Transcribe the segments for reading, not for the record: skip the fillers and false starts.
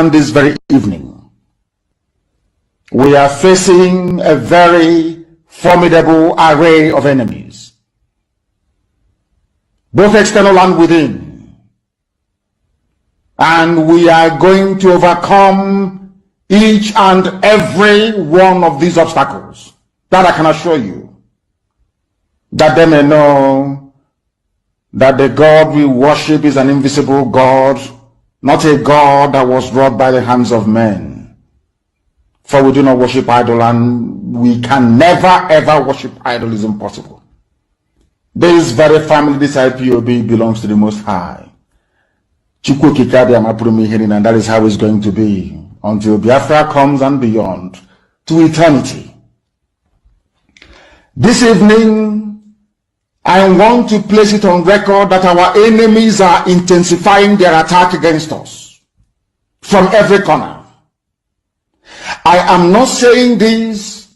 this very evening, we are facing a very formidable array of enemies, both external and within. And we are going to overcome each and every one of these obstacles. That I can assure you, that they may know that the God we worship is an invisible God, not a God that was wrought by the hands of men. For we do not worship idol, and we can never ever worship idol. Is impossible. This very family, this IPOB, belongs to the Most High. And that is how it's going to be until Biafra comes and beyond, to eternity. This evening, I want to place it on record that our enemies are intensifying their attack against us from every corner. I am not saying this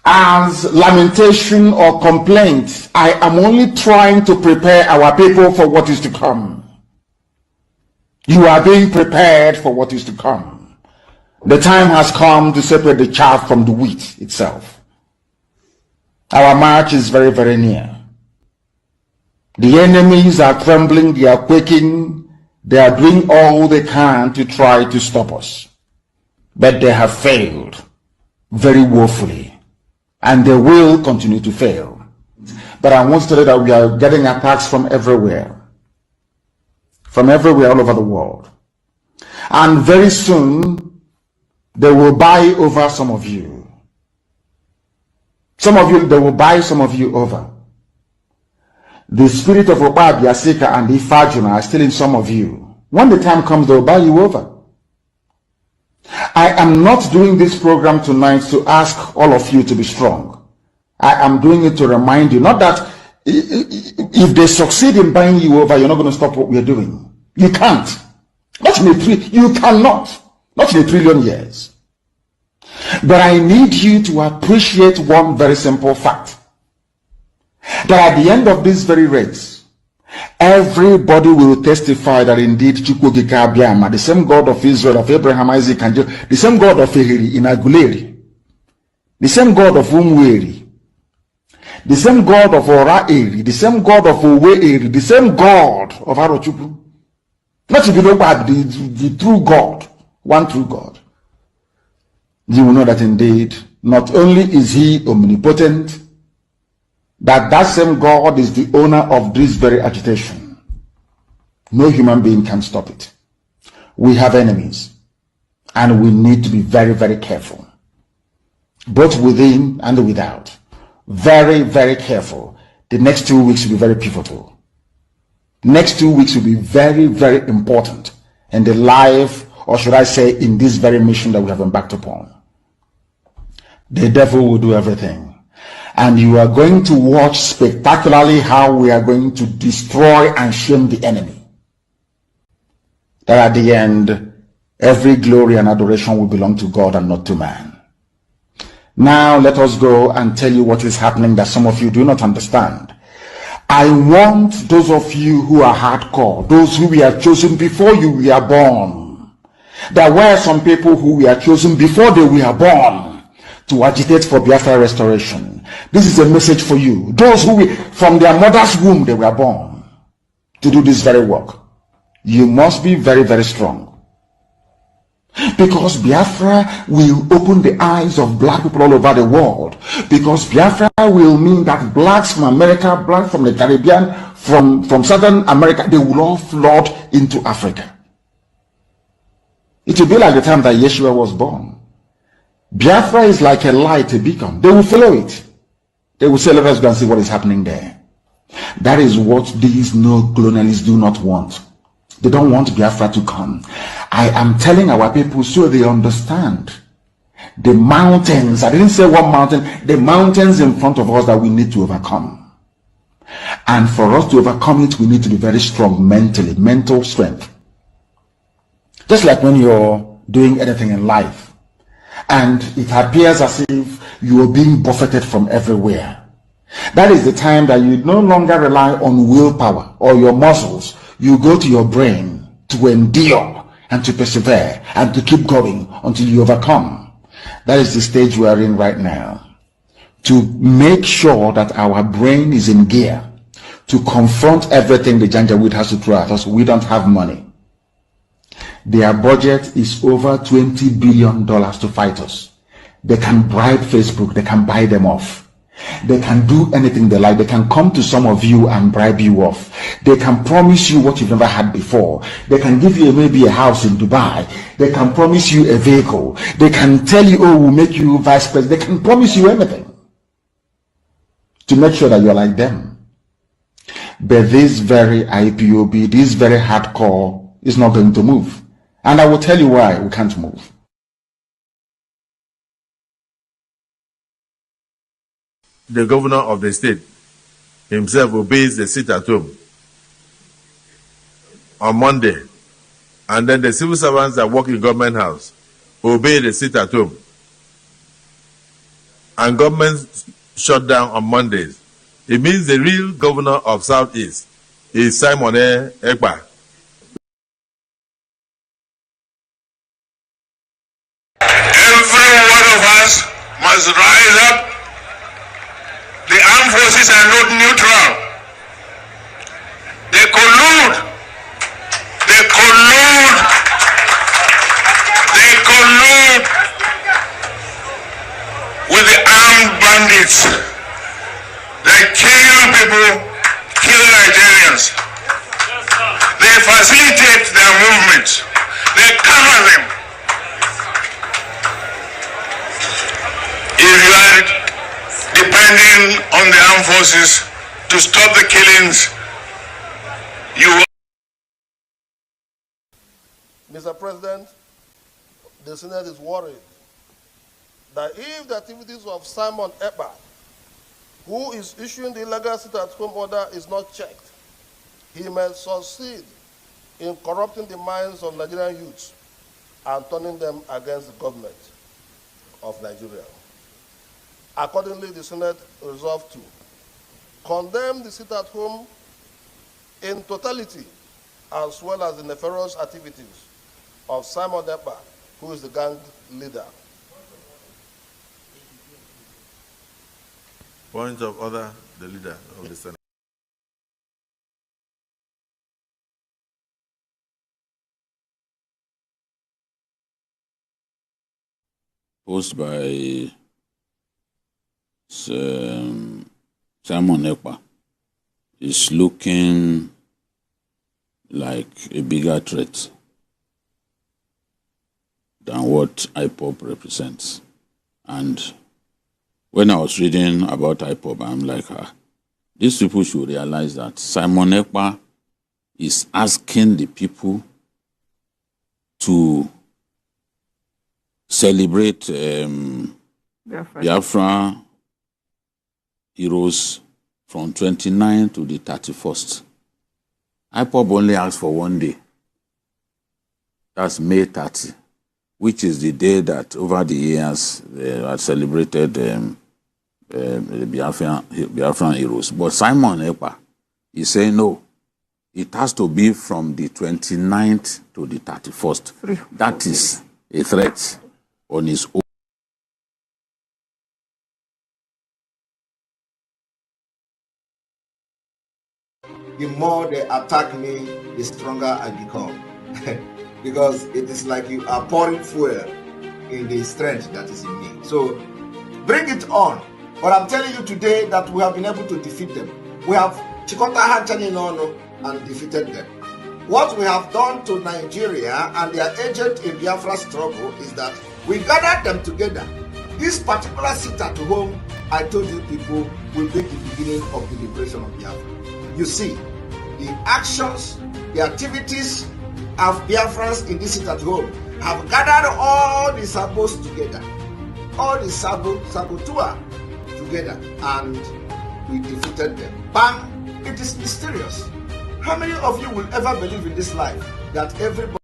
as lamentation or complaint. I am only trying to prepare our people for what is to come. You are being prepared for what is to come. The time has come to separate the chaff from the wheat itself. Our march is very, very near. The enemies are trembling, they are quaking, they are doing all they can to try to stop us. But they have failed very woefully, and they will continue to fail. But I want to tell you that we are getting attacks from everywhere all over the world. And very soon, they will buy over some of you. Some of you, they will buy some of you over. The spirit of Biasika and Ifajuna are still in some of you. When the time comes, they will buy you over. I am not doing this program tonight to ask all of you to be strong. I am doing it to remind you, not that if they succeed in buying you over, you're not going to stop what we are doing. You can't. You cannot. Not in a trillion years. But I need you to appreciate one very simple fact. That at the end of this very race, everybody will testify that indeed Chukwukika, the same God of Israel, of Abraham, Isaac, and Jacob, the same God of Ehiri in Aguleri, the same God of Umweri, the same God of Ora-Eri, the same God of Owe-Eri, the same God of Arochukwu. Not to be the true God, one true God. You will know that indeed, not only is he omnipotent, that same God is the owner of this very agitation. No human being can stop it. We have enemies, and we need to be very, very careful, both within and without. Very, very careful. The next 2 weeks will be very pivotal. Next 2 weeks will be very, very important in the life, or should I say, in this very mission that we have embarked upon. The devil will do everything. And you are going to watch spectacularly how we are going to destroy and shame the enemy. That at the end, every glory and adoration will belong to God and not to man. Now let us go and tell you what is happening that some of you do not understand. I want those of you who are hardcore, those who we are chosen before you were born. There were some people who were chosen before they were born to agitate for Biafra restoration. This is a message for you. Those who from their mother's womb they were born to do this very work. You must be very, very strong. Because Biafra will open the eyes of black people all over the world. Because Biafra will mean that blacks from America, blacks from the Caribbean, from Southern America, they will all flood into Africa. It will be like the time that Yeshua was born. Biafra is like a light, a beacon. They will follow it. They will say, let us go and see what is happening there. That is what these neo-colonialists do not want. They don't want Biafra to come. I am telling our people so they understand. The mountains, I didn't say one mountain, the mountains in front of us that we need to overcome. And for us to overcome it, we need to be very strong mentally, mental strength. Just like when you're doing anything in life, and it appears as if you are being buffeted from everywhere. That is the time that you no longer rely on willpower or your muscles. You go to your brain to endure and to persevere and to keep going until you overcome. That is the stage we are in right now. To make sure that our brain is in gear to confront everything the Janjaweed has to throw at us. We don't have money. Their budget is over $20 billion to fight us. They can bribe Facebook. They can buy them off. They can do anything they like. They can come to some of you and bribe you off. They can promise you what you've never had before. They can give you maybe a house in Dubai. They can promise you a vehicle. They can tell you, oh, we'll make you vice president. They can promise you anything to make sure that you're like them. But this very IPOB, this very hardcore is not going to move. And I will tell you why we can't move. The governor of the state himself obeys the sit at home on Monday. And then the civil servants that work in government house obey the sit at home. And government shut down on Mondays. It means the real governor of Southeast is Simon Ekpa. Every one of us must rise up. The armed forces are not neutral. They collude. They collude. They collude with the armed bandits. They kill people, kill Nigerians. They facilitate their movements. They cover them. If you are depending on the armed forces to stop the killings, you... Mr. President, the Senate is worried that if the activities of Simon Ekpa, who is issuing the illegal sit-at-home order, is not checked, he may succeed in corrupting the minds of Nigerian youths and turning them against the government of Nigeria. Accordingly, the Senate resolved to condemn the sit-at-home in totality, as well as the nefarious activities of Simon Ekpa, who is the gang leader. Point of order, the leader of the Senate. Post by Simon Ekpa is looking like a bigger threat than what IPOB represents. And when I was reading about IPOB, I'm like, these people should realize that Simon Ekpa is asking the people to celebrate Biafra heroes from 29 to the 31st. IPOB only asks for one day. That's May 30, which is the day that over the years they had celebrated the Biafran heroes. But Simon Ekpa is saying no. It has to be from the 29th to the 31st. That is a threat on his own. The more they attack me, the stronger I become. Because it is like you are pouring fuel in the strength that is in me. So bring it on. But I'm telling you today that we have been able to defeat them. We have Chikota Hanchani Nono and defeated them. What we have done to Nigeria and their agent in Biafra struggle is that we gathered them together. This particular sit-at-home, I told you people, will be the beginning of the liberation of Biafra. You see, the actions, the activities of Biafrans in this sit-at-home have gathered all the sabos together, all the saboteur together, and we defeated them. Bam! It is mysterious. How many of you will ever believe in this life that everybody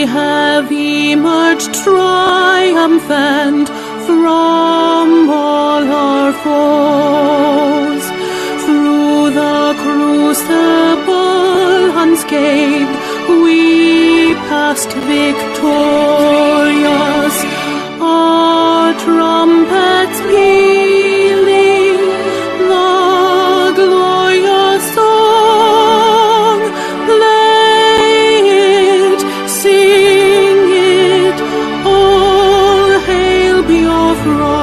have emerged triumphant from all our foes. Through the crucible unscathed, we passed victorious. Our trumpets pealing the glorious song. Play it, sing it, all hail Biafra.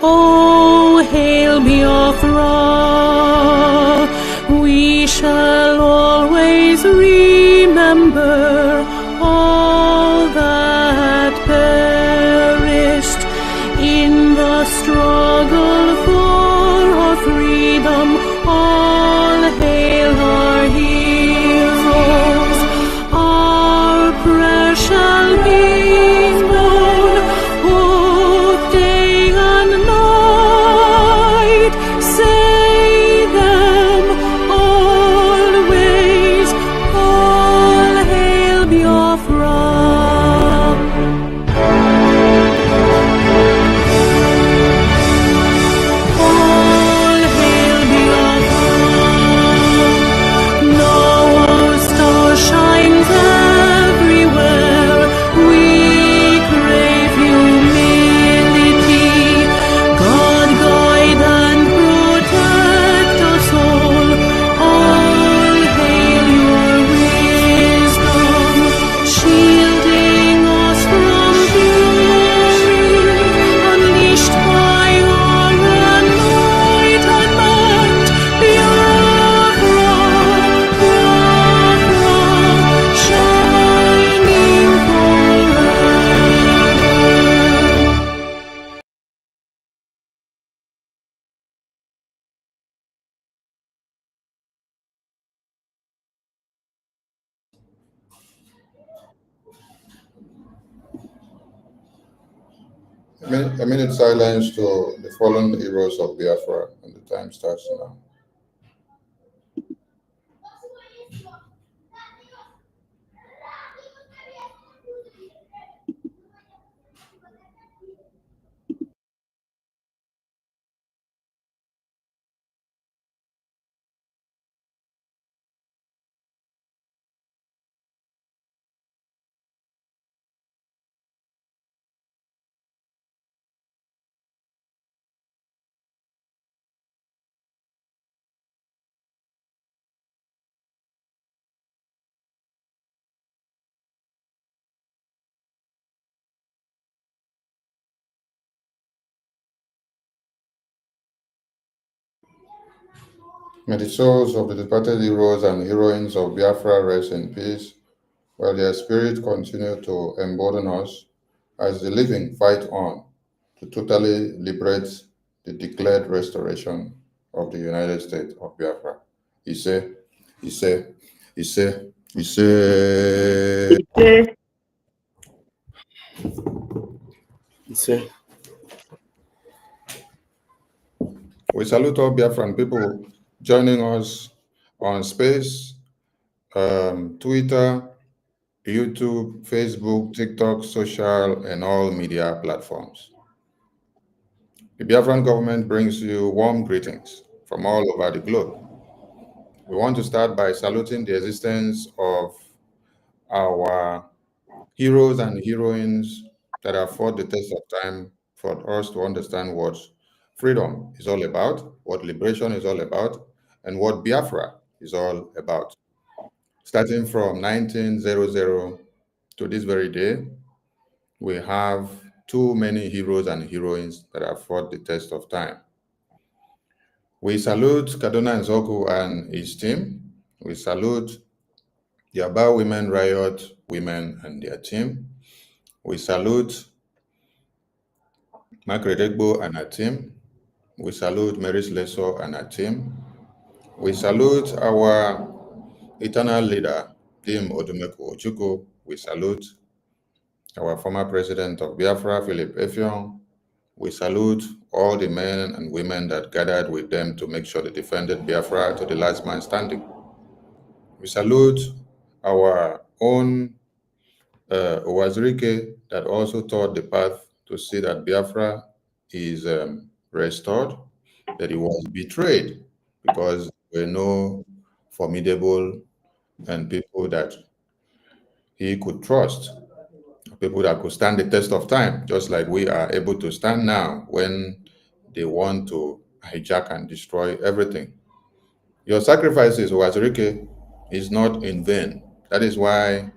Oh, hail Biafra. We shall always remember all that perished in the struggle for our freedom. All hail our heroes. Our prayer shall be known both day and night. Say them always. All hail Biafra. All hail Biafra. Now our star shines everywhere. We crave humility. God guide and protect us all. All hail your wisdom, shielding us from fury, unleashed by our enlightenment. Biafra, Biafra, shining forever. A minute silence to the fallen heroes of Biafra, and the time starts now. May the souls of the departed heroes and heroines of Biafra rest in peace, while their spirit continue to embolden us as the living fight on to totally liberate the declared restoration of the United States of Biafra. Ise, Ise, Ise, Ise. Ise. We salute all Biafran people joining us on Space, Twitter, YouTube, Facebook, TikTok, social, and all media platforms. The Biafran government brings you warm greetings from all over the globe. We want to start by saluting the existence of our heroes and heroines that have fought the test of time for us to understand what freedom is all about, what liberation is all about, and what Biafra is all about. Starting from 1900 to this very day, we have too many heroes and heroines that have fought the test of time. We salute Kaduna Nzoku and his team. We salute the Aba Women Riot women and their team. We salute Margaret Egbo and her team. We salute Mary Sleso and her team. We salute our eternal leader, Dim Odumeko Ojukwu. We salute our former president of Biafra, Philip Effiong. We salute all the men and women that gathered with them to make sure they defended Biafra to the last man standing. We salute our own Owazirike that also taught the path to see that Biafra is restored, that he was betrayed because there were no formidable and people that he could trust, people that could stand the test of time, just like we are able to stand now when they want to hijack and destroy everything. Your sacrifices, Owazirike, is not in vain. That is why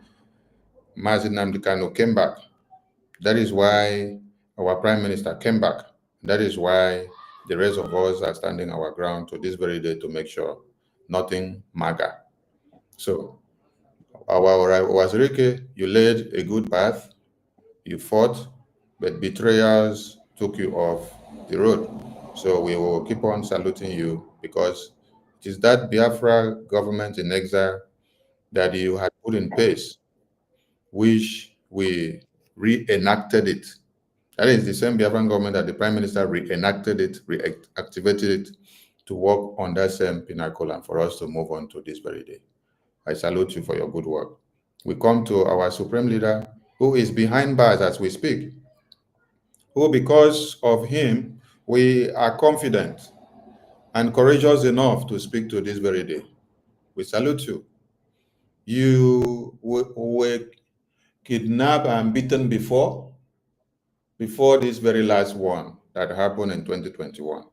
Mazi Nnamdi Kanu came back. That is why our Prime Minister came back. That is why the rest of us are standing our ground to this very day to make sure nothing MAGA. So, our Owazirike, you laid a good path, you fought, but betrayers took you off the road. So we will keep on saluting you because it is that Biafra government in exile that you had put in place, which we reenacted it. That is the same Biafran government that the Prime Minister reenacted it, reactivated it to work on that same pinnacle and for us to move on to this very day. I salute you for your good work. We come to our Supreme Leader, who is behind bars as we speak, who because of him, we are confident and courageous enough to speak to this very day. We salute you. You were kidnapped and beaten before this very last one that happened in 2021.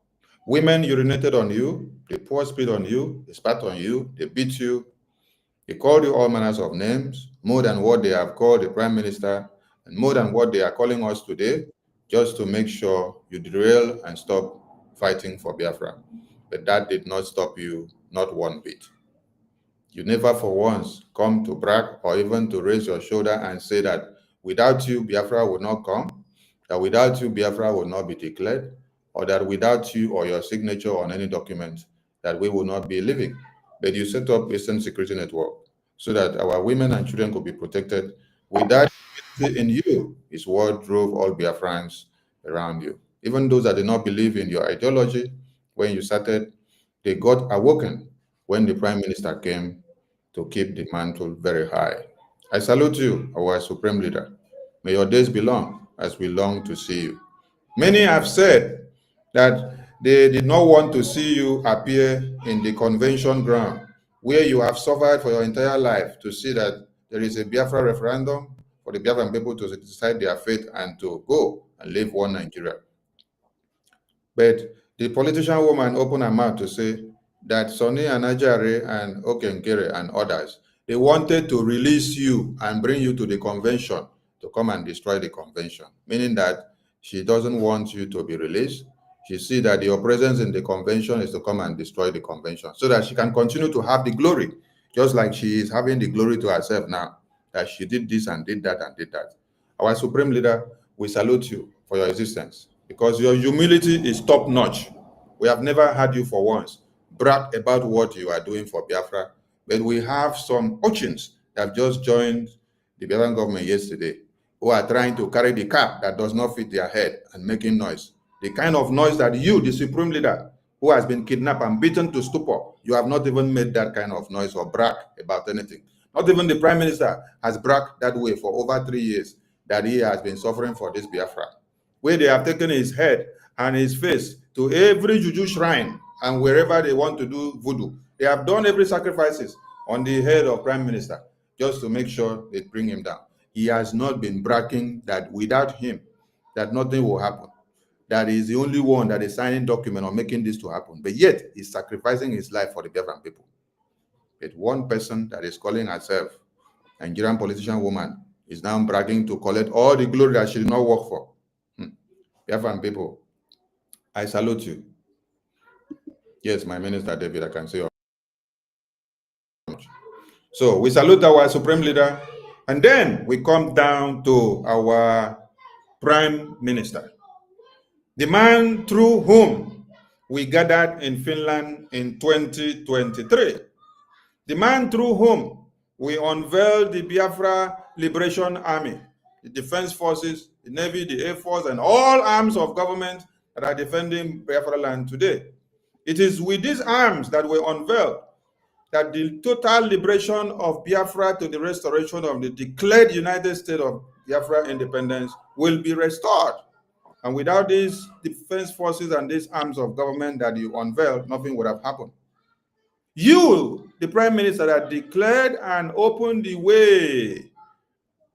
Women urinated on you, they poured spit on you, they spat on you, they beat you, they called you all manners of names, more than what they have called the Prime Minister, and more than what they are calling us today, just to make sure you derail and stop fighting for Biafra. But that did not stop you, not one bit. You never for once come to brag or even to raise your shoulder and say that without you, Biafra would not come, that without you, Biafra would not be declared, or that without you or your signature on any document, that we will not be living. But you set up Eastern Security Network so that our women and children could be protected. With that in you is what drove all Biafrans around you. Even those that did not believe in your ideology, when you started, they got awoken when the Prime Minister came to keep the mantle very high. I salute you, our Supreme Leader. May your days be long as we long to see you. Many have said that they did not want to see you appear in the convention ground where you have suffered for your entire life to see that there is a Biafra referendum for the Biafran people to decide their fate and to go and live one Nigeria. But the politician woman opened her mouth to say that Sonny and Ajare and Okenkere and others, they wanted to release you and bring you to the convention to come and destroy the convention, meaning that she doesn't want you to be released. She sees that your presence in the convention is to come and destroy the convention so that she can continue to have the glory, just like she is having the glory to herself now, that she did this and did that and did that. Our Supreme Leader, we salute you for your existence because your humility is top-notch. We have never had you for once brag about what you are doing for Biafra, but we have some urchins that have just joined the Biafran government yesterday who are trying to carry the cap that does not fit their head and making noise. The kind of noise that you, the Supreme Leader, who has been kidnapped and beaten to stupor, you have not even made that kind of noise or brag about anything. Not even the Prime Minister has bragged that way for over 3 years that he has been suffering for this Biafra, where they have taken his head and his face to every juju shrine and wherever they want to do voodoo. They have done every sacrifices on the head of Prime Minister just to make sure they bring him down. He has not been bragging that without him, that nothing will happen. That he is the only one that is signing document on making this to happen. But yet, he's sacrificing his life for the Biafran people. But one person that is calling herself a Nigerian politician woman is now bragging to collect all the glory that she did not work for. Biafran people, I salute you. Yes, my Minister David, I can say your much. So we salute our Supreme Leader, and then we come down to our Prime Minister, the man through whom we gathered in Finland in 2023, the man through whom we unveiled the Biafra Liberation Army, the Defense Forces the Navy, the Air Force, and all arms of government that are defending Biafra land today. It is with these arms that we unveiled that the total liberation of Biafra to the restoration of the declared United States of Biafra independence will be restored. And without these defense forces and these arms of government that you unveiled, nothing would have happened. You, the Prime Minister, that declared and opened the way,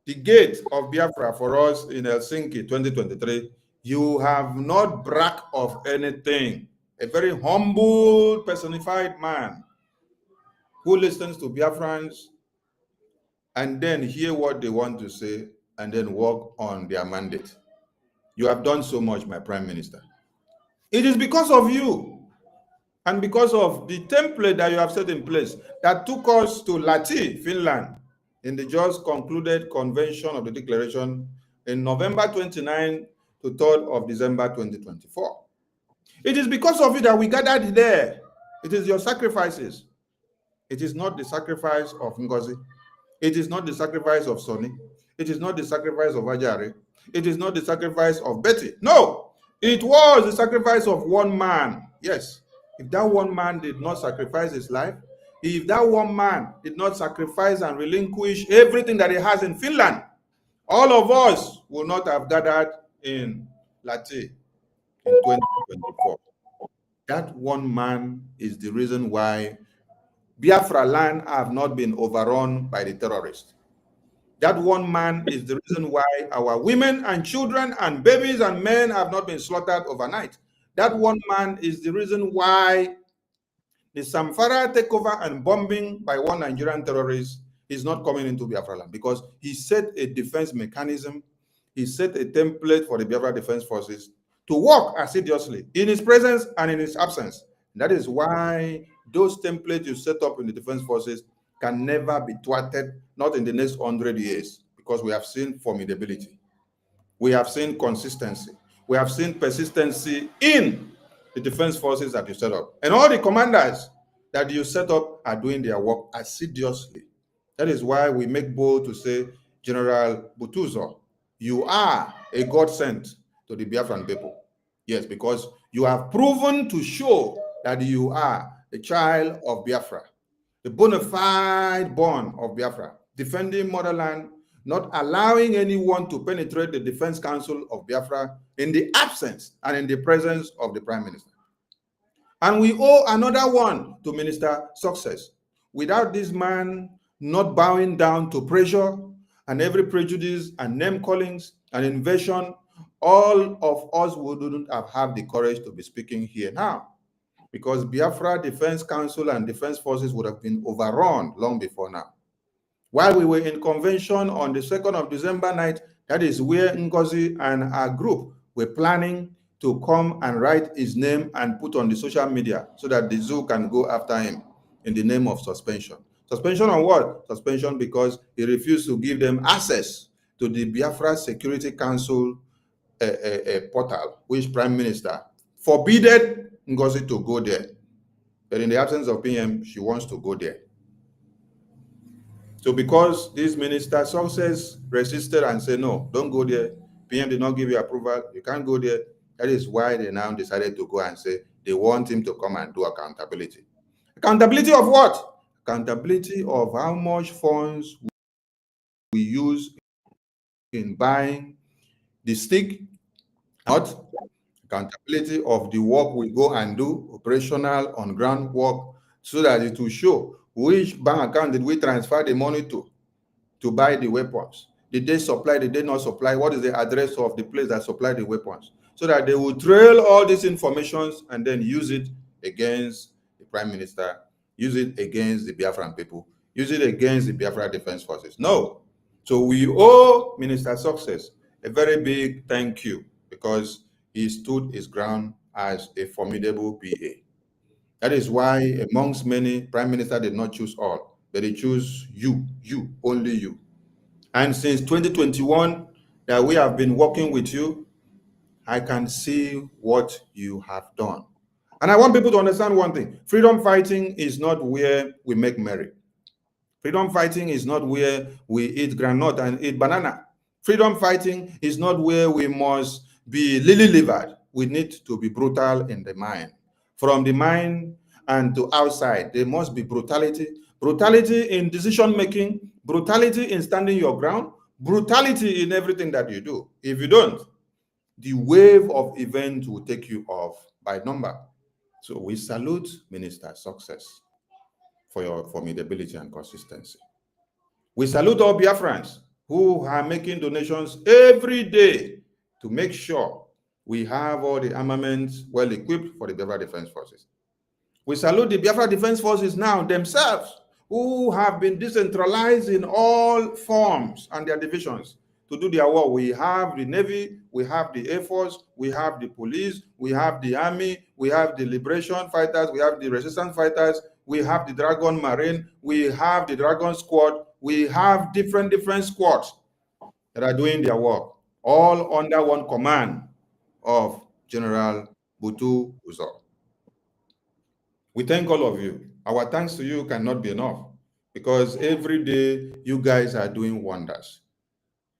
the gate of Biafra for us in Helsinki 2023, you have not bragged of anything. A very humble, personified man who listens to Biafrans and then hear what they want to say and then work on their mandate. You have done so much, my Prime Minister. It is because of you and because of the template that you have set in place that took us to Lahti, Finland, in the just concluded convention of the declaration in November 29 to 3rd of December 2024. It is because of it that we gathered there. It is your sacrifices. It is not the sacrifice of NGOZI. It is not the sacrifice of Sonny. It is not the sacrifice of Ajari. It is not the sacrifice of Betty. No, it was the sacrifice of one man. Yes, if that one man did not sacrifice his life, if that one man did not sacrifice and relinquish everything that he has in Finland, all of us will not have gathered in Lahti in 2024. That one man is the reason why Biafra land have not been overrun by the terrorists. That one man is the reason why our women and children and babies and men have not been slaughtered overnight. That one man is the reason why the Samfara takeover and bombing by one Nigerian terrorist is not coming into Biafra land, because he set a defense mechanism, he set a template for the Biafra Defense Forces to work assiduously in his presence and in his absence. That is why those templates you set up in the defense forces can never be thwarted, not in the next 100 years, because we have seen formidability. We have seen consistency. We have seen persistency in the defense forces that you set up. And all the commanders that you set up are doing their work assiduously. That is why we make bold to say, General Butuzo, you are a godsend to the Biafran people. Yes, because you have proven to show that you are a child of Biafra, the bona fide born of Biafra, defending motherland, not allowing anyone to penetrate the Defense Council of Biafra in the absence and in the presence of the Prime Minister. And we owe another one to Minister Success. Without this man not bowing down to pressure and every prejudice and name callings and invasion, all of us wouldn't have had the courage to be speaking here now, because Biafra Defense Council and Defense Forces would have been overrun long before now. While we were in convention on the 2nd of December night, that is where NGOZI and our group were planning to come and write his name and put on the social media so that the zoo can go after him in the name of suspension. Suspension on what? Suspension because he refused to give them access to the Biafra Security Council portal, which Prime Minister forbidden NGOZI to go there. But in the absence of PM, she wants to go there. So because this Minister Success resisted and said, no, don't go there. PM did not give you approval. You can't go there. That is why they now decided to go and say they want him to come and do accountability. Accountability of what? Accountability of how much funds we use in buying the stick, not accountability of the work we go and do, operational on-ground work, so that it will show which bank account did we transfer the money to buy the weapons. Did they supply, did they not supply? What is the address of the place that supplied the weapons? So that they will trail all these informations and then use it against the Prime Minister, use it against the Biafran people, use it against the Biafra Defense Forces. No. So we owe Minister Success a very big thank you, because he stood his ground as a formidable PA. That is why amongst many, Prime Minister did not choose all, but he chose you, only you. And since 2021 that we have been working with you, I can see what you have done. And I want people to understand one thing. Freedom fighting is not where we make merry. Freedom fighting is not where we eat granite and eat banana. Freedom fighting is not where we must be lily-livered. We need to be brutal in the mind. From the mind and to outside, there must be brutality. Brutality in decision-making, brutality in standing your ground, brutality in everything that you do. If you don't, the wave of events will take you off by number. So we salute Minister Success for your formidability and consistency. We salute all Biafrans who are making donations every day to make sure we have all the armaments well equipped for the Biafra Defense Forces. We salute the Biafra Defense Forces now themselves, who have been decentralized in all forms and their divisions to do their work. We have the Navy, we have the Air Force, we have the police, we have the Army, we have the Liberation Fighters, we have the Resistance Fighters, we have the Dragon Marine, we have the Dragon Squad, we have different squads that are doing their work, all under one command of General Butu Uzo. We thank all of you. Our thanks to you cannot be enough because every day you guys are doing wonders.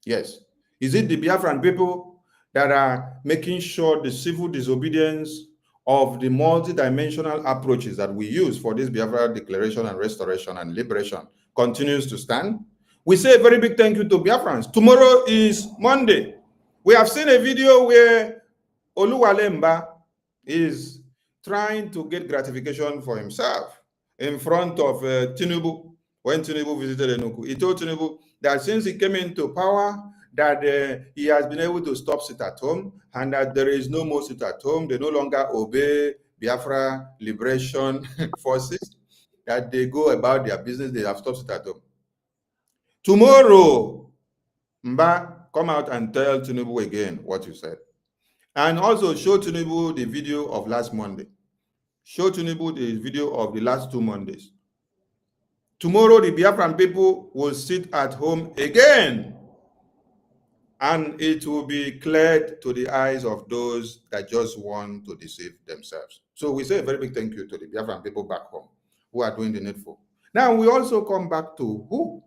Yes. Is it the Biafran people that are making sure the civil disobedience of the multidimensional approaches that we use for this Biafra declaration and restoration and liberation continues to stand? We say a very big thank you to Biafrans. Tomorrow is Monday. We have seen a video where Oluwalemba is trying to get gratification for himself in front of Tinubu. When Tinubu visited Enugu, he told Tinubu that since he came into power, that he has been able to stop sit at home and that there is no more sit at home. They no longer obey Biafra liberation forces, that they go about their business. They have stopped sit at home. Tomorrow, Mba, come out and tell Tinubu again what you said. And also show Tinubu the video of last Monday. Show Tinubu the video of the last 2 Mondays. Tomorrow, the Biafran people will sit at home again. And it will be cleared to the eyes of those that just want to deceive themselves. So we say a very big thank you to the Biafran people back home who are doing the needful. Now, we also come back to who?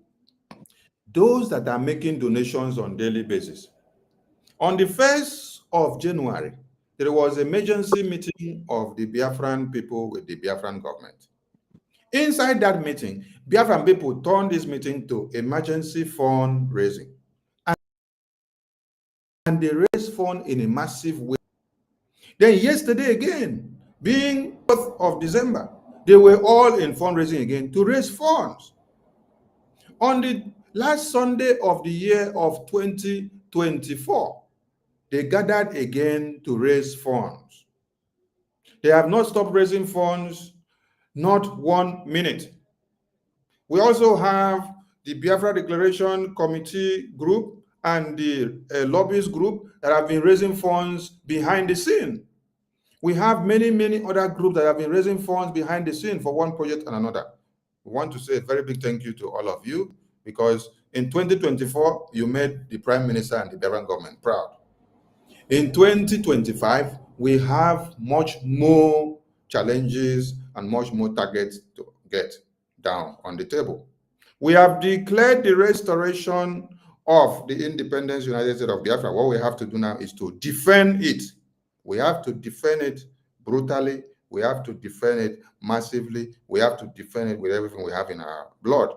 Those that are making donations on a daily basis. On the 1st of January, there was an emergency meeting of the Biafran people with the Biafran government. Inside that meeting, Biafran people turned this meeting to emergency fund raising. And they raised funds in a massive way. Then yesterday again, being 4th of December, they were all in fundraising again to raise funds. On the last Sunday of the year of 2024, they gathered again to raise funds. They have not stopped raising funds, not 1 minute. We also have the Biafra Declaration Committee group and the lobbyist group that have been raising funds behind the scene. We have many other groups that have been raising funds behind the scene for one project and another. We want to say a very big thank you to all of you because in 2024, you made the Prime Minister and the Biafran government proud. In 2025, we have much more challenges and much more targets to get down on the table. We have declared the restoration of the independence United States of Biafra. What we have to do now is to defend it. We have to defend it brutally. We have to defend it massively. We have to defend it with everything we have in our blood.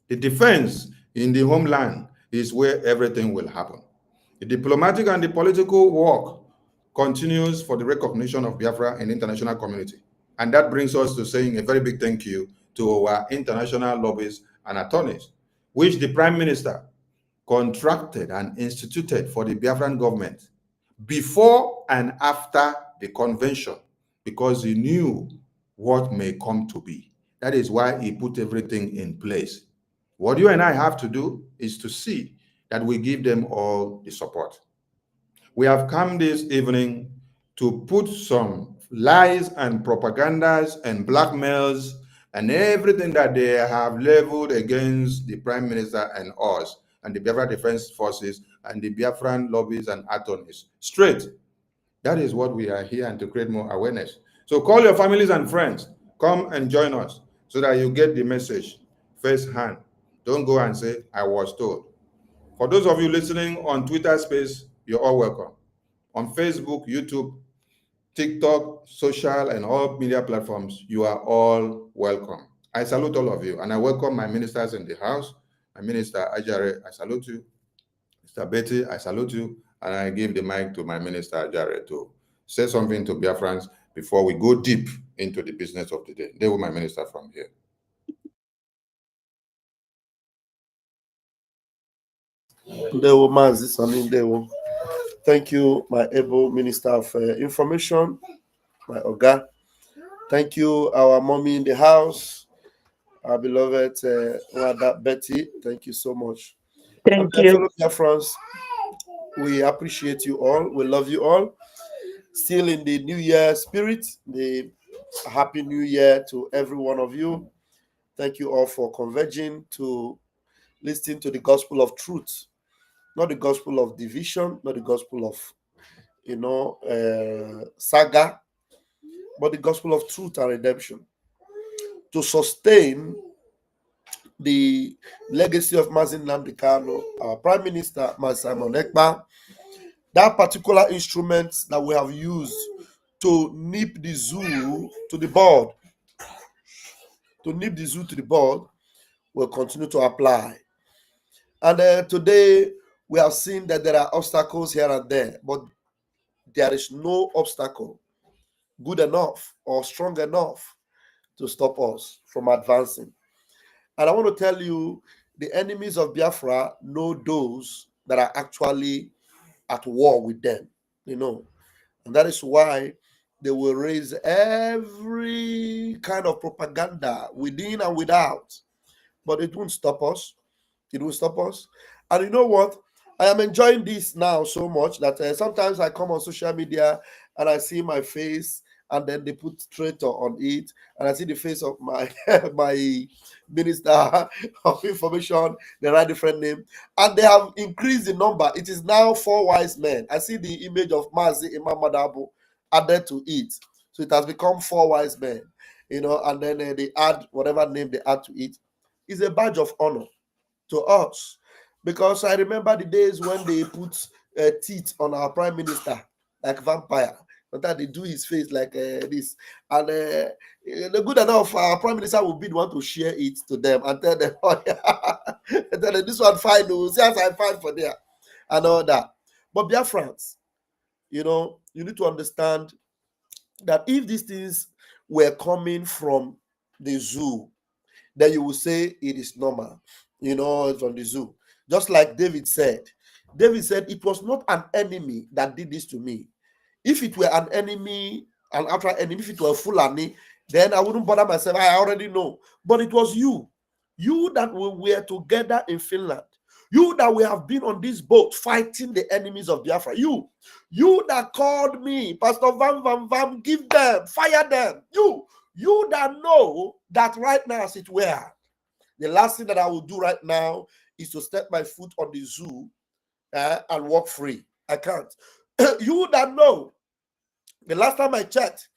The defense in the homeland is where everything will happen. The diplomatic and the political work continues for the recognition of Biafra in the international community. And that brings us to saying a very big thank you to our international lobbyists and attorneys, which the Prime Minister contracted and instituted for the Biafran government before and after the convention, because he knew what may come to be. That is why he put everything in place. What you and I have to do is to see that we give them all the support. We have come this evening to put some lies and propagandas and blackmails and everything that they have leveled against the Prime Minister and us and the Biafra Defense Forces and the Biafran lobbies and attorneys straight. That is what we are here and to create more awareness. So call your families and friends, come and join us so that you get the message firsthand. Don't go and say, I was told. For those of you listening on Twitter Space, you're all welcome. On Facebook, YouTube, TikTok, social, and all media platforms, you are all welcome. I salute all of you, and I welcome my ministers in the house. My minister, Ajare, I salute you. Mr. Betty, I salute you, and I give the mic to my minister, Ajare, to say something to BIAFRANS before we go deep into the business of the day. They were my minister from here. Thank you, my able Minister of Information, my Oga. Thank you, our mommy in the house, our beloved Betty. Thank you so much. Thank you. Friends, we appreciate you all. We love you all. Still in the New Year spirit, the Happy New Year to every one of you. Thank you all for converging to listen to the gospel of truth, not the gospel of division, not the gospel of, saga, but the gospel of truth and redemption. To sustain the legacy of Mazin Nnamdi Kanu, our Prime Minister, Simon Ekpa, that particular instrument that we have used to nip the zoo to the board, will continue to apply. And today, we have seen that there are obstacles here and there, but there is no obstacle good enough or strong enough to stop us from advancing. And I want to tell you, the enemies of Biafra know those that are actually at war with them, and that is why they will raise every kind of propaganda within and without, but it won't stop us. It will stop us. And you know what? I am enjoying this now so much that sometimes I come on social media and I see my face, and then they put traitor on it, and I see the face of my my minister of information. They write different name, and they have increased the number. It is now 4 wise men. I see the image of Mazi Imam Madabu added to it, so it has become 4 wise men. And then they add whatever name they add to it. It's a badge of honor to us, because I remember the days when they put teeth on our prime minister like vampire. That they do his face like this, and the good enough our prime minister will be the one to share it to them and tell them, oh, yeah. Tell them this one fine, see as I find for there and all that. But Biafrans, you need to understand that if these things were coming from the zoo, then you will say it is normal, it's from the zoo. Just like David said, it was not an enemy that did this to me. If it were an enemy, an outright enemy, if it were Fulani, then I wouldn't bother myself. I already know. But it was you that we were together in Finland, you that we have been on this boat fighting the enemies of Biafra, you that called me, Pastor Vam, give them, fire them, you that know that right now, as it were, the last thing that I will do right now is to step my foot on the zoo and walk free. I can't. You that know, the last time I checked,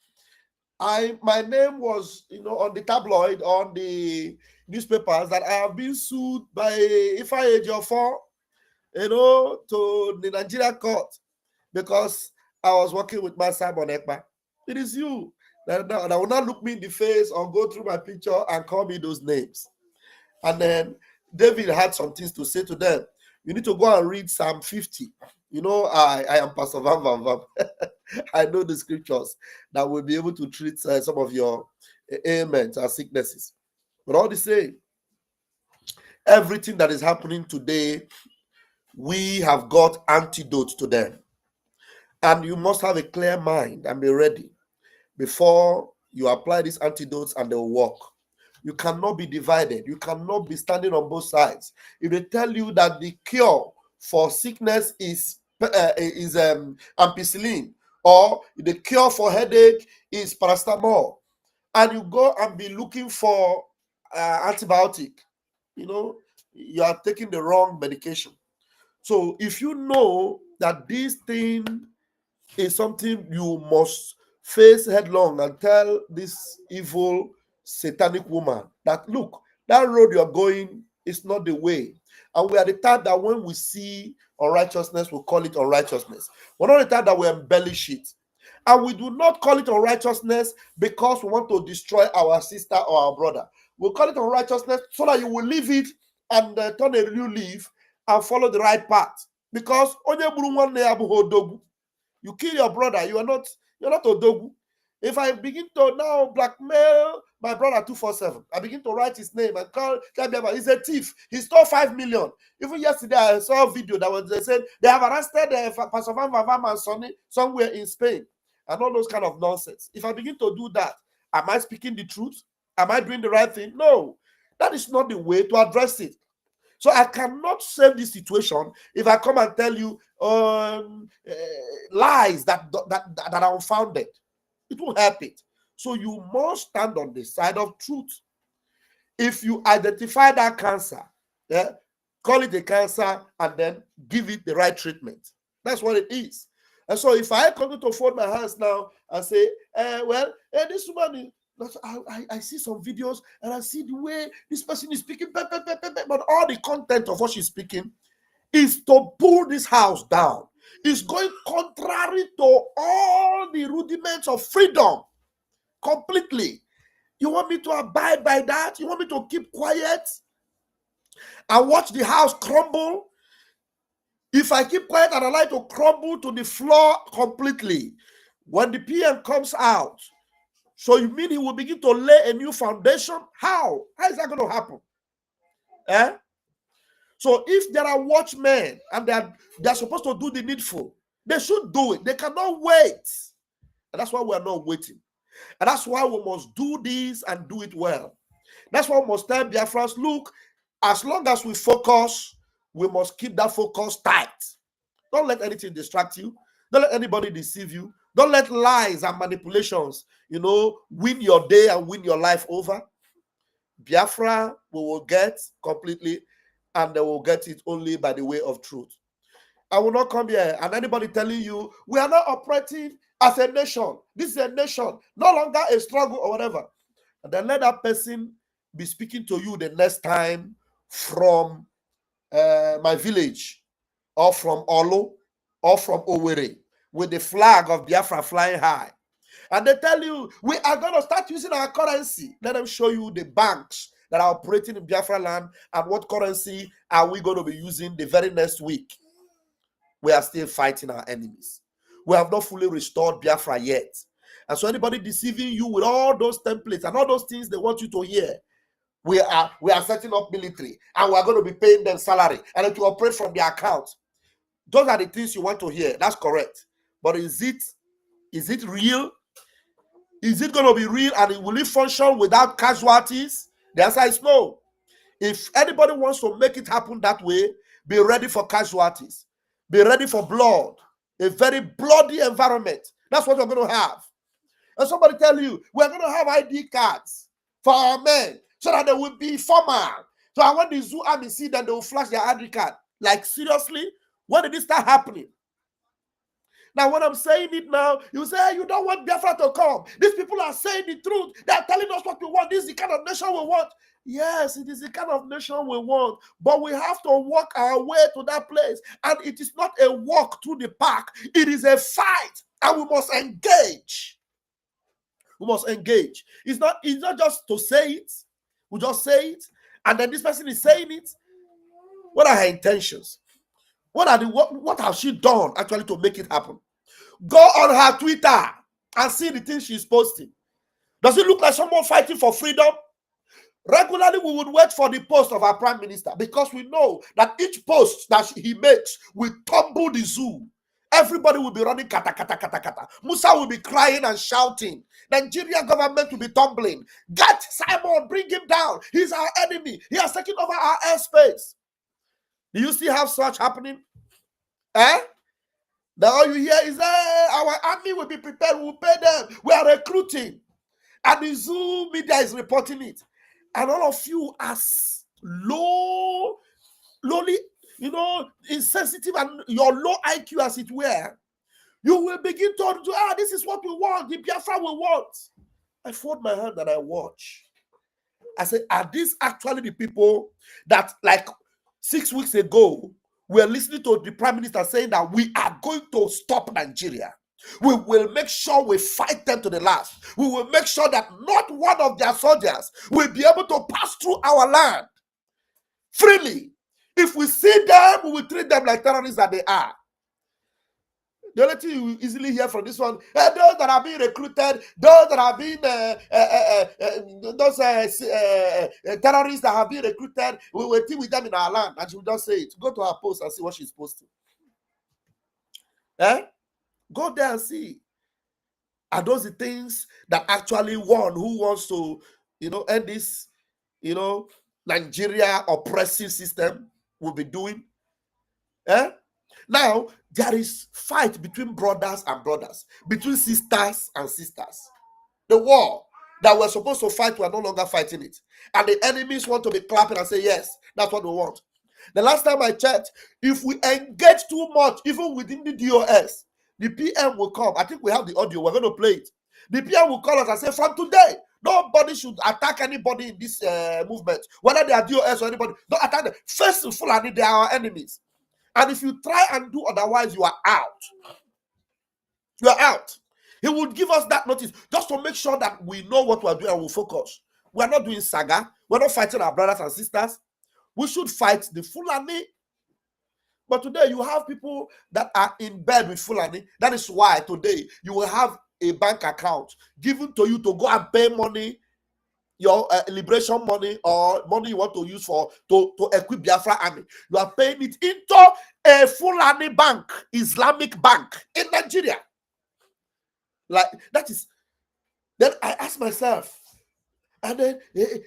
my name was, on the tabloid, on the newspapers, that I have been sued by EFIK-IBIBIO, to the Nigeria court because I was working with my Simon Ekpa. It is you that will not look me in the face or go through my picture and call me those names. And then David had some things to say to them. You need to go and read Psalm 50. I am Pastor Vam. I know the scriptures that will be able to treat some of your ailments or sicknesses. But all the same, everything that is happening today, we have got antidotes to them. And you must have a clear mind and be ready before you apply these antidotes and they will work. You cannot be divided. You cannot be standing on both sides. If they tell you that the cure for sickness is ampicillin, or the cure for headache is paracetamol, and you go and be looking for antibiotic, you are taking the wrong medication. So if you know that this thing is something you must face headlong and tell this evil satanic woman that, look, that road you're going It's not the way. And we are the type that when we see unrighteousness, we call it unrighteousness. We're not the type that we embellish it. And we do not call it unrighteousness because we want to destroy our sister or our brother. We call it unrighteousness so that you will leave it and turn a new leaf and follow the right path. Because you kill your brother, you're not Odogu. If I begin to now blackmail my brother 247, I begin to write his name and call Biafra, he's a thief. He stole 5 million. Even yesterday, I saw a video that was, they said they have arrested Pastor Van Vavam and Sonny somewhere in Spain, and all those kind of nonsense. If I begin to do that, am I speaking the truth? Am I doing the right thing? No, that is not the way to address it. So I cannot save this situation if I come and tell you lies that are unfounded. It won't help it. So you must stand on the side of truth. If you identify that cancer, call it a cancer and then give it the right treatment. That's what it is. And so if I continue to fold my hands now and say, this woman, I see some videos and I see the way this person is speaking, but all the content of what she's speaking is to pull this house down. It's going contrary to all the rudiments of freedom completely. You want me to abide by that? You want me to keep quiet and watch the house crumble? If I keep quiet and allow it to crumble to the floor completely, when the PM comes out, so you mean he will begin to lay a new foundation? How? How is that going to happen? So if there are watchmen and they're supposed to do the needful, they should do it. They cannot wait. And that's why we are not waiting. And that's why we must do this and do it well. That's why we must tell Biafrans, look, as long as we focus, we must keep that focus tight. Don't let anything distract you. Don't let anybody deceive you. Don't let lies and manipulations, win your day and win your life over. Biafra, we will get completely, and they will get it only by the way of truth. I will not come here and anybody telling you we are not operating as a nation. This is a nation, no longer a struggle or whatever. And then let that person be speaking to you the next time from my village, or from Olo, or from Owerri, with the flag of Biafra flying high. And they tell you, we are going to start using our currency. Let them show you the banks that are operating in Biafra land and what currency are we going to be using the very next week. We are still fighting our enemies. We have not fully restored Biafra yet. And so anybody deceiving you with all those templates and all those things they want you to hear, we are setting up military and we are going to be paying them salary and it will operate from their account. Those are the things you want to hear. That's correct. But is it real? Is it going to be real and will it function without casualties? The answer is no. If anybody wants to make it happen that way, be ready for casualties. Be ready for blood. A very bloody environment. That's what we're going to have. And somebody tell you, we're going to have ID cards for our men so that they will be formal. So when the Zoo Army see that, they will flash their ID card. Like, seriously? When did this start happening? Now, when I'm saying it now, you say, hey, you don't want Biafra to come. These people are saying the truth. They are telling us what we want. This is the kind of nation we want. Yes, it is the kind of nation we want. But we have to walk our way to that place. And it is not a walk through the park. It is a fight. And we must engage. We must engage. It's not just to say it. We just say it. And then this person is saying it. What are her intentions? What has she done actually to make it happen? Go on her Twitter and see the things she's posting. Does it look like someone fighting for freedom? Regularly, we would wait for the post of our prime minister because we know that each post that he makes will tumble the zoo. Everybody will be running kata, kata, kata, kata. Musa will be crying and shouting. Nigeria government will be tumbling. Get Simon, bring him down. He's our enemy. He has taken over our airspace. Do you still have such happening? Now all you hear is, our army will be prepared, we'll pay them. We are recruiting. And the Zoo media is reporting it. And all of you as lowly, insensitive and your low IQ as it were, you will begin to do, this is what we want, the Biafra we want. I fold my hand and I watch. I said, are these actually the people that, like 6 weeks ago, were listening to the Prime Minister saying that we are going to stop Nigeria? We will make sure we fight them to the last. We will make sure that not one of their soldiers will be able to pass through our land freely. If we see them, we will treat them like terrorists that they are. The only thing you easily hear from this one, those that are being recruited, those that are being terrorists that have been recruited, we will deal with them in our land. And she will just say it. Go to her post and see what she's posting. Go there and see. Are those the things that actually one who wants to, end this, Nigeria oppressive system will be doing? Now, there is fight between brothers and brothers, between sisters and sisters. The war that we're supposed to fight, we're no longer fighting it. And the enemies want to be clapping and say, yes, that's what we want. The last time I checked, if we engage too much, even within the DOS, the PM will come. I think we have the audio. We're going to play it. The PM will call us and say, from today, nobody should attack anybody in this movement, whether they are DOS or anybody. Don't attack them. First and Fulani, they are our enemies. And if you try and do otherwise, you are out. You are out. He would give us that notice just to make sure that we know what we are doing and we'll focus. We are not doing saga. We're not fighting our brothers and sisters. We should fight the Fulani. But today you have people that are in bed with Fulani. That is why today you will have a bank account given to you to go and pay money, your liberation money or money you want to use to equip Biafra army. You are paying it into a Fulani bank, Islamic bank in Nigeria. Like that is. Then I ask myself, and then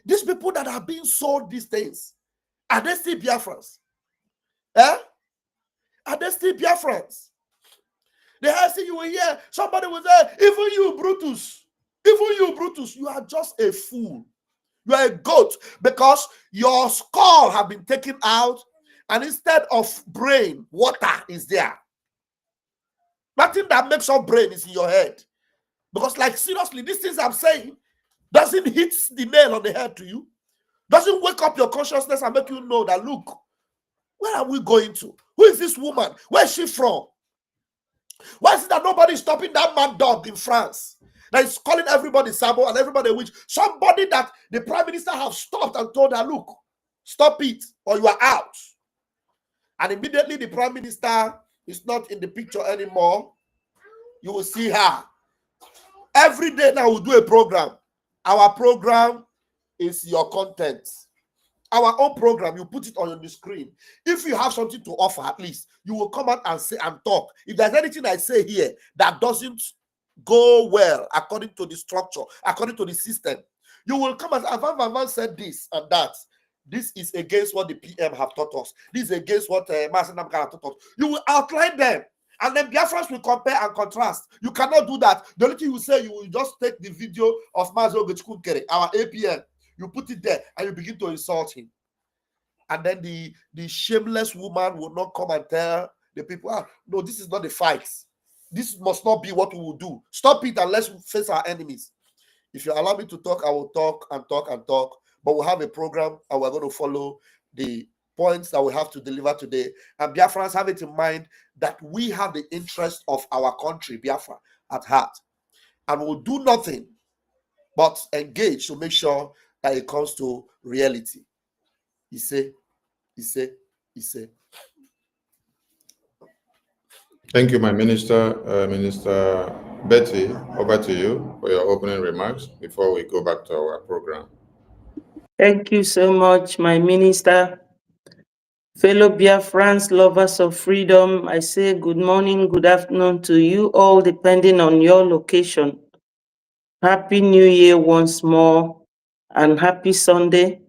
these people that are being sold these things, are they still Biafrans? Are they still Biafrans? The first thing you will hear, somebody will say, even you, Brutus, you are just a fool. You are a goat because your skull have been taken out and instead of brain, water is there. Nothing that makes your brain is in your head. Because like seriously, these things I'm saying doesn't hit the nail on the head to you. Doesn't wake up your consciousness and make you know that, look, where are we going to? Who is this woman? Where is she from? Why is it that nobody is stopping that mad dog in France that is calling everybody Sabo and everybody witch? Somebody that the Prime Minister have stopped and told her, look, stop it or you are out. And immediately the Prime Minister is not in the picture anymore. You will see her. Every day now we'll do a program. Our program is your content. Our own program, you put it on the screen. If you have something to offer, at least you will come out and say and talk. If there's anything I say here that doesn't go well according to the structure, according to the system, you will come and say, Van said this and that. This is against what the PM have taught us. This is against what Masenam have taught us. You will outline them. And then Biafrans will compare and contrast. You cannot do that. The only thing you say, you will just take the video of Mazo Gechkunkere, our APN. You put it there and you begin to insult him. And then the shameless woman will not come and tell the people, no, this is not the fight. This must not be what we will do. Stop it and let's face our enemies. If you allow me to talk, I will talk and talk and talk. But we'll have a program and we're going to follow the points that we have to deliver today. And Biafrans, have it in mind that we have the interest of our country, Biafra, at heart. And we'll do nothing but engage to make sure that it comes to reality. He say. Thank you, my minister. Minister Betty, over to you for your opening remarks before we go back to our program. Thank you so much, my minister. Fellow Biafrans, lovers of freedom, I say good morning, good afternoon to you all, depending on your location. Happy New Year once more, and happy Sunday.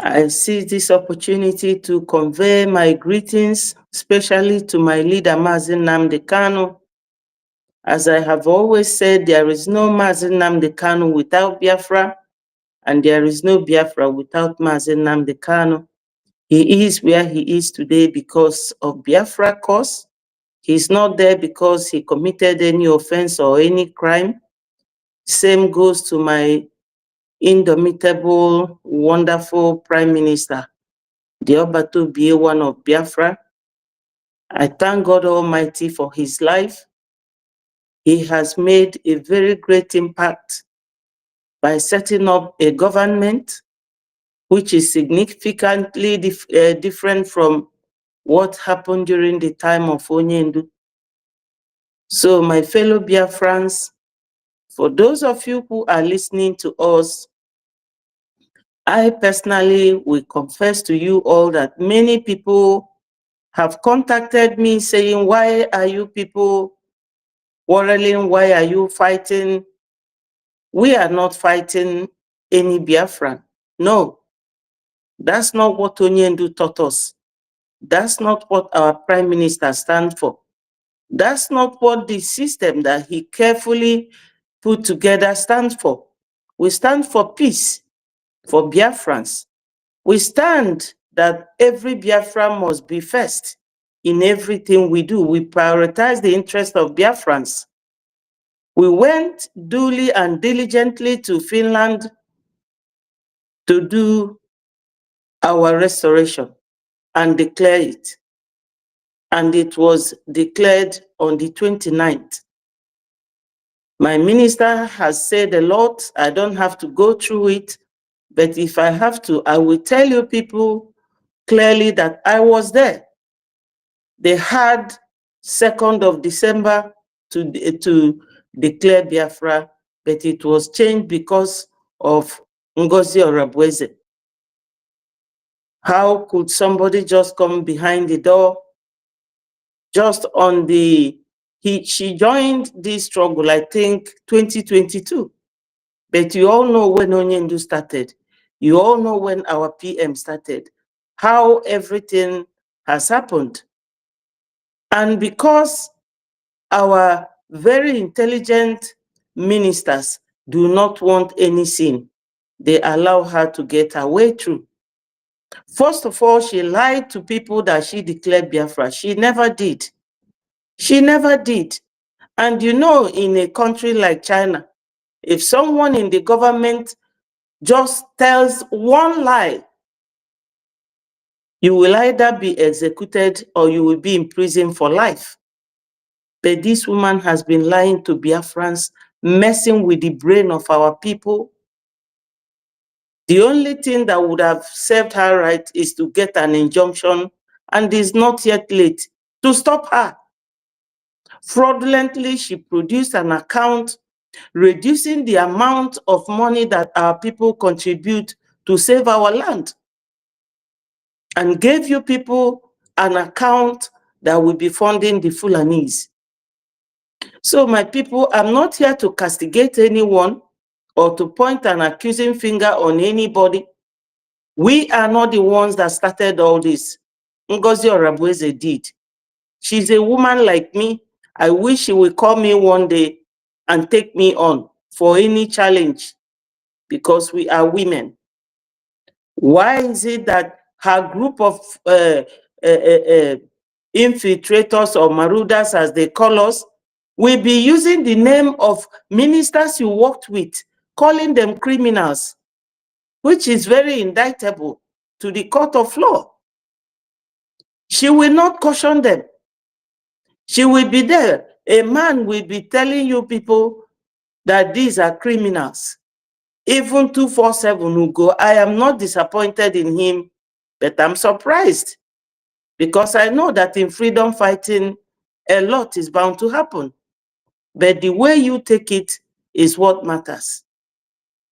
I seize this opportunity to convey my greetings, especially to my leader, Mazen Nnamdi Kanu. As I have always said, there is no Mazen Nnamdi Kanu without Biafra, and there is no Biafra without Mazen Nnamdi Kanu. He is where he is today because of Biafra cause. He's not there because he committed any offense or any crime. Same goes to my indomitable, wonderful Prime Minister, the Obato BA1 of Biafra. I thank God Almighty for his life. He has made a very great impact by setting up a government which is significantly different from what happened during the time of Onyendu. So my fellow Biafrans, for those of you who are listening to us, I personally will confess to you all that many people have contacted me saying, why are you people quarreling? Why are you fighting? We are not fighting any Biafran. No, that's not what Onyendu taught us. That's not what our Prime Minister stands for. That's not what the system that he carefully put together stands for. We stand for peace, for Biafrans. We stand that every Biafran must be first in everything we do. We prioritize the interest of Biafrans. We went duly and diligently to Finland to do our restoration and declare it. And it was declared on the 29th. My minister has said a lot. I don't have to go through it. But if I have to, I will tell you people clearly that I was there. They had 2nd of December to declare Biafra, but it was changed because of NGOZI or Rabweze. How could somebody just come behind the door? Just on the, she joined this struggle, I think, 2022. But you all know when Onyendu started. You all know when our PM started. How everything has happened. And because our very intelligent ministers do not want any sin, they allow her to get her way through. First of all, she lied to people that she declared Biafra. She never did. She never did. And you know, in a country like China, if someone in the government just tells one lie, you will either be executed or you will be in prison for life. But this woman has been lying to Biafrans, messing with the brain of our people. The only thing that would have served her right is to get an injunction, and it's not yet late to stop her. Fraudulently, she produced an account reducing the amount of money that our people contribute to save our land, and gave you people an account that will be funding the Fulanis. So my people, I'm not here to castigate anyone or to point an accusing finger on anybody. We are not the ones that started all this. NGOZI Orabweze did. She's a woman like me. I wish she would call me one day and take me on for any challenge, because we are women. Why is it that her group of infiltrators or marauders, as they call us, will be using the name of ministers you worked with, calling them criminals, which is very indictable to the court of law? She will not caution them. She will be there. A man will be telling you people that these are criminals. Even 247 will go. I am not disappointed in him, but I'm surprised, because I know that in freedom fighting, a lot is bound to happen. But the way you take it is what matters.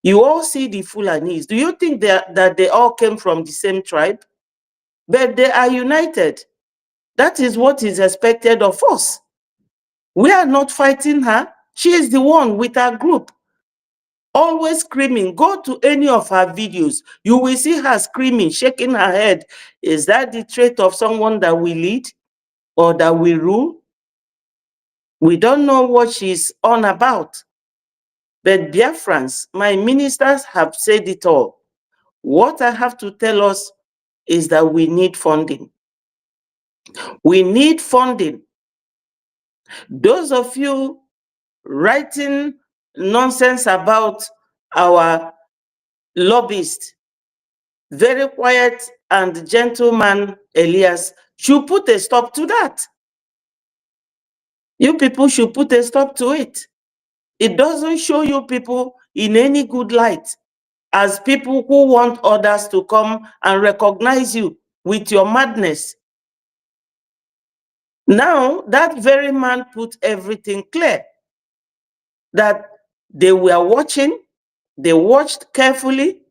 You all see the Fulanis. Do you think that they all came from the same tribe? But they are united. That is what is expected of us. We are not fighting her. She is the one with her group, always screaming. Go to any of her videos. You will see her screaming, shaking her head. Is that the trait of someone that will lead or that will rule? We don't know what she's on about. But Biafrans, my ministers have said it all. What I have to tell us is that we need funding. We need funding. Those of you writing nonsense about our lobbyist, very quiet and gentleman Elias, should put a stop to that. You people should put a stop to it. It doesn't show you people in any good light as people who want others to come and recognize you with your madness. Now, that very man put everything clear, that they were watching, they watched carefully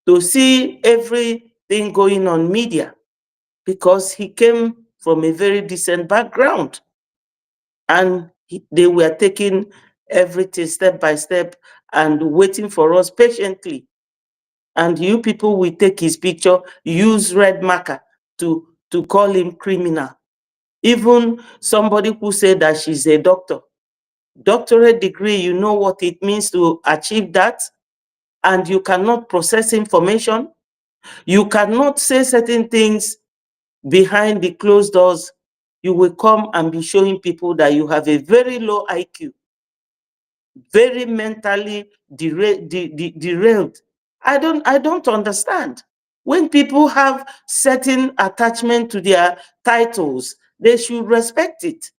to see everything going on media, because he came from a very decent background. And they were taking everything step by step and waiting for us patiently. And you people will take his picture, use red marker to call him criminal. Even somebody who said that she's a doctor, doctorate degree, you know what it means to achieve that, and you cannot process information. You cannot say certain things behind the closed doors. You will come and be showing people that you have a very low IQ, very mentally derailed. I don't understand. When people have certain attachment to their titles, they should respect it.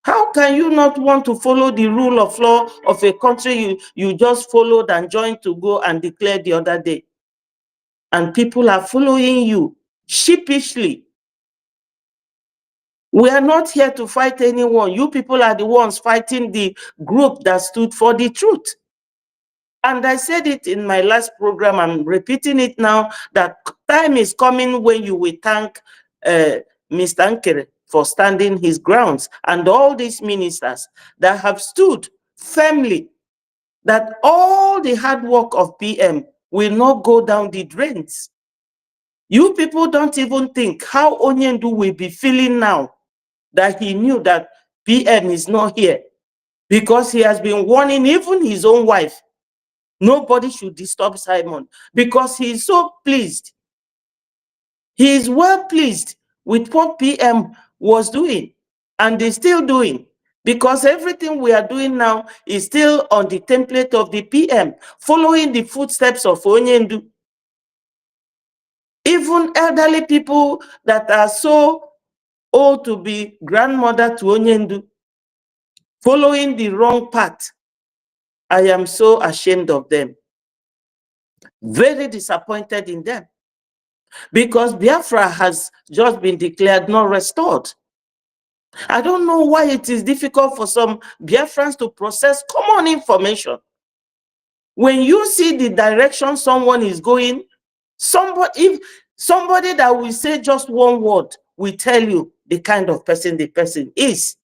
How can you not want to follow the rule of law of a country you just followed and joined to go and declare the other day? And people are following you sheepishly. We are not here to fight anyone. You people are the ones fighting the group that stood for the truth. And I said it in my last program, I'm repeating it now, that time is coming when you will thank Mr. Nkere for standing his grounds, and all these ministers that have stood firmly, that all the hard work of PM will not go down the drains. You people don't even think how Onyendu will be feeling now that he knew that PM is not here, because he has been warning even his own wife, nobody should disturb Simon, because he is so pleased. He is well pleased with what PM was doing, and is still doing, because everything we are doing now is still on the template of the PM, following the footsteps of Onyendu. Even elderly people that are so old to be grandmother to Onyendu, following the wrong path. I am so ashamed of them. Very disappointed in them. Because Biafra has just been declared not restored. I don't know why it is difficult for some Biafrans to process common information. When you see the direction someone is going, if somebody that will say just one word will tell you the kind of person the person is,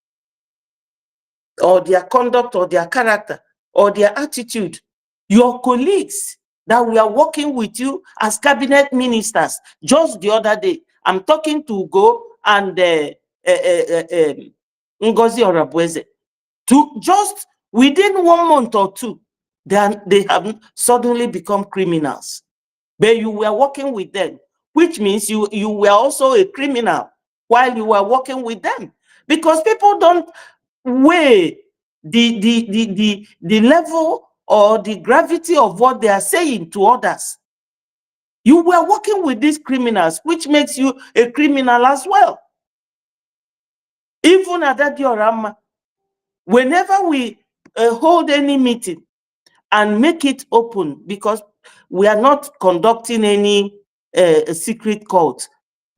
or their conduct, or their character, or their attitude. Your colleagues that we are working with you as cabinet ministers, just the other day, I'm talking to Ugo and NGOZI Orabueze, to just within 1 month or two, they have suddenly become criminals. But you were working with them, which means you were also a criminal while you were working with them, because people don't weigh the level or the gravity of what they are saying to others. You were working with these criminals, which makes you a criminal as well. Even at that diorama, whenever we hold any meeting and make it open, because we are not conducting any secret cult,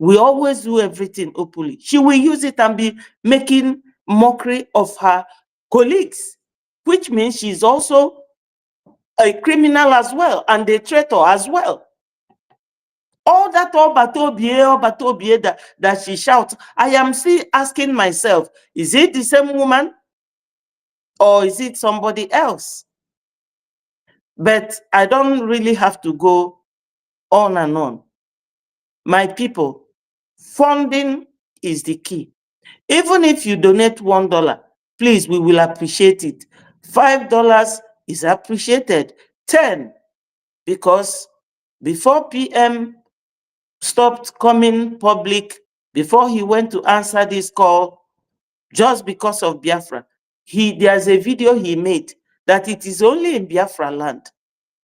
we always do everything openly. She will use it and be making mockery of her colleagues, which means she's also a criminal as well, and a traitor as well. All that that she shouts, I am still asking myself, is it the same woman or is it somebody else? But I don't really have to go on and on. My people, funding is the key. Even if you donate $1, please, we will appreciate it. $5 is appreciated. 10, because before PM stopped coming public, before he went to answer this call, just because of Biafra, there's a video he made that it is only in Biafra land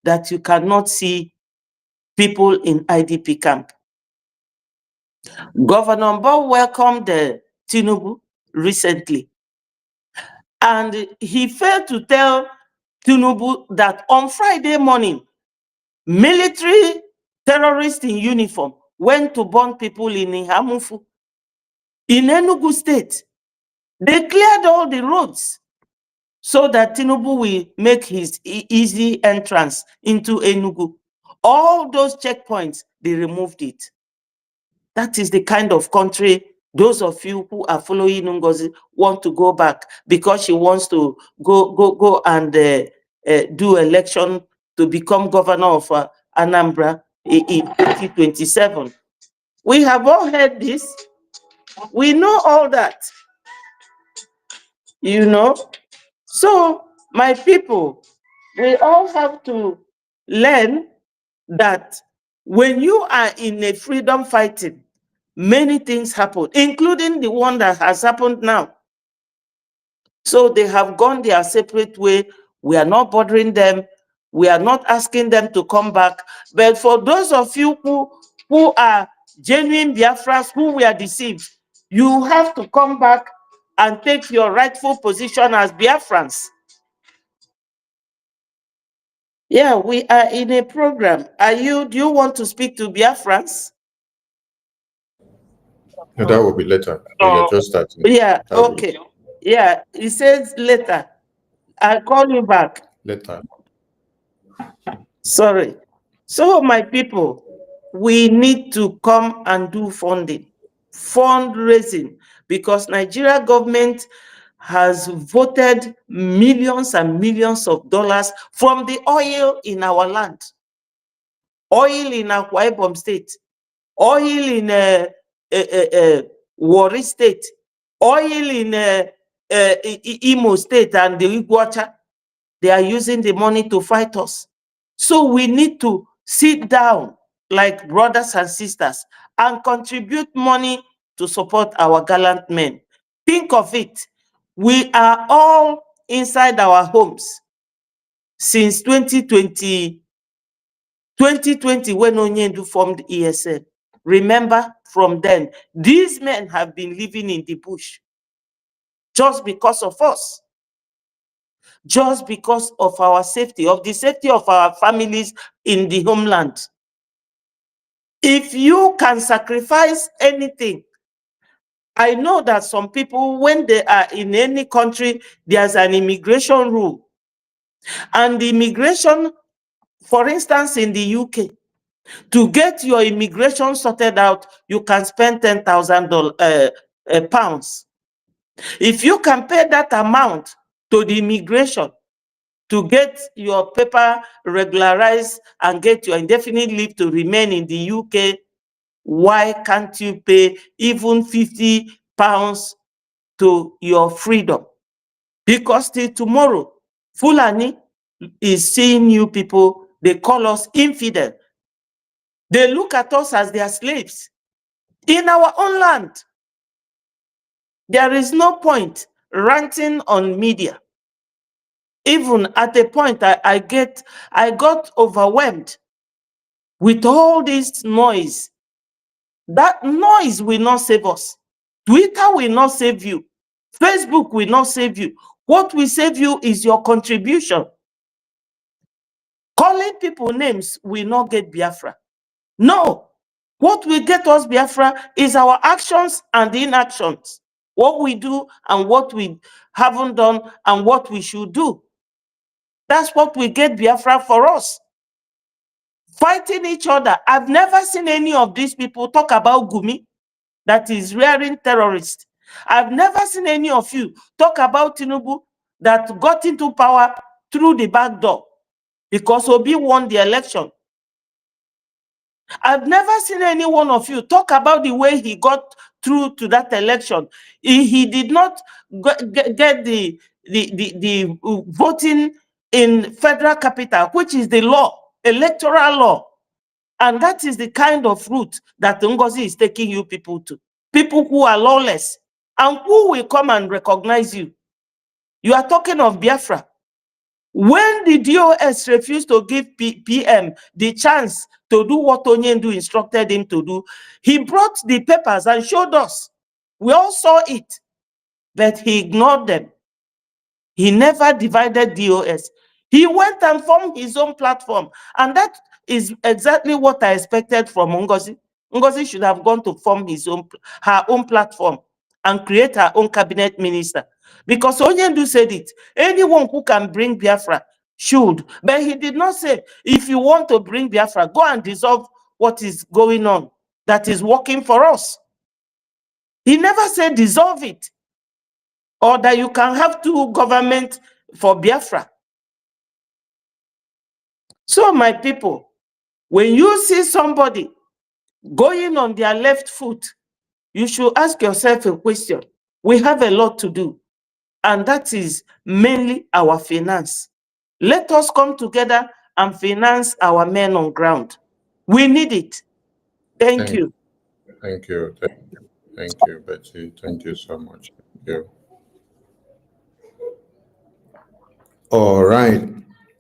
that you cannot see people in IDP camp. Governor Mbo welcomed Tinubu recently, and he failed to tell Tinubu that on Friday morning, military terrorists in uniform went to burn people in Ihamufu, in Enugu State. They cleared all the roads so that Tinubu will make his easy entrance into Enugu. All those checkpoints, they removed it. That is the kind of country those of you who are following NGOZI want to go back, because she wants to go and do election to become governor of Anambra in 2027. We have all heard this. We know all that. You know? So, my people, we all have to learn that when you are in a freedom fighting, many things happen, including the one that has happened now. So they have gone their separate way. We are not bothering them. We are not asking them to come back. But for those of you who are genuine Biafrans, who were deceived, you have to come back and take your rightful position as Biafrans. Yeah, we are in a program. Do you want to speak to Biafrans? No, that will be later. We are just starting. Yeah, okay. Yeah, it says later. I'll call you back. Later. Sorry. So, my people, we need to come and do fundraising, because Nigeria government has voted millions and millions of dollars from the oil in our land. Oil in Akwa Ibom State, oil in Warri State, oil in Imo State and the Iguacha. They are using the money to fight us. So we need to sit down like brothers and sisters and contribute money to support our gallant men. Think of it. We are all inside our homes since 2020 when Onyendu formed ESN. Remember, from then, these men have been living in the bush just because of us. Just because of our safety, of the safety of our families in the homeland. If you can sacrifice anything, I know that some people, when they are in any country, there's an immigration rule. And the immigration, for instance, in the UK, to get your immigration sorted out, you can spend 10,000 pounds. If you can pay that amount to the immigration, to get your paper regularized and get your indefinite leave to remain in the UK, why can't you pay even 50 pounds to your freedom? Because till tomorrow, Fulani is seeing you people, they call us infidel. They look at us as their slaves in our own land. There is no point ranting on media. Even at a point, I got overwhelmed with all this noise. That noise will not save us. Twitter will not save you. Facebook will not save you. What will save you is your contribution. Calling people names will not get Biafra. No. What will get us Biafra is our actions and inactions. What we do and what we haven't done and what we should do. That's what will get Biafra for us. Fighting each other. I've never seen any of these people talk about Gumi, that is rearing terrorists. I've never seen any of you talk about Tinubu that got into power through the back door because Obi won the election. I've never seen any one of you talk about the way he got through to that election. He did not get the voting in federal capital, which is the law, electoral law. And that is the kind of route that NGOZI is taking you people to. People who are lawless. And who will come and recognize you? You are talking of Biafra. When the DOS refused to give PM the chance to do what Onyendu instructed him to do, he brought the papers and showed us. We all saw it, but he ignored them. He never divided DOS. He went and formed his own platform, and that is exactly what I expected from NGOZI. NGOZI should have gone to form her own platform and create her own cabinet minister. Because Onyendu said it, anyone who can bring Biafra should. But he did not say, if you want to bring Biafra, go and dissolve what is going on that is working for us. He never said dissolve it, or that you can have two governments for Biafra. So my people, when you see somebody going on their left foot, you should ask yourself a question. We have a lot to do, and that is mainly our finance. Let us come together and finance our men on ground. We need it. Thank you. Thank you. Thank you, Betty. Thank you so much. Thank you. All right,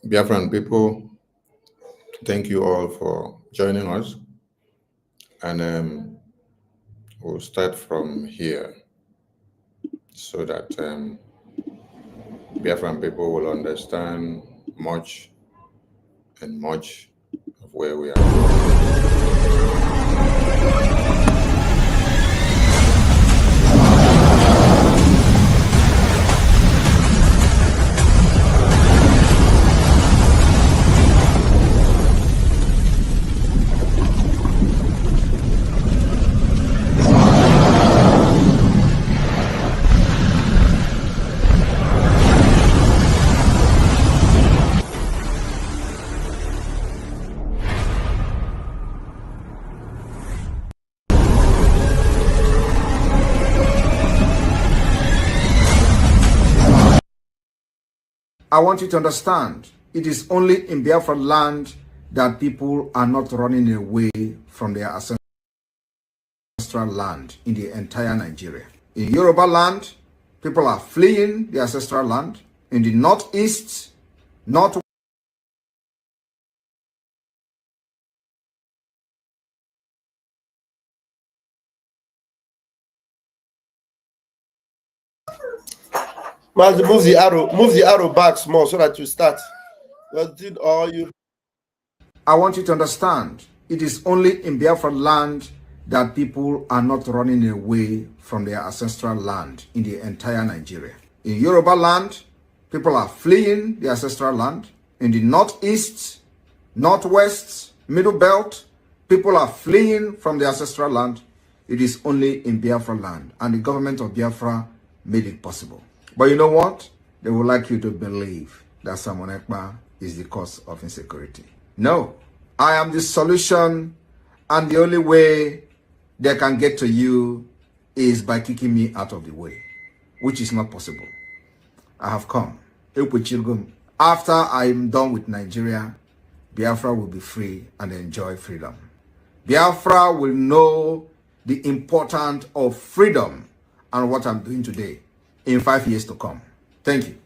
Biafran people, thank you all for joining us. And we'll start from here so that Biafran people will understand much and much of where we are. I want you to understand, it is only in Biafra land that people are not running away from their ancestral land in the entire Nigeria. In Yoruba land, people are fleeing their ancestral land. In the northeast, north Must move the arrow back small so that you start. I want you to understand, it is only in Biafra land that people are not running away from their ancestral land in the entire Nigeria. In Yoruba land, people are fleeing their ancestral land. In the northeast, northwest, middle belt, people are fleeing from their ancestral land. It is only in Biafra land, and the government of Biafra made it possible. But you know what? They would like you to believe that Simon Ekpa is the cause of insecurity. No, I am the solution, and the only way they can get to you is by kicking me out of the way, which is not possible. I have come. After I'm done with Nigeria, Biafra will be free and enjoy freedom. Biafra will know the importance of freedom and what I'm doing today in 5 years to come. Thank you.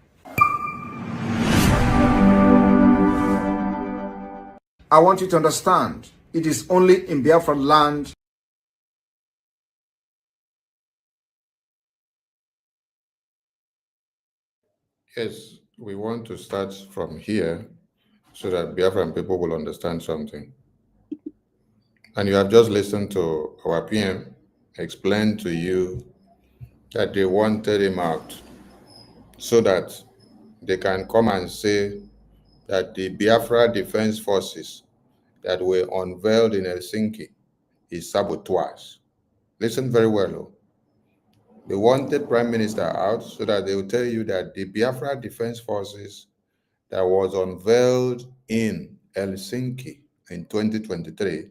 I want you to understand, it is only in Biafra land Yes, we want to start from here so that Biafran people will understand something. And you have just listened to our PM explain to you that they wanted him out so that they can come and say that the Biafra Defense Forces that were unveiled in Helsinki is saboteurs. Listen very well. Oh. They wanted Prime Minister out so that they will tell you that the Biafra Defense Forces that was unveiled in Helsinki in 2023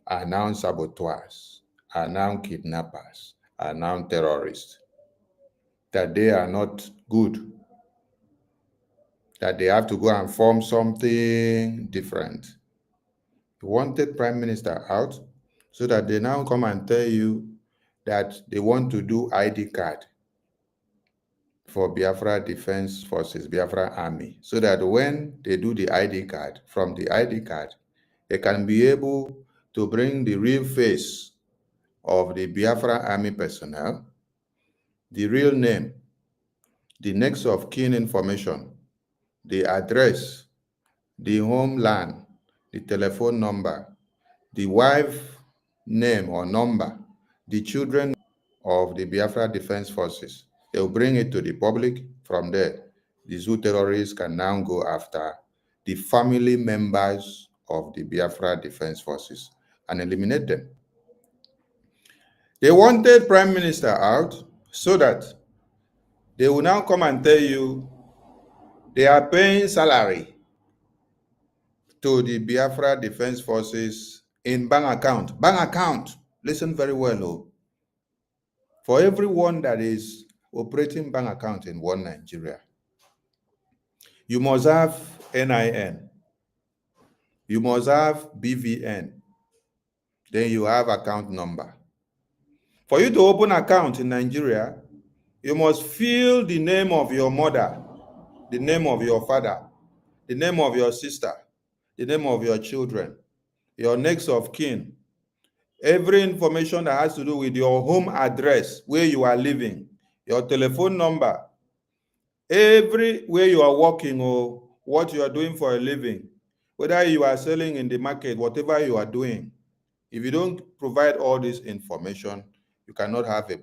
are now saboteurs, are now kidnappers, are now terrorists, that they are not good, that they have to go and form something different. You wanted Prime Minister out so that they now come and tell you that they want to do ID card. for Biafra Defense Forces, Biafra Army, so that when they do the ID card, from the ID card, they can be able to bring the real face of the Biafra Army personnel, the real name, the next of kin information, the address, the homeland, the telephone number, the wife name or number, the children of the Biafra Defense Forces. They'll bring it to the public. From there, the zoo terrorists can now go after the family members of the Biafra Defense Forces and eliminate them. They wanted Prime Minister out so that they will now come and tell you they are paying salary to the Biafra Defense Forces in bank account. Bank account, listen very well, oh. For everyone that is operating bank account in one Nigeria, you must have NIN, you must have BVN, then you have account number. For you to open account in Nigeria, you must fill the name of your mother, the name of your father, the name of your sister, the name of your children, your next of kin, every information that has to do with your home address, where you are living, your telephone number, everywhere you are working or what you are doing for a living, whether you are selling in the market, whatever you are doing. If you don't provide all this information, you cannot have a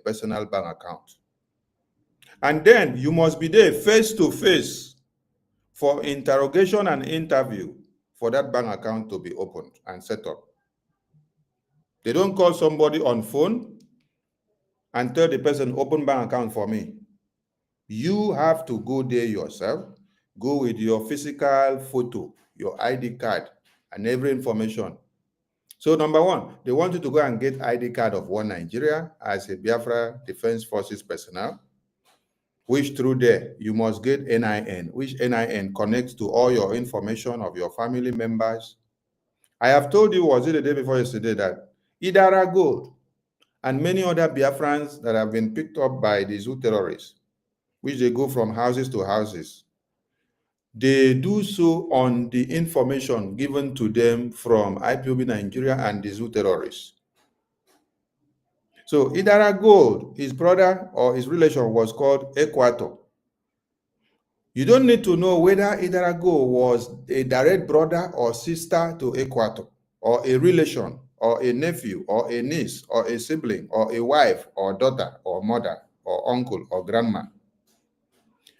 personal bank account. And then you must be there face to face for interrogation and interview for that bank account to be opened and set up. They don't call somebody on phone and tell the person, open bank account for me. You have to go there yourself, go with your physical photo, your ID card, and every information. So number one, they want you to go and get ID card of One Nigeria as a Biafra Defense Forces personnel, which through there, you must get NIN, which NIN connects to all your information of your family members. I have told you, was it the day before yesterday, that Idara Gold and many other Biafrans that have been picked up by the zoo terrorists, which they go from houses to houses, they do so on the information given to them from IPOB Nigeria and the zoo terrorists. So Idara Gold, his brother or his relation was called Equator. You don't need to know whether Idara Gold was a direct brother or sister to Equator, or a relation, or a nephew, or a niece, or a sibling, or a wife, or daughter, or mother, or uncle, or grandma.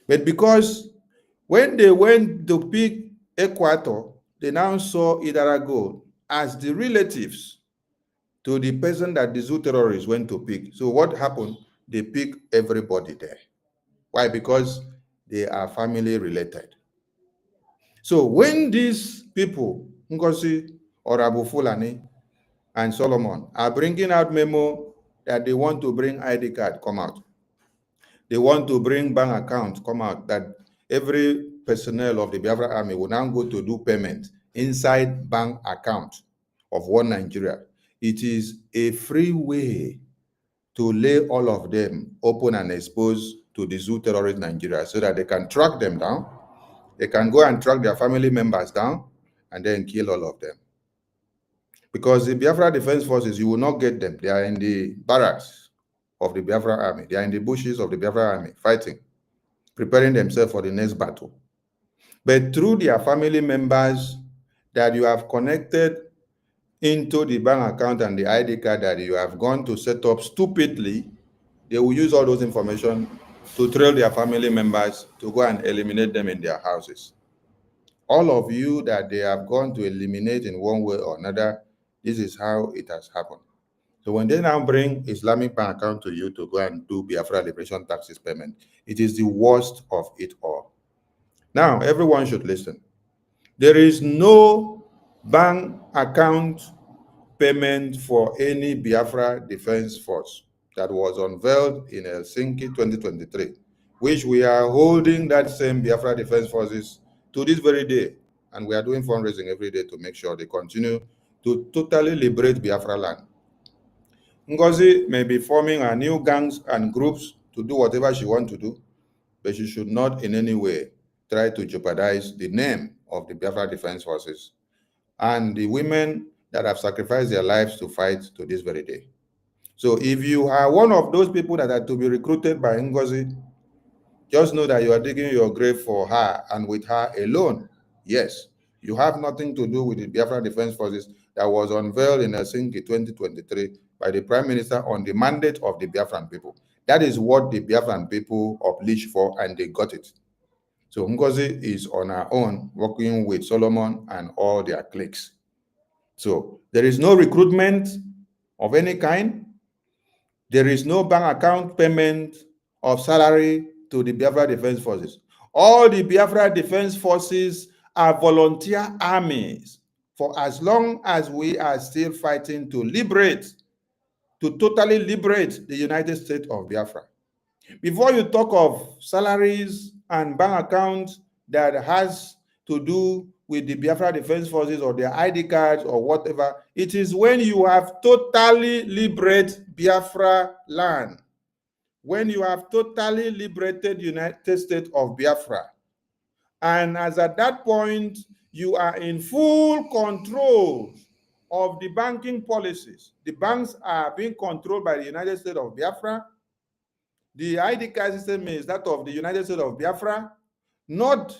But because when they went to pick Equator, they now saw Idara Gold as the relatives to the person that the zoo terrorists went to pick. So what happened? They picked everybody there. Why? Because they are family related. So when these people, NGOZI or Abu Fulani and Solomon, are bringing out memo that they want to bring ID card come out, they want to bring bank account come out, that every personnel of the Biafra Army will now go to do payment inside bank account of One Nigeria. It is a free way to lay all of them open and exposed to the zoo terrorist Nigeria so that they can track them down. They can go and track their family members down and then kill all of them. Because the Biafra Defense Forces, you will not get them. They are in the barracks of the Biafra Army. They are in the bushes of the Biafra Army fighting, preparing themselves for the next battle. But through their family members that you have connected into the bank account and the ID card that you have gone to set up stupidly, they will use all those information to trail their family members to go and eliminate them in their houses. All of you that they have gone to eliminate in one way or another, this is how it has happened. So when they now bring Islamic bank account to you to go and do Biafra liberation taxes payment, it is the worst of it all. Now, everyone should listen. There is no bank account payment for any Biafra Defense Force that was unveiled in Helsinki 2023, which we are holding that same Biafra Defense Forces to this very day. And we are doing fundraising every day to make sure they continue to totally liberate Biafra land. NGOZI may be forming new gangs and groups to do whatever she wants to do, but she should not in any way try to jeopardize the name of the Biafra Defense Forces and the women that have sacrificed their lives to fight to this very day. So if you are one of those people that are to be recruited by NGOZI, just know that you are digging your grave for her and with her alone. Yes, you have nothing to do with the Biafra Defense Forces that was unveiled in Helsinki 2023 by the Prime Minister on the mandate of the Biafran people. That is what the Biafran people obliged for, and they got it. So NGOZI is on her own, working with Solomon and all their cliques. So there is no recruitment of any kind. There is no bank account payment of salary to the Biafra Defense Forces. All the Biafra Defense Forces are volunteer armies for as long as we are still fighting to liberate, to totally liberate the United States of Biafra. Before you talk of salaries and bank accounts that has to do with the Biafra Defense Forces or their ID cards or whatever, it is when you have totally liberated Biafra land, when you have totally liberated United States of Biafra, and as at that point, you are in full control of the banking policies. The banks are being controlled by the United States of Biafra. The ID card system is that of the United States of Biafra, not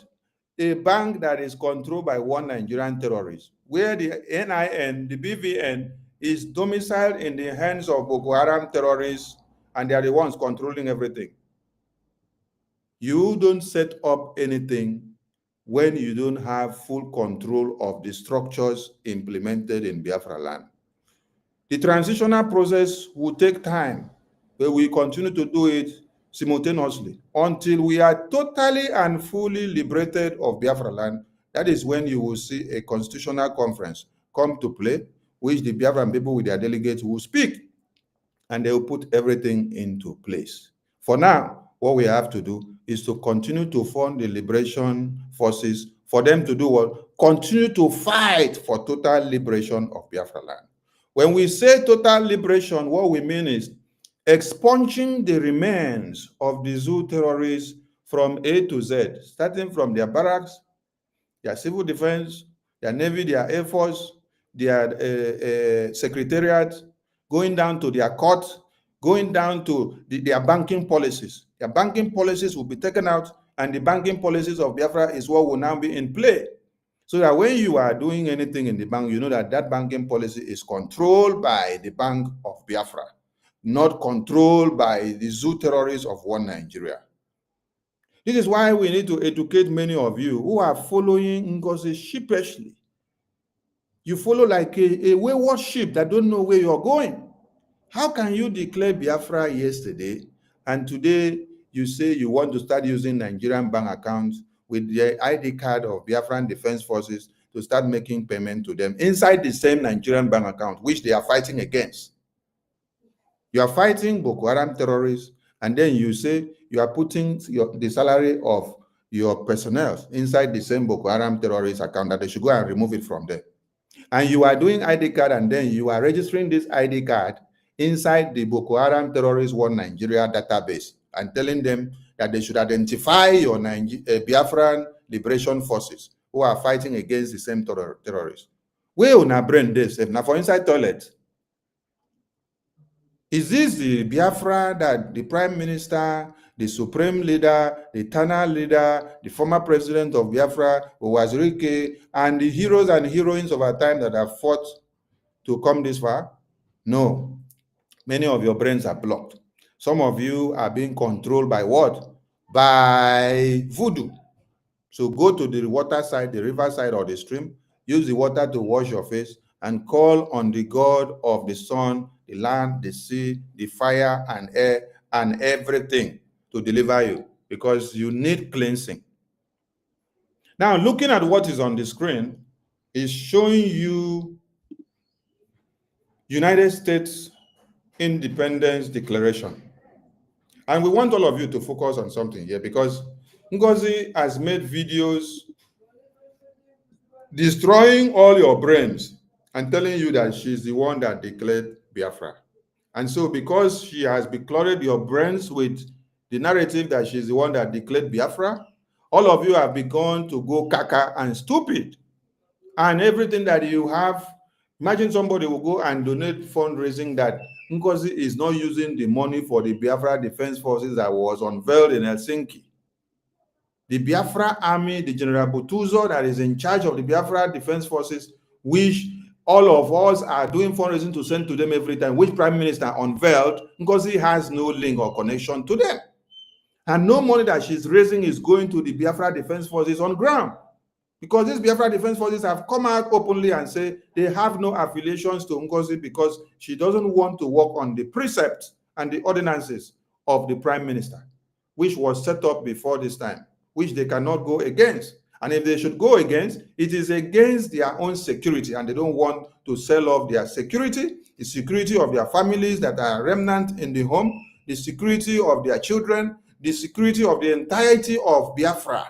a bank that is controlled by one Nigerian terrorist, where the NIN, the BVN, is domiciled in the hands of Boko Haram terrorists, and they are the ones controlling everything. You don't set up anything when you don't have full control of the structures implemented in Biafra land. The transitional process will take time, but we continue to do it simultaneously until we are totally and fully liberated of Biafra land. That is when you will see a constitutional conference come to play, which the Biafran people with their delegates will speak, and they will put everything into place. For now, what we have to do is to continue to fund the liberation forces for them to do what? Continue to fight for total liberation of Biafra land. When we say total liberation, what we mean is expunging the remains of the zoo terrorists from A to Z, starting from their barracks, their civil defense, their navy, their air force, their secretariat, going down to their court, going down to their banking policies. Their banking policies will be taken out, and the banking policies of Biafra is what will now be in play. So that when you are doing anything in the bank, you know that that banking policy is controlled by the Bank of Biafra, not controlled by the zoo terrorists of one Nigeria. This is why we need to educate many of you who are following NGOZI sheepishly. You follow like a wayward sheep that don't know where you're going. How can you declare Biafra yesterday and today you say you want to start using Nigerian bank accounts with the ID card of Biafran Defense Forces to start making payment to them inside the same Nigerian bank account, which they are fighting against? You are fighting Boko Haram terrorists, and then you say you are putting the salary of your personnel inside the same Boko Haram terrorist account, that they should go and remove it from there. And you are doing ID card, and then you are registering this ID card inside the Boko Haram terrorist one Nigeria database and telling them that they should identify your Biafran Liberation Forces who are fighting against the same terrorists. Where on our brain this? Now for inside toilet. Is this the Biafra that the Prime Minister, the Supreme Leader, the Eternal Leader, the former President of Biafra, Owazirike, and the heroes and heroines of our time that have fought to come this far? No. Many of your brains are blocked. Some of you are being controlled by what? By voodoo. So go to the water side, the river side, or the stream, use the water to wash your face, and call on the God of the sun, the land, the sea, the fire and air, and everything to deliver you, because you need cleansing. Now, looking at what is on the screen is showing you United States Independence Declaration. And we want all of you to focus on something here, because NGOZI has made videos destroying all your brains and telling you that she's the one that declared Biafra. And so because she has beclouded your brains with the narrative that she's the one that declared Biafra, all of you have begun to go caca and stupid. And everything that you have, imagine somebody will go and donate fundraising that NGOZI is not using the money for the Biafra Defense Forces that was unveiled in Helsinki. The Biafra Army, the General Butuzo that is in charge of the Biafra Defense Forces, which all of us are doing fundraising to send to them every time, which Prime Minister unveiled, NGOZI has no link or connection to them. And no money that she's raising is going to the Biafra Defense Forces on ground. Because these Biafra Defense Forces have come out openly and say they have no affiliations to NGOZI because she doesn't want to work on the precepts and the ordinances of the Prime Minister, which was set up before this time, which they cannot go against. And if they should go against, it is against their own security, and they don't want to sell off their security, the security of their families that are remnant in the home, the security of their children, the security of the entirety of Biafra.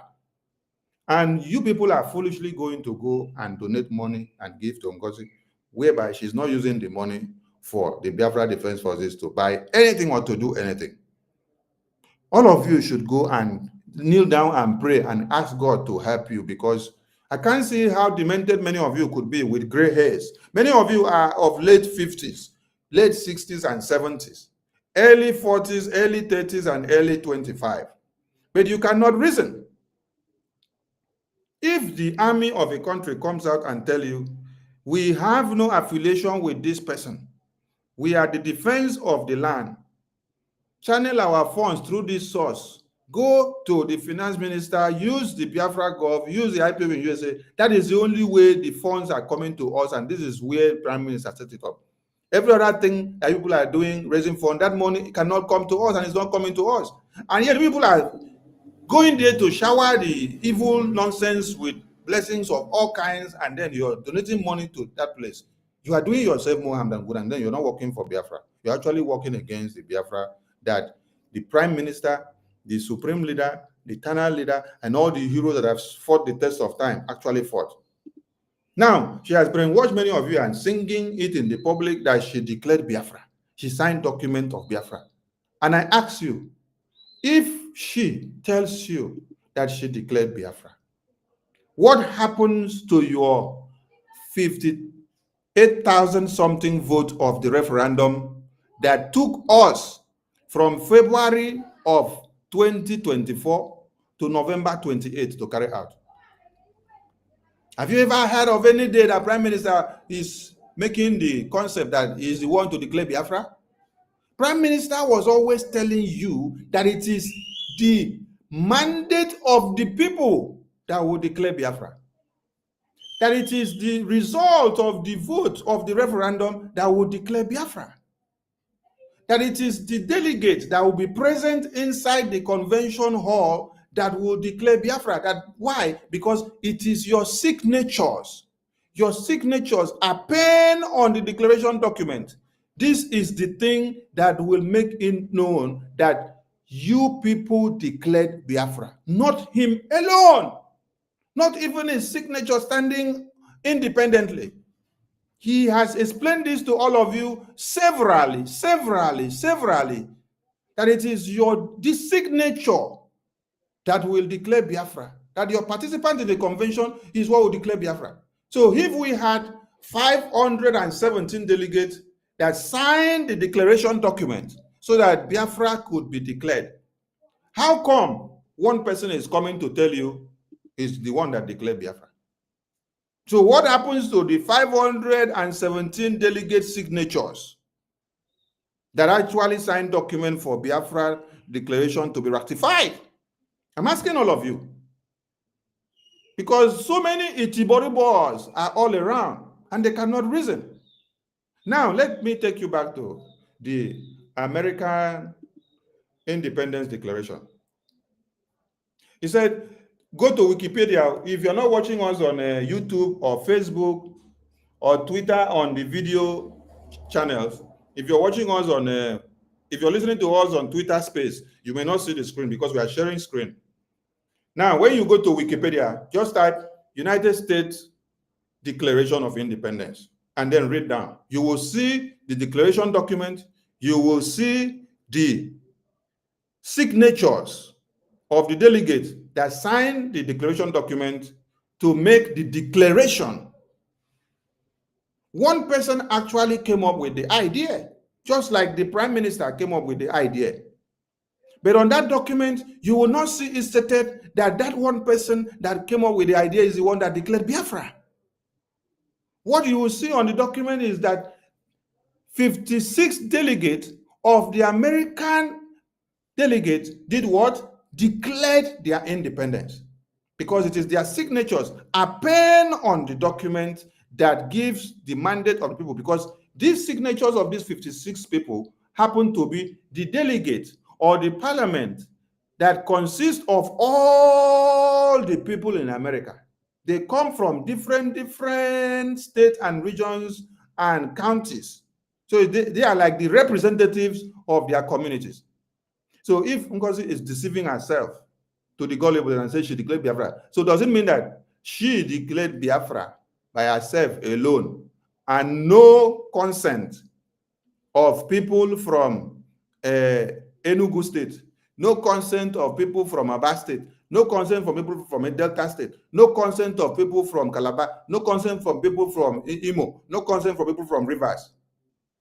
And you people are foolishly going to go and donate money and give to NGOZI, whereby she's not using the money for the Biafra Defense Forces to buy anything or to do anything. All of you should go and kneel down and pray and ask God to help you, because I can't see how demented many of you could be with gray hairs. Many of you are of late 50s, late 60s and 70s, early 40s, early 30s, and early 25. But you cannot reason. If the army of a country comes out and tell you, we have no affiliation with this person, we are the defense of the land, channel our funds through this source, go to the finance minister, use the Biafra Gov, use the IPB in USA, that is the only way the funds are coming to us, and this is where Prime Minister set it up. Every other thing that people are doing, raising funds, that money cannot come to us, and it's not coming to us. And yet people are going there to shower the evil nonsense with blessings of all kinds, and then you're donating money to that place. You are doing yourself more harm than good, and then you're not working for Biafra. You're actually working against the Biafra that the Prime Minister, the Supreme Leader, the Eternal Leader, and all the heroes that have fought the test of time actually fought. Now, she has brainwashed many of you and singing it in the public that she declared Biafra. She signed document of Biafra. And I ask you, if she tells you that she declared Biafra, what happens to your 58,000 something vote of the referendum that took us from February of 2024 to November 28 to carry out? Have you ever heard of any day that Prime Minister is making the concept that he is the one to declare Biafra? Prime Minister was always telling you that it is the mandate of the people that will declare Biafra, that it is the result of the vote of the referendum that will declare Biafra, that it is the delegates that will be present inside the convention hall that will declare Biafra. That why? Because it is your signatures. Your signatures are penned on the declaration document. This is the thing that will make it known that you people declared Biafra, not him alone, not even his signature standing independently. He has explained this to all of you severally, that it is this signature that will declare Biafra, that your participant in the convention is what will declare Biafra. So if we had 517 delegates that signed the declaration document so that Biafra could be declared, how come one person is coming to tell you is the one that declared Biafra? So what happens to the 517 delegate signatures that actually signed document for Biafra declaration to be ratified? I'm asking all of you, because so many Itiboribos are all around and they cannot reason. Now, let me take you back to the American Independence Declaration. He said, go to Wikipedia. If you're not watching us on YouTube or Facebook or Twitter on the video channels, if you're watching us on, if you're listening to us on Twitter Space, you may not see the screen because we are sharing screen. Now, when you go to Wikipedia, just type United States Declaration of Independence and then read down. You will see the declaration document. You will see the signatures of the delegates that signed the declaration document to make the declaration. One person actually came up with the idea, just like the Prime Minister came up with the idea. But on that document, you will not see it stated that that one person that came up with the idea is the one that declared Biafra. What you will see on the document is that 56 delegates of the American delegates did what? Declared their independence. Because it is their signatures, a pen on the document that gives the mandate of the people. Because these signatures of these 56 people happen to be the delegates or the parliament that consists of all the people in America. They come from different states and regions and counties. So they are like the representatives of their communities. So if NGOZI is deceiving herself to the gullible and says she declared Biafra, so does it mean that she declared Biafra by herself alone and no consent of people from Enugu State, no consent of people from Aba State, no consent from people from Delta State, no consent of people from Calabar, no consent from people from Imo, no consent from people from Rivers?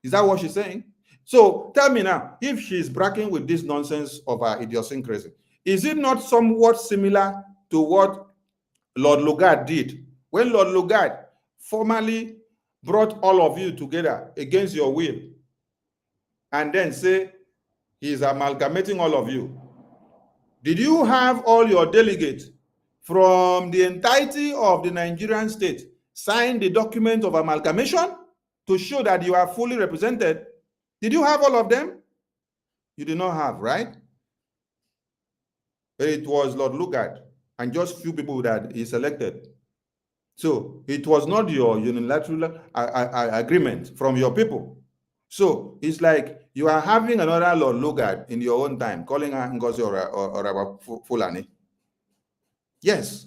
Is that what she's saying? So tell me now, if she's bragging with this nonsense of her idiosyncrasy, is it not somewhat similar to what Lord Lugard did when Lord Lugard formally brought all of you together against your will and then say he's amalgamating all of you? Did you have all your delegates from the entirety of the Nigerian state sign the document of amalgamation to show that you are fully represented? Did you have all of them? You did not have, right? It was Lord Lugard and just few people that he selected. So it was not your unilateral agreement from your people. So it's like you are having another Lord Lugard in your own time, calling her NGOZI or Fulani. Yes.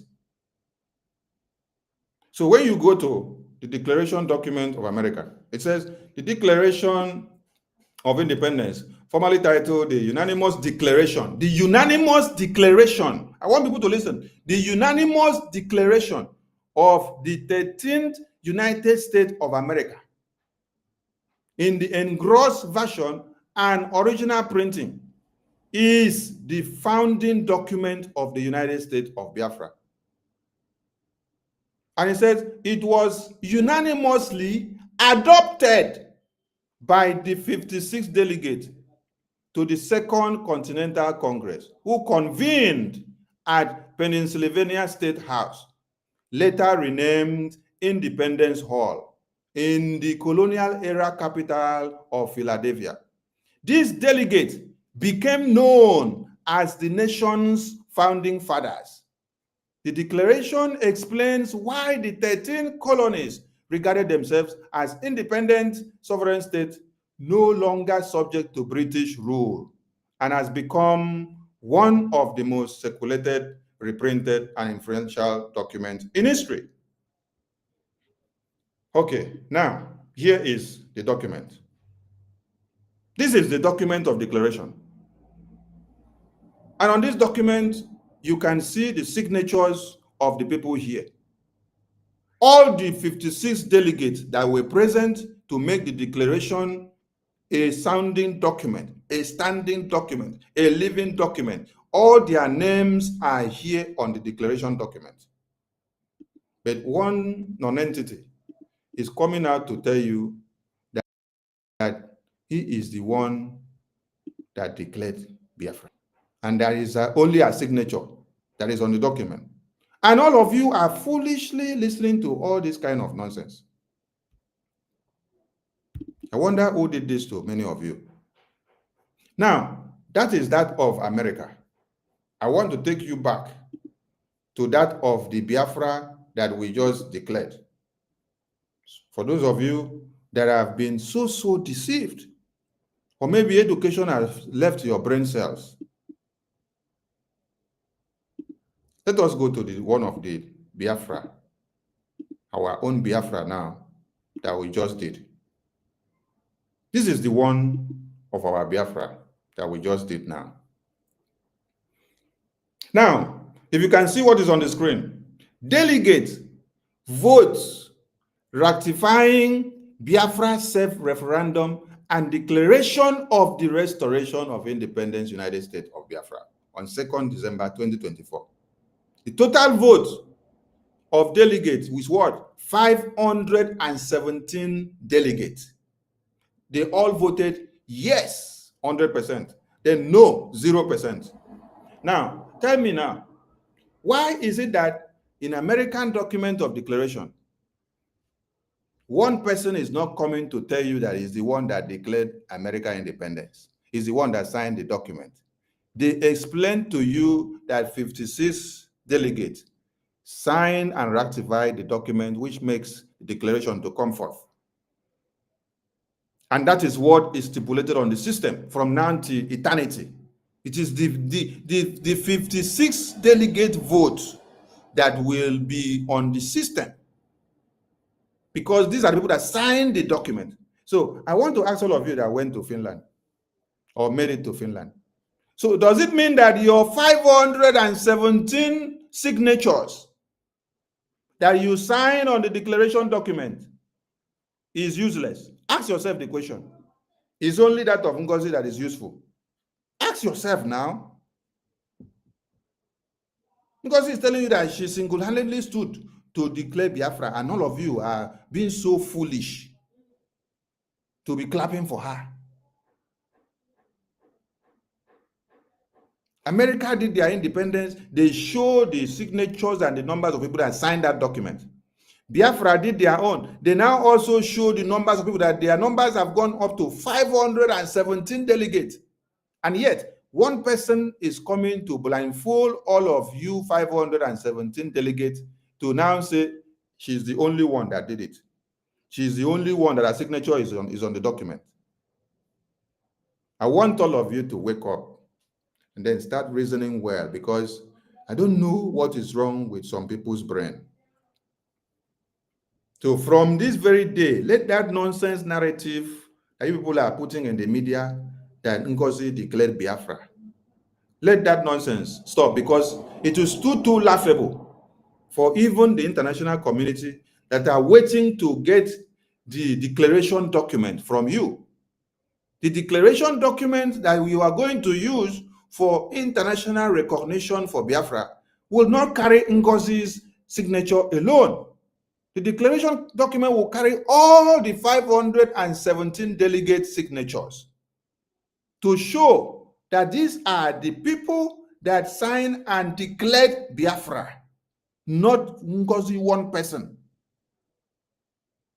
So when you go to the Declaration document of America, it says the Declaration of Independence, formally titled the Unanimous Declaration. The Unanimous Declaration. I want people to listen. The Unanimous Declaration of the 13th United States of America. In the engrossed version and original printing is the founding document of the United States of Biafra. And it says it was unanimously adopted by the 56 delegates to the Second Continental Congress, who convened at Pennsylvania State House, later renamed Independence Hall, in the colonial era capital of Philadelphia. These delegates became known as the nation's founding fathers. The declaration explains why the 13 colonies regarded themselves as independent sovereign states, no longer subject to British rule, and has become one of the most circulated, reprinted, and influential documents in history. Okay, now here is the document. This is the document of declaration. And on this document, you can see the signatures of the people here. All the 56 delegates that were present to make the declaration a sounding document, a standing document, a living document, all their names are here on the declaration document. But one non-entity is coming out to tell you that he is the one that declared Biafra. And there is only a signature that is on the document. And all of you are foolishly listening to all this kind of nonsense. I wonder who did this to many of you. Now, that is that of America. I want to take you back to that of the Biafra that we just declared. For those of you that have been so deceived, or maybe education has left your brain cells, let us go to the one of the Biafra, our own Biafra now, that we just did. This is the one of our Biafra that we just did now. Now, if you can see what is on the screen, delegates votes ratifying Biafra self-referendum and declaration of the restoration of independence United States of Biafra on 2nd December 2024. The total vote of delegates was what? 517 delegates. They all voted yes, 100%. Then no, 0%. Now, tell me now, why is it that in American document of declaration, one person is not coming to tell you that he's the one that declared American independence? He's the one that signed the document. They explain to you that 56 delegates signed and ratified the document, which makes the declaration to come forth. And that is what is stipulated on the system from now to eternity. It is the 56 delegate votes that will be on the system, because these are the people that signed the document. So I want to ask all of you that went to Finland or made it to Finland. So does it mean that your 517 signatures that you sign on the declaration document is useless? Ask yourself the question. It's only that of NGOZI that is useful. Ask yourself now. NGOZI is telling you that she single-handedly stood to declare Biafra, and all of you are being so foolish to be clapping for her. America did their independence. They showed the signatures and the numbers of people that signed that document. Biafra did their own. They now also show the numbers of people that their numbers have gone up to 517 delegates. And yet, one person is coming to blindfold all of you 517 delegates to now say she's the only one that did it. She's the only one that her signature is on the document. I want all of you to wake up and then start reasoning well, because I don't know what is wrong with some people's brain. So from this very day, let that nonsense narrative that you people are putting in the media that NGOZI declared Biafra, let that nonsense stop, because it is too laughable for even the international community that are waiting to get the declaration document from you. The declaration document that you are going to use for international recognition for Biafra will not carry NGOZI's signature alone. The declaration document will carry all the 517 delegate signatures to show that these are the people that signed and declared Biafra, not NGOZI one person.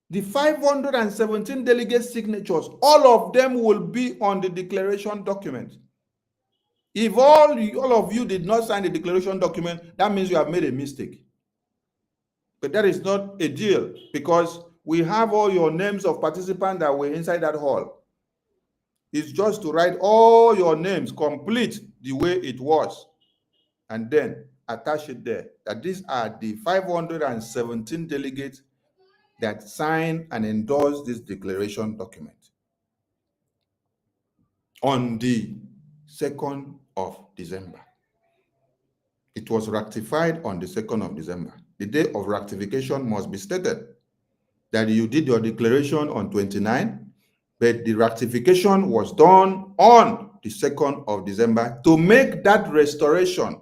The 517 delegate signatures, all of them will be on the declaration document. If all of you did not sign the declaration document, that means you have made a mistake. But that is not a deal, because we have all your names of participants that were inside that hall. It's just to write all your names complete the way it was, and then attach it there, that these are the 517 delegates that signed and endorsed this declaration document on the 2nd of December. It was ratified on the 2nd of December. The day of ratification must be stated that you did your declaration on 29, but the ratification was done on the 2nd of December to make that restoration,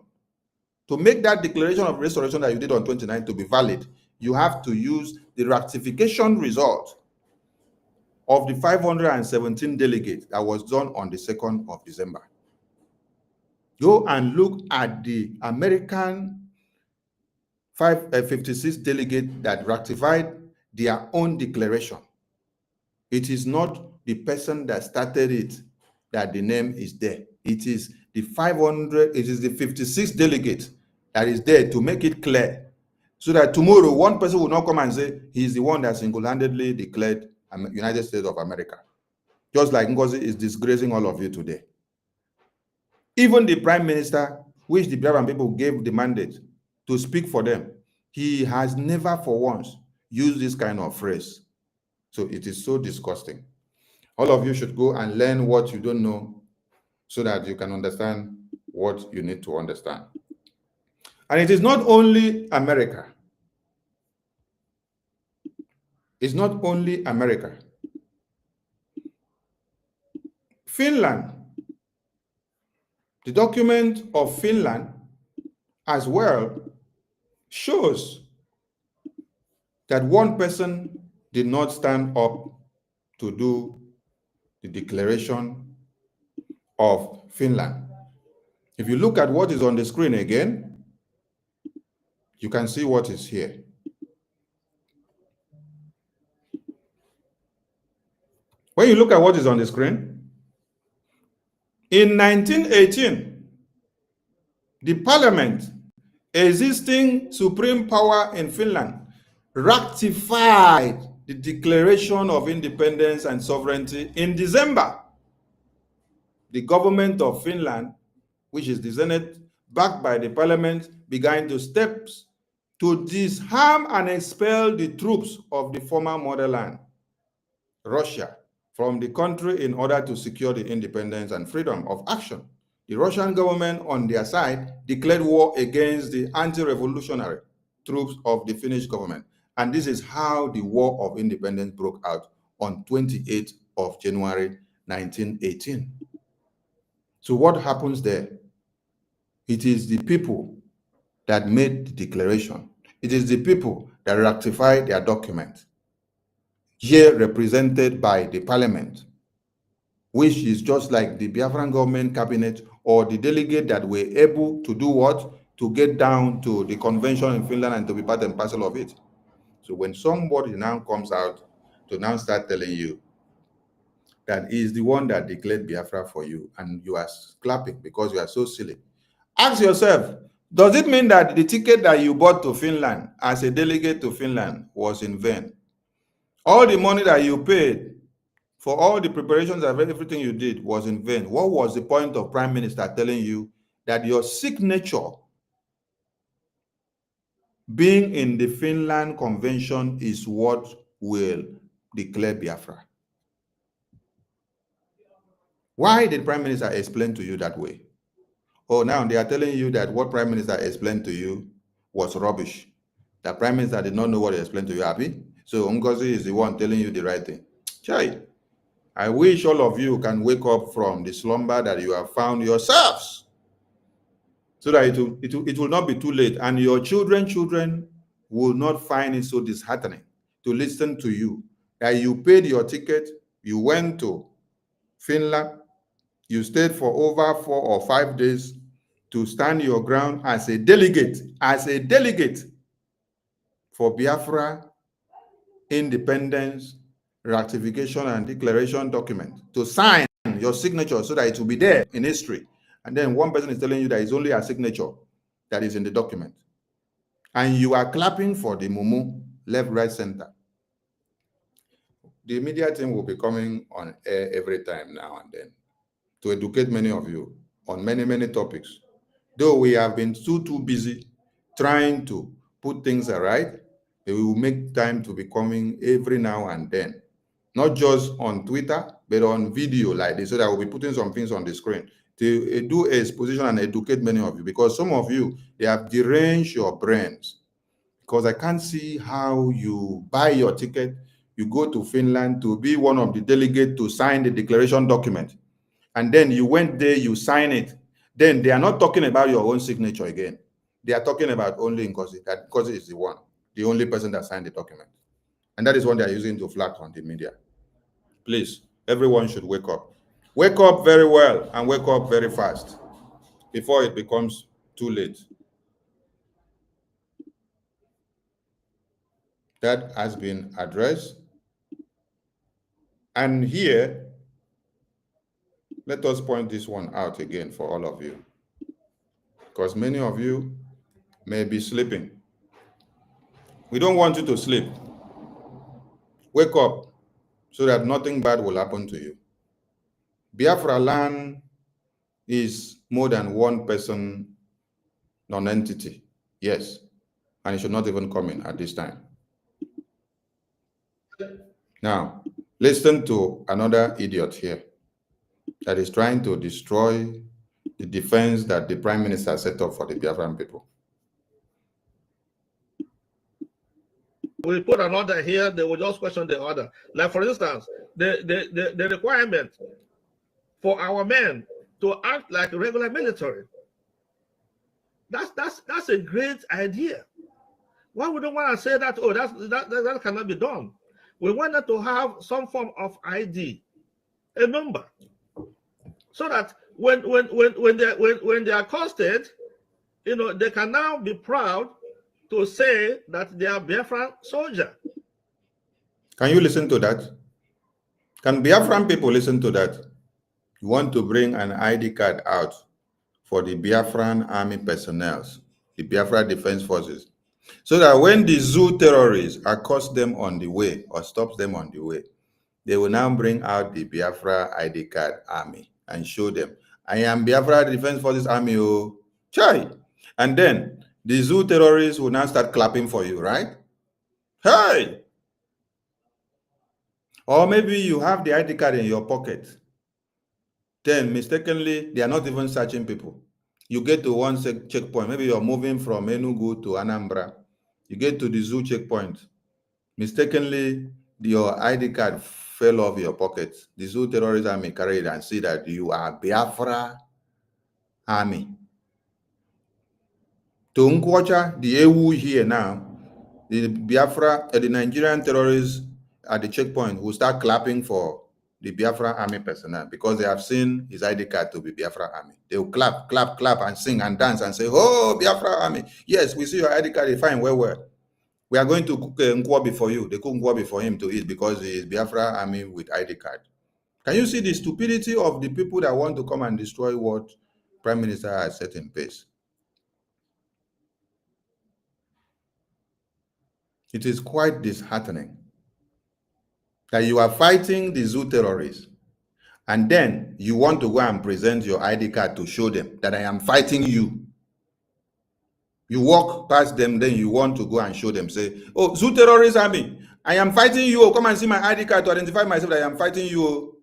to make that declaration of restoration that you did on 29 to be valid. You have to use the ratification result of the 517 delegates that was done on the 2nd of December. Go and look at the American 56 delegates that ratified their own declaration. It is not the person that started it that the name is there. It is the 56 delegates that is there to make it clear, so that tomorrow one person will not come and say he's the one that single-handedly declared United States of America. Just like NGOZI is disgracing all of you today. Even the Prime Minister, which the Biafran people gave the mandate to speak for them, he has never for once used this kind of phrase. So it is so disgusting. All of you should go and learn what you don't know so that you can understand what you need to understand. And it is not only America. It's not only America. Finland, the document of Finland as well shows that one person did not stand up to do the declaration of Finland. If you look at what is on the screen again, you can see what is here. When you look at what is on the screen, in 1918, the parliament, existing supreme power in Finland, ratified the Declaration of Independence and Sovereignty in December. The government of Finland, which is the Senate, backed by the parliament, began to steps to disarm and expel the troops of the former motherland, Russia, from the country in order to secure the independence and freedom of action. The Russian government, on their side, declared war against the anti-revolutionary troops of the Finnish government. And this is how the War of Independence broke out on 28th of January, 1918. So what happens there? It is the people that made the declaration. It is the people that ratified their document, here represented by the parliament, which is just like the Biafran government cabinet or the delegate that were able to do what? To get down to the convention in Finland and to be part and parcel of it. So when somebody now comes out to now start telling you that he is the one that declared Biafra for you and you are clapping because you are so silly, ask yourself, does it mean that the ticket that you bought to Finland as a delegate to Finland was in vain? All the money that you paid for all the preparations and everything you did was in vain. What was the point of Prime Minister telling you that your signature being in the Finland Convention is what will declare Biafra? Why did Prime Minister explain to you that way? Oh, now they are telling you that what Prime Minister explained to you was rubbish. That Prime Minister did not know what he explained to you, Abi. So NGOZI is the one telling you the right thing. Chai, I wish all of you can wake up from the slumber that you have found yourselves, so that it will not be too late, and your children will not find it so disheartening to listen to you that you paid your ticket, you went to Finland, you stayed for over 4 or 5 days to stand your ground as a delegate for Biafra independence ratification and declaration document, to sign your signature so that it will be there in history. And then one person is telling you that it's only a signature that is in the document. And you are clapping for the mumu, left, right, center. The media team will be coming on air every time now and then to educate many of you on many topics. Though we have been too busy trying to put things right, we will make time to be coming every now and then. Not just on Twitter, but on video like this, so that I will be putting some things on the screen to do exposition and educate many of you, because some of you, they have deranged your brains. Because I can't see how you buy your ticket, you go to Finland to be one of the delegates to sign the declaration document, and then you went there, you sign it. Then they are not talking about your own signature again. They are talking about only NGOZI, that NGOZI is the only person that signed the document. And that is what they are using to flat on the media. Please, everyone should wake up. Wake up very well and wake up very fast before it becomes too late. That has been addressed. And here, let us point this one out again for all of you, because many of you may be sleeping. We don't want you to sleep. Wake up so that nothing bad will happen to you. Biafra land is more than one person non-entity. Yes, and it should not even come in at this time. Now, listen to another idiot here that is trying to destroy the defense that the Prime Minister set up for the Biafran people. we put an order here, they will just question the order. Like for instance, the requirement for our men to act like regular military. That's a great idea. Why we don't want to say that? Oh, that cannot be done. We wanted to have some form of ID, a number, so that when they are accosted, they can now be proud to say that they are Biafran soldier. Can you listen to that? Can Biafran people listen to that? You want to bring an ID card out for the Biafran army personnel, the Biafra Defense Forces, so that when the zoo terrorists accost them on the way or stops them on the way, they will now bring out the Biafra ID card army and show them, I am Biafra Defense Forces army, oh, chai. And then the zoo terrorists will now start clapping for you, right? Hey! Or maybe you have the ID card in your pocket. Then mistakenly, they are not even searching people. You get to one checkpoint. Maybe you're moving from Enugu to Anambra. You get to the zoo checkpoint. Mistakenly, your ID card fell off your pocket. The zoo terrorist army carry it and see that you are Biafra army. To OGOJA, the EU here now, the Biafra, the Nigerian terrorists at the checkpoint will start clapping for the Biafra army personnel because they have seen his ID card to be Biafra army. They will clap, clap, clap, and sing and dance and say, oh, Biafra army. Yes, we see your ID card, fine, well. We are going to cook nkwobi for you. They cook nkwobi for him to eat because he is Biafra army with ID card. Can you see the stupidity of the people that want to come and destroy what Prime Minister has set in place? It is quite disheartening that you are fighting the zoo terrorists and then you want to go and present your ID card to show them that I am fighting you. You walk past them, then you want to go and show them, say, oh, zoo terrorist army, I am fighting you. Oh, come and see my ID card to identify myself that I am fighting you.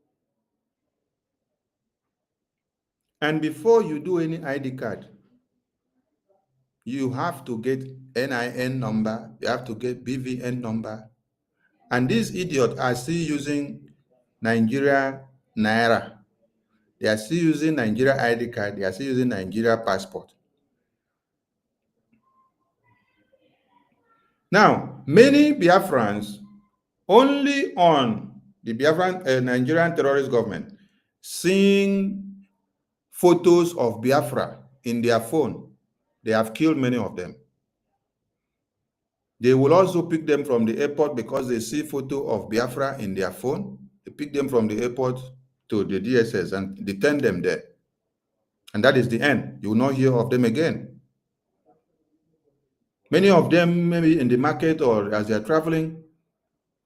And before you do any ID card, you have to get NIN number, you have to get BVN number. And these idiots are still using Nigeria Naira. They are still using Nigeria ID card, they are still using Nigeria passport. Now, many Biafrans, only on the Biafran Nigerian terrorist government, seeing photos of Biafra in their phone, they have killed many of them. They will also pick them from the airport because they see photo of Biafra in their phone. They pick them from the airport to the DSS and detain them there. And that is the end. You will not hear of them again. Many of them, maybe in the market or as they are traveling,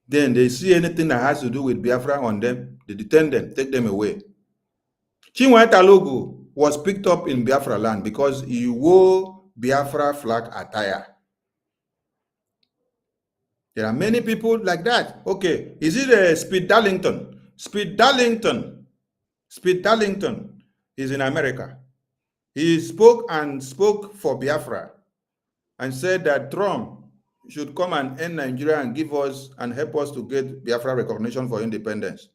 then they see anything that has to do with Biafra on them, they detain them, take them away. Chinweta Logo was picked up in Biafra land because he wore Biafra flag attire. There are many people like that. Okay, is it Speed Darlington? Speed Darlington is in America. He spoke for Biafra and said that Trump should come and end Nigeria and give us and help us to get Biafra recognition for independence.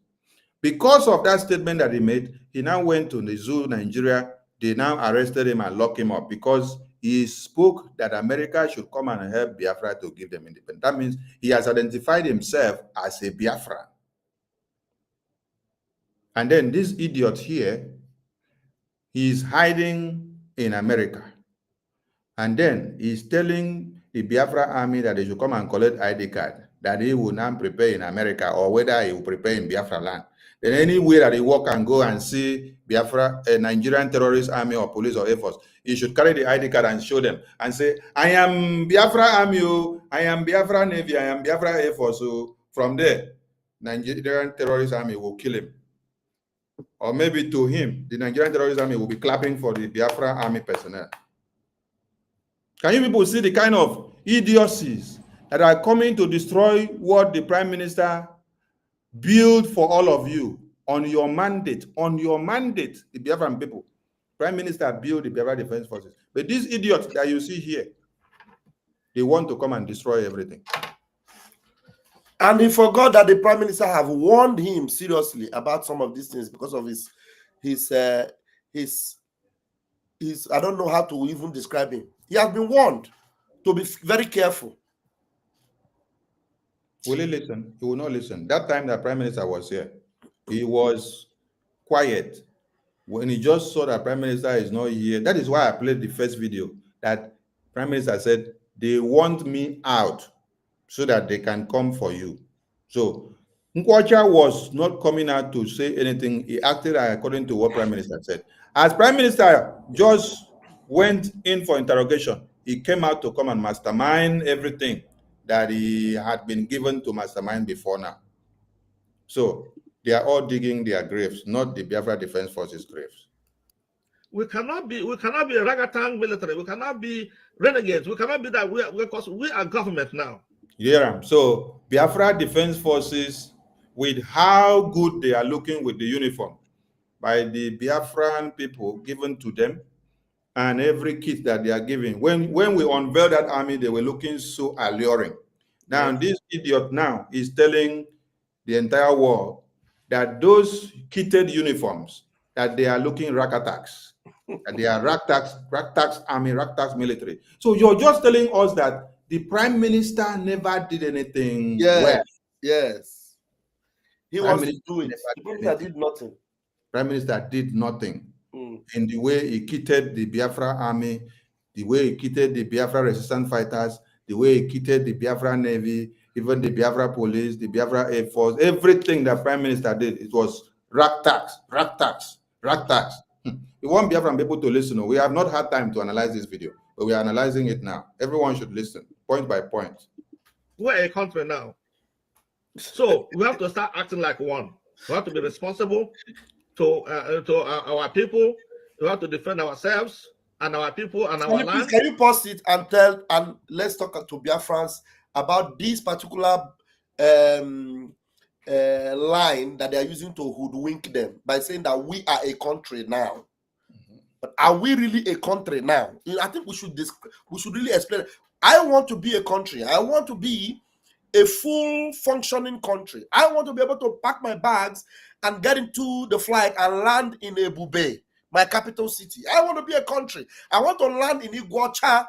Because of that statement that he made, he now went to the zoo, Nigeria. They now arrested him and locked him up because he spoke that America should come and help Biafra to give them independence. That means he has identified himself as a Biafran. And then this idiot here, he is hiding in America. And then he's telling the Biafra army that they should come and collect ID card, that he will now prepare in America or whether he will prepare in Biafra land. Then anywhere that he walk and go and see Biafra, a Nigerian terrorist army or police or Air Force, he should carry the ID card and show them and say, I am Biafra army, I am Biafra Navy, I am Biafra Air Force. So from there, Nigerian terrorist army will kill him. Or maybe to him, the Nigerian terrorist army will be clapping for the Biafra army personnel. Can you people see the kind of idiocies that are coming to destroy what the Prime Minister built for all of you on your mandate, the Biafran people? Prime Minister built the Biafra Defense Forces. But these idiots that you see here, they want to come and destroy everything. And he forgot that the prime minister have warned him seriously about some of these things because of his I don't know how to even describe him. He has been warned to be very careful. Will he listen? He will not listen. That time the prime minister was here, he was quiet. When he just saw that prime minister is not here, that is why I played the first video that prime minister said, they want me out so that they can come for you. So Nkwacha was not coming out to say anything. He acted according to what prime minister said. As prime minister just went in for interrogation, he came out to come and mastermind everything that he had been given to mastermind before now. So they are all digging their graves, not the Biafra Defense Forces graves. We cannot be a ragtag military. We cannot be renegades. We cannot be that. Because we are government now. Yeah. So Biafra Defense Forces, with how good they are looking with the uniform by the Biafran people given to them, and every kit that they are giving. When we unveiled that army, they were looking so alluring. Now, this idiot now is telling the entire world that those kitted uniforms, that they are looking ragtags, that they are ragtags army, ragtags military. So you're just telling us that the prime minister never did anything well. Yes. He wants to do it. The prime minister did nothing. Prime minister did nothing. In the way he kitted the Biafra army, the way he kitted the Biafra resistance fighters, the way he kitted the Biafra Navy, even the Biafra police, the Biafra Air Force, everything that prime minister did, it was ragtags. We want Biafran people to listen. We have not had time to analyze this video, but we are analyzing it now. Everyone should listen, point by point. We're a country now. So we have to start acting like one. We have to be responsible to our people. We have to defend ourselves and our people and our land. Can you pause it and let's talk to Biafrans about this particular line that they are using to hoodwink them by saying that we are a country now. But are we really a country now? I think we should really explain it. I want to be a country. I want to be a full functioning country. I want to be able to pack my bags and get into the flight and land in Ebube, my capital city. I want to be a country. I want to land in Iguacha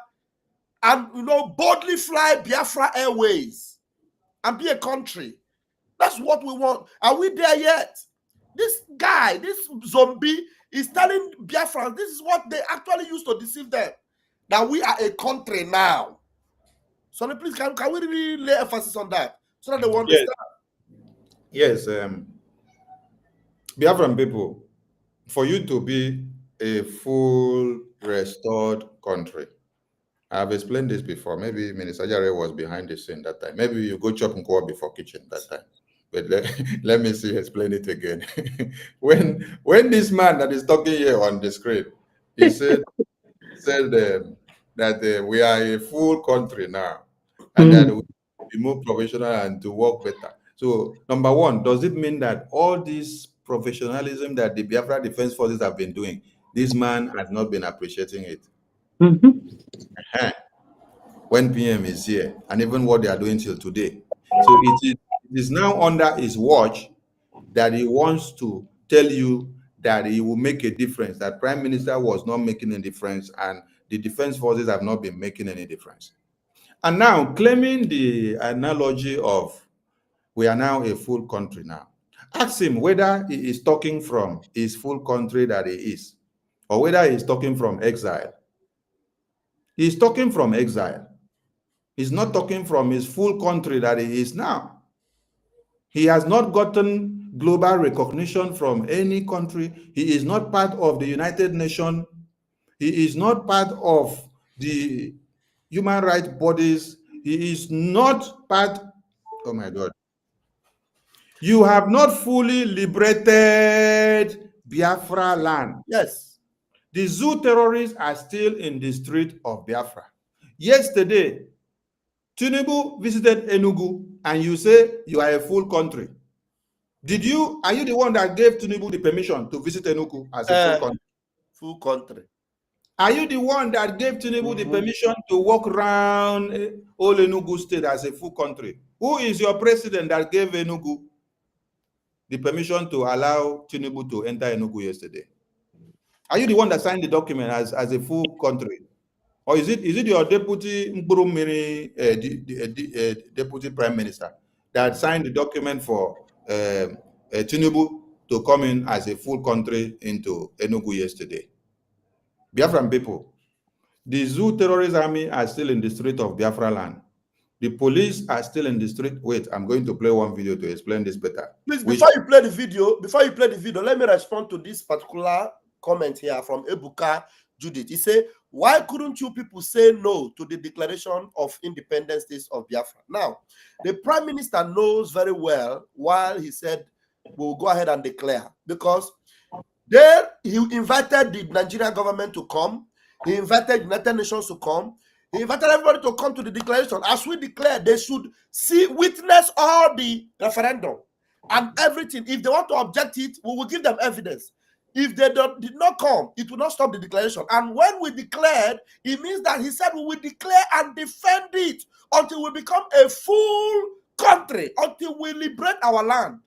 and boldly fly Biafra Airways and be a country. That's what we want. Are we there yet? This guy, this zombie, is telling Biafra this is what they actually used to deceive them, that we are a country now. So please, can we really lay emphasis on that so that they will understand? Yes, Biafran people, for you to be a full restored country, I have explained this before. Maybe Minister Jare was behind the scene that time. Maybe you go chop nkwa before kitchen that time. But let me see, explain it again. when this man that is talking here on the screen, he said that we are a full country now, and that we be more professional and to work better. So, number one, does it mean that all this professionalism that the Biafra Defense Forces have been doing, this man has not been appreciating it? When PM is here, and even what they are doing till today. So it is now under his watch that he wants to tell you that he will make a difference, that Prime Minister was not making a difference, and the Defense Forces have not been making any difference. And now, claiming the analogy of we are now a full country now, ask him whether he is talking from his full country that he is, or whether he is talking from exile. He is talking from exile. He's not talking from his full country that he is now. He has not gotten global recognition from any country. He is not part of the United Nations. He is not part of the human rights bodies. He is not part, oh my God. You have not fully liberated Biafra land. Yes. The zoo terrorists are still in the street of Biafra. Yesterday, Tinubu visited Enugu, and you say you are a full country. Are you the one that gave Tinubu the permission to visit Enugu as a full country? Full country. Are you the one that gave Tinubu the permission to walk around all Enugu state as a full country? Who is your president that gave Enugu the permission to allow Tinubu to enter Enugu yesterday? Are you the one that signed the document as a full country? Or is it your deputy deputy prime minister that signed the document for Tinubu to come in as a full country into Enugu yesterday? Biafran people, the Zoo terrorist army are still in the street of Biafra land. The police are still in the street. Wait, I'm going to play one video to explain this better. Please, before you play the video, let me respond to this particular comment here from Ebuka Judith. He said, why couldn't you people say no to the declaration of independence states of Biafra? Now, the prime minister knows very well why he said we'll go ahead and declare, because there he invited the Nigerian government to come, he invited United Nations to come, he invited everybody to come to the declaration. As we declare, they should witness all the referendum and everything. If they want to object it, we will give them evidence. If they did not come, it will not stop the declaration. And when we declared, it means that he said we will declare and defend it until we become a full country, until we liberate our land.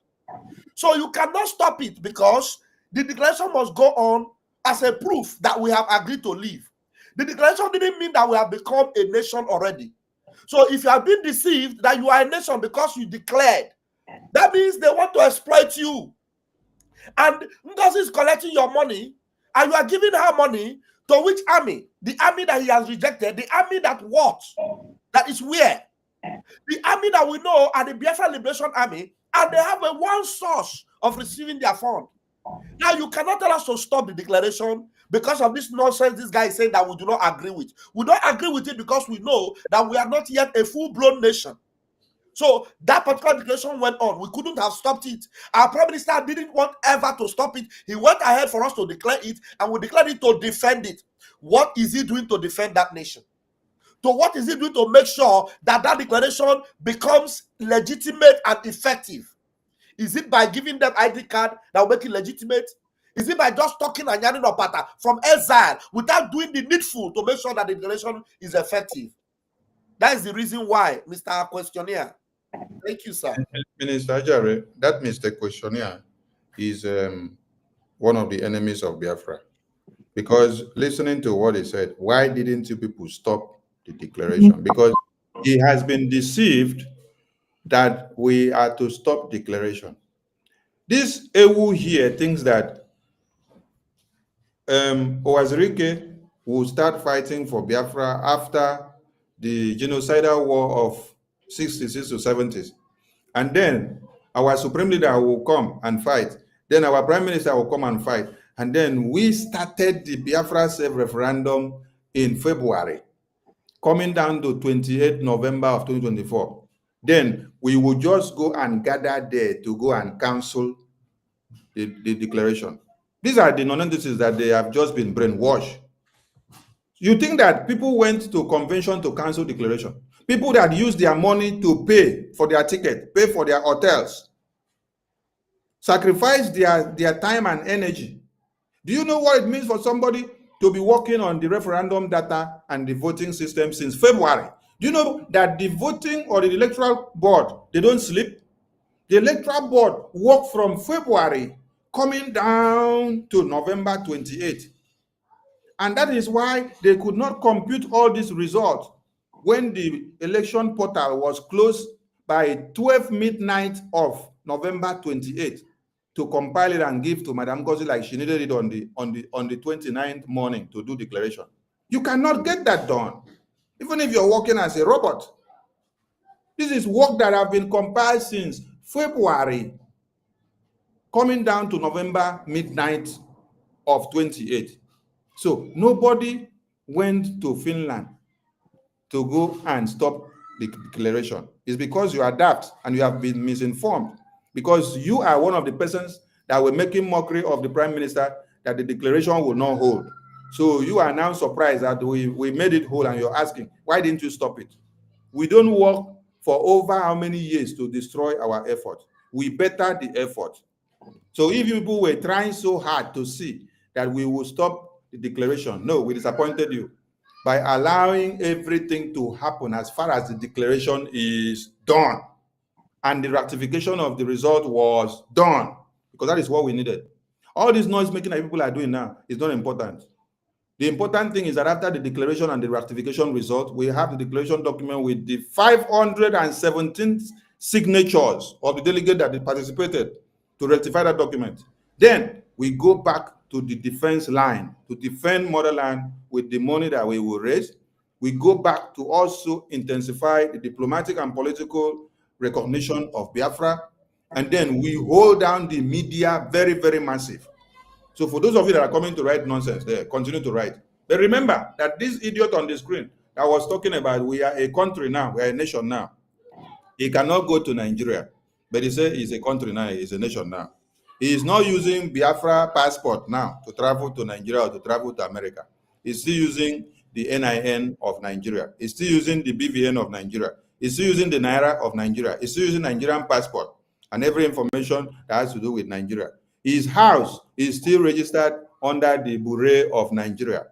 So you cannot stop it, because the declaration must go on as a proof that we have agreed to leave. The declaration didn't mean that we have become a nation already. So if you have been deceived that you are a nation because you declared, that means they want to exploit you. And NGOZI is collecting your money, and you are giving her money to which army? The army that he has rejected, the army that what? That is where? The army that we know are the Biafra Liberation Army, and they have a one source of receiving their fund. Now, you cannot tell us to stop the declaration because of this nonsense this guy is saying that we do not agree with. We don't agree with it because we know that we are not yet a full-blown nation. So that particular declaration went on. We couldn't have stopped it. Our prime minister didn't want ever to stop it. He went ahead for us to declare it, and we declared it to defend it. What is he doing to defend that nation? So what is he doing to make sure that that declaration becomes legitimate and effective? Is it by giving them ID card that will make it legitimate? Is it by just talking and yarning or patter from exile without doing the needful to make sure that the declaration is effective? That is the reason why, Mr. Questionnaire. Thank you, sir. Minister Ajare, that Mr. Questionnaire is one of the enemies of Biafra. Because listening to what he said, why didn't you people stop the declaration? Because he has been deceived that we are to stop declaration. This Ewu here thinks that Owazirike will start fighting for Biafra after the genocidal war of 66 to 70s. And then our supreme leader will come and fight. Then our prime minister will come and fight. And then we started the Biafra self-referendum in February, coming down to 28 November of 2024. Then we will just go and gather there to go and cancel the declaration. These are the non-entities that they have just been brainwashed. You think that people went to convention to cancel declaration? People that use their money to pay for their ticket, pay for their hotels, sacrifice their time and energy. Do you know what it means for somebody to be working on the referendum data and the voting system since February? Do you know that the voting or the electoral board, they don't sleep? The electoral board worked from February coming down to November 28th. And that is why they could not compute all these results when the election portal was closed by 12 midnight of November 28th to compile it and give to Madam NGOZI like she needed it on the 29th morning to do declaration. You cannot get that done, even if you're working as a robot. This is work that have been compiled since February, coming down to November midnight of 28. So nobody went to Finland to go and stop the declaration. It's because you adapt and you have been misinformed, because you are one of the persons that were making mockery of the prime minister that the declaration will not hold. So you are now surprised that we made it whole, and you're asking, why didn't you stop it? We don't work for over how many years to destroy our effort? We better the effort. So if people were trying so hard to see that we will stop the declaration, no, we disappointed you by allowing everything to happen as far as the declaration is done. and the ratification of the result was done, because that is what we needed. All this noise making that people are doing now is not important. The important thing is that after the declaration and the ratification result, we have the declaration document with the 517 signatures of the delegate that participated to rectify that document. Then we go back to the defense line to defend motherland with the money that we will raise. We go back to also intensify the diplomatic and political recognition of Biafra. And then we hold down the media very, very massive. So for those of you that are coming to write nonsense there, continue to write. But remember that this idiot on the screen that was talking about we are a country now, we are a nation now. He cannot go to Nigeria, but he said he's a country now, he's a nation now. He is not using Biafra passport now to travel to Nigeria or to travel to America. He's still using the NIN of Nigeria. He's still using the BVN of Nigeria. He's still using the Naira of Nigeria. He's still using Nigerian passport and every information that has to do with Nigeria. His house is still registered under the Bureau of Nigeria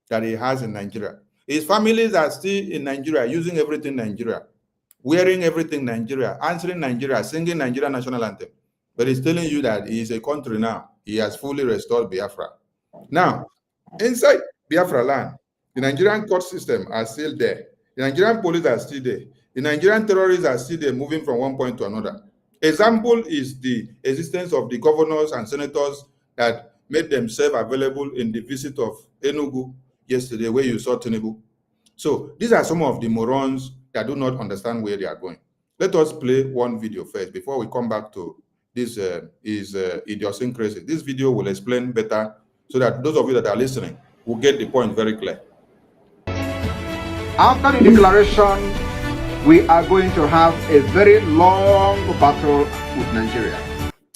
that he has in Nigeria. His families are still in Nigeria, using everything Nigeria, wearing everything Nigeria, answering Nigeria, singing Nigeria national anthem. But he's telling you that he is a country now. He has fully restored Biafra. Now, inside Biafra land, the Nigerian court system are still there. The Nigerian police are still there. The Nigerian terrorists are still there, moving from one point to another. Example is the existence of the governors and senators that made themselves available in the visit of Enugu yesterday, where you saw Tinubu. So these are some of the morons that do not understand where they are going. Let us play one video first before we come back to this idiosyncrasy. This video will explain better so that those of you that are listening will get the point very clear. After the declaration, we are going to have a very long battle with Nigeria.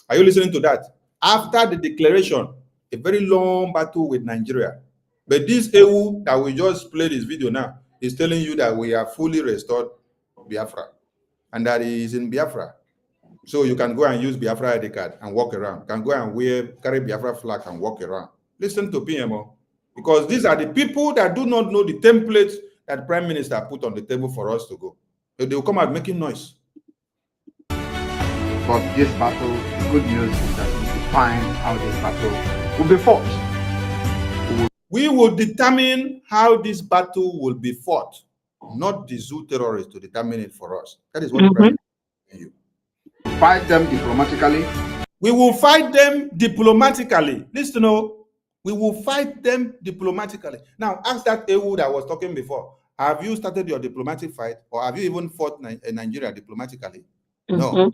Are you listening to that? After the declaration, a very long battle with Nigeria. But this EU that we just played this video now is telling you that we have fully restored Biafra and that he is in Biafra. So you can go and use Biafra ID card and walk around. You can go and carry Biafra flag and walk around. Listen to PMO, because these are the people that do not know the templates that Prime Minister put on the table for us to go. So they will come out making noise. But this battle, the good news is that we define how this battle will be fought. We will determine how this battle will be fought, not the zoo terrorists to determine it for us. That is what the Prime Minister is telling you. Fight them diplomatically. We will fight them diplomatically. Listen, we will fight them diplomatically. Now, ask that EU that was talking before. Have you started your diplomatic fight, or have you even fought Nigeria diplomatically? No.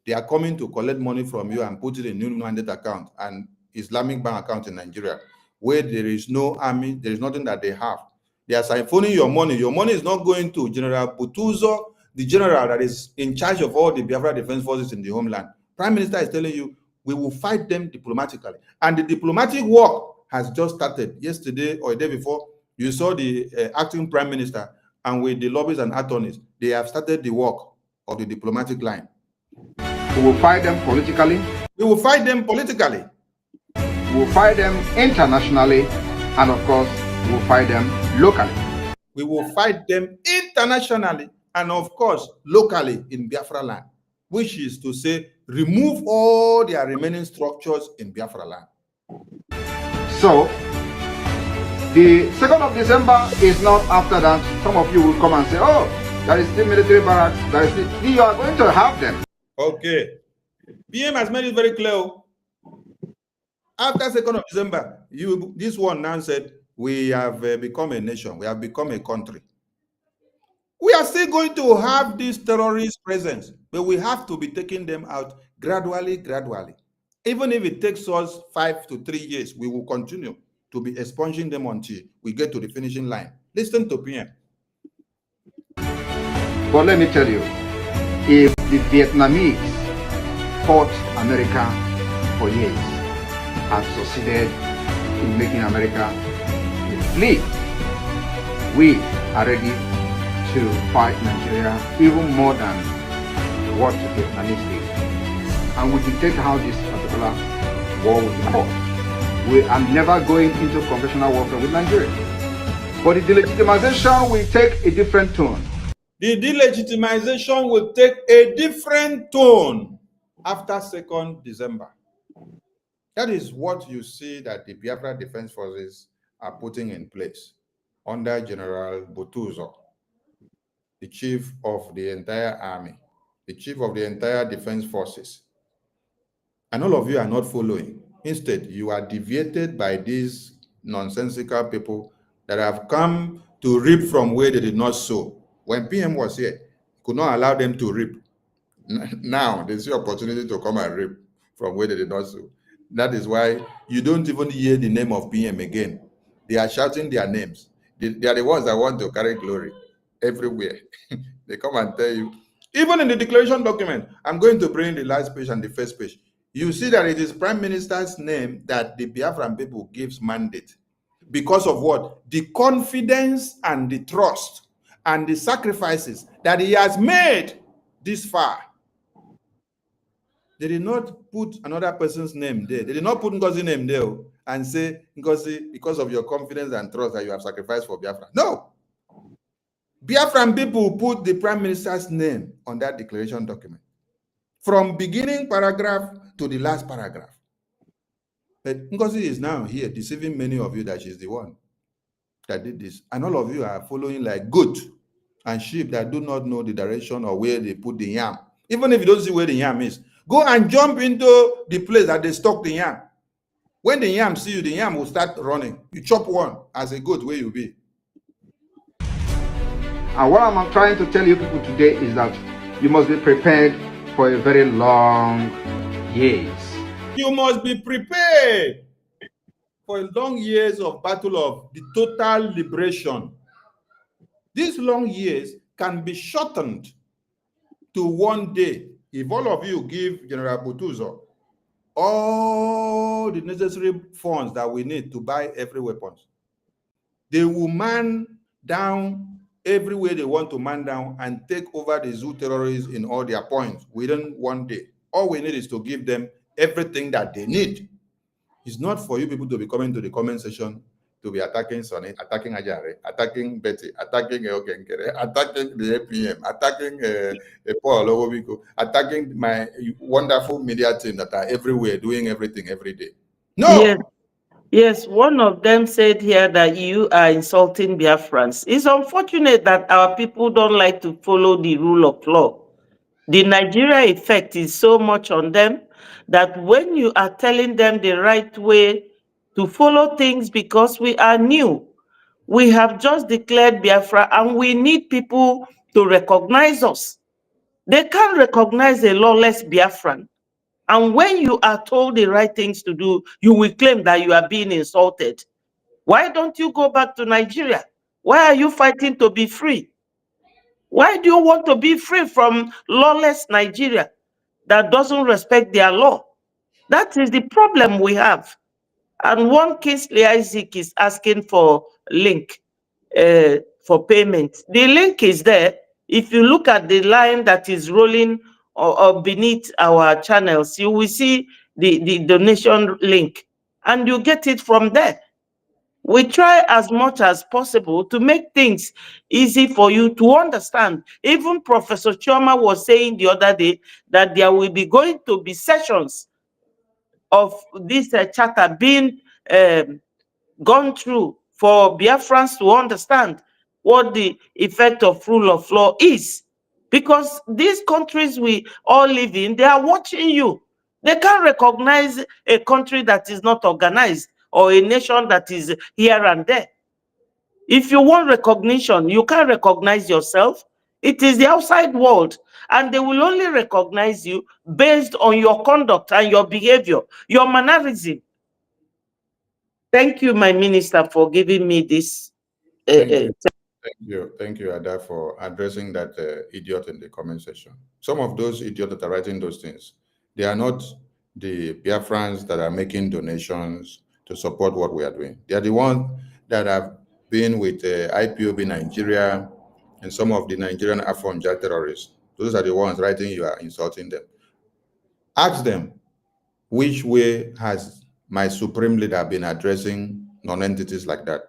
They are coming to collect money from you and put it in new mandate account and Islamic bank account in Nigeria, where there is no army, there is nothing that they have. They are siphoning your money. Your money is not going to General Butuzo, the general that is in charge of all the Biafra defense forces in the homeland. Prime Minister is telling you, we will fight them diplomatically. And the diplomatic work has just started yesterday or a day before. You saw the acting Prime Minister, and with the lobbyists and attorneys, they have started the work of the diplomatic line. We will fight them politically. We will fight them politically. We will fight them internationally. And of course, we will fight them locally. We will fight them internationally and of course, locally in Biafra land, which is to say, remove all their remaining structures in Biafra land. So, the 2nd of December is not after that. Some of you will come and say, oh, there is still military barracks. There is still... You are going to have them. Okay. PM has made it very clear. After 2nd of December, this one now said, we have become a nation. We have become a country. We are still going to have this terrorist presence, but we have to be taking them out gradually. Even if it takes us 5 to 3 years, we will continue to be expunging them until we get to the finishing line. Listen to PM. But let me tell you, if the Vietnamese fought America for years and succeeded in making America a fleet, we are ready to fight Nigeria even more than what the Vietnamese did. And we dictate how this particular war will be fought. We are never going into conventional warfare with Nigeria. But the delegitimization will take a different tone. The delegitimization will take a different tone after 2nd December. That is what you see that the Biafra Defense Forces are putting in place under General Butuzo, the chief of the entire army, the chief of the entire defense forces. And all of you are not following. Instead, you are deviated by these nonsensical people that have come to reap from where they did not sow. When PM was here, could not allow them to reap. Now they see opportunity to come and reap from where they did not sow. That is why you don't even hear the name of PM again. They are shouting their names. They are the ones that want to carry glory everywhere. They come and tell you, even in the declaration document, I'm going to bring the last page and the first page. You see that it is Prime Minister's name that the Biafran people gives mandate. Because of what? The confidence and the trust and the sacrifices that he has made this far. They did not put another person's name there. They did not put Ngozi's name there and say, Ngozi, because of your confidence and trust that you have sacrificed for Biafra. No. Biafran people put the Prime Minister's name on that declaration document. From beginning paragraph to the last paragraph. But Ngozi is now here deceiving many of you that she's the one that did this. And all of you are following like goat and sheep that do not know the direction or where they put the yam. Even if you don't see where the yam is, go and jump into the place that they stock the yam. When the yam see you, the yam will start running. You chop one as a goat where you be. And what I'm trying to tell you people today is that you must be prepared for a very long years. You must be prepared for long years of battle of the total liberation. These long years can be shortened to one day if all of you give General Butuzo all the necessary funds that we need to buy every weapon. They will man down everywhere they want to man down and take over the zoo terrorists in all their points within one day. All we need is to give them everything that they need. It's not for you people to be coming to the comment section to be attacking Sonny, attacking Ajare, attacking Betty, attacking Okenkere, attacking the APM, attacking Paul Owobiko, attacking my wonderful media team that are everywhere doing everything every day. No! Yes. Yes, one of them said here that you are insulting Biafrans. It's unfortunate that our people don't like to follow the rule of law. The Nigeria effect is so much on them that when you are telling them the right way to follow things, because we are new, we have just declared Biafra and we need people to recognize us. They can't recognize a lawless Biafran. And when you are told the right things to do, you will claim that you are being insulted. Why don't you go back to Nigeria? Why are you fighting to be free? Why do you want to be free from lawless Nigeria that doesn't respect their law? That is the problem we have. And one Kingsley Isaac is asking for link for payment. The link is there. If you look at the line that is rolling or beneath our channels, you will see the donation link and you get it from there. We try as much as possible to make things easy for you to understand. Even Professor Chioma was saying the other day that there will be going to be sessions of this charter being gone through for Biafrans to understand what the effect of rule of law is. Because these countries we all live in, they are watching you. They can't recognize a country that is not organized or a nation that is here and there. If you want recognition, you can't recognize yourself. It is the outside world, and they will only recognize you based on your conduct and your behavior, your mannerism. Thank you, my minister, for giving me this. Thank you, Ada, for addressing that idiot in the comment section. Some of those idiots that are writing those things, they are not the Biafrans that are making donations to support what we are doing. They are the ones that have been with IPOB Nigeria and some of the Nigerian Afronja terrorists. Those are the ones writing you are insulting them. Ask them, which way has my supreme leader been addressing non-entities like that?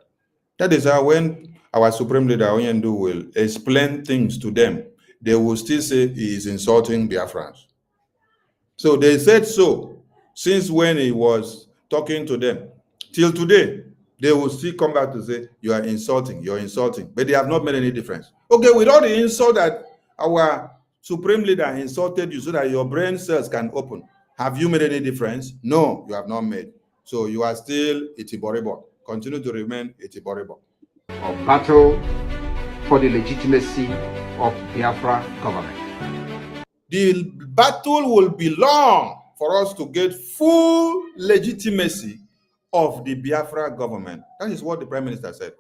That is how when our Supreme Leader Onyendu will explain things to them, they will still say he is insulting Biafrans. So they said so since when he was talking to them. Till today, they will still come back to say, you're insulting. But they have not made any difference. Okay, with all the insult that our Supreme Leader insulted you so that your brain cells can open, have you made any difference? No, you have not made. So you are still Itiboribo. Continue to remain Itiboribo. Of battle for the legitimacy of Biafra government. The battle will be long for us to get full legitimacy of the Biafra government. That is what the Prime Minister said.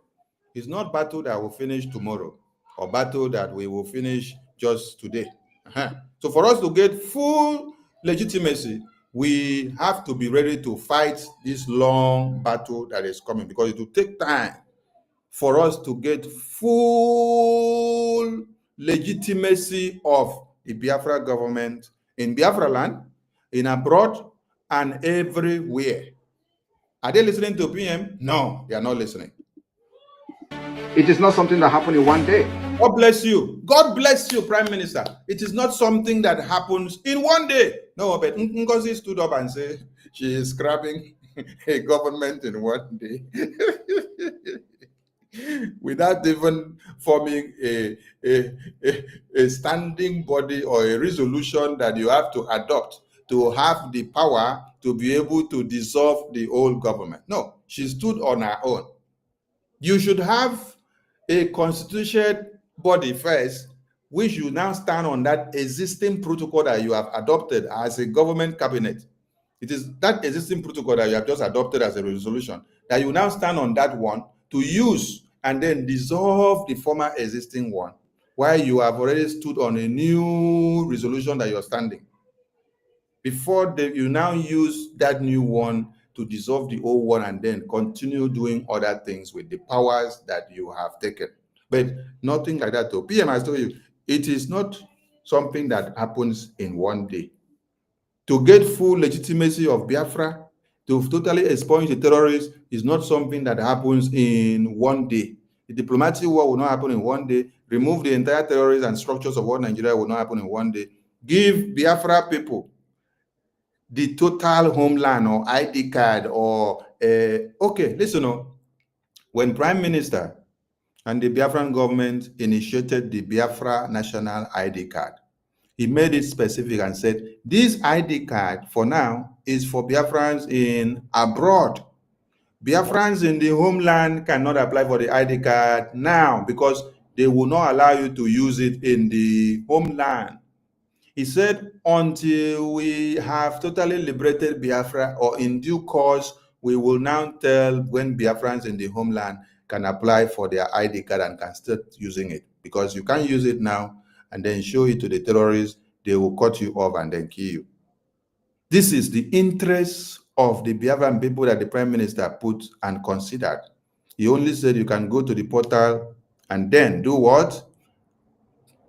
It's not battle that will finish tomorrow or battle that we will finish just today. So for us to get full legitimacy, we have to be ready to fight this long battle that is coming, because it will take time for us to get full legitimacy of the Biafra government in Biafra land, in abroad, and everywhere. Are they listening to PM? No, they are not listening. It is not something that happened in one day. God bless you. God bless you, Prime Minister. It is not something that happens in one day. No, but NGOZI stood up and said she is scrapping a government in one day. Without even forming a standing body or a resolution that you have to adopt to have the power to be able to dissolve the old government. No, she stood on her own. You should have a constituted body first, which you now stand on that existing protocol that you have adopted as a government cabinet. It is that existing protocol that you have just adopted as a resolution that you now stand on that one to use and then dissolve the former existing one, while you have already stood on a new resolution that you're standing. Before you now use that new one to dissolve the old one and then continue doing other things with the powers that you have taken. But nothing like that. So PM has told you, it is not something that happens in one day. To get full legitimacy of Biafra, to totally expunge the terrorists, is not something that happens in one day. The diplomatic war will not happen in one day. Remove the entire terrorists and structures of what Nigeria will not happen in one day. Give Biafra people the total homeland or ID card or okay, listen, when Prime Minister and the Biafran government initiated the Biafra national ID card, he made it specific and said, this ID card for now is for Biafrans in abroad. Biafrans in the homeland cannot apply for the ID card now because they will not allow you to use it in the homeland. He said, until we have totally liberated Biafra, or in due course, we will now tell when Biafrans in the homeland can apply for their ID card and can start using it. Because you can't use it now and then show it to the terrorists, they will cut you off and then kill you. This is the interest of the Biafran people that the Prime Minister put and considered. He only said you can go to the portal and then do what?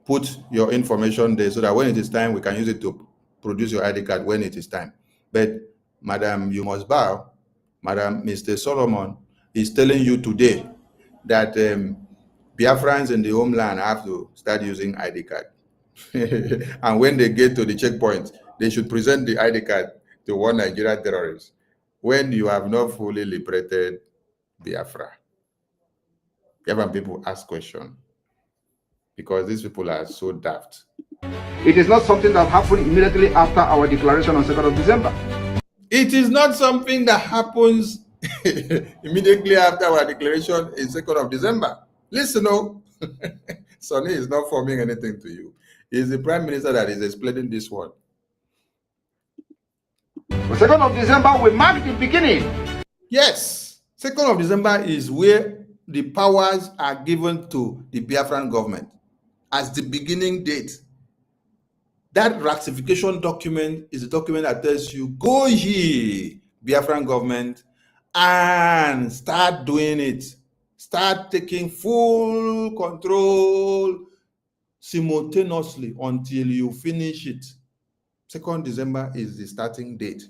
Put your information there so that when it is time, we can use it to produce your ID card when it is time. But Madam, you must bow. Madam, Mr. Solomon is telling you today that Biafrans in the homeland have to start using ID card. And when they get to the checkpoint, they should present the ID card to one Nigerian terrorist when you have not fully liberated Biafra. Biafran people ask questions because these people are so daft. It is not something that happened immediately after our declaration on 2nd of December. It is not something that happens immediately after our declaration in 2nd of December. Listen, Sonny is not forming anything to you. It's the Prime Minister that is explaining this one. The 2nd of December will mark the beginning. Yes, 2nd of December is where the powers are given to the Biafran government as the beginning date. That ratification document is a document that tells you, go ye, Biafran government, and start doing it. Start taking full control simultaneously until you finish it. 2nd December is the starting date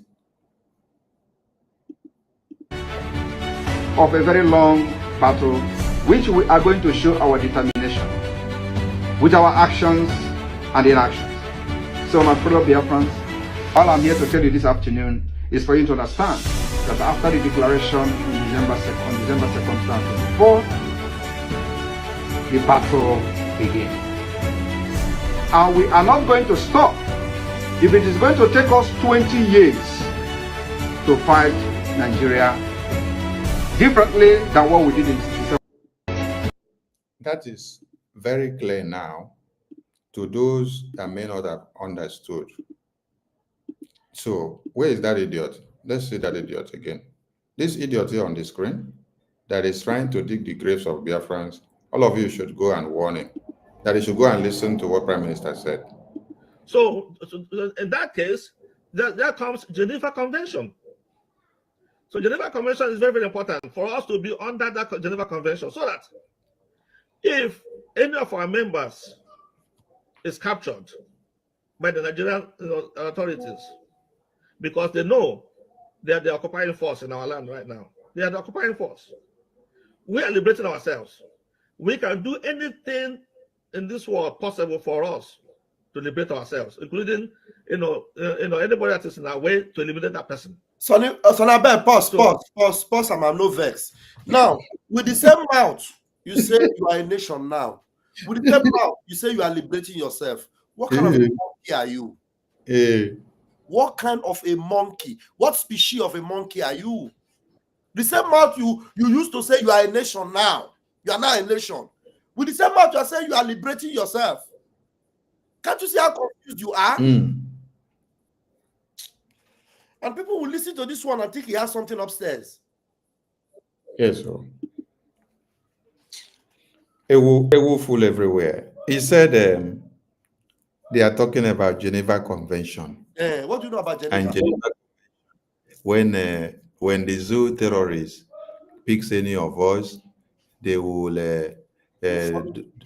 of a very long battle, which we are going to show our determination with our actions and inactions. So my fellow Biafrans, all I'm here to tell you this afternoon is for you to understand that after the declaration on December 2nd, 2024, the battle begins. And we are not going to stop. If it is going to take us 20 years to fight Nigeria differently than what we did in 67. That is very clear now to those that may not have understood. So where is that idiot? Let's see that idiot again. This idiot here on the screen that is trying to dig the graves of Biafrans, all of you should go and warn him that he should go and listen to what Prime Minister said. So in that case, there comes Geneva Convention. So Geneva Convention is very, very important for us to be under that Geneva Convention, so that if any of our members is captured by the Nigerian authorities, because they know they are the occupying force in our land right now. They are the occupying force. We are liberating ourselves. We can do anything in this world possible for us to liberate ourselves, including anybody that is in our way to eliminate that person. Sonny, pause, I'm no vex. Now, with the same mouth, you say you are a nation now. With the same mouth, you say you are liberating yourself. What kind of a monkey are you? What kind of a monkey? What species of a monkey are you? The same mouth you used to say you are a nation now. You are now a nation. With the same mouth you are saying you are liberating yourself. Can't you see how confused you are? And people will listen to this one and think he has something upstairs. Yes, sir. A wolf fool everywhere. He said they are talking about Geneva Convention. What do you know about Geneva? And Geneva, when the zoo terrorists picks any of us, they will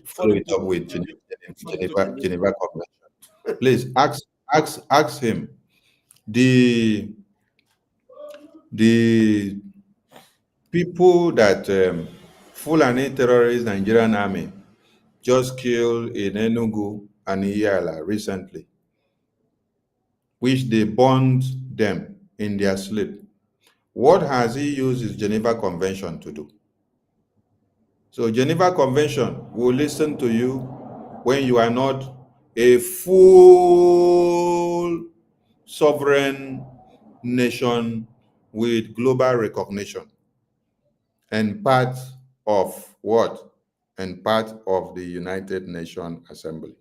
follow it up with Geneva Convention. Please ask him. The people that Fulani terrorist Nigerian army just killed in Enugu and Iyala recently, which they burned them in their sleep. What has he used his Geneva Convention to do? So Geneva Convention will listen to you when you are not a full sovereign nation with global recognition and part of what? And part of the United Nations Assembly.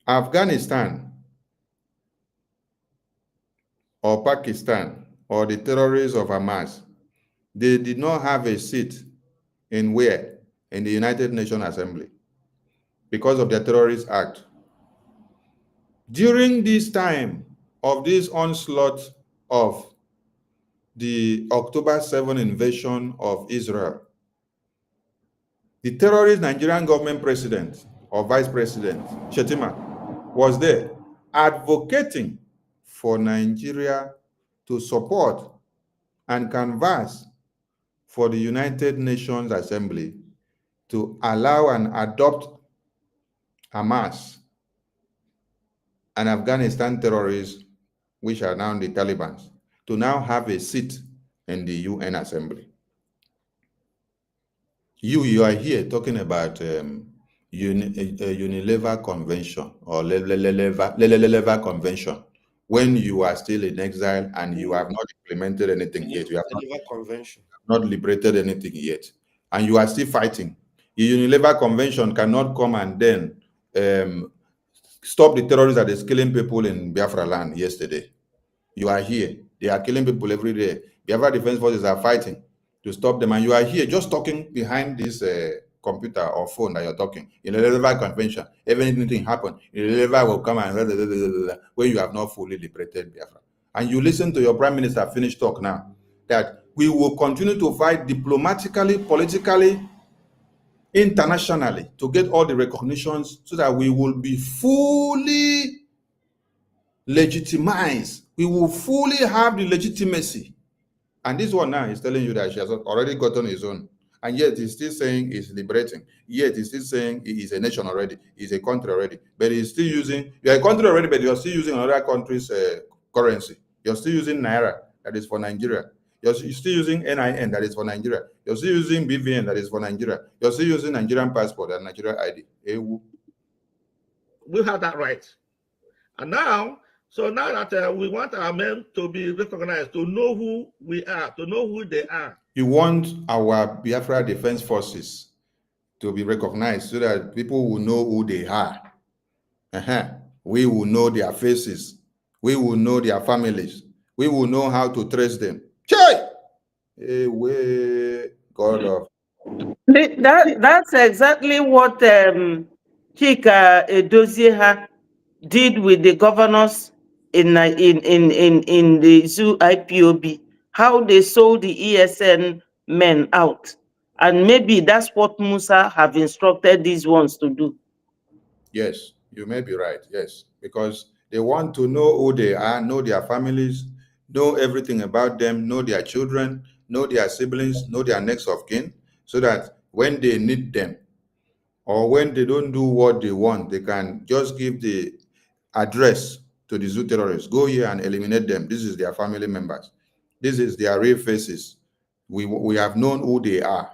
Afghanistan or Pakistan or the terrorists of Hamas, they did not have a seat in where? In the United Nations Assembly because of their terrorist act. During this time of this onslaught of the October 7 invasion of Israel, the terrorist Nigerian government president or vice president, Shetima, was there advocating for Nigeria to support and canvass for the United Nations Assembly to allow and adopt Hamas and Afghanistan terrorists, which are now the Taliban, to now have a seat in the UN Assembly. You are here talking about Unilever Convention or Lever Convention when you are still in exile and you have not implemented anything yet. You have not liberated anything yet. And you are still fighting. The Unilever Convention cannot come and then stop the terrorists that is killing people in Biafra land yesterday. You are here. They are killing people every day. Biafra Defense Forces are fighting to stop them. And you are here just talking behind this computer or phone that you're talking. In the Unilever Convention, if anything happens, Unilever will come and when you have not fully liberated Biafra. And you listen to your Prime Minister finish talk now, that we will continue to fight diplomatically, politically, internationally to get all the recognitions so that we will be fully legitimized. We will fully have the legitimacy And this one now is telling you that she has already gotten his own. And yet he's still saying he's liberating. Yet he's still saying he is a nation already. He's a country already. But he's still using, you're a country already, but you're still using another country's currency. You're still using Naira, that is for Nigeria. You're still using NIN, that is for Nigeria. You're still using BVN, that is for Nigeria. You're still using Nigerian passport and Nigerian ID. We have that right. And now, so now that we want our men to be recognized, to know who we are, to know who they are. You want our Biafra Defense Forces to be recognized so that people will know who they are. We will know their faces. We will know their families. We will know how to trace them. God of. That's exactly what Chika Edozie did with the governors in the zoo IPOB, how they sold the ESN men out. And maybe that's what Musa have instructed these ones to do. Yes, you may be right. Yes, because they want to know who they are, know their families, know everything about them, know their children, know their siblings, know their next of kin, so that when they need them or when they don't do what they want, they can just give the address to the zoo terrorists. Go here and eliminate them. This is their family members. This is their real faces. We have known who they are.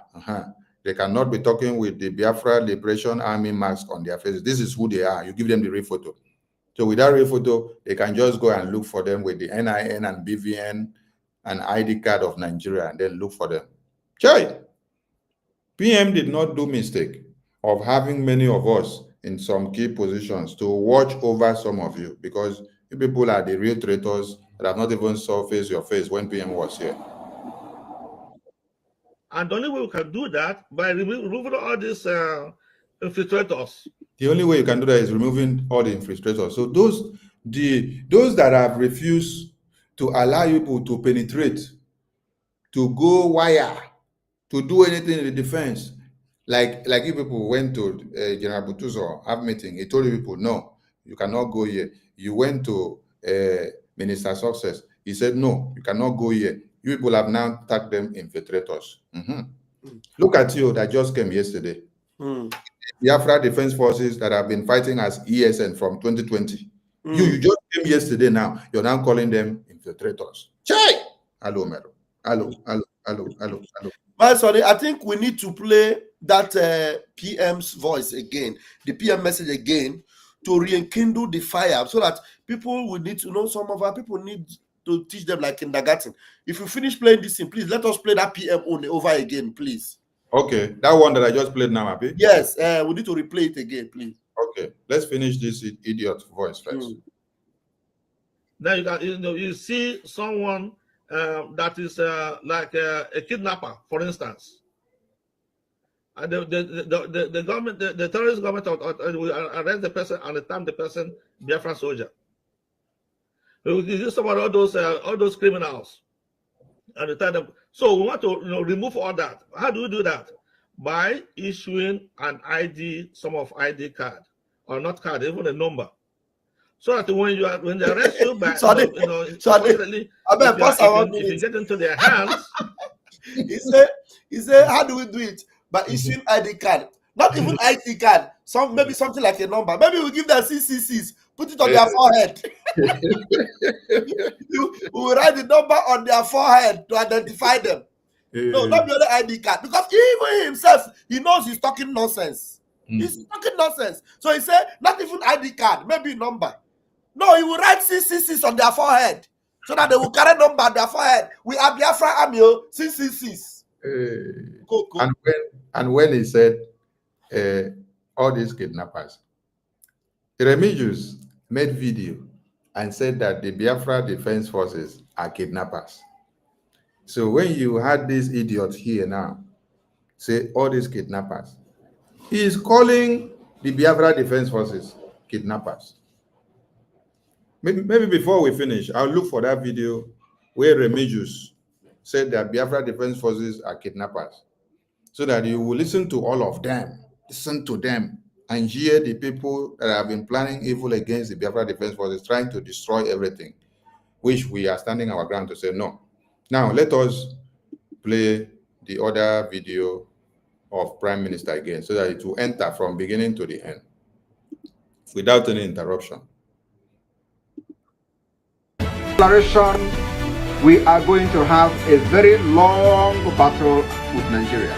They cannot be talking with the Biafra Liberation Army mask on their faces. This is who they are. You give them the real photo. So with that real photo, they can just go and look for them with the NIN and BVN and ID card of Nigeria and then look for them. PM did not do mistake of having many of us in some key positions to watch over some of you, because you people are the real traitors that have not even surfaced your face when PM was here. And the only way we can do that by removing all these infiltrators. The only way you can do that is removing all the infiltrators. So those that have refused to allow people to penetrate, to go wire, to do anything in the defense, like you people went to General Butuzo have meeting. He told you people, no, you cannot go here. You went to Minister Success. He said, no, you cannot go here. You people have now tagged them infiltrators. Look at you that just came yesterday. Biafra Defense Forces that have been fighting as ESN from 2020. You just came yesterday now. You're now calling them infiltrators. Hello, Mero. Hello. My sorry, I think we need to play that PM's voice again, the PM message again, to rekindle the fire, so that people will need to know. Some of our people need to teach them like kindergarten. If you finish playing this thing, please let us play that PM over again, please. Okay, that one that I just played now, Abi? Yes, we need to replay it again, please. Okay, let's finish this idiot voice first. Now you see someone that is like a kidnapper, for instance. And the government, the terrorist government will arrest the person and return the person Biafran soldier. We will use some of all those criminals and return them. So we want to remove all that. How do we do that? By issuing an ID, some of ID card, or not card, even a number. So that when they arrest you back, if you get into their hands. He said, how do we do it? By issuing ID card. Not even ID card. Maybe something like a number. Maybe we give them CCCs, put it on their forehead. We will write the number on their forehead to identify them. No, not the other ID card. Because even himself, he knows he's talking nonsense. He's talking nonsense. So he said, not even ID card, maybe number. No, he will write CCCs on their forehead so that they will carry number on their forehead. We are Biafra Army, CCCs. Cool. And when he said all these kidnappers, Remigius made video and said that the Biafra Defense Forces are kidnappers. So when you had this idiot here now say all these kidnappers, he is calling the Biafra Defense Forces kidnappers. Maybe before we finish, I'll look for that video where Remigius said that Biafra Defense Forces are kidnappers, so that you will listen to all of them, listen to them, and hear the people that have been planning evil against the Biafra Defense Forces, trying to destroy everything, which we are standing our ground to say, no, Now, let us play the other video of Prime Minister again so that it will enter from beginning to the end without any interruption. Declaration, we are going to have a very long battle with Nigeria.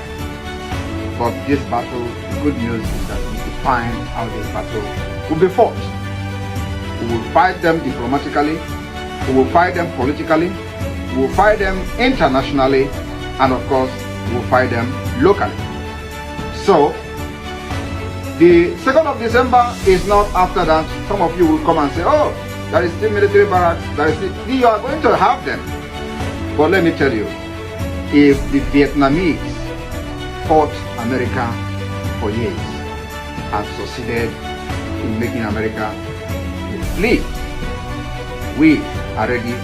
But this battle, the good news is that we define how this battle will be fought. We will fight them diplomatically, we will fight them politically, we will fight them internationally, and of course, we will fight them locally. So, the 2nd of December is not after that. Some of you will come and say, oh, there is still military barracks, you are going to have them. But let me tell you, if the Vietnamese fought America for years and succeeded in making America flee, we are ready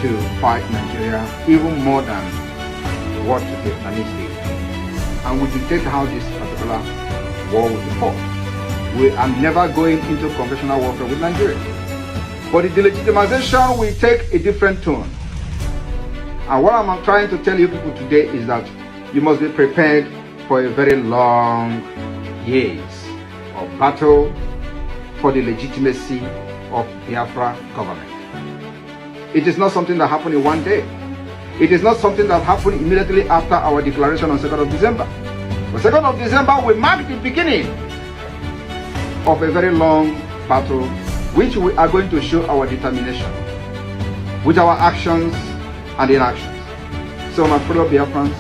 to fight Nigeria even more than what the Vietnamese did. And we dictate how this particular war will be fought. We are never going into conventional warfare with Nigeria. But the delegitimization will take a different tone. And what I'm trying to tell you people today is that you must be prepared for a very long years of battle for the legitimacy of Biafra government. It is not something that happened in one day. It is not something that happened immediately after our declaration on 2nd of December. The 2nd of December will mark the beginning of a very long battle, which we are going to show our determination with our actions and inactions. So my fellow Biafrans,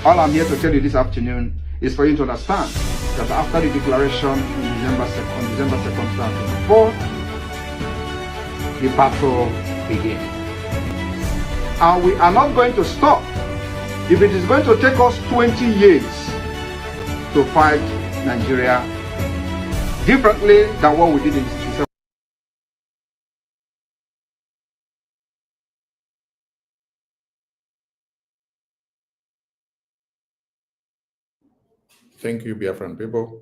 all I'm here to tell you this afternoon is for you to understand that after the declaration on December 2nd, 2024, the battle begins. And we are not going to stop. If it is going to take us 20 years to fight Nigeria differently than what we did in December. Thank you, Biafran people.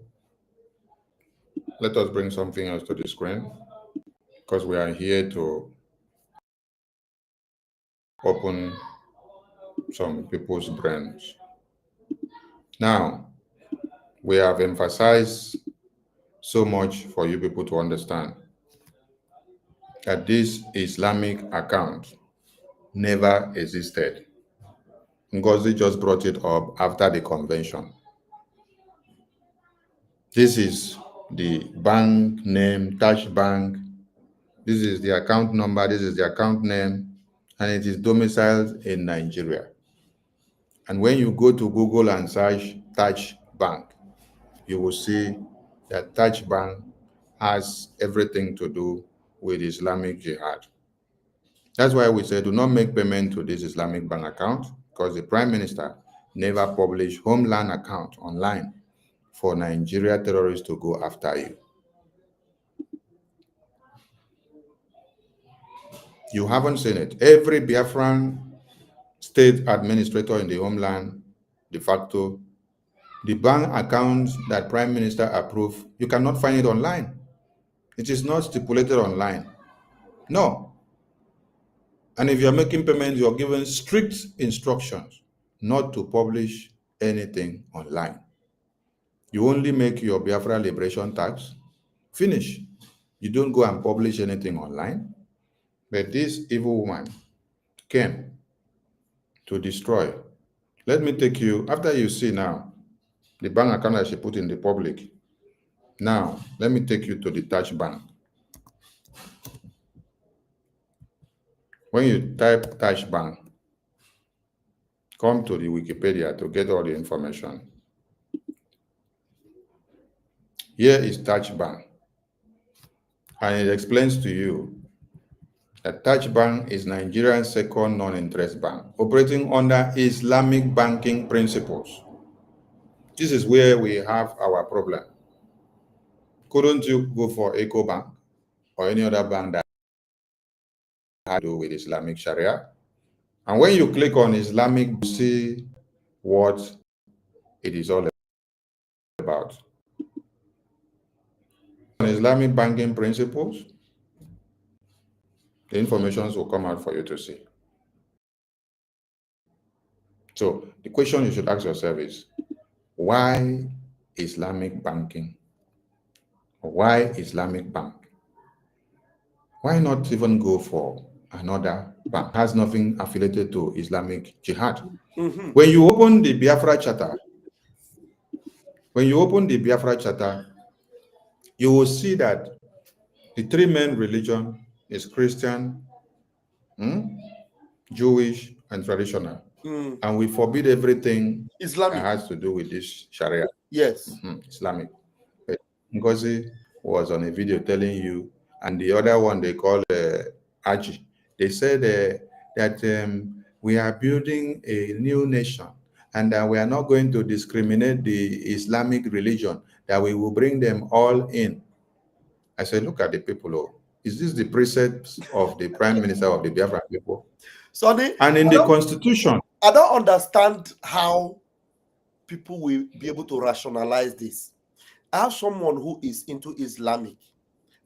Let us bring something else to the screen because we are here to open some people's brains. Now, we have emphasized so much for you people to understand that this Islamic account never existed. NGOZI just brought it up after the convention. This is the bank name, Touch Bank. This is the account number, this is the account name, and it is domiciled in Nigeria. And when you go to Google and search Touch Bank, you will see that Touch Bank has everything to do with Islamic Jihad. That's why we say do not make payment to this Islamic bank account, because the Prime Minister never published Homeland account online for Nigeria terrorists to go after you. You haven't seen it. Every Biafran state administrator in the homeland, de facto, the bank accounts that Prime Minister approved, you cannot find it online. It is not stipulated online. No. And if you're making payments, you're given strict instructions not to publish anything online. You only make your Biafra liberation tax, finish. You don't go and publish anything online. But this evil woman came to destroy. Let me take you, after you see now, the bank account that she put in the public. Now, let me take you to the Touch Bank. When you type Touch Bank, come to the Wikipedia to get all the information. Here is Touch Bank. And it explains to you that Touch Bank is Nigeria's second non-interest bank, operating under Islamic banking principles. This is where we have our problem. Couldn't you go for EcoBank or any other bank that had to do with Islamic Sharia? And when you click on Islamic, you see what it is all about. On Islamic banking principles, the information will come out for you to see. So the question you should ask yourself is, why Islamic banking? Why Islamic bank? Why not even go for another bank? Has nothing affiliated to Islamic Jihad. When you open the Biafra Charter, you will see that the three main religion is Christian, Jewish, and traditional. And we forbid everything Islamic that has to do with this Sharia. Yes. Islamic. But NGOZI was on a video telling you, and the other one they call BRGIE. They said that we are building a new nation, and that we are not going to discriminate the Islamic religion, that we will bring them all in. I said, look at the people. Oh, is this the precepts of the Prime Minister of the Biafra people? Sonny, And in the Constitution. I don't understand how people will be able to rationalize this. I have someone who is into Islamic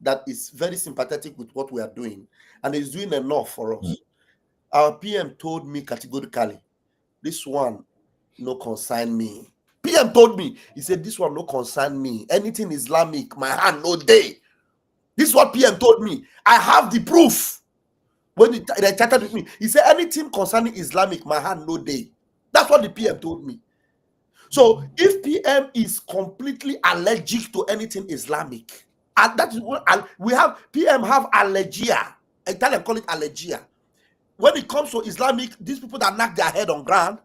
that is very sympathetic with what we are doing and is doing enough for us. Our PM told me categorically, this one no concern me. PM told me, he said, this one no concern me. Anything Islamic, my hand no day. This is what PM told me. I have the proof. When they chatted with me, he said, anything concerning Islamic, my hand no day. That's what the PM told me. So if PM is completely allergic to anything Islamic, and that is what we have, PM have allergia. Italian call it allergia. When it comes to Islamic, these people that knock their head on ground,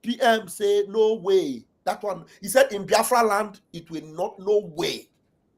PM say no way. That one, he said in Biafra land, it will not, no way.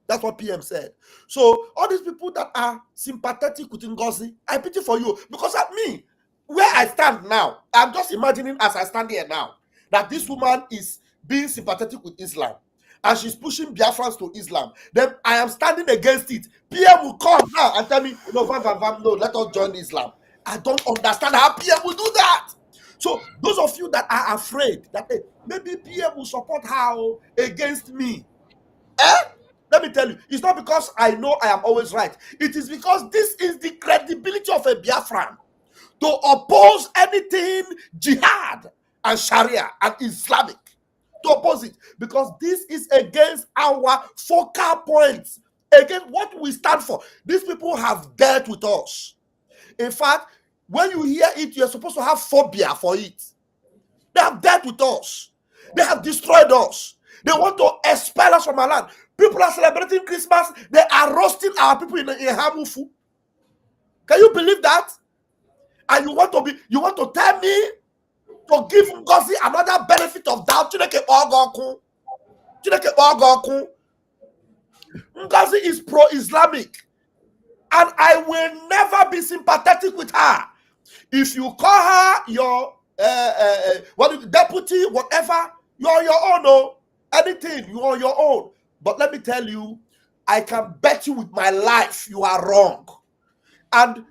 That's what PM said. So all these people that are sympathetic with NGOZI, I pity for you, because at me, where I stand now, I'm just imagining as I stand here now, that this woman is being sympathetic with Islam and she's pushing Biafrans to Islam. Then I am standing against it. PM will come now and tell me, no, no, let us join Islam. I don't understand how PM will do that. So those of you that are afraid that maybe PM will support her against me, let me tell you, it's not because I know I am always right. It is because this is the credibility of a Biafran to oppose anything jihad and Sharia and Islamic, to oppose it, because this is against our focal points, against what we stand for. These people have dealt with us. In fact, when you hear it, you're supposed to have phobia for it. They have dealt with us. They have destroyed us. They want to expel us from our land. People are celebrating Christmas. They are roasting our people in Hamufu. Can you believe that? And you want to tell me to give NGOZI another benefit of doubt? NGOZI is pro-Islamic, and I will never be sympathetic with her. If you call her your deputy, whatever, you're on your own. No, anything, you're on your own. But let me tell you, I can bet you with my life you are wrong. And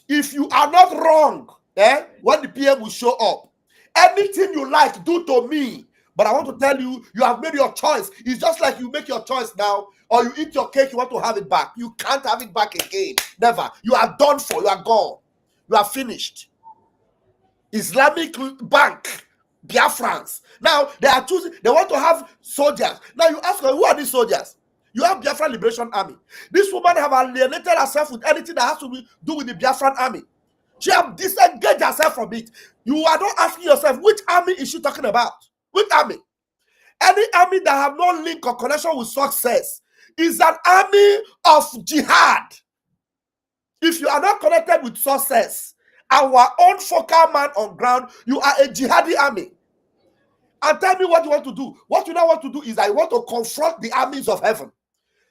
if you are not wrong, when the PM will show up, anything you like, do to me. But I want to tell you, you have made your choice. It's just like you make your choice now, or you eat your cake, you want to have it back. You can't have it back again. Never. You are done for. You are gone. You are finished. Islamic Bank, Biafrans. Now they are choosing, they want to have soldiers. Now you ask her, who are these soldiers? You have Biafra Liberation Army. This woman have alienated herself with anything that has to do with the Biafran Army. She have disengaged herself from it. You are not asking yourself, which army is she talking about? Which army? Any army that have no link or connection with success is an army of jihad. If you are not connected with success, our own focal man on ground, you are a jihadi army. And tell me what you want to do. What you now want to do is I want to confront the armies of heaven.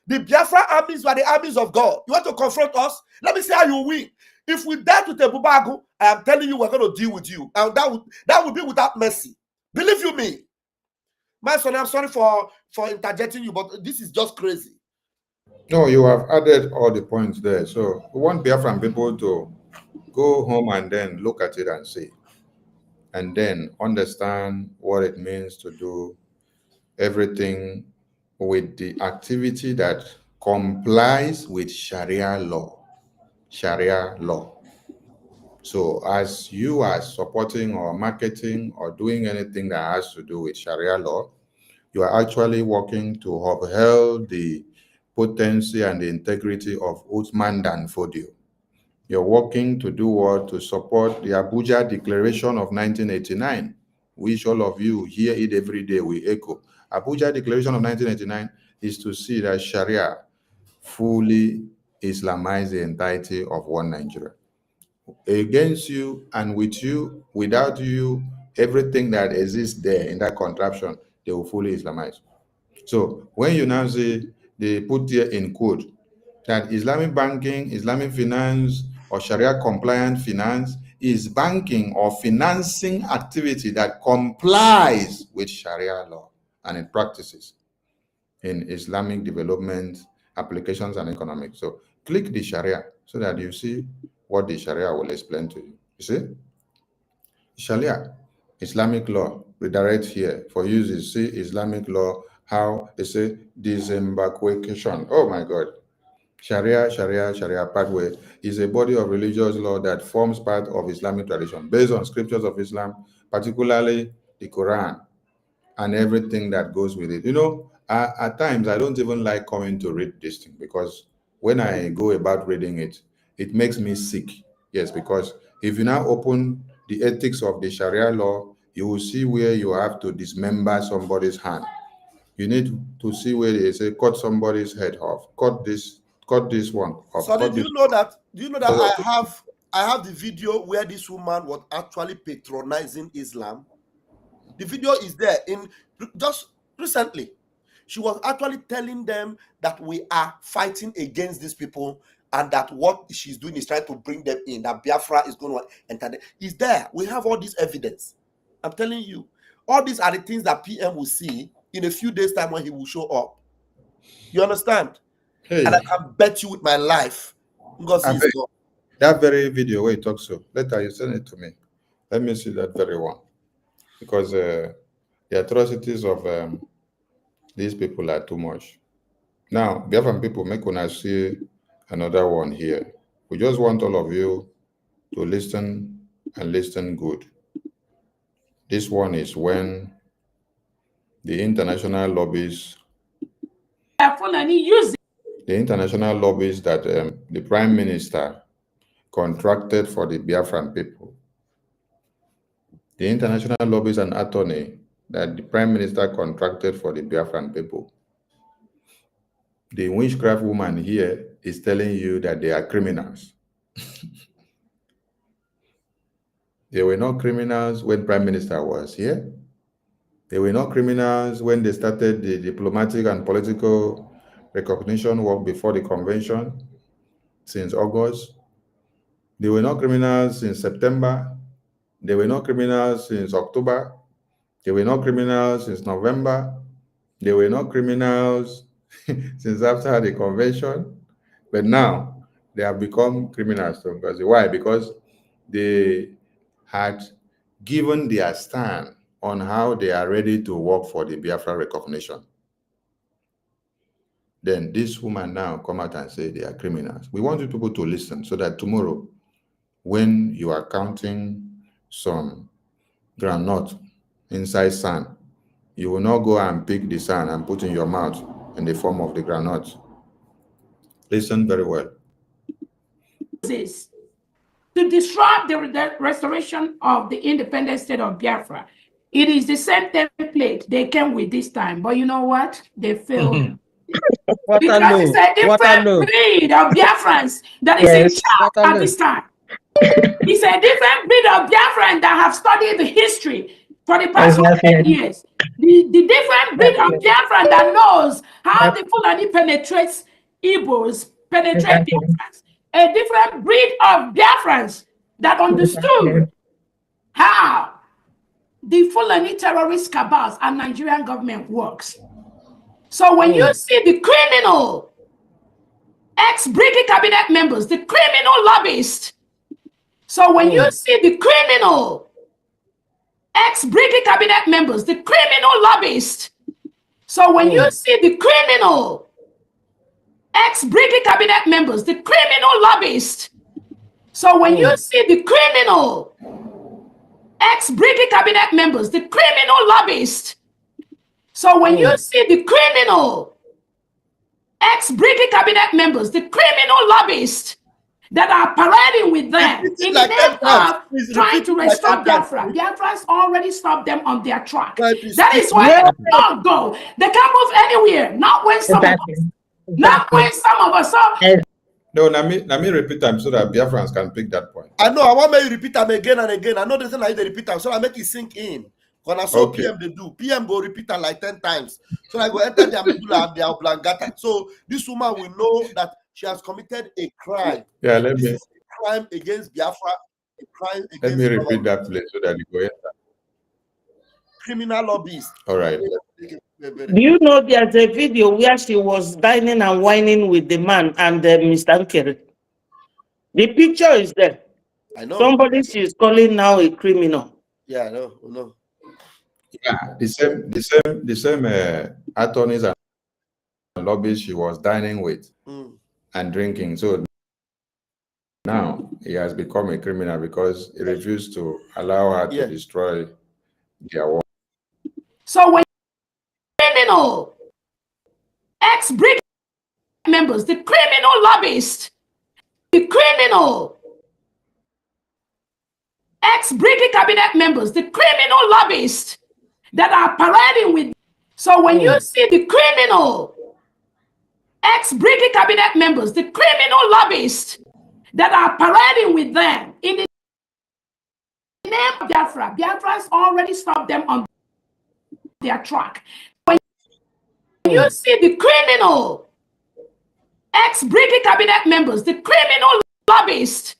The Biafra armies are the armies of God. You want to confront us? Let me see how you win. If we die to Tebubago, I am telling you we're going to deal with you. And that would be without mercy. Believe you me. My son, I'm sorry for interjecting you, but this is just crazy. No, you have added all the points there. So we want Biafran people to go home and then look at it and see. And then understand what it means to do everything with the activity that complies with Sharia law. Sharia law. So as you are supporting or marketing or doing anything that has to do with Sharia law, you are actually working to uphold the potency and the integrity of Uthman Dan Fodio. You're working to do what? To support the Abuja Declaration of 1989, which all of you hear it every day, we echo. Abuja Declaration of 1989 is to see that Sharia fully Islamize the entirety of one Nigeria. Against you and with you, without you, everything that exists there in that contraption, they will fully Islamize. So when you now say they put here in quote that Islamic banking, Islamic finance, or Sharia compliant finance is banking or financing activity that complies with Sharia law and it practices in Islamic development, applications, and economics. So click the Sharia so that you see what the Sharia will explain to you. You see? Sharia, Islamic law, redirect here. For you to see Islamic law, how they say disembarkation. Oh my God. Sharia pathway is a body of religious law that forms part of Islamic tradition based on scriptures of Islam, particularly the Quran and everything that goes with it. You know, at times I don't even like coming to read this thing because when I go about reading it, it makes me sick. Yes, because if you now open the ethics of the Sharia law, you will see where you have to dismember somebody's hand. You need to see where they say cut somebody's head off, cut this one off. Sorry, do you know that I have the video where this woman was actually patronizing Islam? The video is there in just recently. She was actually telling them that we are fighting against these people and that what she's doing is trying to bring them in, that Biafra is going to enter them. Is there. We have all this evidence. I'm telling you, all these are the things that PM will see in a few days' time when he will show up. You understand? Hey. And I can bet you with my life, NGOZI is gone. That very video where he talks so. Later you send it to me. Let me see that very one. Because the atrocities of these people are too much. Now, Biafran people, make una see another one here. We just want all of you to listen and listen good. This one is when the international lobbies, that the Prime Minister contracted for the Biafran people. The international lobbies and attorney that the Prime Minister contracted for the Biafran people. The witchcraft woman here is telling you that they are criminals. They were not criminals when Prime Minister was here. They were not criminals when they started the diplomatic and political recognition work before the convention since August. They were not criminals since September. They were not criminals since October. They were not criminals since November. They were not criminals since after the convention. But now they have become criminals. Why? Because they had given their stand on how they are ready to work for the Biafra recognition. Then this woman now come out and say they are criminals. We want you people to listen so that tomorrow, when you are counting some groundnut inside sand, you will not go and pick the sand and put in your mouth in the form of the groundnut. Listen very well. To disrupt the restoration of the independent state of Biafra. It is the same template they came with this time, but you know what? They failed. Because it's a different breed of Biafrans that is in charge at this time. It's a different breed of Biafrans that have studied the history for the past 100 years. The different breed of Biafran that knows how the Fulani penetrates Igbos, penetrate Biafrans. A different breed of Biafrans that understood how the Fulani terrorist cabals and Nigerian government works. So when you see the criminal ex-BRGIE cabinet members, the criminal lobbyists, so when you see the criminal ex-BRGIE cabinet members, the criminal lobbyists, so when you see the criminal ex-BRGIE cabinet members, the criminal lobbyists, So when you see the criminal ex-BRGIE cabinet members, the criminal lobbyists, so when you see the criminal ex-BRGIE cabinet members, the criminal lobbyists that are parading with them in the name of trying to restore Biafra, Biafrans already stopped them on their track. That is why they don't go. They can't move anywhere. Not when some of us. Not when some of us. So, no, let me repeat them so that Biafrans can pick that point. I know. I want me to repeat them again and again. I know the thing I repeat them, so I make it sink in. When I saw PM, they do. PM go repeat them like 10 times. So I go enter their medulla and their oblongata. So this woman will know that she has committed a crime. Yeah, let me. A crime against Biafra. A crime against. Let me repeat that place so that you go enter. Criminal lobbies. All right. Do you know there's a video where she was dining and whining with the man and Mr. Nkere? The picture is there. I know. Somebody she's calling now a criminal. Yeah, I know. I know. Yeah, the same attorneys and lobbyists she was dining with and drinking. So now he has become a criminal because he refused to allow her to destroy their work. So when criminal ex-BRGIE members, the criminal lobbyists, the criminal ex-BRGIE cabinet members, the criminal lobbyists that are parading with. So when you see the criminal ex-BRGIE cabinet members, the criminal lobbyists that are parading with them in the name of Biafra, Biafrans already stopped them on their track. When you see the criminal ex-BRGIE cabinet members, the criminal lobbyists,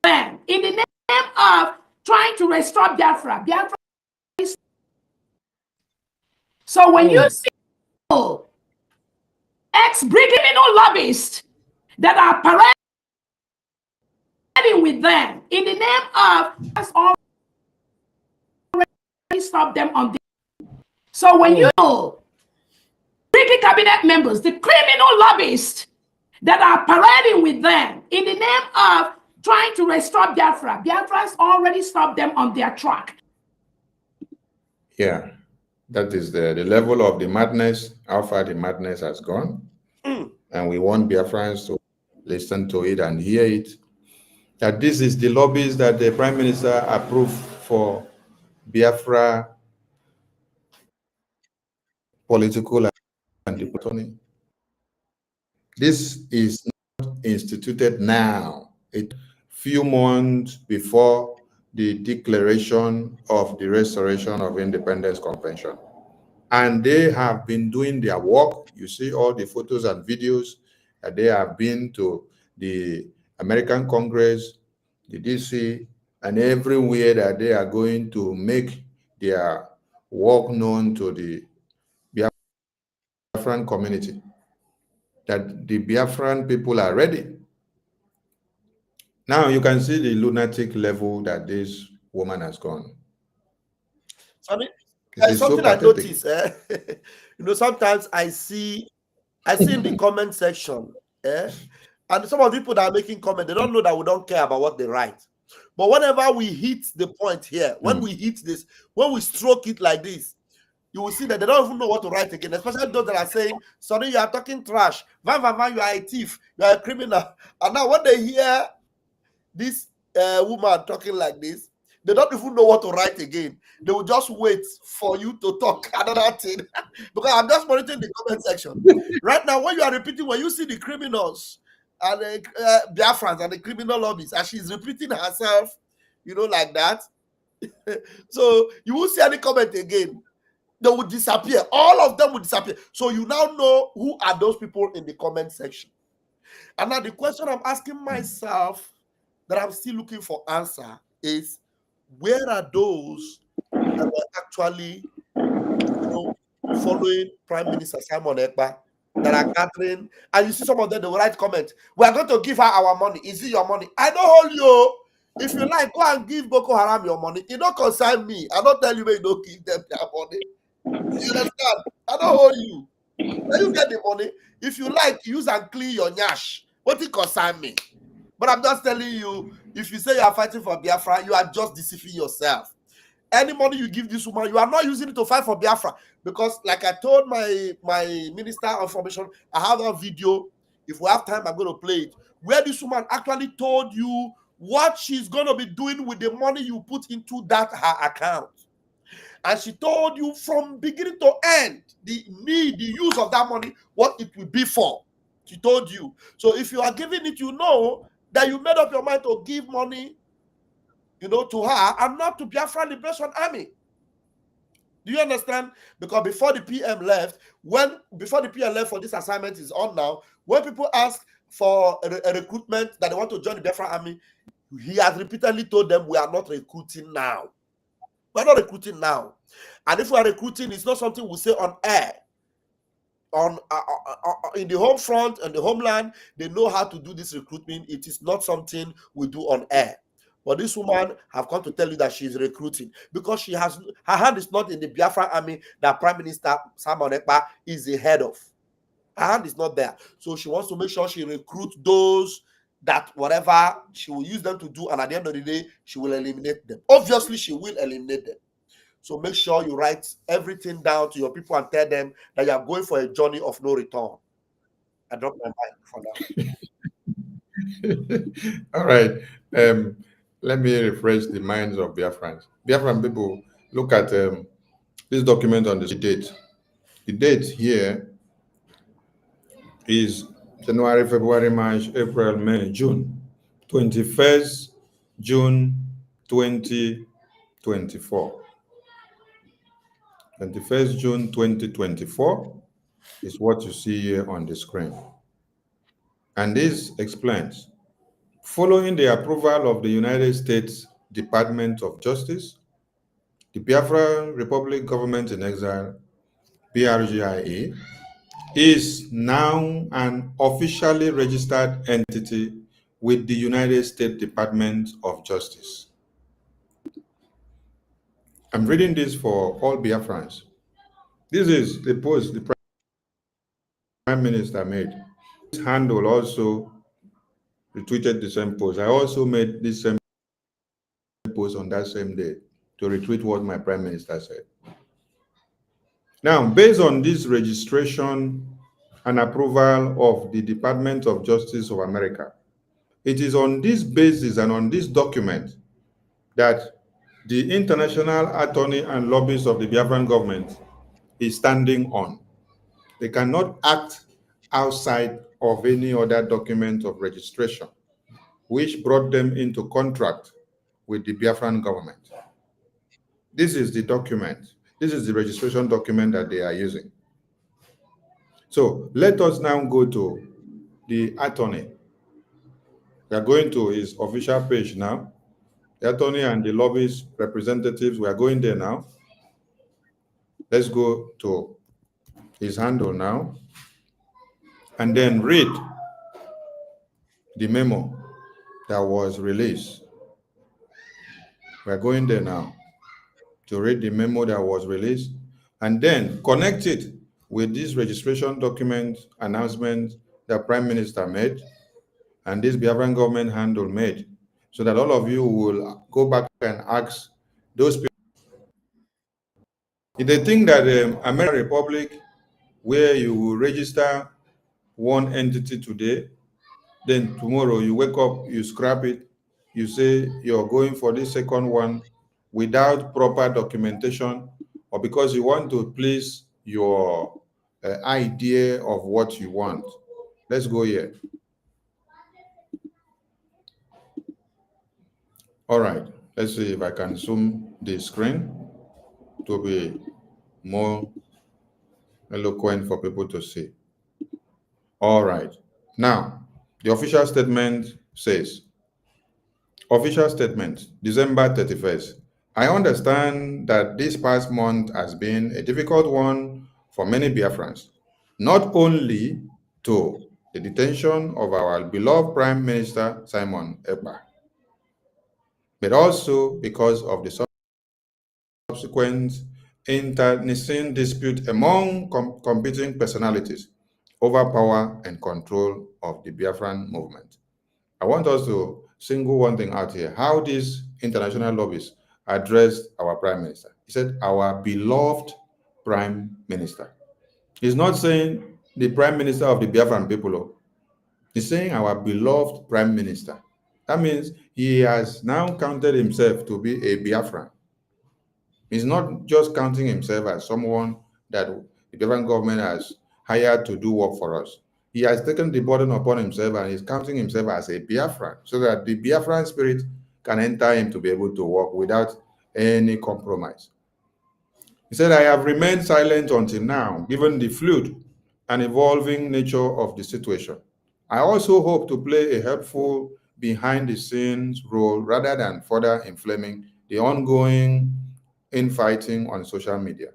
them in the name of trying to restore Biafra, Biafra. So when you see ex-BRGIE criminal lobbyists that are parading with them in the name of already stop them on the. So when you know BRGIE cabinet members, the criminal lobbyists that are parading with them in the name of trying to restore Biafra, Biafrans already stopped them on their track. Yeah, that is the level of the madness, how far the madness has gone. And we want Biafrans to listen to it and hear it. That this is the lobbies that the Prime Minister approved for Biafra political and diplomacy. This is not instituted now. A few months before the declaration of the Restoration of Independence Convention. And they have been doing their work. You see all the photos and videos that they have been to the American Congress, the DC, and everywhere that they are going to make their work known to the Biafran community, that the Biafran people are ready. Now you can see the lunatic level that this woman has gone. Something I notice, you know, sometimes I see in the comment section, and some of the people that are making comment, they don't know that we don't care about what they write. But whenever we hit the point here, when we hit this, when we stroke it like this, you will see that they don't even know what to write again, especially those that are saying, sorry, you are talking trash, van, you are a thief, you are a criminal. And now when they hear this woman talking like this, they don't even know what to write again. They will just wait for you to talk another thing. Because I'm just monitoring the comment section. Right now, when you are repeating, when you see the criminals and the Biafrans and the criminal lobbies, and she's repeating herself, you know, like that. So you won't see any comment again. They will disappear. All of them will disappear. So you now know who are those people in the comment section. And now the question I'm asking myself that I'm still looking for answer is, where are those that were actually, you know, following Prime Minister Simon Ekpa, that are gathering? And you see some of them, they will write comment, we are going to give her our money. Is it your money? I don't hold you. If you like, go and give Boko Haram your money. It don't concern me. I don't tell you where you don't give them their money. You understand? I don't hold you. When you get the money, if you like, use and clean your nyash. What it concern me? But I'm just telling you, if you say you are fighting for Biafra, you are just deceiving yourself. Any money you give this woman, you are not using it to fight for Biafra. Because like I told my Minister of Information, I have a video. If we have time, I'm going to play it. Where this woman actually told you what she's going to be doing with the money you put into that her account. And she told you from beginning to end, the use of that money, what it will be for. She told you. So if you are giving it, you know that you made up your mind to give money, to her and not to Biafra Liberation Army. Do you understand? Because before the PM left, before the PM left for this assignment is on now, when people ask for a recruitment that they want to join the Biafra Army, he has repeatedly told them, we are not recruiting now. We're not recruiting now. And if we are recruiting, it's not something we say on air. In the home front and the homeland, they know how to do this recruitment. It is not something we do on air. But this woman have come to tell you that she is recruiting because her hand is not in the Biafra Army that Prime Minister Simon Ekpa is the head of. Her hand is not there. So she wants to make sure she recruits those that whatever she will use them to do, and at the end of the day, she will eliminate them. Obviously, she will eliminate them. So make sure you write everything down to your people and tell them that you are going for a journey of no return. I drop my mic for now. All right. Let me refresh the minds of Biafrans. Biafran people, look at this document on the date. The date here is January, February, March, April, May, June. 21st June 2024. 21st June 2024 is what you see here on the screen. And this explains, following the approval of the United States Department of Justice, the Biafra Republic Government in Exile, BRGIE, is now an officially registered entity with the United States Department of Justice. I'm reading this for all Biafrans. This is the post the Prime Minister made. This handle also retweeted the same post. I also made this same post on that same day to retweet what my Prime Minister said. Now, based on this registration and approval of the Department of Justice of America, it is on this basis and on this document that the international attorney and lobbyists of the Biafran government is standing on. They cannot act outside of any other document of registration, which brought them into contract with the Biafran government. This is the document. This is the registration document that they are using. So let us now go to the attorney. We are going to his official page now. The attorney and the lobbyist representatives, we are going there now. Let's go to his handle now and then read the memo that was released. We are going there now to read the memo that was released and then connect it with this registration document announcement that Prime Minister made and this Biafran government handle made, so that all of you will go back and ask those people. If they think that American Republic, where you will register one entity today, then tomorrow you wake up, you scrap it, you say you're going for this second one without proper documentation, or because you want to please your idea of what you want. Let's go here. All right, let's see if I can zoom the screen to be more eloquent for people to see. All right, now the official statement says, official statement, December 31st. I understand that this past month has been a difficult one for many Biafrans, not only to the detention of our beloved Prime Minister Simon Ekpa, but also because of the subsequent internecine dispute among competing personalities over power and control of the Biafran movement. I want us to single one thing out here. How these international lobbies addressed our Prime Minister. He said, our beloved Prime Minister. He's not saying the Prime Minister of the Biafran people. He's saying our beloved Prime Minister. That means he has now counted himself to be a Biafran. He's not just counting himself as someone that the Biafran government has hired to do work for us. He has taken the burden upon himself and he's counting himself as a Biafran so that the Biafran spirit can enter him to be able to work without any compromise. He said, I have remained silent until now, given the fluid and evolving nature of the situation. I also hope to play a helpful behind-the-scenes role rather than further inflaming the ongoing infighting on social media.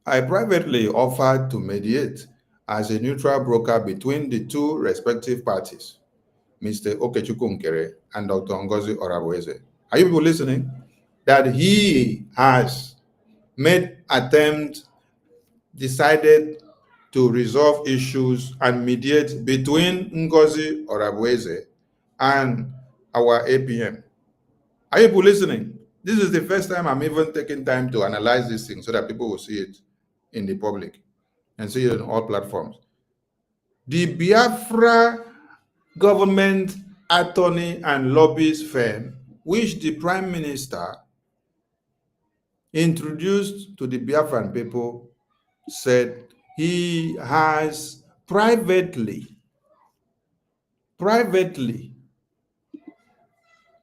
I privately offered to mediate as a neutral broker between the two respective parties, Mr. Okechukwu Nkere and Dr. NGOZI Orabueze. Are you people listening? That he has made attempts, decided to resolve issues and mediate between NGOZI Orabueze and our APM. Are you people listening? This is the first time I'm even taking time to analyze this thing so that people will see it in the public and see it on all platforms. The Biafra government attorney and lobbyist firm, which the Prime Minister introduced to the Biafran people, said he has privately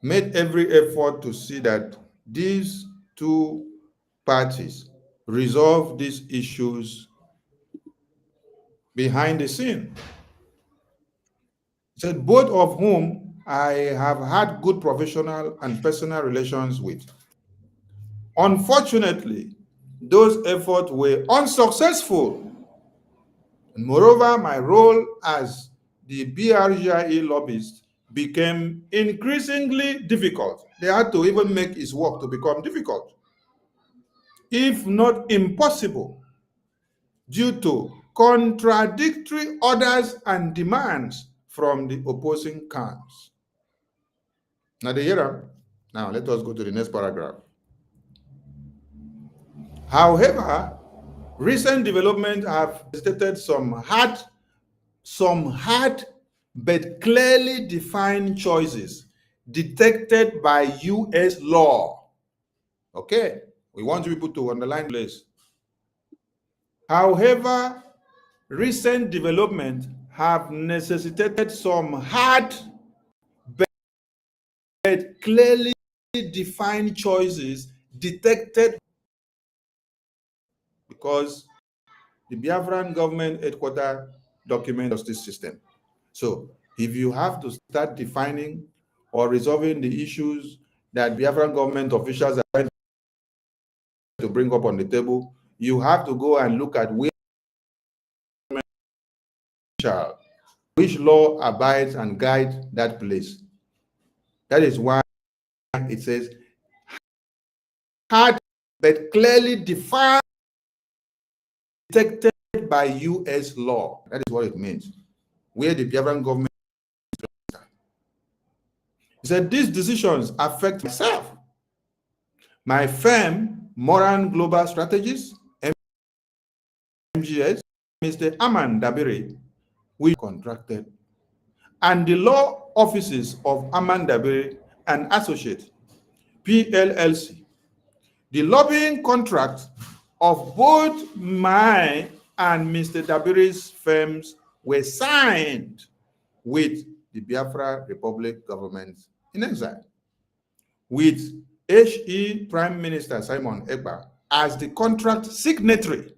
made every effort to see that these two parties resolve these issues behind the scene. He said, both of whom I have had good professional and personal relations with. Unfortunately, those efforts were unsuccessful. And moreover, my role as the BRGIE lobbyist became increasingly difficult. They had to even make his work to become difficult, if not impossible, due to contradictory orders and demands from the opposing camps. Now, now let us go to the next paragraph. However, recent developments have stated some hard but clearly defined choices detected by U.S. law. Okay, we want people to underline this. However, recent developments have necessitated some hard but clearly defined choices detected because the Biafran government headquarters document justice system. So if you have to start defining or resolving the issues that Biafran government officials are trying to bring up on the table, you have to go and look at which law abides and guides that place. That is why it says hard but clearly defined, detected by U.S. law. That is what it means. Where the Biafran government, he said, these decisions affect myself, my firm, Moran Global Strategies, MGS, Mr. Aman Dabiri, we contracted, and the law offices of Aman Dabiri and Associate, PLLC. The lobbying contract of both my and Mr. Dabiri's firms were signed with the Biafra Republic government in exile, with HE Prime Minister Simon Ekpa as the contract signatory.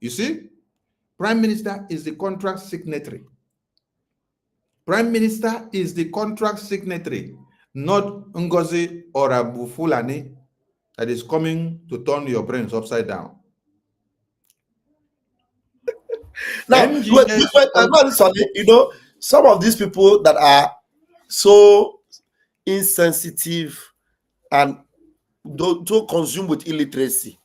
You see, Prime Minister is the contract signatory. Prime Minister is the contract signatory, not NGOZI or Abu Fulani that is coming to turn your brains upside down. Now, you know, some of these people that are so insensitive and don't consume with illiteracy,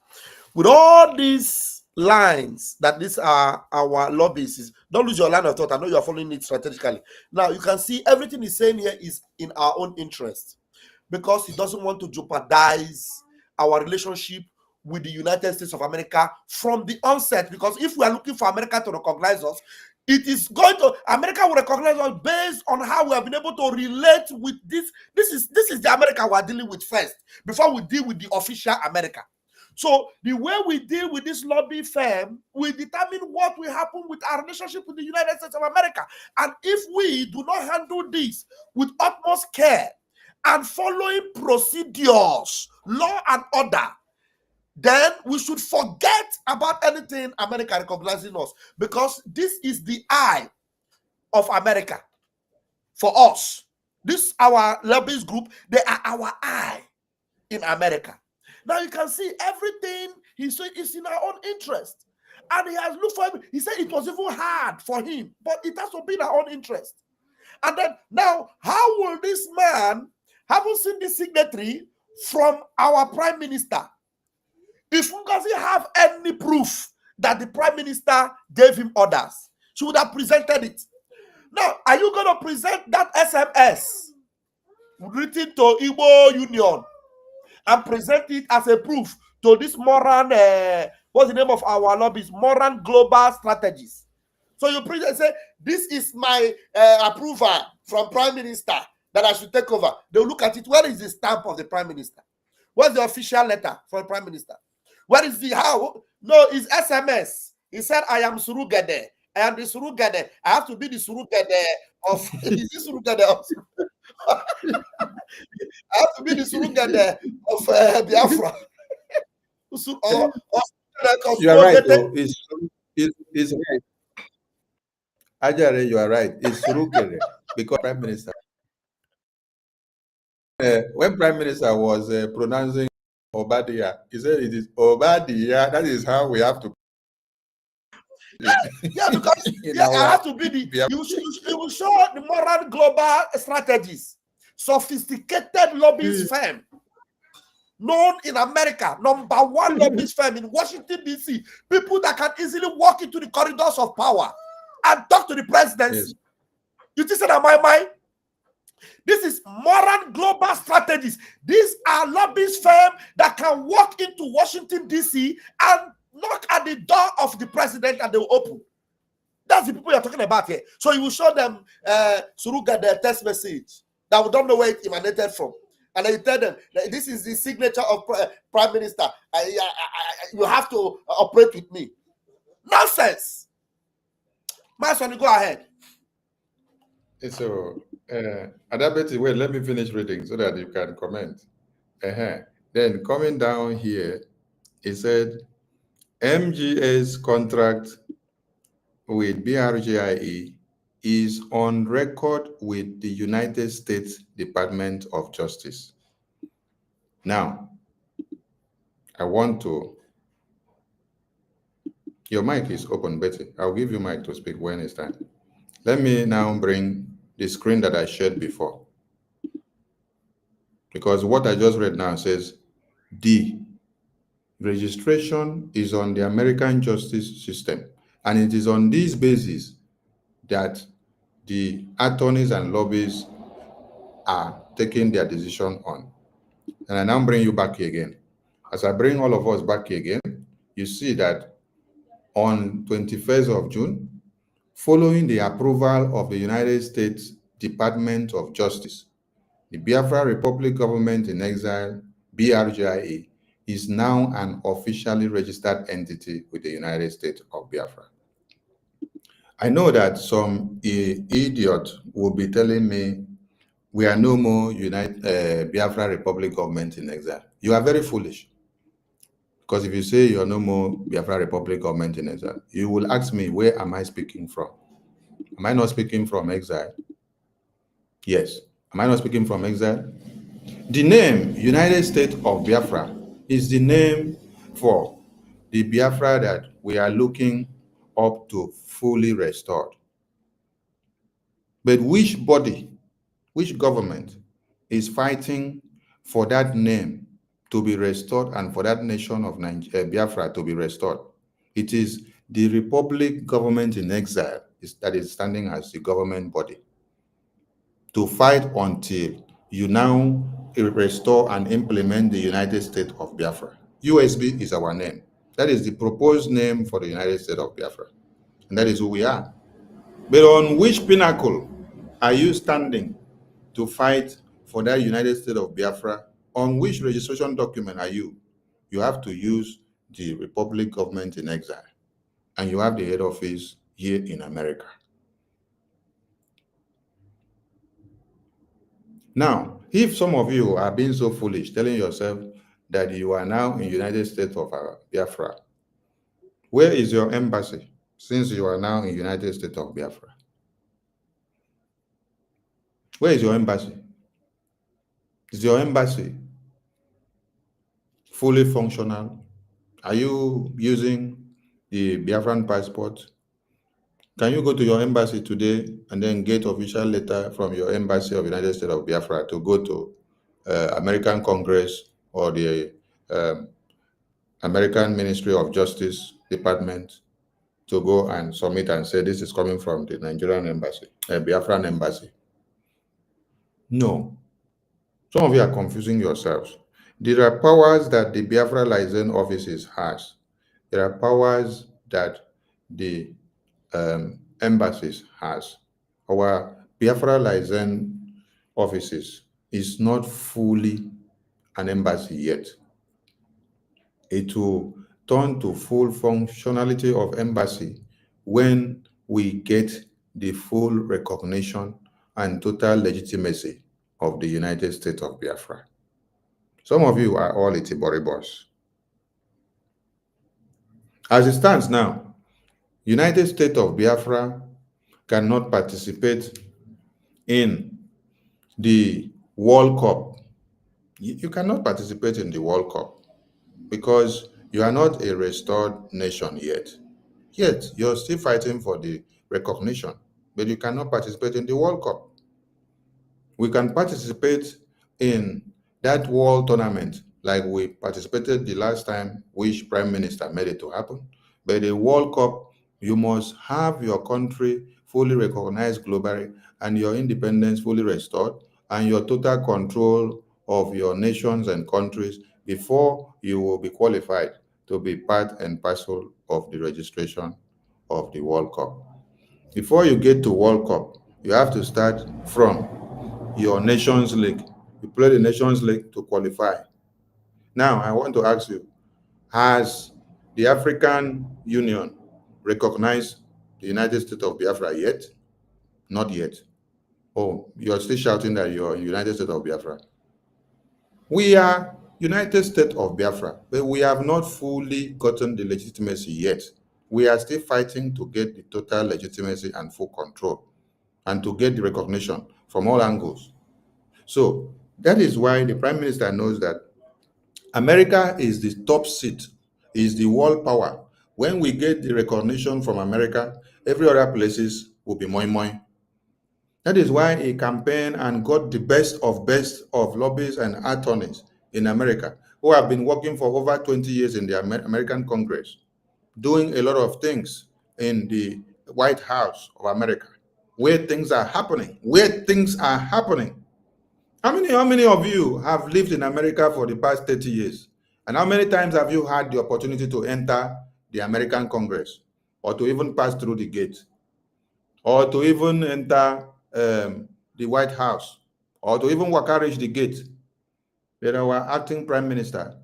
with all these lines that these are our lobbies. Don't lose your line of thought. I know you are following it strategically. Now you can see everything he's saying here is in our own interest, because he doesn't want to jeopardize our relationship with the United States of America from the onset. Because if we are looking for America to recognize us, it is going to, America will recognize us based on how we have been able to relate with this. This is the America we are dealing with first, before we deal with the official America. So the way we deal with this lobby firm will determine what will happen with our relationship with the United States of America. And if we do not handle this with utmost care and following procedures, law and order, then we should forget about anything America recognizing us, because this is the eye of America for us. This our lobbyist group, they are our eye in America. Now you can see everything he's saying is in our own interest. And he has looked for him. He said it was even hard for him, but it has to be in our own interest. And then now, how will this man, haven't seen this signatory from our prime minister, if Ngozi have any proof that the prime minister gave him orders, she would have presented it. Now, are you going to present that SMS written to Igbo Union and present it as a proof to this Moran, what's the name of our lobbies? Moran Global Strategies. So you present, say, this is my approval from Prime Minister that I should take over. They'll look at it. Where is the stamp of the Prime Minister? Where's the official letter from the Prime Minister? Where is the how? No, it's SMS. He said, I am Surugede. I am the Surugede. I have to be the Surugede of, is this Surugede of, I have to be the Surugede of Biafra. You are right, though. It's right. Ajare, you are right. It's Surugede because Prime Minister. When Prime Minister was pronouncing Obadiah, he said it is Obadiah. That is how we have to. Yeah, because I have to be the. You will show the Moral Global Strategies, sophisticated lobbyist firm, known in America, #1 lobbyist firm in Washington D.C. People that can easily walk into the corridors of power and talk to the presidency. Yes. You think that my mind? This is Moral Global Strategies. These are lobbyist firm that can walk into Washington D.C. and knock at the door of the president and they will open. That's the people you're talking about here. So you will show them Suruga their text message that we don't know where it emanated from. And then you tell them, this is the signature of Prime Minister. You have to operate with me. Nonsense. Mason, go ahead. So, Adabeti, wait, let me finish reading so that you can comment. Then coming down here, it said, MGA's contract with BRGIE is on record with the United States Department of Justice. Now, I want to, your mic is open, Betty. I'll give you mic to speak when it's time. Let me now bring the screen that I shared before. Because what I just read now says, the registration is on the American justice system. And it is on this basis that the attorneys and lobbyists are taking their decision on. And I now bring you back here again. As I bring all of us back here again, you see that on 21st of June, following the approval of the United States Department of Justice, the Biafra Republic Government in Exile, BRGIE, is now an officially registered entity with the United States of Biafra. I know that some idiot will be telling me we are no more Biafra Republic Government in Exile. You are very foolish. Because if you say you are no more Biafra Republic Government in Exile, you will ask me, where am I speaking from? Am I not speaking from exile? Yes. Am I not speaking from exile? The name United States of Biafra is the name for the Biafra that we are looking up to fully restored. But which body, which government is fighting for that name to be restored and for that nation of Biafra to be restored? It is the Republic Government in Exile that is standing as the government body to fight until you now restore and implement the United States of Biafra. USB is our name. That is the proposed name for the United States of Biafra. And that is who we are. But on which pinnacle are you standing to fight for that United States of Biafra? On which registration document are you? You have to use the Republic Government in Exile. And you have the head office here in America. Now, if some of you are being so foolish, telling yourself that you are now in United States of Biafra, where is your embassy since you are now in United States of Biafra? Where is your embassy? Is your embassy fully functional? Are you using the Biafran passport? Can you go to your embassy today and then get official letter from your embassy of United States of Biafra to go to American Congress or the American Ministry of Justice Department to go and submit and say this is coming from the Nigerian embassy, Biafran embassy? No. Some of you are confusing yourselves. There are powers that the Biafra liaison offices has. There are powers that the embassies has. Our Biafra liaison offices is not fully an embassy yet. It will turn to full functionality of embassy when we get the full recognition and total legitimacy of the United States of Biafra. Some of you are all itiboribos. As it stands now, United States of Biafra cannot participate in the World Cup. You cannot participate in the World Cup because you are not a restored nation yet. Yet, you're still fighting for the recognition, but you cannot participate in the World Cup. We can participate in that world tournament like we participated the last time which Prime Minister made it to happen. But the World Cup, you must have your country fully recognized globally and your independence fully restored and your total control of your nations and countries before you will be qualified to be part and parcel of the registration of the World Cup. Before you get to World Cup, you have to start from your Nations League. You play the Nations League to qualify. Now, I want to ask you, has the African Union recognized the United States of Biafra yet? Not yet. Oh, you're still shouting that you're United States of Biafra. We are United States of Biafra, but we have not fully gotten the legitimacy yet. We are still fighting to get the total legitimacy and full control and to get the recognition from all angles. So that is why the Prime Minister knows that America is the top seat, is the world power. When we get the recognition from America, every other places will be moi moi. That is why he campaigned and got the best of lobbyists and attorneys in America who have been working for over 20 years in the American Congress, doing a lot of things in the White House of America, where things are happening, How many of you have lived in America for the past 30 years? And how many times have you had the opportunity to enter the American Congress or to even pass through the gate or to even enter the White House or to even reach the gate? That our acting Prime Minister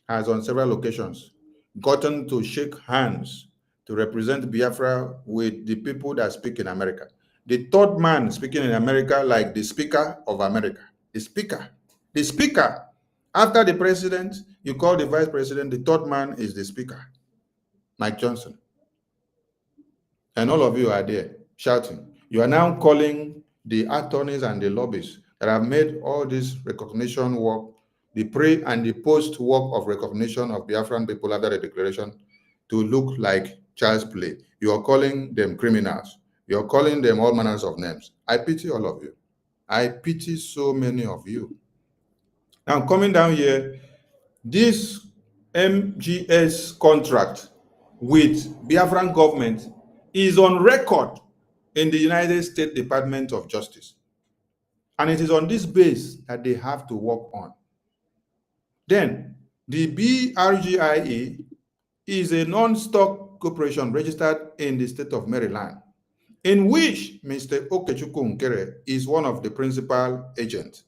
has on several occasions gotten to shake hands to represent Biafra with the people that speak in America. The third man speaking in America like the Speaker of America. The Speaker. After the President, you call the Vice President, the third man is the Speaker, Mike Johnson. And all of you are there shouting. You are now calling the attorneys and the lobbyists that have made all this recognition work, the pre and the post work of recognition of Biafran people after the declaration, to look like child's play. You are calling them criminals. You are calling them all manners of names. I pity all of you. I pity so many of you. Now, coming down here, this MGS contract with Biafran government is on record in the United States Department of Justice. And it is on this base that they have to work on. Then, the BRGIE is a non-stock corporation registered in the state of Maryland, in which Mr. Okechukwu Nkere is one of the principal agents.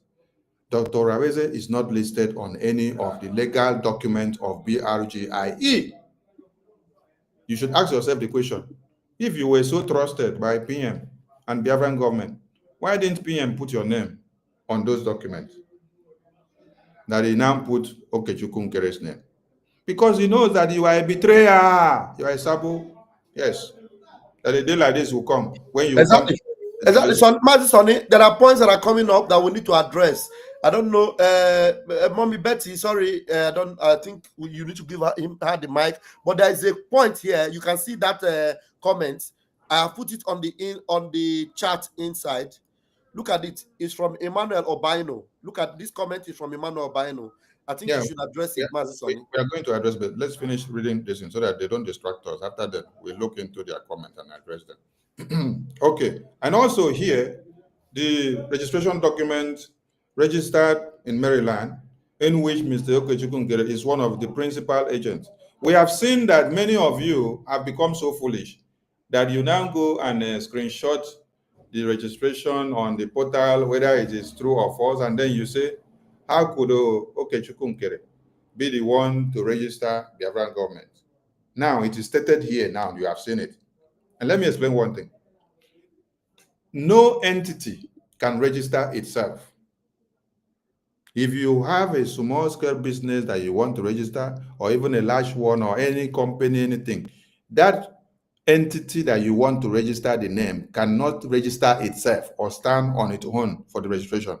Dr. Raweze is not listed on any of the legal documents of BRGIE. You should ask yourself the question, if you were so trusted by PM and Biafran government, why didn't PM put your name on those documents? That he now put Okechukwu Nkere's name. Because he knows that you are a betrayer, you are a sabo. Yes. That a day like this will come when you exactly. Exactly. So, Mazi Sonny, there are points that are coming up that we need to address. I don't know, Mommy Betty. Sorry, I think you need to give her the mic. But there is a point here. You can see that comment. I have put it on the chat inside. Look at it. It's from Emmanuel Obaino. Look at this comment. Is from Emmanuel Obaino. I think you should address it, Mazi Sonny. We are going to address, but let's finish reading this so that they don't distract us. After that, we look into their comment and address them. Okay. And also here, the registration document registered in Maryland, in which Mr. Okechukwu Nkere is one of the principal agents. We have seen that many of you have become so foolish that you now go and screenshot the registration on the portal, whether it is true or false, and then you say, how could Okechukwu Nkere be the one to register the Biafran government? Now, it is stated here now, you have seen it. And let me explain one thing. No entity can register itself. If you have a small-scale business that you want to register, or even a large one, or any company, anything, that entity that you want to register the name cannot register itself or stand on its own for the registration.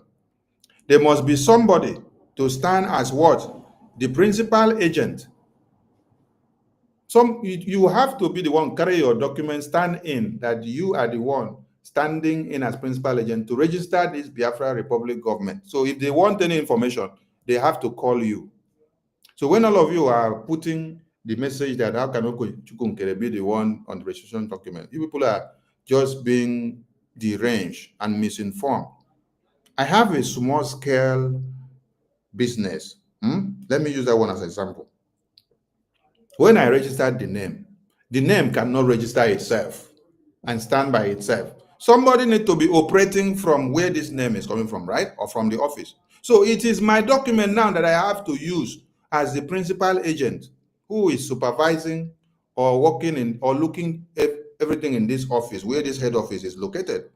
There must be somebody to stand as what? The principal agent. You have to be the one, carry your documents, stand in that you are the one standing in as principal agent to register this Biafra Republic government. So if they want any information, they have to call you. So when all of you are putting the message that how can Okechukwu Nkere be the one on the registration document, you people are just being deranged and misinformed. I have a small scale business. Let me use that one as an example. When I registered the name cannot register itself and stand by itself. Somebody needs to be operating from where this name is coming from, right? Or from the office. So it is my document now that I have to use as the principal agent who is supervising or working in or looking at everything in this office, where this head office is located.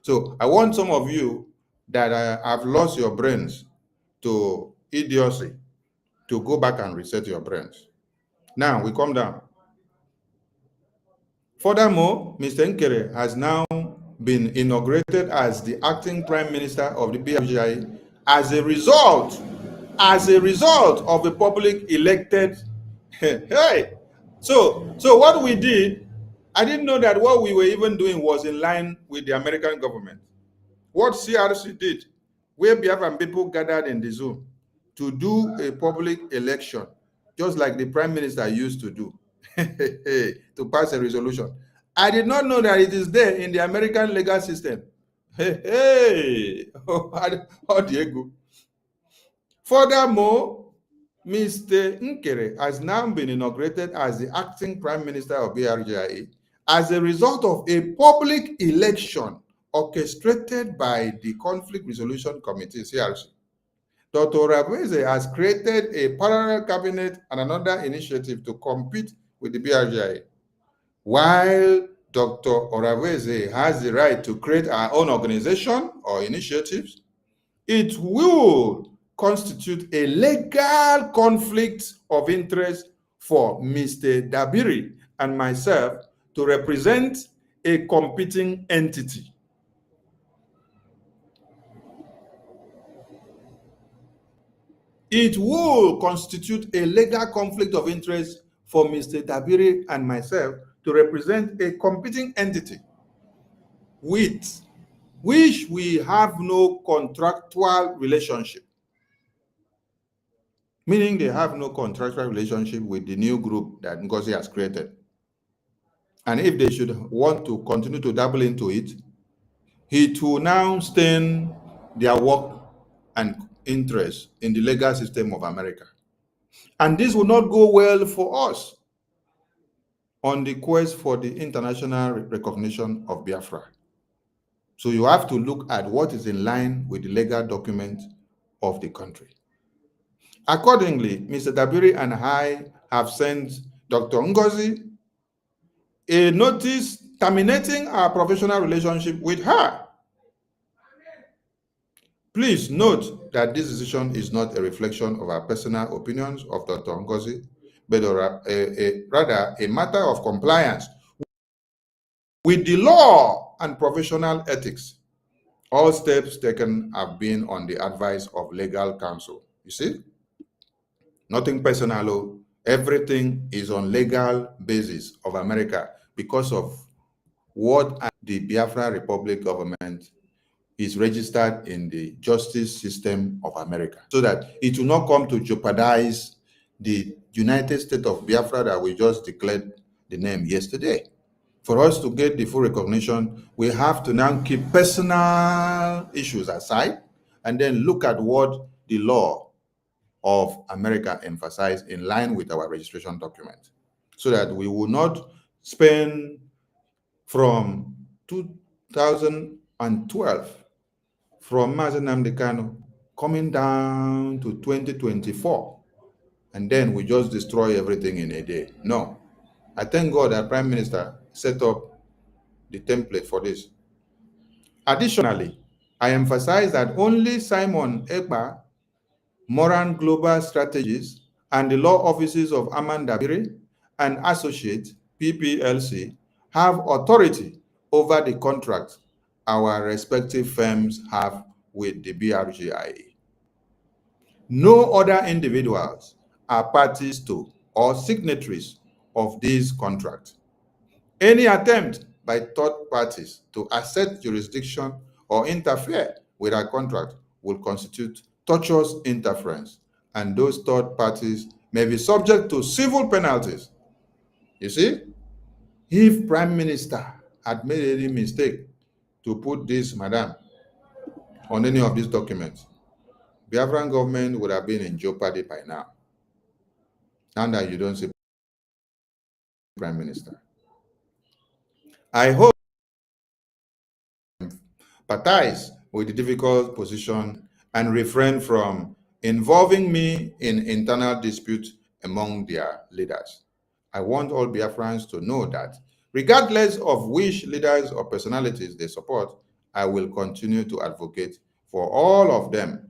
So I want some of you that have lost your brains to idiocy to go back and reset your brains. Now we come down. Furthermore, Mr. Nkere has now been inaugurated as the acting prime minister of the BRGIE as a result of a public elected. Hey, so what we did, I didn't know that what we were even doing was in line with the American government. What CRC did, where Biafran people gathered in the Zoom to do a public election, just like the prime minister used to do, to pass a resolution. I did not know that it is there in the American legal system. Oh, Diego. Furthermore, Mr. Nkere has now been inaugurated as the acting prime minister of BRGIE as a result of a public election orchestrated by the Conflict Resolution Committee, CRC. Dr. Raweze has created a parallel cabinet and another initiative to compete with the BRGIE. While Dr. Raweze has the right to create our own organization or initiatives, it will constitute a legal conflict of interest for Mr. Dabiri and myself to represent a competing entity. It will constitute a legal conflict of interest for Mr. Dabiri and myself to represent a competing entity with which we have no contractual relationship. meaning they have no contractual relationship with the new group that NGOZI has created. And if they should want to continue to dabble into it, it will now stain their work and interest in the legal system of America. And this will not go well for us on the quest for the international recognition of Biafra. So you have to look at what is in line with the legal document of the country. Accordingly, Mr. Dabiri and I have sent Dr. NGOZI a notice terminating our professional relationship with her. Please note that this decision is not a reflection of our personal opinions of Dr. NGOZI, but rather a matter of compliance with the law and professional ethics. All steps taken have been on the advice of legal counsel. You see? Nothing personal. Everything is on legal basis of America because of what the Biafra Republic government is registered in the justice system of America, so that it will not come to jeopardize the United States of Biafra that we just declared the name yesterday. For us to get the full recognition, we have to now keep personal issues aside and then look at what the law of America emphasizes in line with our registration document, so that we will not spend from 2012 from Mazi Nnamdi Kanu coming down to 2024, and then we just destroy everything in a day. No. I thank God that Prime Minister set up the template for this. Additionally, I emphasize that only Simon Ekpa, Moran Global Strategies, and the law offices of Aman Dabiri and Associates, PPLC, have authority over the contract our respective firms have with the BRGIE. No other individuals are parties to or signatories of these contracts. Any attempt by third parties to assert jurisdiction or interfere with our contract will constitute tortious interference, and those third parties may be subject to civil penalties. You see, if Prime Minister had made any mistake to put this madam on any of these documents, Biafran government would have been in jeopardy by now. Now that you don't see Prime Minister. I hope empathize with the difficult position and refrain from involving me in internal disputes among their leaders. I want all Biafrans to know that regardless of which leaders or personalities they support, I will continue to advocate for all of them.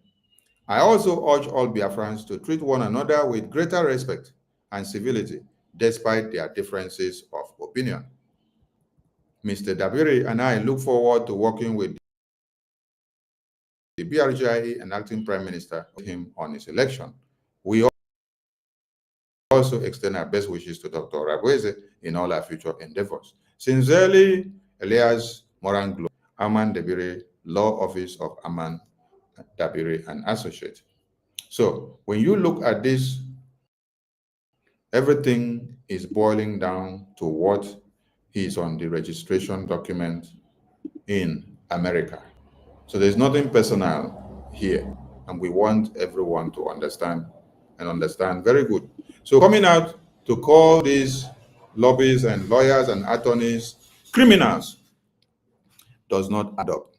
I also urge all Biafrans to treat one another with greater respect and civility, despite their differences of opinion. Mr. Dabiri and I look forward to working with the BRGIE and acting Prime Minister with him on his election. We also extend our best wishes to Dr. Rabweze in all our future endeavors. Sincerely, Elias Moranglo, Aman Dabiri, Law Office of Aman Dabiri and Associates. So when you look at this, everything is boiling down to what is on the registration document in America. So there's nothing personal here, and we want everyone to understand and understand very good. So coming out to call these lobbyists and lawyers and attorneys criminals does not add up.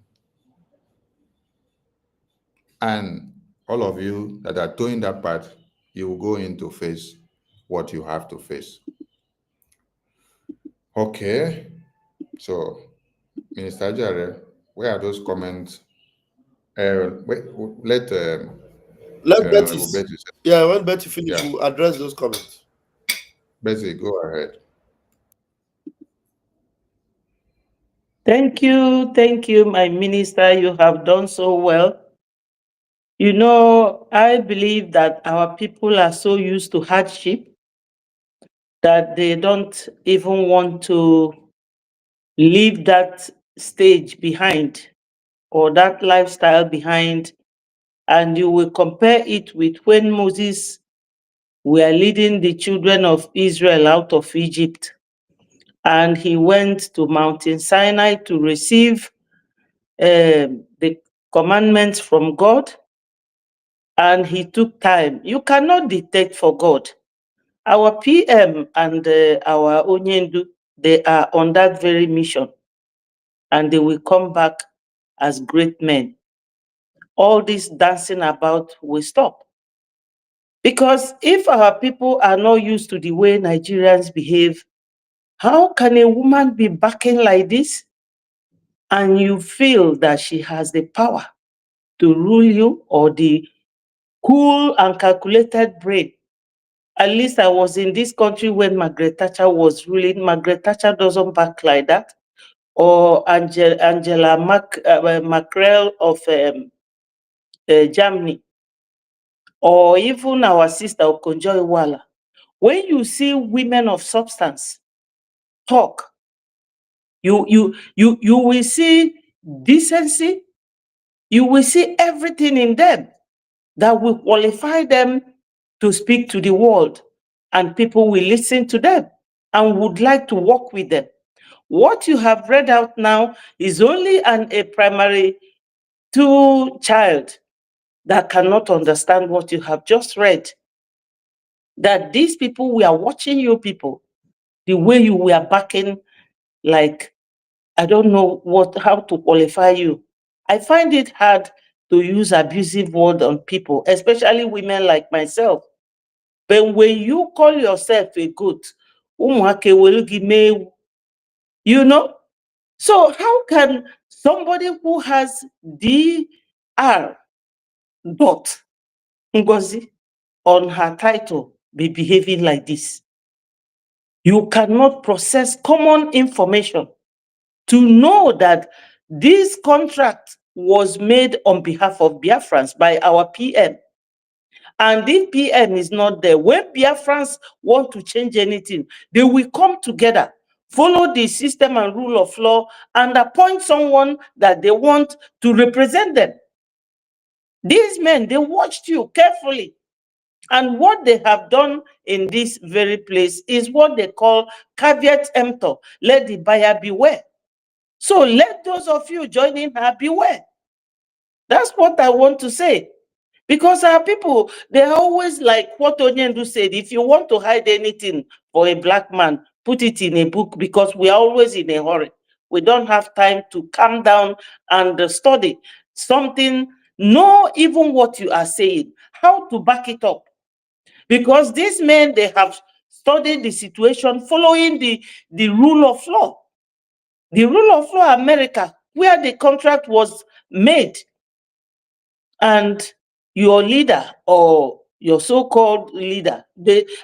And all of you that are doing that part, you will go in to face what you have to face. Okay, so Minister Jare, where are those comments? Let Betty. Yeah, when Betty finishes, we'll address those comments. Betty, go ahead. Thank you, my minister. You have done so well. You know, I believe that our people are so used to hardship that they don't even want to leave that stage behind or that lifestyle behind. And you will compare it with when Moses we are leading the children of Israel out of Egypt. And he went to Mountain Sinai to receive the commandments from God. And he took time. You cannot dictate for God. Our PM and our Onyendu, they are on that very mission. And they will come back as great men. All this dancing about will stop. Because if our people are not used to the way Nigerians behave, how can a woman be backing like this and you feel that she has the power to rule you, or the cool and calculated brain? At least I was in this country when Margaret Thatcher was ruling. Margaret Thatcher doesn't back like that. Or Angela Merkel of Germany. Or even our sister Okonjo-Iweala. When you see women of substance talk, you will see decency, you will see everything in them that will qualify them to speak to the world, and people will listen to them and would like to work with them. What you have read out now is only a primary 2 child that cannot understand what you have just read. That these people, we are watching you people, the way you were backing, like, I don't know how to qualify you. I find it hard to use abusive word on people, especially women like myself. But when you call yourself a goat, you know? So how can somebody who has Dr. NGOZI on her title be behaving like this? You cannot process common information to know that this contract was made on behalf of Biafrans by our PM. And if PM is not there, when Biafrans want to change anything, they will come together, follow the system and rule of law, and appoint someone that they want to represent them. These men, they watched you carefully. And what they have done in this very place is what they call caveat emptor. Let the buyer beware. So let those of you joining her beware. That's what I want to say. Because our people, they're always like what Onyendu said, if you want to hide anything for a black man, put it in a book, because we are always in a hurry. We don't have time to calm down and study something, know even what you are saying, how to back it up. Because these men, they have studied the situation following the rule of law. The rule of law America, where the contract was made, and your leader or your so-called leader,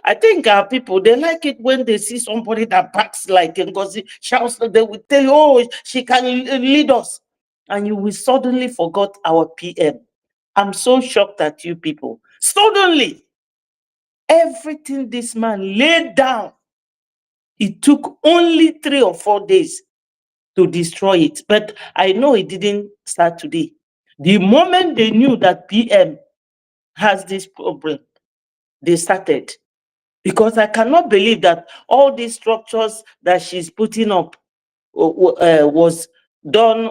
I think our people, they like it when they see somebody that backs like NGOZI, shouts, they will tell you, oh, she can lead us. And you will suddenly forget our PM. I'm so shocked at you people. Suddenly, everything this man laid down, it took only 3 or 4 days to destroy it. But I know it didn't start today. The moment they knew that PM has this problem, they started. Because I cannot believe that all these structures that she's putting up was done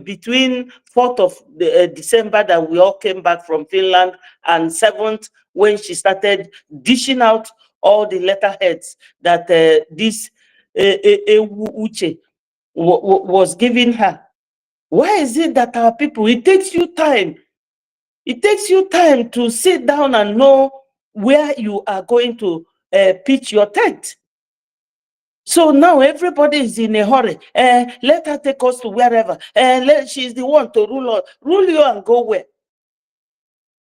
between 4th of December that we all came back from Finland, and 7th when she started dishing out all the letterheads that this Uche was giving her. Why is it that our people, it takes you time. It takes you time to sit down and know where you are going to pitch your tent. So now everybody is in a hurry. Let her take us to wherever. She's the one to rule you and go where?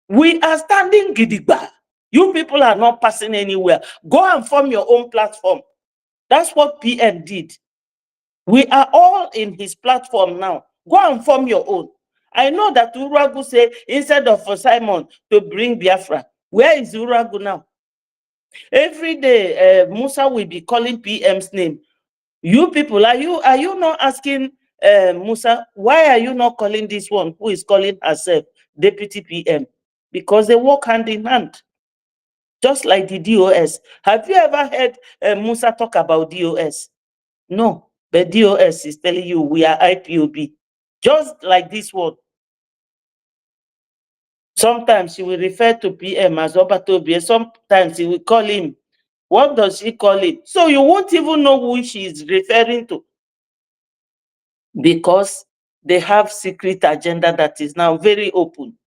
We are standing gidigba. You people are not passing anywhere. Go and form your own platform. That's what PM did. We are all in his platform now. Go and form your own. I know that Uragu say instead of for Simon to bring Biafra, where is Uragu now? Every day, Musa will be calling PM's name. You people, are you not asking Musa, why are you not calling this one who is calling herself Deputy PM? Because they work hand in hand. just like the DOS. Have you ever heard Musa talk about DOS? No, but DOS is telling you we are IPOB, just like this one. Sometimes he will refer to PM as Obatobi, sometimes he will call him. What does he call it? So you won't even know who she is referring to, because they have secret agenda that is now very open.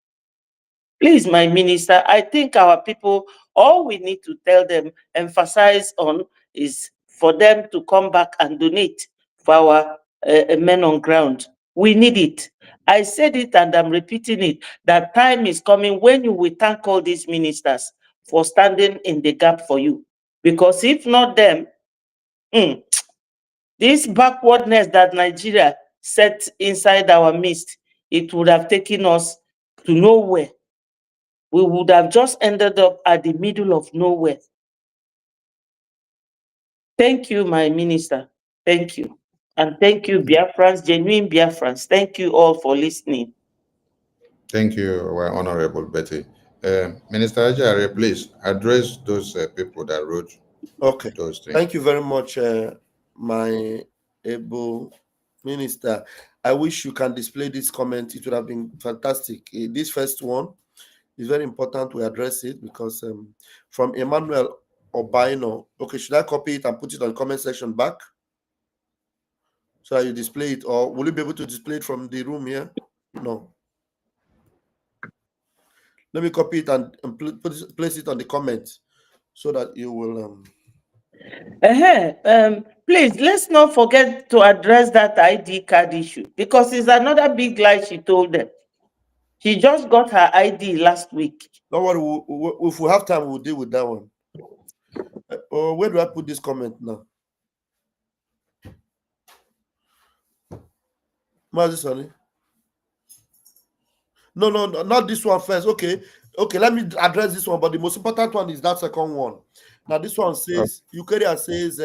Please, my minister, I think our people, all we need to tell them, emphasize on, is for them to come back and donate for our men on ground. We need it. I said it and I'm repeating it, that time is coming when you will thank all these ministers for standing in the gap for you. Because if not them, this backwardness that Nigeria set inside our midst, it would have taken us to nowhere. We would have just ended up at the middle of nowhere. Thank you, my minister. Thank you. And thank you, Biafrans, genuine Biafrans. Thank you all for listening. Thank you, Honorable Betty. Minister Ajare, please address those people that wrote those things. Thank you very much, my able minister. I wish you can display this comment. It would have been fantastic. This first one is very important. We address it because from Emmanuel Obaino. Okay, should I copy it and put it on the comment section back? So you display it, or will you be able to display it from the room here? No. Let me copy it and place it on the comments so that you will. Please, let's not forget to address that ID card issue, because it's another big lie she told them. She just got her ID last week. Don't worry, if we have time, we'll deal with that one. Where do I put this comment now? Sorry. No, not this one first. Okay, let me address this one, but the most important one is that second one. Now, this one says, Eukarya says,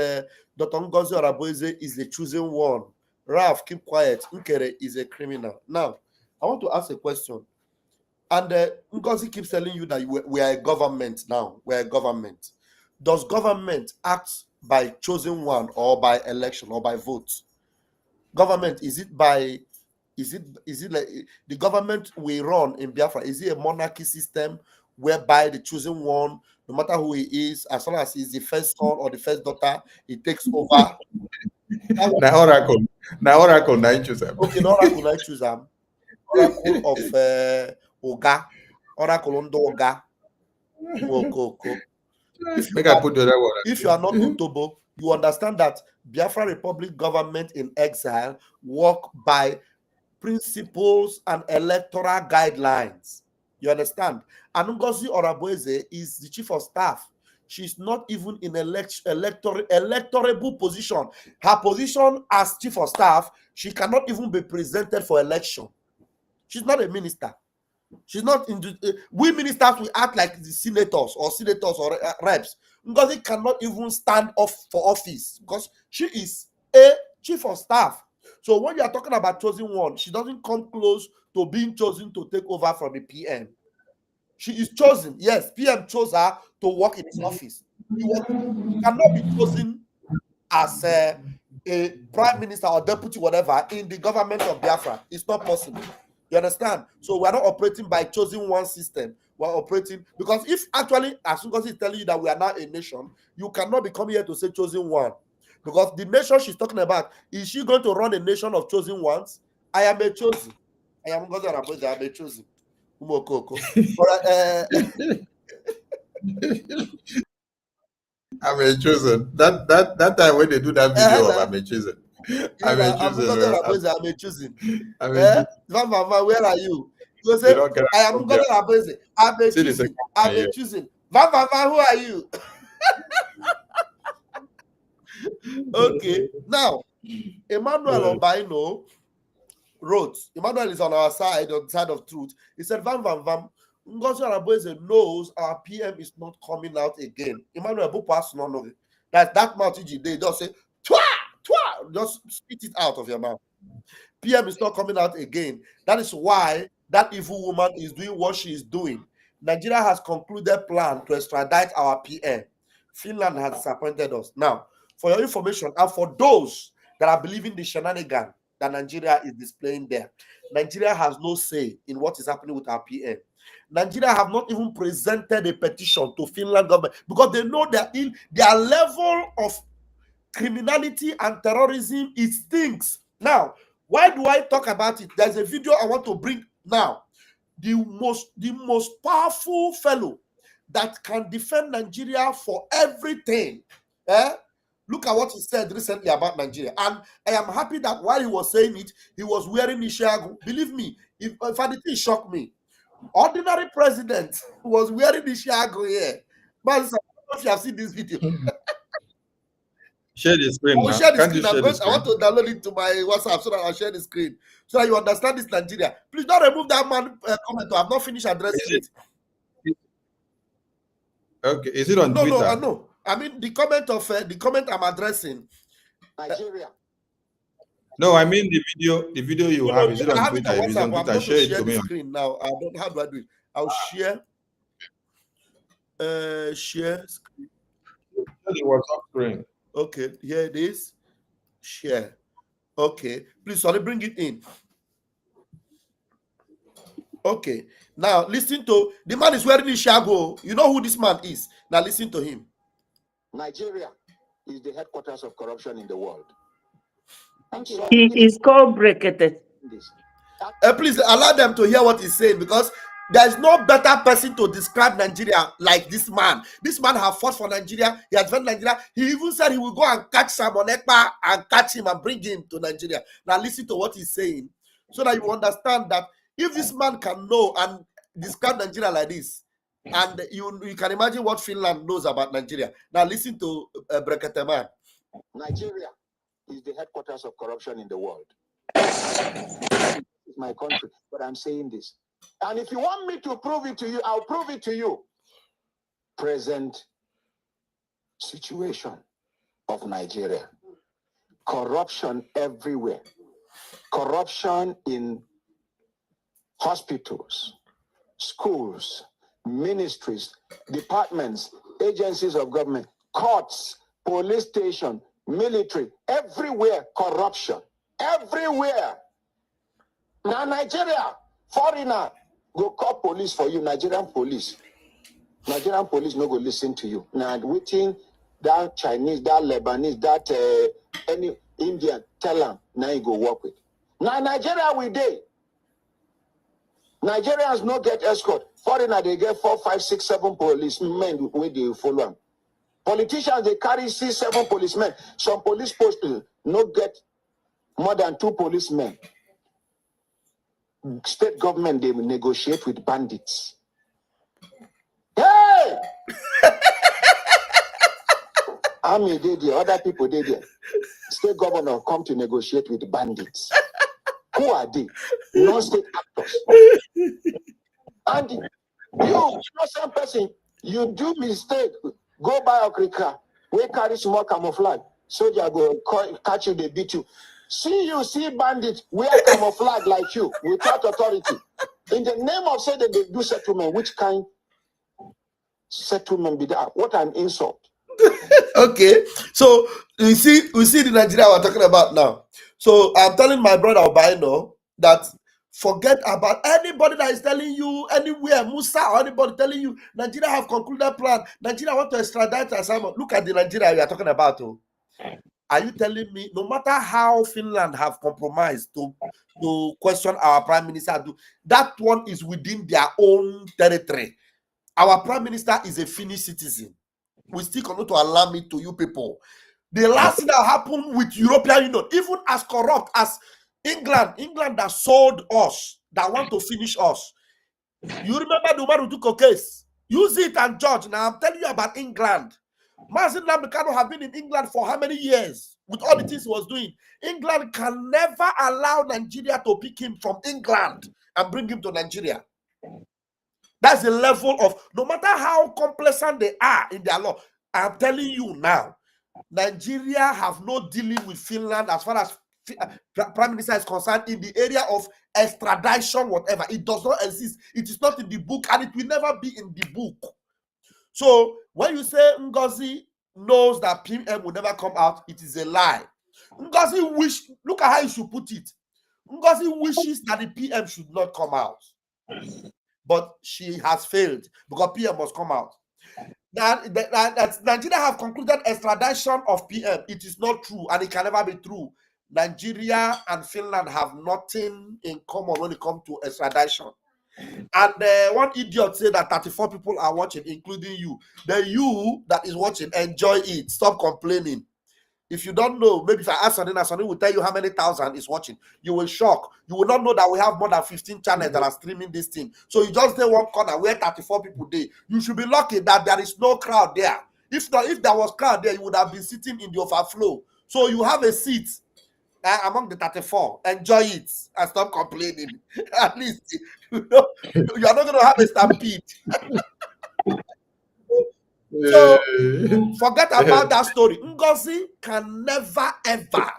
Dr. NGOZI Oraboeze is the chosen one. Ralph, keep quiet. Nkere is a criminal. Now, I want to ask a question. And NGOZI keeps telling you that we are a government now. We are a government. Does government act by chosen one, or by election, or by vote? Government, is it like the government we run in Biafra? Is it a monarchy system whereby the chosen one, no matter who he is, as long as he's the first son or the first daughter, he takes over? Now Oracle, I choose them. Okay, now Oracle, I choose them. Oracle of Oga, Oracle under Oga. If you are not Otobo, you understand that Biafra Republic government in exile work by principles and electoral guidelines. You understand? And NGOZI Oraboeze is the chief of staff. She's not even in electorable position. Her position as chief of staff, she cannot even be presented for election. She's not a minister. She's not in we ministers, we act like the senators or reps. NGOZI cannot even stand off for office because she is a chief of staff. So when you are talking about chosen one, she doesn't come close to being chosen to take over from the PM. She is chosen. Yes, PM chose her to work in his office. He cannot be chosen as a prime minister or deputy, whatever, in the government of Biafra. It's not possible. You understand? So we're not operating by chosen one system. We're operating because if actually, as soon as he's telling you that we are now a nation, you cannot be coming here to say chosen one. Because the nation she's talking about, is she going to run a nation of chosen ones? I am a chosen. I am going to be chosen. I'm a chosen. That time when they do that video of I'm a chosen. I'm a chosen. Mama, where are you? You say, I am going to be I'm a chosen. I'm a chosen. Mama, who are you? Okay, now Emmanuel Obaino wrote. Emmanuel is on our side, on the side of truth. He said, NGOZI Oraboeze knows our PM is not coming out again. Emmanuel Bupas no know that mouth they just say twa, just spit it out of your mouth. PM is not coming out again. That is why that evil woman is doing what she is doing. Nigeria has concluded plan to extradite our PM. Finland has disappointed us. Now, for your information, and for those that are believing the shenanigan that Nigeria is displaying there, Nigeria has no say in what is happening with our PM. Nigeria have not even presented a petition to Finland government because they know that in their level of criminality and terrorism, it stinks. Now, why do I talk about it? There's a video I want to bring now. The most powerful fellow that can defend Nigeria for everything. Look at what he said recently about Nigeria. And I am happy that while he was saying it, he was wearing Ishagu. Believe me, if it shocked me. Ordinary president was wearing Ishagu here. But I don't know if you have seen this video. Share the screen now. Share the Can't screen. you share the screen? I want to download it to my WhatsApp so that I'll share the screen so that you understand this Nigeria. Please don't remove that man comment. I've not finished addressing it. Okay, is it on Twitter? No. I mean the comment I'm addressing. Nigeria. No, I mean the video you have. Is it on Twitter? If it's on Twitter, share it to me. Screen now. How do I do it? I'll share. Share screen. The WhatsApp screen. Okay, here it is. Share. Okay, please, sorry, bring it in. Okay, now listen to the man is wearing Ishago. You know who this man is. Now listen to him. Nigeria is the headquarters of corruption in the world. He is called Brekete. Please allow them to hear what he's saying because there's no better person to describe Nigeria like this man. This man has fought for Nigeria. He has defended Nigeria. He even said he will go and catch Simon Ekpa and catch him and bring him to Nigeria. Now listen to what he's saying so that you understand that if this man can know and describe Nigeria like this, and you can imagine what Finland knows about Nigeria. Now listen to Brekete man. Nigeria is the headquarters of corruption in the world. It's my country, but I'm saying this. And if you want me to prove it to you, I'll prove it to you. Present situation of Nigeria. Corruption everywhere. Corruption in hospitals, schools, ministries, departments, agencies of government, courts, police station, military, everywhere corruption. Everywhere. Now Nigeria, foreigner, go call police for you, Nigerian police. Nigerian police no go listen to you. Now waiting that Chinese, that Lebanese, that any Indian, tell them, now you go work with. Now Nigeria we dey. Nigerians no get escort. Foreigner they get 4, 5, 6, 7 policemen where they follow them. Politicians they carry 6, 7 policemen. Some police posts no get more than 2 policemen. State government they negotiate with bandits. Hey! Army they there, other people they there. State governor come to negotiate with bandits. Who are they? Non-state actors. And you innocent person, you do mistake, go buy a cricker, we carry small camouflage, soldier go catch you, they beat you. See bandits wear camouflage like you without authority. In the name of saying that they do settlement, which kind settlement be that? What an insult. Okay, so we see the Nigeria we're talking about now. So I'm telling my brother Obaino that forget about anybody that is telling you anywhere, Musa or anybody telling you Nigeria have concluded plan. Nigeria want to extradite assignment. Look at the Nigeria we are talking about. Oh. Are you telling me no matter how Finland have compromised to question our prime minister, that one is within their own territory? Our prime minister is a Finnish citizen. We still continue to allow me to you people. The last thing that happened with European Union, even as corrupt as England that sold us, that want to finish us. You remember the one who took a case? Use it and judge. Now I'm telling you about England. Mazin Lamicano have been in England for how many years? With all the things he was doing. England can never allow Nigeria to pick him from England and bring him to Nigeria. That's the level of, no matter how complacent they are in their law, I'm telling you now, Nigeria have no dealing with Finland as far as Prime Minister is concerned in the area of extradition, whatever. It does not exist. It is not in the book, and it will never be in the book. So when you say NGOZI knows that PM will never come out, it is a lie. NGOZI look at how you should put it. NGOZI wishes that the PM should not come out. But she has failed because PM must come out. Now, that Nigeria have concluded extradition of PM. It is not true, and it can never be true. Nigeria and Finland have nothing in common when it comes to extradition. And one idiot said that 34 people are watching, including you. Then you that is watching, enjoy it. Stop complaining. If you don't know, maybe if I ask something, somebody will tell you how many thousand is watching. You will shock. You will not know that we have more than 15 channels that are streaming this thing. So you just stay one corner where 34 people there. You should be lucky that there is no crowd there. If not, if there was crowd there, you would have been sitting in the overflow. So you have a seat among the 34. Enjoy it and stop complaining. At least you are not going to have a stampede. So forget about that story. NGOZI can never ever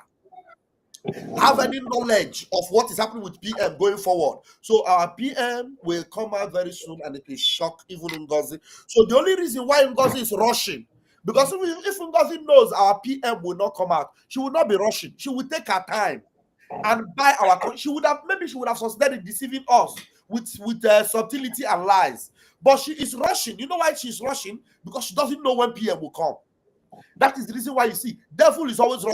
have any knowledge of what is happening with PM going forward. So our PM will come out very soon, and it will shock even NGOZI. So the only reason why NGOZI is rushing, because if NGOZI knows our PM will not come out, she will not be rushing. She will take her time and buy our. She would have succeeded in deceiving us with subtlety and lies. But she is rushing. You know why she's rushing? Because she doesn't know when PM will come. That is the reason why you see devil is always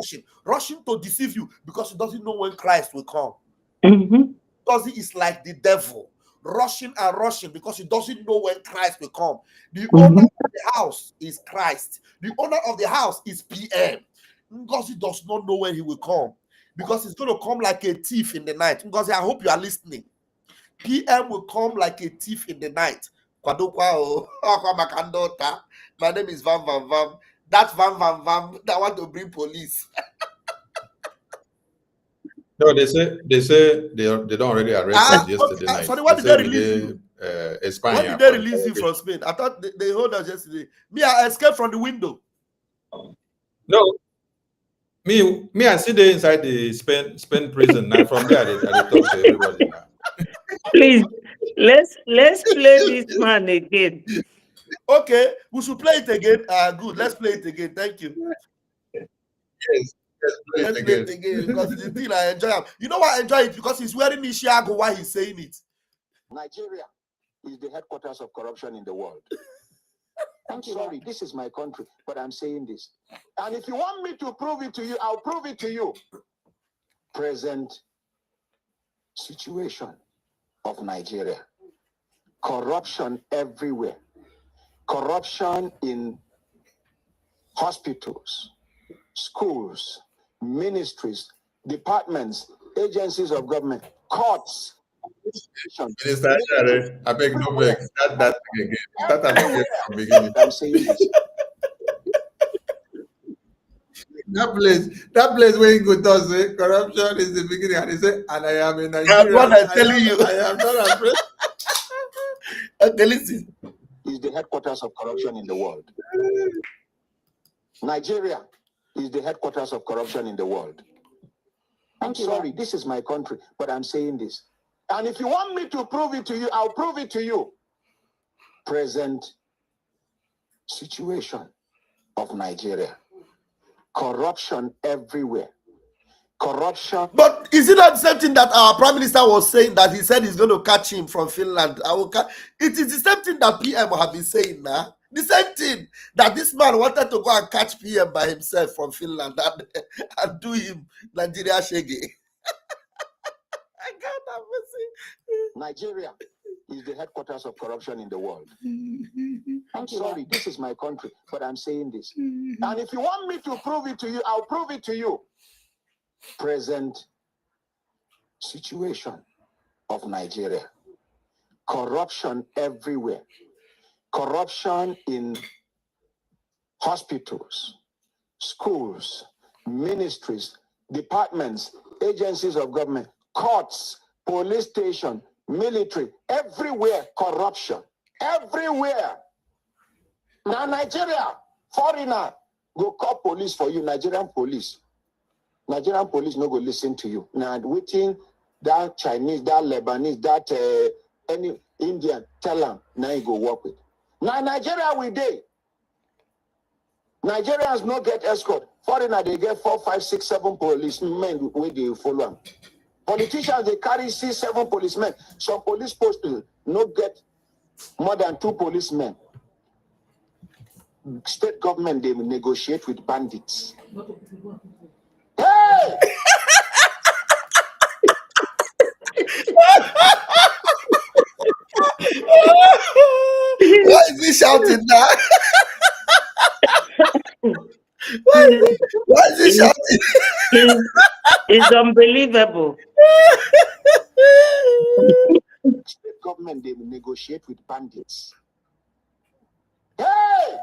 rushing to deceive you, because he doesn't know when Christ will come. Because he is like the devil, rushing and rushing because he doesn't know when Christ will come. The owner of the house is Christ. The owner of the house is PM. Because he does not know when he will come, because he's going to come like a thief in the night. Because I hope you are listening. PM will come like a thief in the night. My name is Vam Vam Vam. That Vam Vam Vam that want to bring police. No, they say they don't already arrest him yesterday night. Sorry, when did they release you? When did they release you from Spain? I thought they hold us yesterday. Me, I escaped from the window. No, me, I sit there inside the Spain prison. Now from there, I talk to everybody now. Please, let's play this man again. Okay, we should play it again. Good, let's play it again. Thank you. Yes, let's play it again because it's the thing I enjoy. You know why I enjoy it? Because he's wearing Ishiago while he's saying it. Nigeria is the headquarters of corruption in the world. I'm sorry, this is my country, but I'm saying this. And if you want me to prove it to you, I'll prove it to you. Present situation of Nigeria. Corruption everywhere. Corruption in hospitals, schools, ministries, departments, agencies of government, courts. Minister, I beg no vex. That thing again. Start at the beginning. I'm saying this. That place where you go to say corruption is the beginning, and he say, and I am in Nigeria. What I'm telling you, I am not afraid. Okay, listen. Is the headquarters of corruption in the world. Nigeria is the headquarters of corruption in the world. I'm sorry, this is my country, but I'm saying this. And if you want me to prove it to you, I'll prove it to you. Present situation of Nigeria. Corruption everywhere. Corruption. But is it not the same thing that our Prime Minister was saying, that he said he's going to catch him from Finland? It is the same thing that PM have been saying now. The same thing that this man wanted to go and catch PM by himself from Finland and do him Nigeria shaggy. I can't have mercy. Nigeria is the headquarters of corruption in the world. I'm sorry, this is my country, but I'm saying this. And if you want me to prove it to you, I'll prove it to you. Present situation of Nigeria. Corruption everywhere. Corruption in hospitals, schools, ministries, departments, agencies of government, courts, police station, military, everywhere corruption. Everywhere. Now Nigeria, foreigner, go call police for you, Nigerian police. Nigerian police no go listen to you. Now, waiting that Chinese, that Lebanese, that any Indian, tell them, now you go work with. Now, Nigeria we day. Nigerians no get escort. Foreigner, they get 4, 5, 6, 7 policemen where they follow them. Politicians, they carry 6, 7 policemen. Some police posts no get more than 2 policemen. State government, they negotiate with bandits. Hey! Why is he shouting now? Why is he shouting? It's unbelievable. State government, they negotiate with bandits. Hey!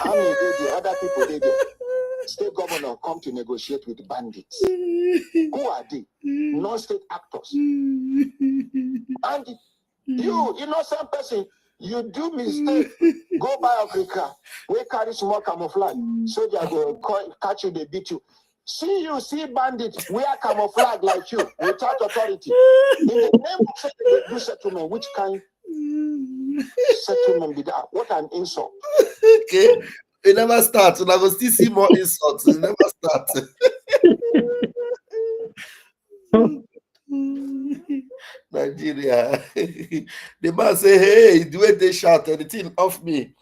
Army, they other people, they state governor come to negotiate with bandits. Who are they? Non-state actors. And you innocent person, you do mistake, go buy Africa, we carry small camouflage, soldier go catch you, they beat you. See bandits, we are camouflage like you, without authority. In the name of they do settlement, which kind settlement be that? What an insult. Okay, it never starts, and I will still see more insults. It never starts. Nigeria. The man say, hey, the way they shout, anything off me.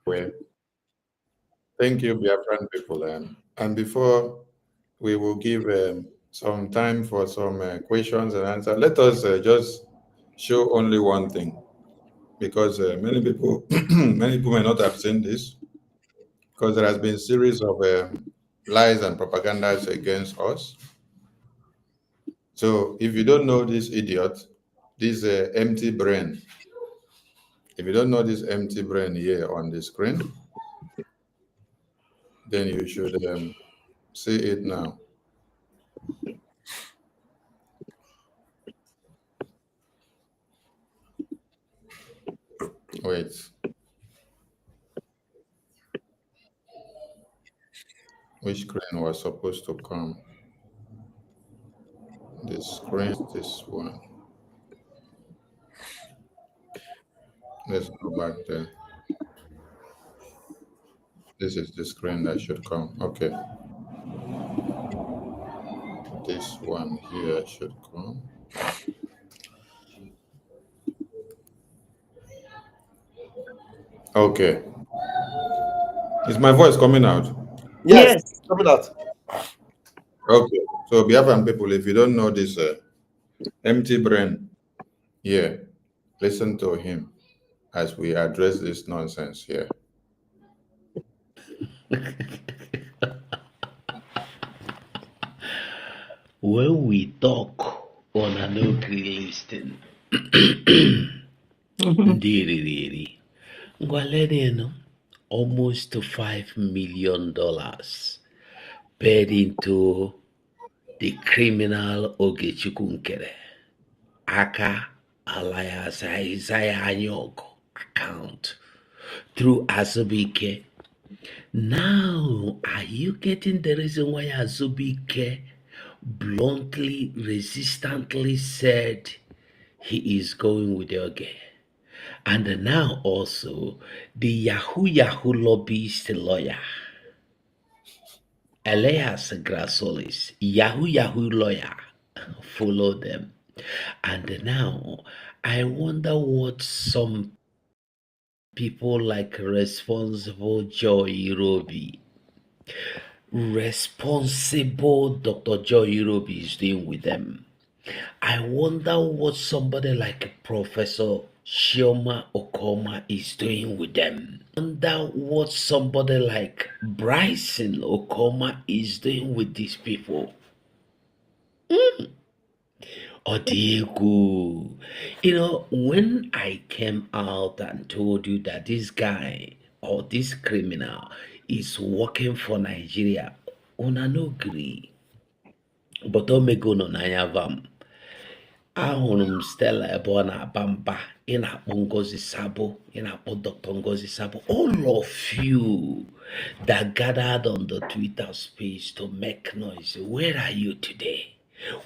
Well, thank you, Biafran people. And before we will give some time for some questions and answers, let us just show only one thing, because many people may not have seen this, because there has been a series of lies and propagandas against us. So if you don't know this idiot, this empty brain, if you don't know this empty brain here on the screen, then you should see it now. Wait. Which screen was supposed to come? This screen, this one. Let's go back there. This is the screen that should come. Okay. This one here should come. Okay. Is my voice coming out? Yes. Coming out. Okay. So, Biafran people, if you don't know this empty brain here, listen to him as we address this nonsense here. When we talk on an agree listing, almost $5 million paid into the criminal Ogechikunkere Aka alias Isaiah Anyoko account through Azubike. Now, are you getting the reason why Azubike bluntly, resistantly said he is going with Oge? And now also the Yahoo lobbyist lawyer, Elias Grasolis, Yahoo lawyer, follow them. And now I wonder what some people like responsible Joy Irobi, responsible Dr. Joy Irobi is doing with them. I wonder what somebody like Professor Shioma Okoma is doing with them. I wonder what somebody like Bryson Okoma is doing with these people. Odiego. You know, when I came out and told you that this guy or this criminal is working for Nigeria, una no agree. But don't make go no nanya vam. ahụrụ m Stella ebe ọ na-aba mba, ị na-akpọ Ngozi Sabo, ị na-akpọ Dr. Ngozi Sabo, all of you that gathered on the Twitter space to make noise, where are you today?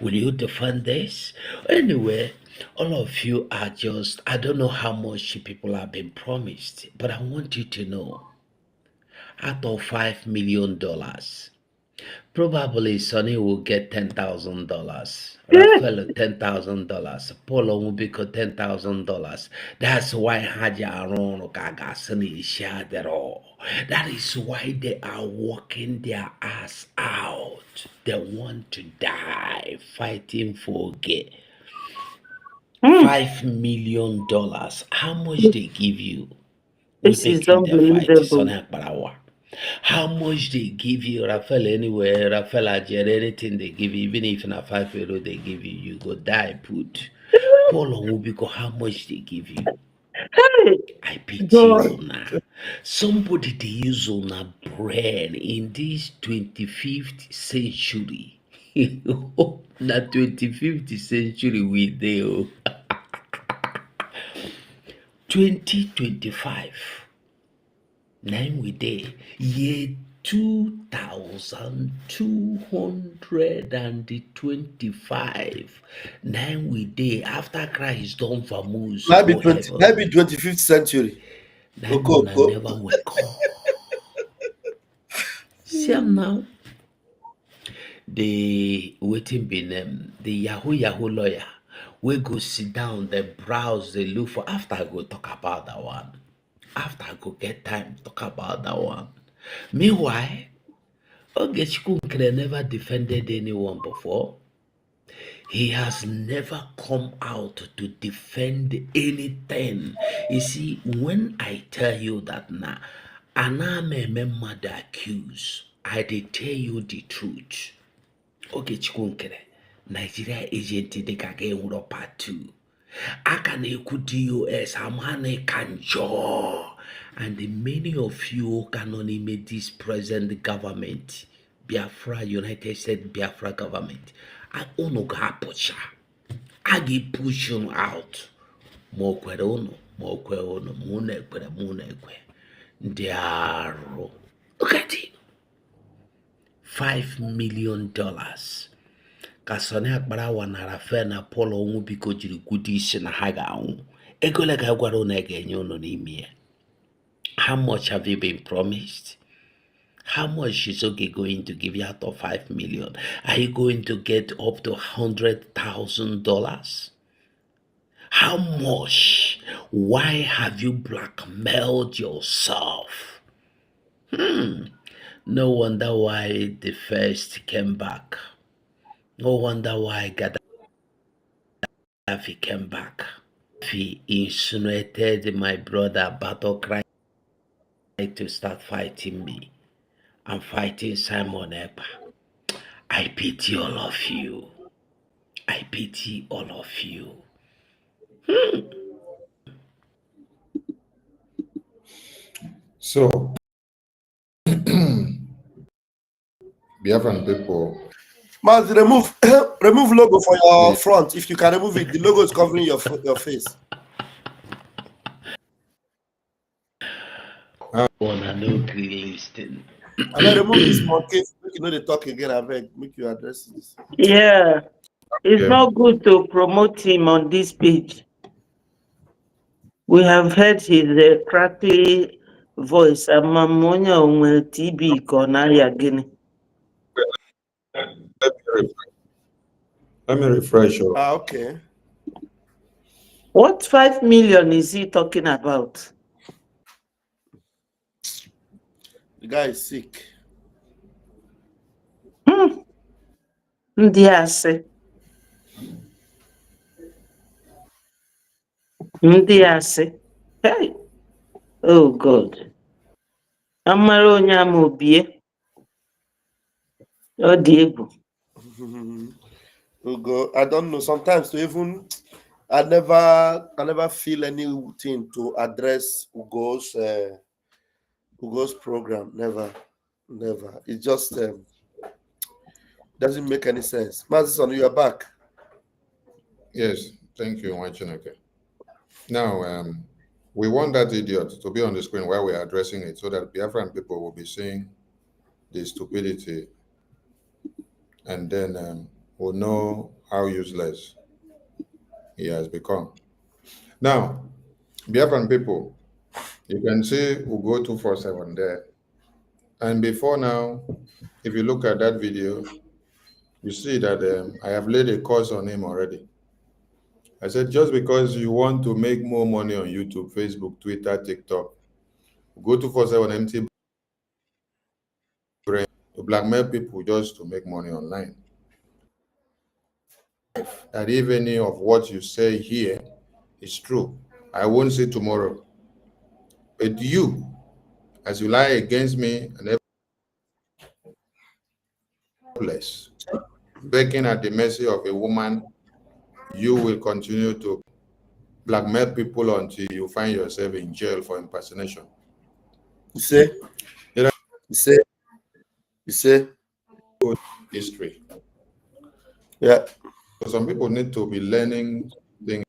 Will you defend this? Anyway, all of you are just, I don't know how much people have been promised, but I want you to know, out of $5 million, probably Sonny will get $10,000. Rafael $10,000. Paulo will be $10,000. That's why Haji Aaron Okagasani shared it all. That is why they are working their ass out. They want to die fighting for gay. $5 million. How much they give you? This is The fight, unbelievable. Sonny Akbarawa. How much they give you, Rafael, anyway, Rafael, anything they give you, even if na €5 they give you, you go die put. Paul Onwubiko, how much they give you? I pity you now. Somebody they use on a brain in this 25th century. Na 25th century we do. 2025. Nine we day, year 2225. Nine we day after Christ done for Moses. Maybe 25th century. Nine gonna never wake up. See now. The waiting be them, the Yahoo lawyer. We go sit down, they browse, they look for after I go talk about that one. After I go get time to talk about that one. Meanwhile, Ogechikunkre never defended anyone before. He has never come out to defend anything. You see, when I tell you that now, remember the accused, I did tell you the truth. Ogechikunkre, Nigeria agent de kage part 2. I can DOS, Amane Kanjo. And many of you can only make this present government, Biafra, United States Biafra government. I ono ga push. I get push you out. More ono, mune Diaro. Look at it. $5 million. Kasone akpara wanara fe na Paul Onwubiko jiri kwudo isi na ha ga-anwụ. Ego le ga gwara unu ga-enye unu n'ime ya. How much have you been promised? How much is Oge going to give you out of 5 million? Are you going to get up to $100,000? How much? Why have you blackmailed yourself? No wonder why the first came back. No wonder why Gaddafi came back. He insinuated my brother battle cry to start fighting me. I'm fighting Simon Epa. I pity all of you. I pity all of you. So, Biafran people. Mas, remove logo for your front. If you can remove it, the logo is covering your face. Wanna no listing. And then remove this monkey. Make you know they talk again. I beg, make you address this. Yeah, it's not good to promote him on this page. We have heard his crackly voice. Amamonya onwe TB konaya gini. Let me refresh you. Okay. What 5 million is he talking about? The guy is sick. Ndị asị. Hey. Oh God. Amara onye ama obie. Ọ dị egwu. Ugo, I don't know. Sometimes to even I never feel anything to address Ugo's program. Never. It just doesn't make any sense. Mazison, you are back. Yes, thank you, Wachineke. Now, we want that idiot to be on the screen while we're addressing it so that Biafran people will be seeing the stupidity and then will know how useless he has become. Now, Biafran people, you can see Ugo 247 there. And before now, if you look at that video, you see that I have laid a course on him already. I said, just because you want to make more money on YouTube, Facebook, Twitter, TikTok, go 247 empty brain to blackmail people just to make money online. That if any of what you say here is true, I won't say tomorrow. But you, as you lie against me and helpless, begging at the mercy of a woman, you will continue to blackmail people until you find yourself in jail for impersonation. You see? You see? You see? History. Yeah. So some people need to be learning things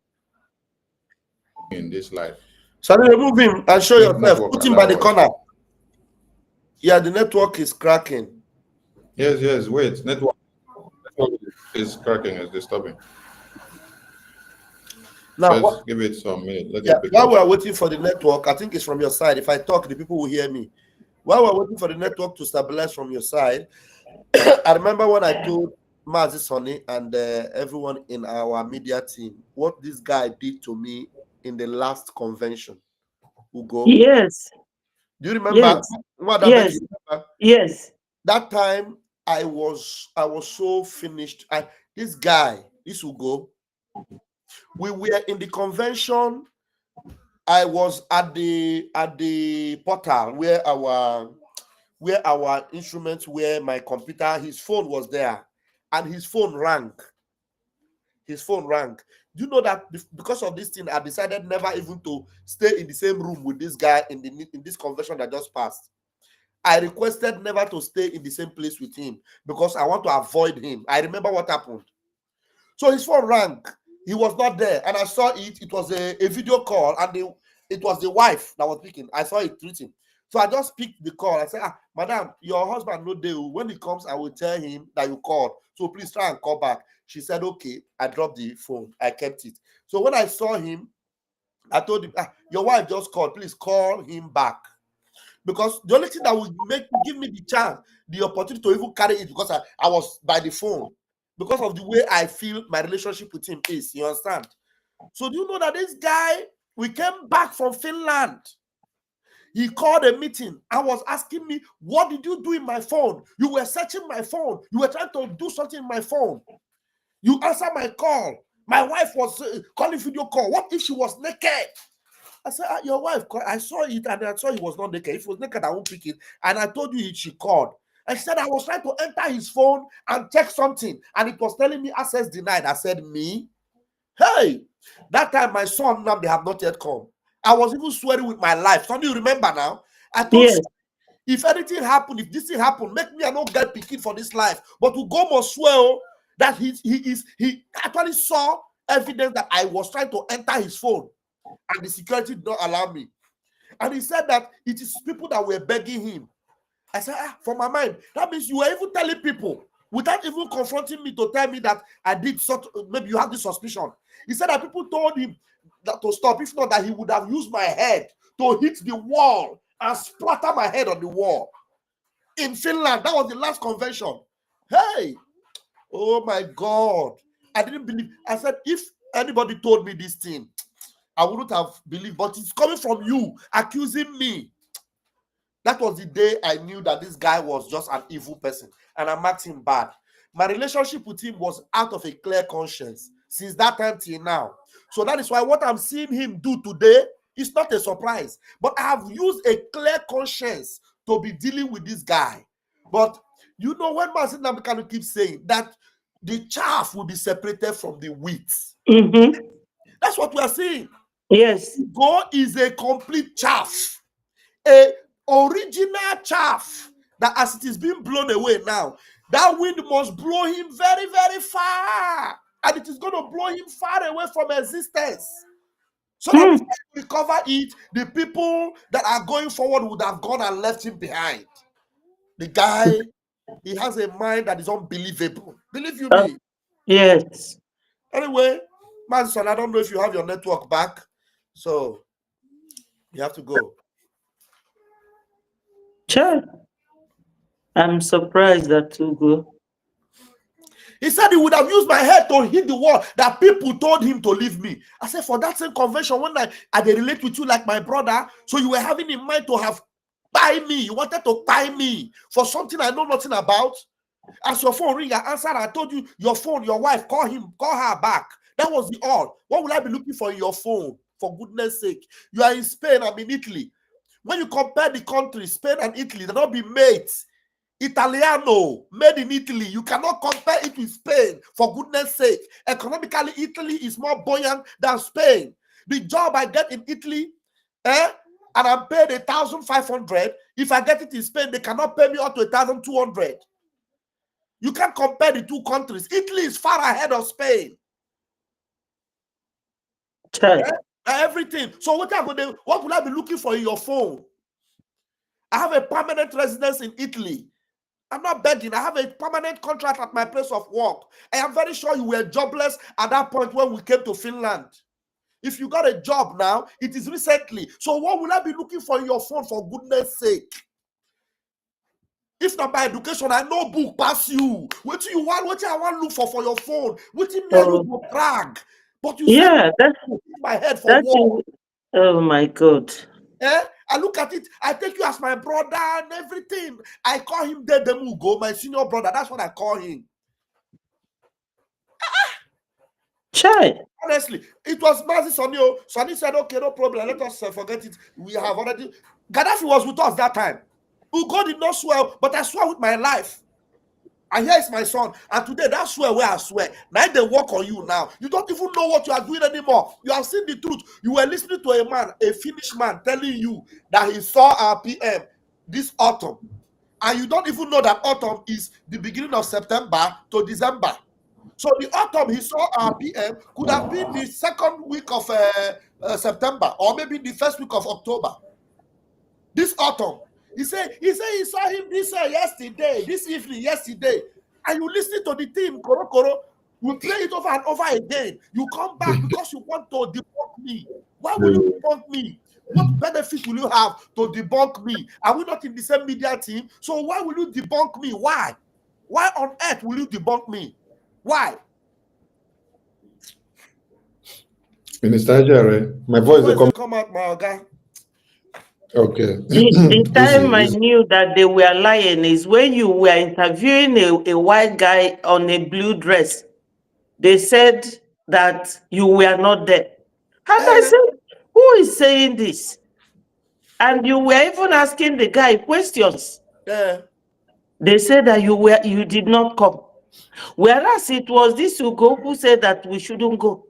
in this life. Sorry, remove him and show yourself. Put him by the corner. Yeah, the network is cracking. Yes, wait. Network is cracking, is disturbing. Now, let's give it some minutes. While we are waiting for the network, I think it's from your side. If I talk, the people will hear me. While we're waiting for the network to stabilize from your side, I remember when I told Mazi Sonny and everyone in our media team what this guy did to me in the last convention. Ugo. Yes. Do you remember? Yes. Yes. That time I was so finished. This guy, this Ugo, we were in the convention. I was at the portal where our instruments were, my computer, his phone was there, and his phone rang. Do you know that because of this thing, I decided never even to stay in the same room with this guy in this convention that just passed. I requested never to stay in the same place with him because I want to avoid him. I remember what happened. So his phone rang. He was not there, and I saw it. It was a video call, and it was the wife that was speaking. I saw it written. So I just picked the call. I said, madam, your husband no day. When he comes, I will tell him that you called. So please try and call back. She said, okay. I dropped the phone. I kept it. So when I saw him, I told him, your wife just called. Please call him back. Because the only thing that would give me the chance, the opportunity to even carry it, because I was by the phone. Because of the way I feel my relationship with him is. You understand? So do you know that this guy, we came back from Finland. He called a meeting and was asking me, what did you do in my phone? You were searching my phone. You were trying to do something in my phone. You answered my call. My wife was calling video call. What if she was naked? I said, your wife called. I saw it and I saw he was not naked. If he was naked, I won't pick it. And I told you she called. I said, I was trying to enter his phone and check something. And it was telling me access denied. I said, me? Hey, that time my son now they have not yet come. I was even swearing with my life. Some of you remember now? I told you, if anything happened, if this thing happened, make me not get picking for this life. But to go must swear that he actually saw evidence that I was trying to enter his phone, and the security did not allow me. And he said that it is people that were begging him. I said, for my mind, that means you were even telling people without even confronting me to tell me that I did maybe you have this suspicion. He said that people told him that to stop, if not that he would have used my head to hit the wall and splatter my head on the wall. In Finland, that was the last convention. Hey, oh my God. I didn't believe. I said, if anybody told me this thing, I wouldn't have believed, but it's coming from you, accusing me. That was the day I knew that this guy was just an evil person, and I marked him bad. My relationship with him was out of a clear conscience since that time till now. So that is why what I'm seeing him do today is not a surprise. But I have used a clear conscience to be dealing with this guy. But you know, when Martin Nambikano keeps saying that the chaff will be separated from the wheat. That's what we are saying. Yes. God is a complete chaff. A original chaff that as it is being blown away now, that wind must blow him very, very far. and it is going to blow him far away from existence. So that before he recover it, the people that are going forward would have gone and left him behind. The guy, he has a mind that is unbelievable. Believe you me. Yes. Anyway, Manson, I don't know if you have your network back, so you have to go. Sure. I'm surprised that you go. He said he would have used my head to hit the wall, that people told him to leave me. I said, for that same convention, when I they relate with you like my brother, so you were having in mind to have buy me. You wanted to buy me for something I know nothing about. As your phone ring, I answered. I told you your phone, your wife, call her back. That was the all. What will I be looking for in your phone? For goodness sake, you are in Spain. I'm in Italy. When you compare the countries, Spain and Italy, they're not be mates. Italiano, made in Italy. You cannot compare it with Spain, for goodness sake. Economically, Italy is more buoyant than Spain. The job I get in Italy, and I'm paid 1,500. If I get it in Spain, they cannot pay me up to 1,200. You can't compare the two countries. Italy is far ahead of Spain. Everything. So what will I be looking for in your phone? I have a permanent residence in Italy. I'm not begging. I have a permanent contract at my place of work. I am very sure you were jobless at that point when we came to Finland. If you got a job now, it is recently. So what will I be looking for in your phone, for goodness sake? If not by education, I know book pass you. What do you want? What I want to look for your phone? What you mean you go brag? But you Yeah, said my head for war. Oh my God. I look at it, I take you as my brother and everything. I call him Dedemugo, my senior brother. That's what I call him. Honestly, it was Mazi Sonio. Sonny said, okay, no problem. Let us forget it. We have already. Gaddafi was with us that time. Ugo did not swear, but I swear with my life. And here is my son. And today, that swear where I swear. Now they work on you now. You don't even know what you are doing anymore. You have seen the truth. You were listening to a man, a Finnish man, telling you that he saw our PM this autumn. And you don't even know that autumn is the beginning of September to December. So the autumn he saw our PM could have been the second week of September, or maybe the first week of October. This autumn. He said he saw him this yesterday, this evening, yesterday. And you listen to the team, Koro, we play it over and over again. You come back because you want to debunk me. Why will you debunk me? What benefit will you have to debunk me? Are we not in the same media team? So why will you debunk me? Why? Why on earth will you debunk me? Why? Minister Jare, my voice will come out, my guy. Okay. The time I knew that they were lying is when you were interviewing a white guy on a blue dress. They said that you were not there. And I said, who is saying this? And you were even asking the guy questions. They said that you did not come. Whereas it was this Ugo who said that we shouldn't go.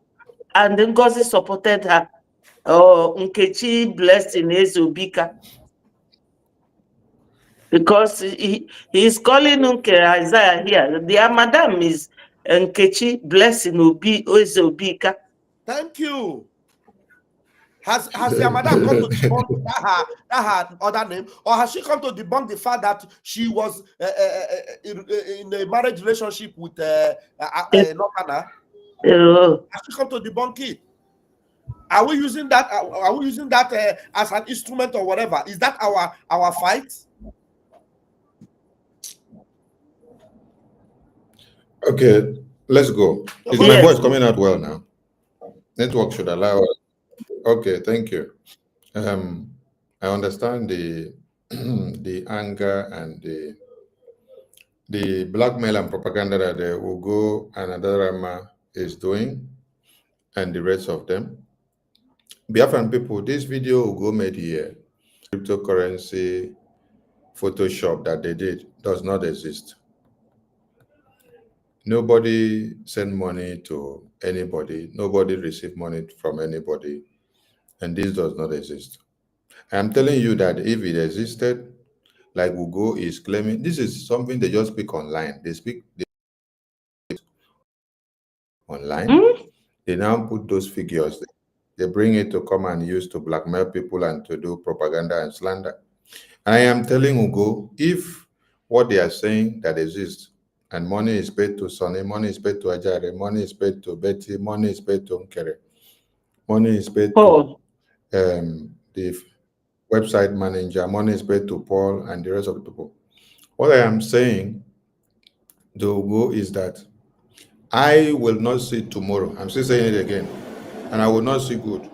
And then NGOZI supported her. Oh, Nkechi blessed in Ezubika. Because he is calling Nke Isaiah here. Their madam is Nkechi blessing Ezubika. Thank you. Has your madam come to debunk that her other name, or has she come to debunk the fact that she was in a marriage relationship with Nokana? Has she come to debunk it? Are we using that? Are we using that as an instrument or whatever? Is that our fight? Okay, let's go. Is my voice coming out well now? Network should allow us. Okay, thank you. I understand the the anger and the blackmail and propaganda that the Ugo and Adarama is doing, and the rest of them. Biafran people, this video Ugo made here, cryptocurrency Photoshop that they did, does not exist. Nobody sent money to anybody. Nobody received money from anybody. And this does not exist. I'm telling you that if it existed, like Ugo is claiming, this is something they just speak online. They speak online. They now put those figures. They bring it to come and use to blackmail people and to do propaganda and slander. And I am telling Ugo, if what they are saying that exists, and money is paid to Sonny, money is paid to Ajare, money is paid to Betty, money is paid to Nkere, money is paid to the website manager, money is paid to Paul and the rest of the people. What I am saying, the Ugo, is that I will not see tomorrow. I'm still saying it again. And I will not see good.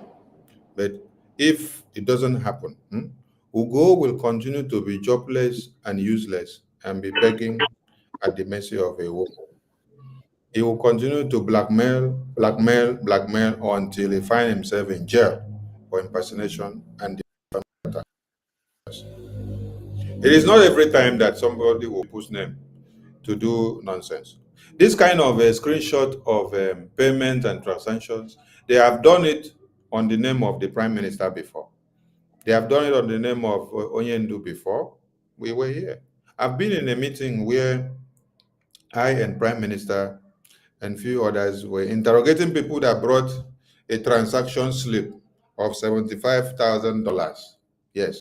But if it doesn't happen, Ugo will continue to be jobless and useless and be begging at the mercy of a woman. He will continue to blackmail until he finds himself in jail for impersonation and defamation. It is not every time that somebody will push name to do nonsense. This kind of a screenshot of payment and transactions, they have done it on the name of the Prime Minister before. They have done it on the name of Onyendu before. We were here. I've been in a meeting where I and Prime Minister and few others were interrogating people that brought a transaction slip of $75,000. Yes.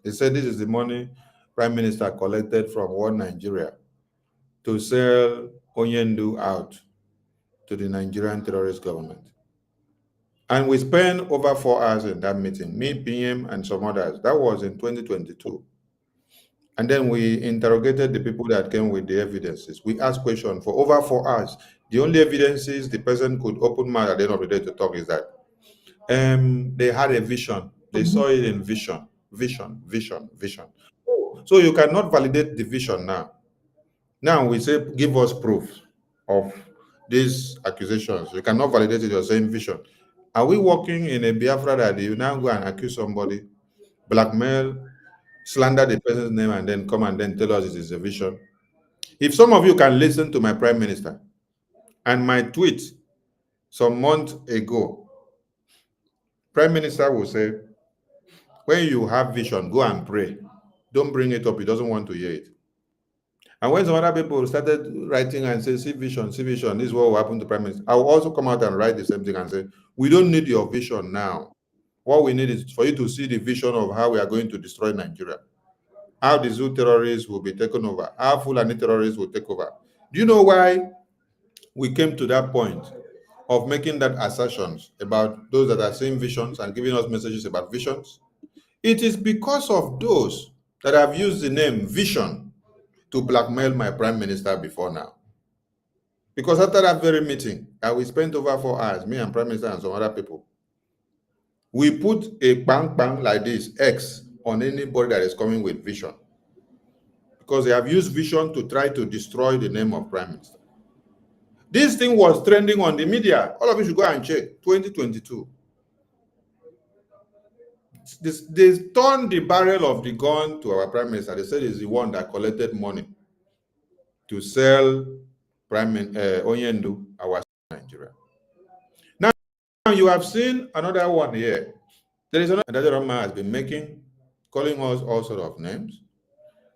They said this is the money Prime Minister collected from One Nigeria to sell Onyendu out to the Nigerian terrorist government. And we spent over 4 hours in that meeting, me, PM, and some others. That was in 2022. And then we interrogated the people that came with the evidences. We asked questions for over 4 hours. The only evidences the person could open mouth at the end of the day to talk is that they had a vision. They saw it in vision. So you cannot validate the vision now. Now we say, give us proof of these accusations. You cannot validate it, you're saying vision. Are we working in a Biafra that you now go and accuse somebody, blackmail, slander the person's name, and then come and then tell us it is a vision? If some of you can listen to my Prime Minister and my tweet some months ago, Prime Minister will say, when you have vision, go and pray. Don't bring it up. He doesn't want to hear it. And when some other people started writing and say, see vision, this is what will happen to Prime Minister, I will also come out and write the same thing and say, we don't need your vision now. What we need is for you to see the vision of how we are going to destroy Nigeria, how the Zoo terrorists will be taken over, how Fulani terrorists will take over. Do you know why we came to that point of making that assertions about those that are seeing visions and giving us messages about visions? It is because of those that have used the name vision to blackmail my Prime Minister before now. Because after that very meeting, we spent over 4 hours, me and Prime Minister and some other people, we put a bang like this, X, on anybody that is coming with vision. Because they have used vision to try to destroy the name of Prime Minister. This thing was trending on the media. All of you should go and check. 2022. They turned the barrel of the gun to our Prime Minister. They said he's the one that collected money to sell Onyendu, our Nigeria. Now you have seen another one here. There is another man has been calling us all sorts of names.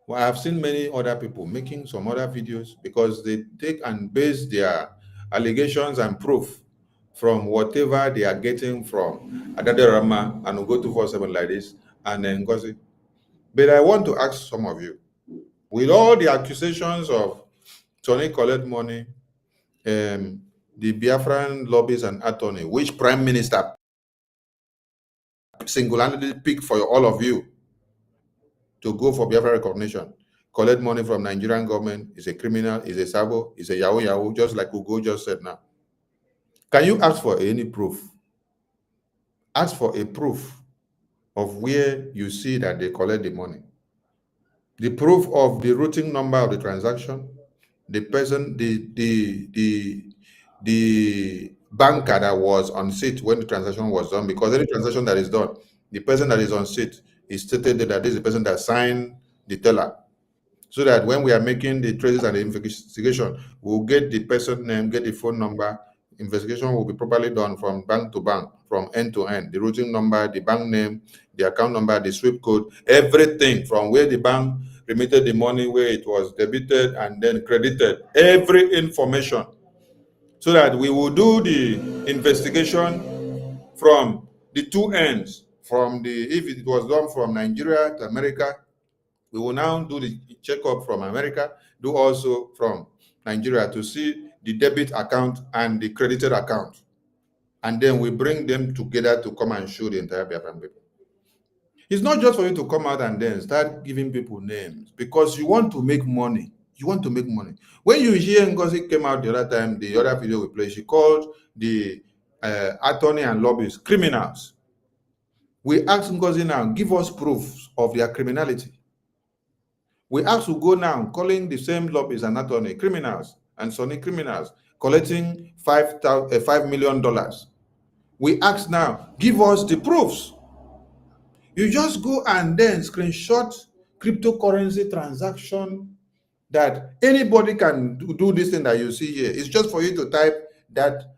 Well, I have seen many other people making some other videos because they take and base their allegations and proof from whatever they are getting from Adaderama and Ugo247 like this and NGOZI. But I want to ask some of you, with all the accusations of Tony collect money, the Biafran lobbies and attorney, which Prime Minister single-handedly picked for all of you to go for Biafra recognition, collect money from Nigerian government, is a criminal, is a sabo, is a yahoo, just like Ugo just said now. Can you ask for any proof? Ask for a proof of where you see that they collect the money. The proof of the routing number of the transaction, the person, the banker that was on seat when the transaction was done, because any transaction that is done, the person that is on seat is stated that this is the person that signed the teller. So that when we are making the traces and the investigation, we'll get the person name, get the phone number. Investigation will be properly done from bank to bank, from end to end. The routing number, the bank name, the account number, the SWIFT code, everything from where the bank remitted the money, where it was debited and then credited. Every information so that we will do the investigation from the two ends. If it was done from Nigeria to America, we will now do the checkup from America, do also from Nigeria to see the debit account and the credited account. And then we bring them together to come and show the entire Biafran people. It's not just for you to come out and then start giving people names because you want to make money. You want to make money. When you hear NGOZI came out the other time, the other video we played, she called the attorney and lobbyists criminals. We ask NGOZI now, give us proofs of their criminality. We ask to go now, calling the same lobbyists and attorney criminals and Sonny criminals, collecting $5 million. We ask now, give us the proofs. You just go and then screenshot cryptocurrency transaction that anybody can do this thing that you see here. It's just for you to type that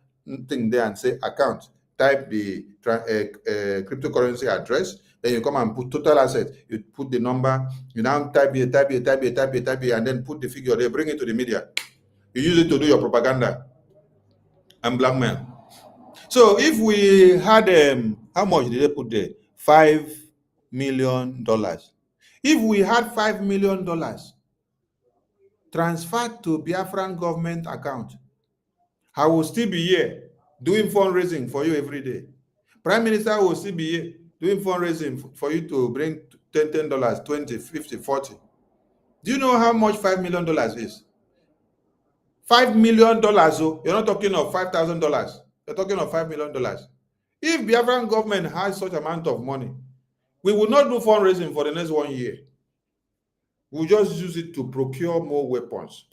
thing there and say account. Type the cryptocurrency address. Then you come and put total asset. You put the number. You now type here, and then put the figure. They bring it to the media. You use it to do your propaganda and blackmail. So if we had, how much did they put there? $5 million. If we had $5 million transferred to Biafran government account, I will still be here doing fundraising for you every day. Prime Minister will still be here doing fundraising for you to bring $10, $20, $50, $40. Do you know how much $5 million is? $5 million, oh, you're not talking of $5,000. You're talking of $5 million. If Biafran government has such amount of money, we will not do fundraising for the next 1 year. We'll just use it to procure more weapons.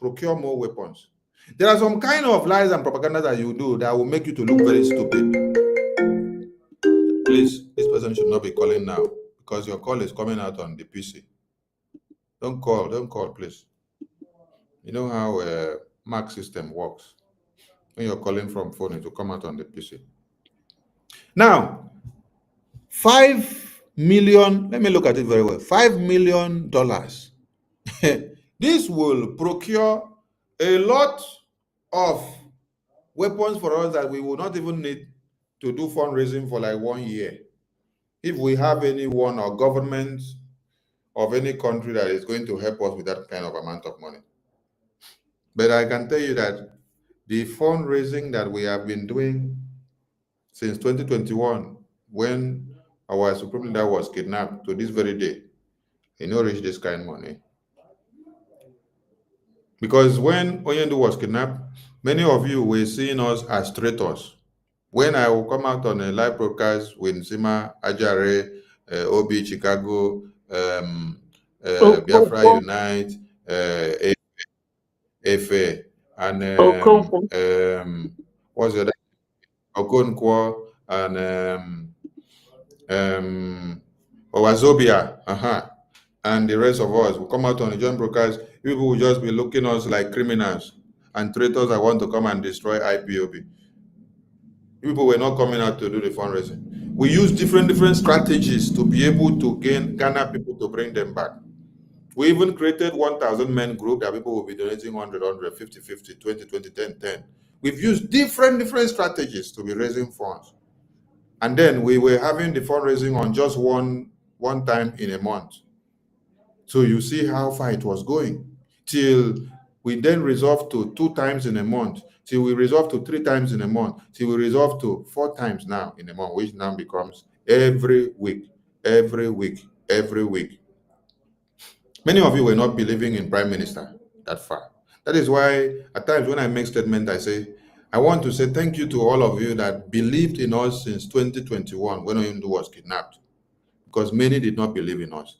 There are some kind of lies and propaganda that you do that will make you to look very stupid. Please, this person should not be calling now because your call is coming out on the PC. Don't call, please. You know how Mac system works. When you're calling from phone, it will come out on the PC. Now, $5 million, let me look at it very well. $5 million. This will procure a lot of weapons for us that we will not even need to do fundraising for like 1 year. If we have anyone or government of any country that is going to help us with that kind of amount of money. But I can tell you that the fundraising that we have been doing since 2021, when our Supreme Leader was kidnapped, to this very day, he no reach this kind of money. Because when Oyendu was kidnapped, many of you were seeing us as traitors. When I will come out on a live broadcast with Sima, Ajare, Obi, Chicago, Biafra Unite, Efe, and what's the other? Okonkwo, and Owazobia, and the rest of us will come out on a joint broadcast. People will just be looking at us like criminals and traitors that want to come and destroy IPOB. People were not coming out to do the fundraising. We use different strategies to be able to garner people to bring them back. We even created 1,000 men group that people will be donating 100, 150, 50, 20, 20, 10, 10. We've used different strategies to be raising funds. And then we were having the fundraising on just one time in a month. So you see how far it was going, till we then resolved to 2 times in a month, till we resolved to 3 times in a month, till we resolved to 4 times now in a month, which now becomes every week. Many of you were not believing in Prime Minister that far. That is why at times when I make statement, I say, I want to say thank you to all of you that believed in us since 2021 when Oyendu was kidnapped, because many did not believe in us.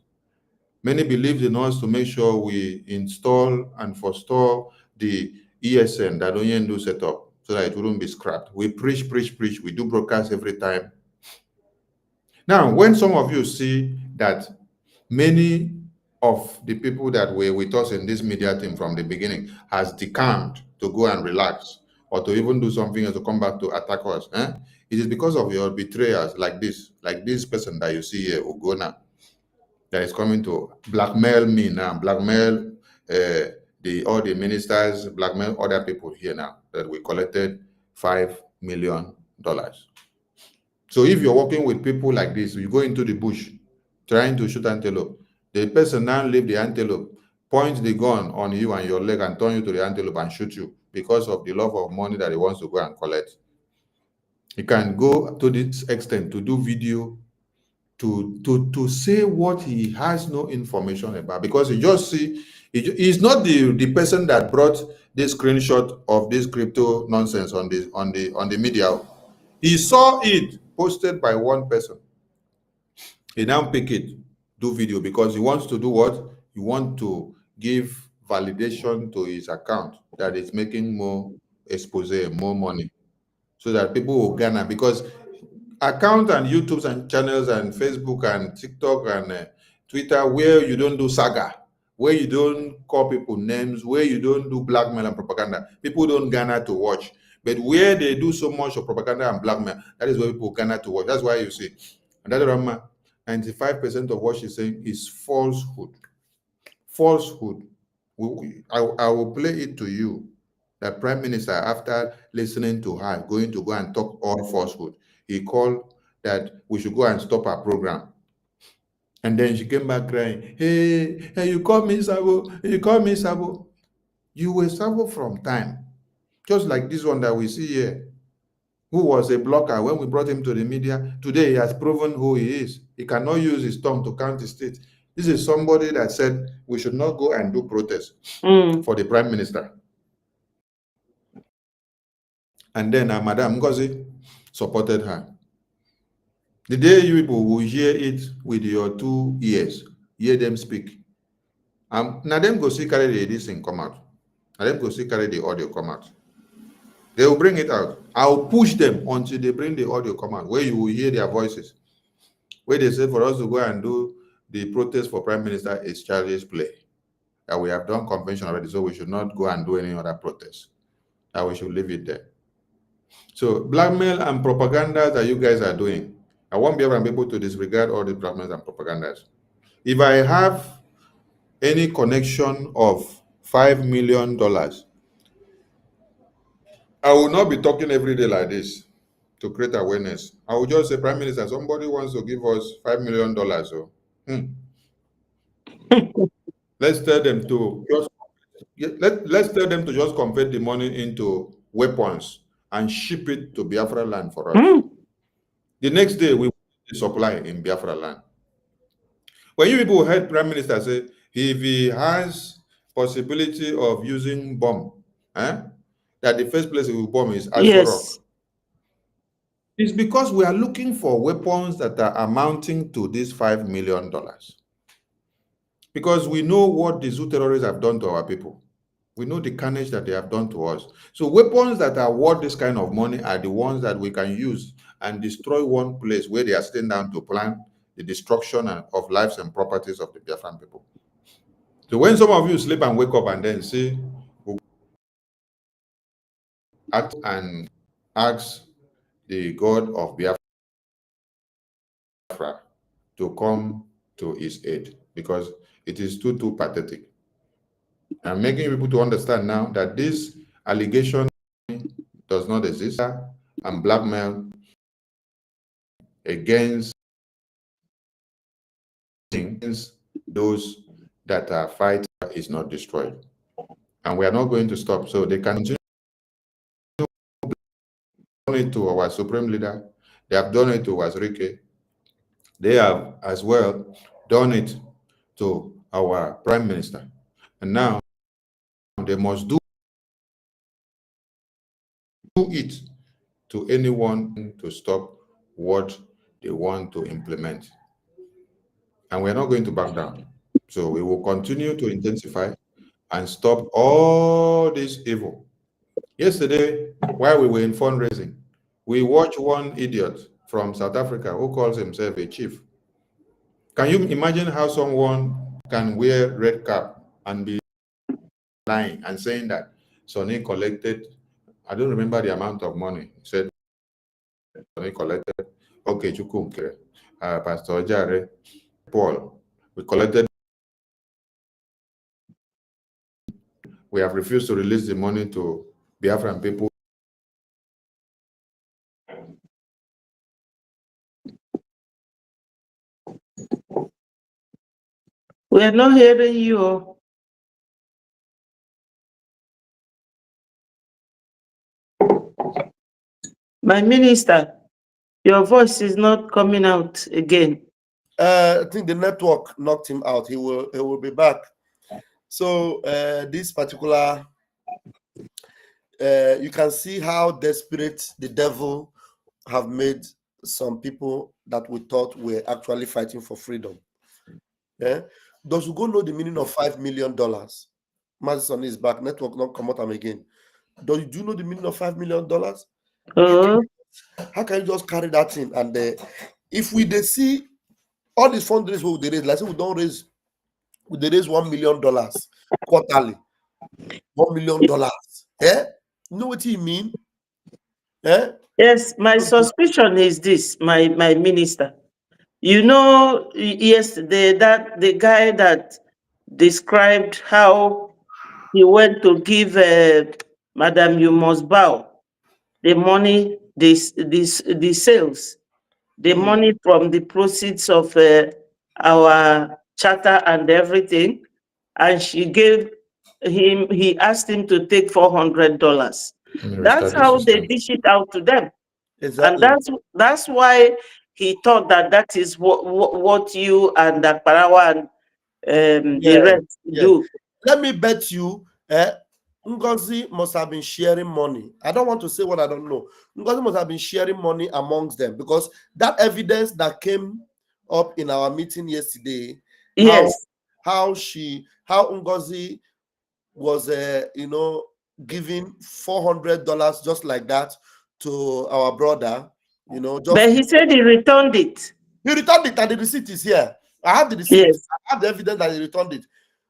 Many believed in us to make sure we install and forestall the ESN that Oyendu set up so that it wouldn't be scrapped. We preach. We do broadcasts every time. Now, when some of you see that many of the people that were with us in this media team from the beginning has decamped to go and relax or to even do something else to come back to attack us, it is because of your betrayers like this person that you see here, Ogona, that is coming to blackmail me now, blackmail all the ministers, blackmail other people here now. that we collected $5 million. So if you're working with people like this, you go into the bush trying to shoot antelope, the person now leave the antelope, point the gun on you and your leg and turn you to the antelope and shoot you because of the love of money that he wants to go and collect. He can go to this extent to do video to say what he has no information about, because he just see he's not the person that brought this screenshot of this crypto nonsense on the media. He saw it posted by one person. He now pick it, do video, because he wants to do what? He wants to give validation to his account that it's making more expose, more money, so that people will garner, because account and YouTube and channels and Facebook and TikTok and Twitter where you don't do saga, where you don't call people names, where you don't do blackmail and propaganda, people don't garner to watch. But where they do so much of propaganda and blackmail, that is where people garner to watch. That's why you see, and that 95% of what she's saying is falsehood. Falsehood. I will play it to you. The Prime Minister, after listening to her, going to go and talk all falsehood, he called that we should go and stop our program. And then she came back crying, hey, you call me Sabo, you call me Sabo. You were Sabo from time. Just like this one that we see here, who was a blocker when we brought him to the media. Today, he has proven who he is. He cannot use his tongue to count the state. This is somebody that said we should not go and do protests for the Prime Minister. And then Madam NGOZI supported her. The day you people will hear it with your 2 ears, hear them speak. Now them go see carry this thing come out. Now them go see carry the audio come out. They will bring it out. I'll push them until they bring the audio come out, where you will hear their voices. Where they say for us to go and do the protest for Prime Minister is childish play. That we have done convention already, so we should not go and do any other protest. That we should leave it there. So blackmail and propaganda that you guys are doing, I won't be able to disregard all the blackmail and propagandas. If I have any connection of $5 million, I will not be talking every day like this to create awareness. I will just say, Prime Minister, somebody wants to give us $5 million. So let's tell them to let's tell them to just convert the money into weapons and ship it to Biafra land for us. The next day, we will supply in Biafra land. When you people heard Prime Minister say, if he has possibility of using bomb, that the first place he will bomb is Aso Rock. It's because we are looking for weapons that are amounting to this $5 million. Because we know what the Zoo terrorists have done to our people. We know the carnage that they have done to us. So weapons that are worth this kind of money are the ones that we can use and destroy one place where they are sitting down to plan the destruction of lives and properties of the Biafran people. So when some of you sleep and wake up and then see, act and ask the God of Biafra to come to his aid, because it is too pathetic. I'm making people to understand now that this allegation does not exist, and blackmail against those that are fighting is not destroyed. And we are not going to stop. So they can continue it to our supreme leader. They have done it to Wazirike. They have as well done it to our Prime Minister. And now they must do it to anyone to stop what they want to implement. And we're not going to back down. So we will continue to intensify and stop all this evil. Yesterday, while we were in fundraising, we watched one idiot from South Africa who calls himself a chief. Can you imagine how someone can wear red cap and be lying and saying that Sonny collected, I don't remember the amount of money, he said Sonny collected, okay, Chukumke, Pastor Jare, Paul, we collected, we have refused to release the money to Biafran people. We are not hearing you. My minister, your voice is not coming out again. I think the network knocked him out. He will be back. So this particular, you can see how desperate the devil have made some people that we thought were actually fighting for freedom. Yeah, those who go know the meaning of $5 million. Madison is back. Network not come out again. Do you know the meaning of $5 million? How can you just carry that in? And if we see all these fundraisers who they raise, like say we don't raise, they raise $1 million quarterly. $1 million. Yeah, you know what he mean? Yeah. Yes, my suspicion is this, my minister. You know, yesterday that the guy that described how he went to give Madam You Must Bow the money, the sales, the money from the proceeds of our charter and everything, and she gave him. He asked him to take $400. That's how they dish it out to them. Exactly. And that's why he thought that is what you and Akparawa and the rest do. Let me bet you, Ngozi must have been sharing money. I don't want to say what I don't know. Ngozi must have been sharing money amongst them, because that evidence that came up in our meeting yesterday, yes, how Ngozi was, giving $400 just like that to our brother, but he said he returned it. He returned it, and the receipt is here. I have the receipt. Yes. I have the evidence that he returned it.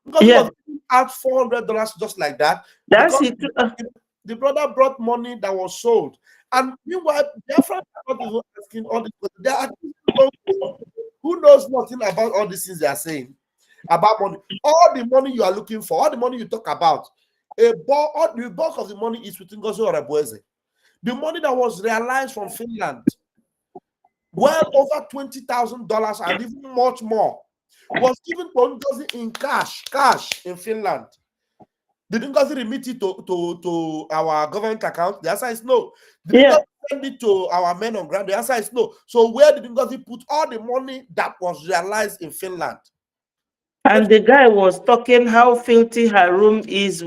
Because he was giving out $400 just like that. That's because it. The brother brought money that was sold. And meanwhile, Biafra are not even asking all this. They are who knows nothing about all these things they are saying about money. All the money you are looking for, all the money you talk about, all the bulk of the money is with Ngozi Orebweze. The money that was realized from Finland, well over $20,000 and even much more, was given to Ngozi in cash in Finland. Did Ngozi remit it to our government account? The answer is no. Did Ngozi send it to our men on ground? The answer is no. So where did Ngozi put all the money that was realized in Finland? And the guy was talking how filthy her room is,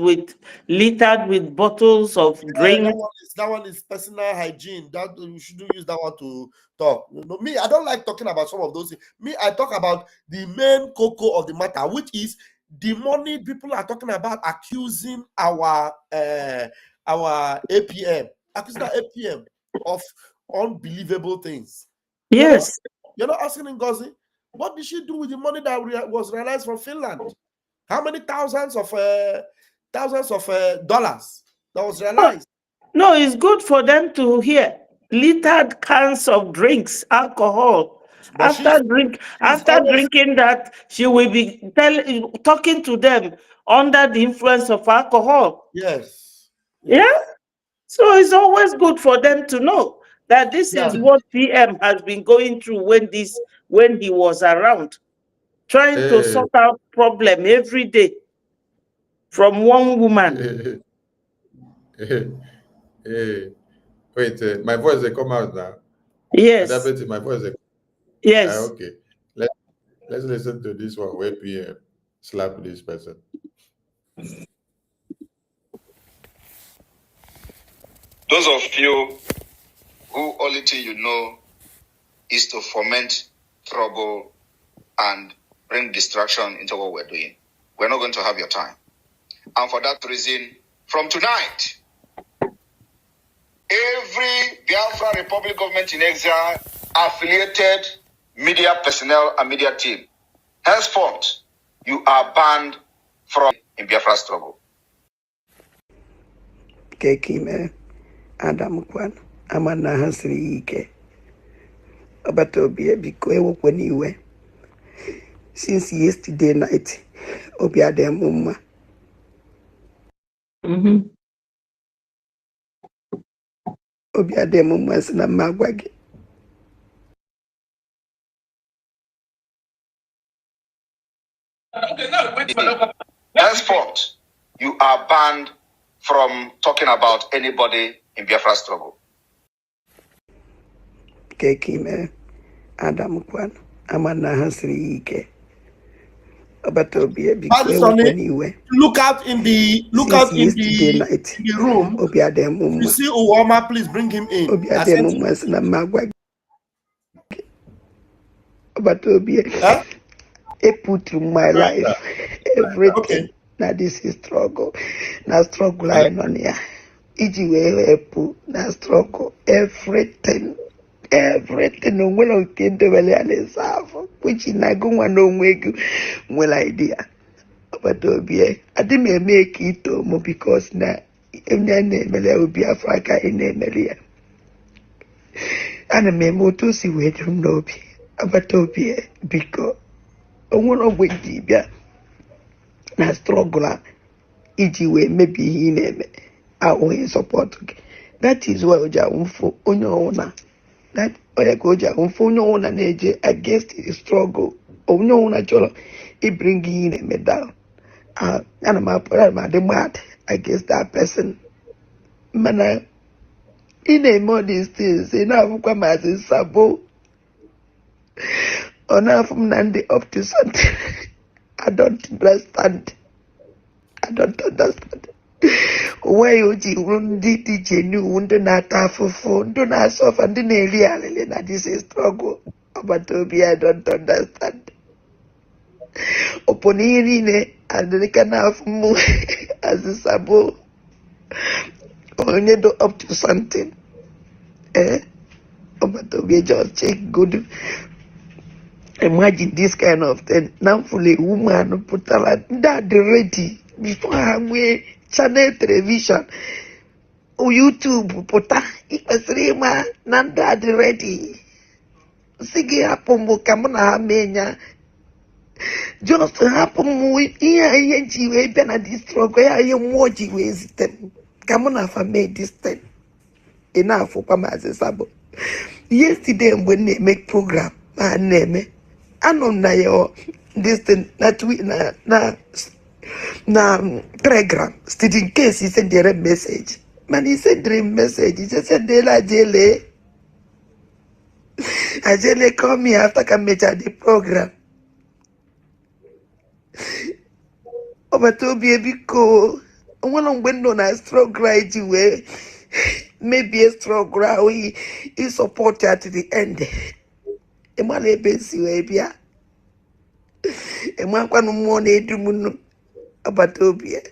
littered with bottles of drink. That one is personal hygiene. That you shouldn't use that one to talk. Me, I don't like talking about some of those things. Me, I talk about the main cocoa of the matter, which is the money people are talking about, accusing our APM, accusing our APM of unbelievable things. Yes. You're not asking Ngozi, what did she do with the money that was realized from Finland? How many thousands of dollars that was realized? No, it's good for them to hear. Littered cans of drinks, alcohol. But after drinking that, she will be talking to them under the influence of alcohol. Yes. Yeah. So it's always good for them to know that this is what PM has been going through when he was around, trying to sort out problem every day from one woman. Wait, my voice they come out now. Yes. My voice. Yes. Okay. Let's listen to this one where PM slap this person. Those of you who only thing you know is to foment trouble and bring distraction into what we're doing, we're not going to have your time. And for that reason, from tonight, every Biafra Republic government in exile affiliated media personnel and media team, henceforth, you are banned from in Biafra struggle. Kekime Adam Kwan Amana Hasri Ike Obatobi Biko Ewokoniwe. Since yesterday night, Obiade Mumma. obi adem mmasị na mma agwa gị. Henceforth, you are banned from talking about anybody in Biafra struggle. Kekime Adam Kwan Amana Hansri Ike. But Obia look out in the night. In the room. You see Uwama, please bring him in. But Obia, I put through my life everything. Okay. Now this is struggle. Now struggle I on here. Ijiwe now struggle everything. Everything well okay the well which in I go one no make well idea. But Obia, I didn't make it because now in the name will be Africa in Emilia. And a memo to see where you know be. But Obia because one of which Dibia na struggle Ijiwe maybe he name our support. That is why Oja Umfo Onyona. That Oja Umfo Onyona Neje against the struggle. Onyona Jolo he bring in a medal. And I'm mad against that person. Man, in a more these things, enough come as a sabo. Enough from Nandi up to something. I don't understand. Why would you wounded the genuine not have a phone? Do not suffer the nearly that is a struggle. But Toby, I don't understand. Oponirine and the can have more as a sabo. Only do up to something. But Toby just check good. Imagine this kind of thing. Now, fully woman put that ready before I channel television or YouTube. Put that Nanda ready. Sigi happen kamuna menya. Just happen with ENGOZI and this struggle. I am watching with them. Kamuna for me this thing. Enough for Pama's sabo. Yesterday when they make program, my name. I don't know this thing that we na telegram. Still in case he send a message. Man, he send a message. He just said, "Dela Jele, Ajele call me after come meet at the program." But to be a bit cool. One on window na struggle right away. Maybe a struggle he support her to the end. Emale besi webia. Emwa kwa no mo na edumuno abatobia.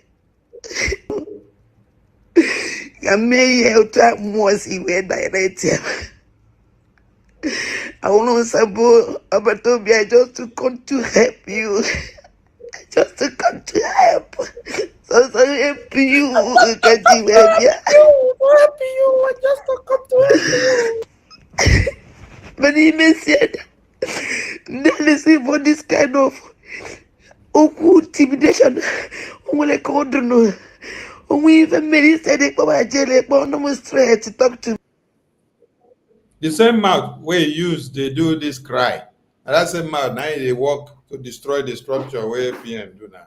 Gameye uta mo si we direct. I want sabo abatobia just to come to help you. Just to come to help. So help you. Help you. Just to come to help you. But he said, listen for this kind of intimidation. We even made said it, but no straight to talk to. The same mouth where you use, they do this cry. And that same mouth, now they work to destroy the structure where PM do now.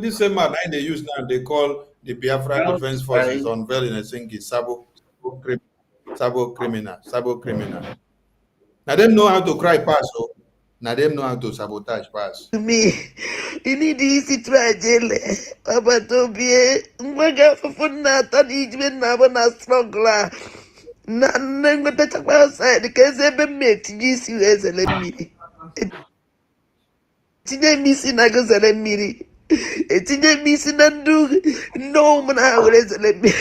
This same mouth, now they use now, they call the Biafra Defense Forces unveiling a sinking sabo criminal. Now them know how to cry pass, so now them know how to sabotage pass. To me, you need easy try jail. But to be a for not an even na struggle. None got to talk outside because ever met GCS and let me. It's missing I go let me. It's missing and do no man I will let me.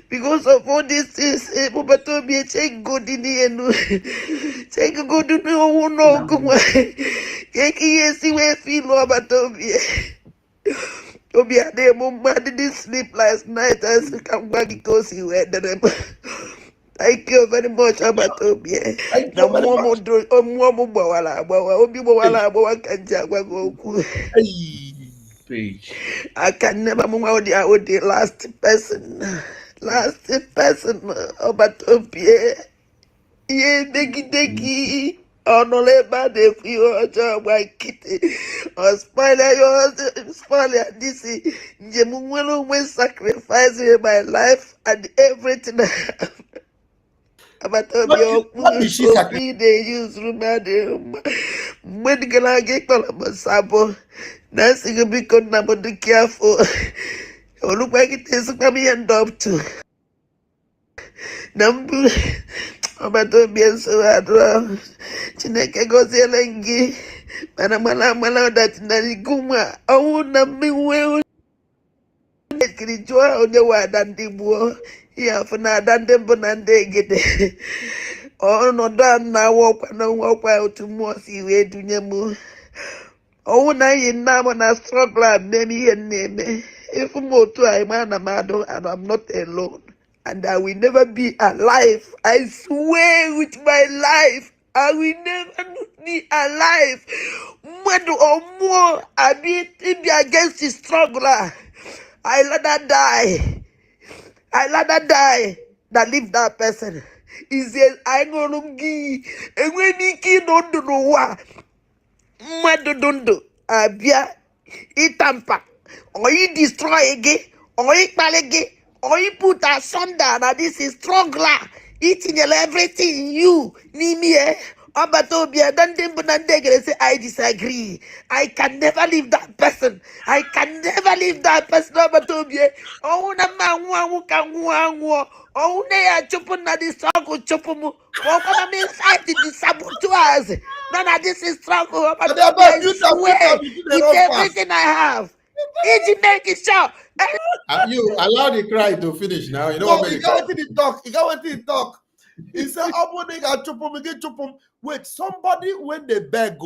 Because of all this things, but to be a check good in the end. Take a good to know who no come away. See where feel about Toby. Toby had a mad didn't sleep last night as I come back because he went them. Thank you very much about Toby. No more do more bawala, Obi Bawala, Bawakan Page. I can never move out the last person. last person Obatopie. Ye degi on oleba de fio job by kitty or spoiler yours spoiler this Jemuelo when sacrificing my life and everything I have. Abatopia What did she sacrifice? me they use rumade when gonna get sabo. Nancy will be good number to careful. Oh, look like it is coming end up to. Number about to be so hard. Chineke goes elengi. Mana that Nariguma. Oh, Nambi will. Kirijoa on the word and the war. Yeah, for now, than them bonande get. Oh, no, done now walk out to more see where to Nemu. Oh, na in now na struggle, maybe and name. If more to I man amado and I'm not alone. And I will never be alive. I swear with my life. I will never be alive. More or more, I be against the struggler. I rather die. I rather die than leave that person. He says, I gonna give. And when he don't know what. Madodondo, Abia, Itampa, or you destroy again, or you again, or you put asunder. Now this is stronger, eating everything in you, Nimie. Abatobia, don't say I disagree. I can never leave that person. I can never leave that person. Abatobia. Oh, na man can oh, they are chopping at the struggle, chopping. Oh, come on, inside the saboteurs. None of this is struggle. I swear, it's everything I have. It's making sure. You allow the cry to finish now. You know No, what he got what he talk. He got what he talk. He said, wait, somebody when they beg,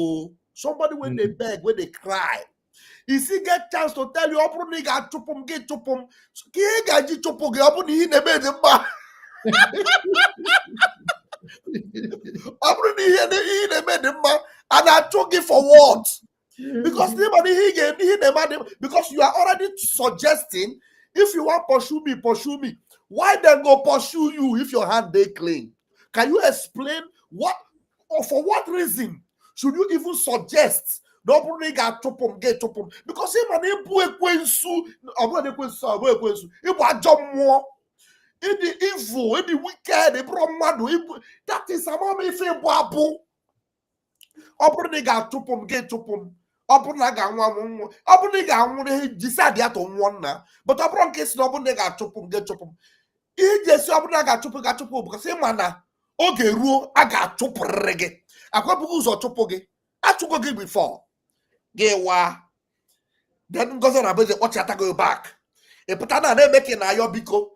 somebody when they beg, when they cry. You see, get chance to tell you, open nigga chupum, get chupum. Kigaji chupum, open he never the bar. Open he never the bar. And I took it for what? Because nobody he gave because you are already suggesting if you want pursue me. Why then go pursue you if your hand they clean? Can you explain what or for what reason should you even suggest? Nobody got topum get topum because him and him in the evil, in the wicked, that is a mommy feel babu. Open got topum get topum. Open decide to one now, but upon case no one got chopum get chopum. He just open got chopum because him mana okay rule I got chopper reggae. I got books or chopoge. I took a before. Gewa. Then goes on about the watch attack go back. A patana they making a yobiko.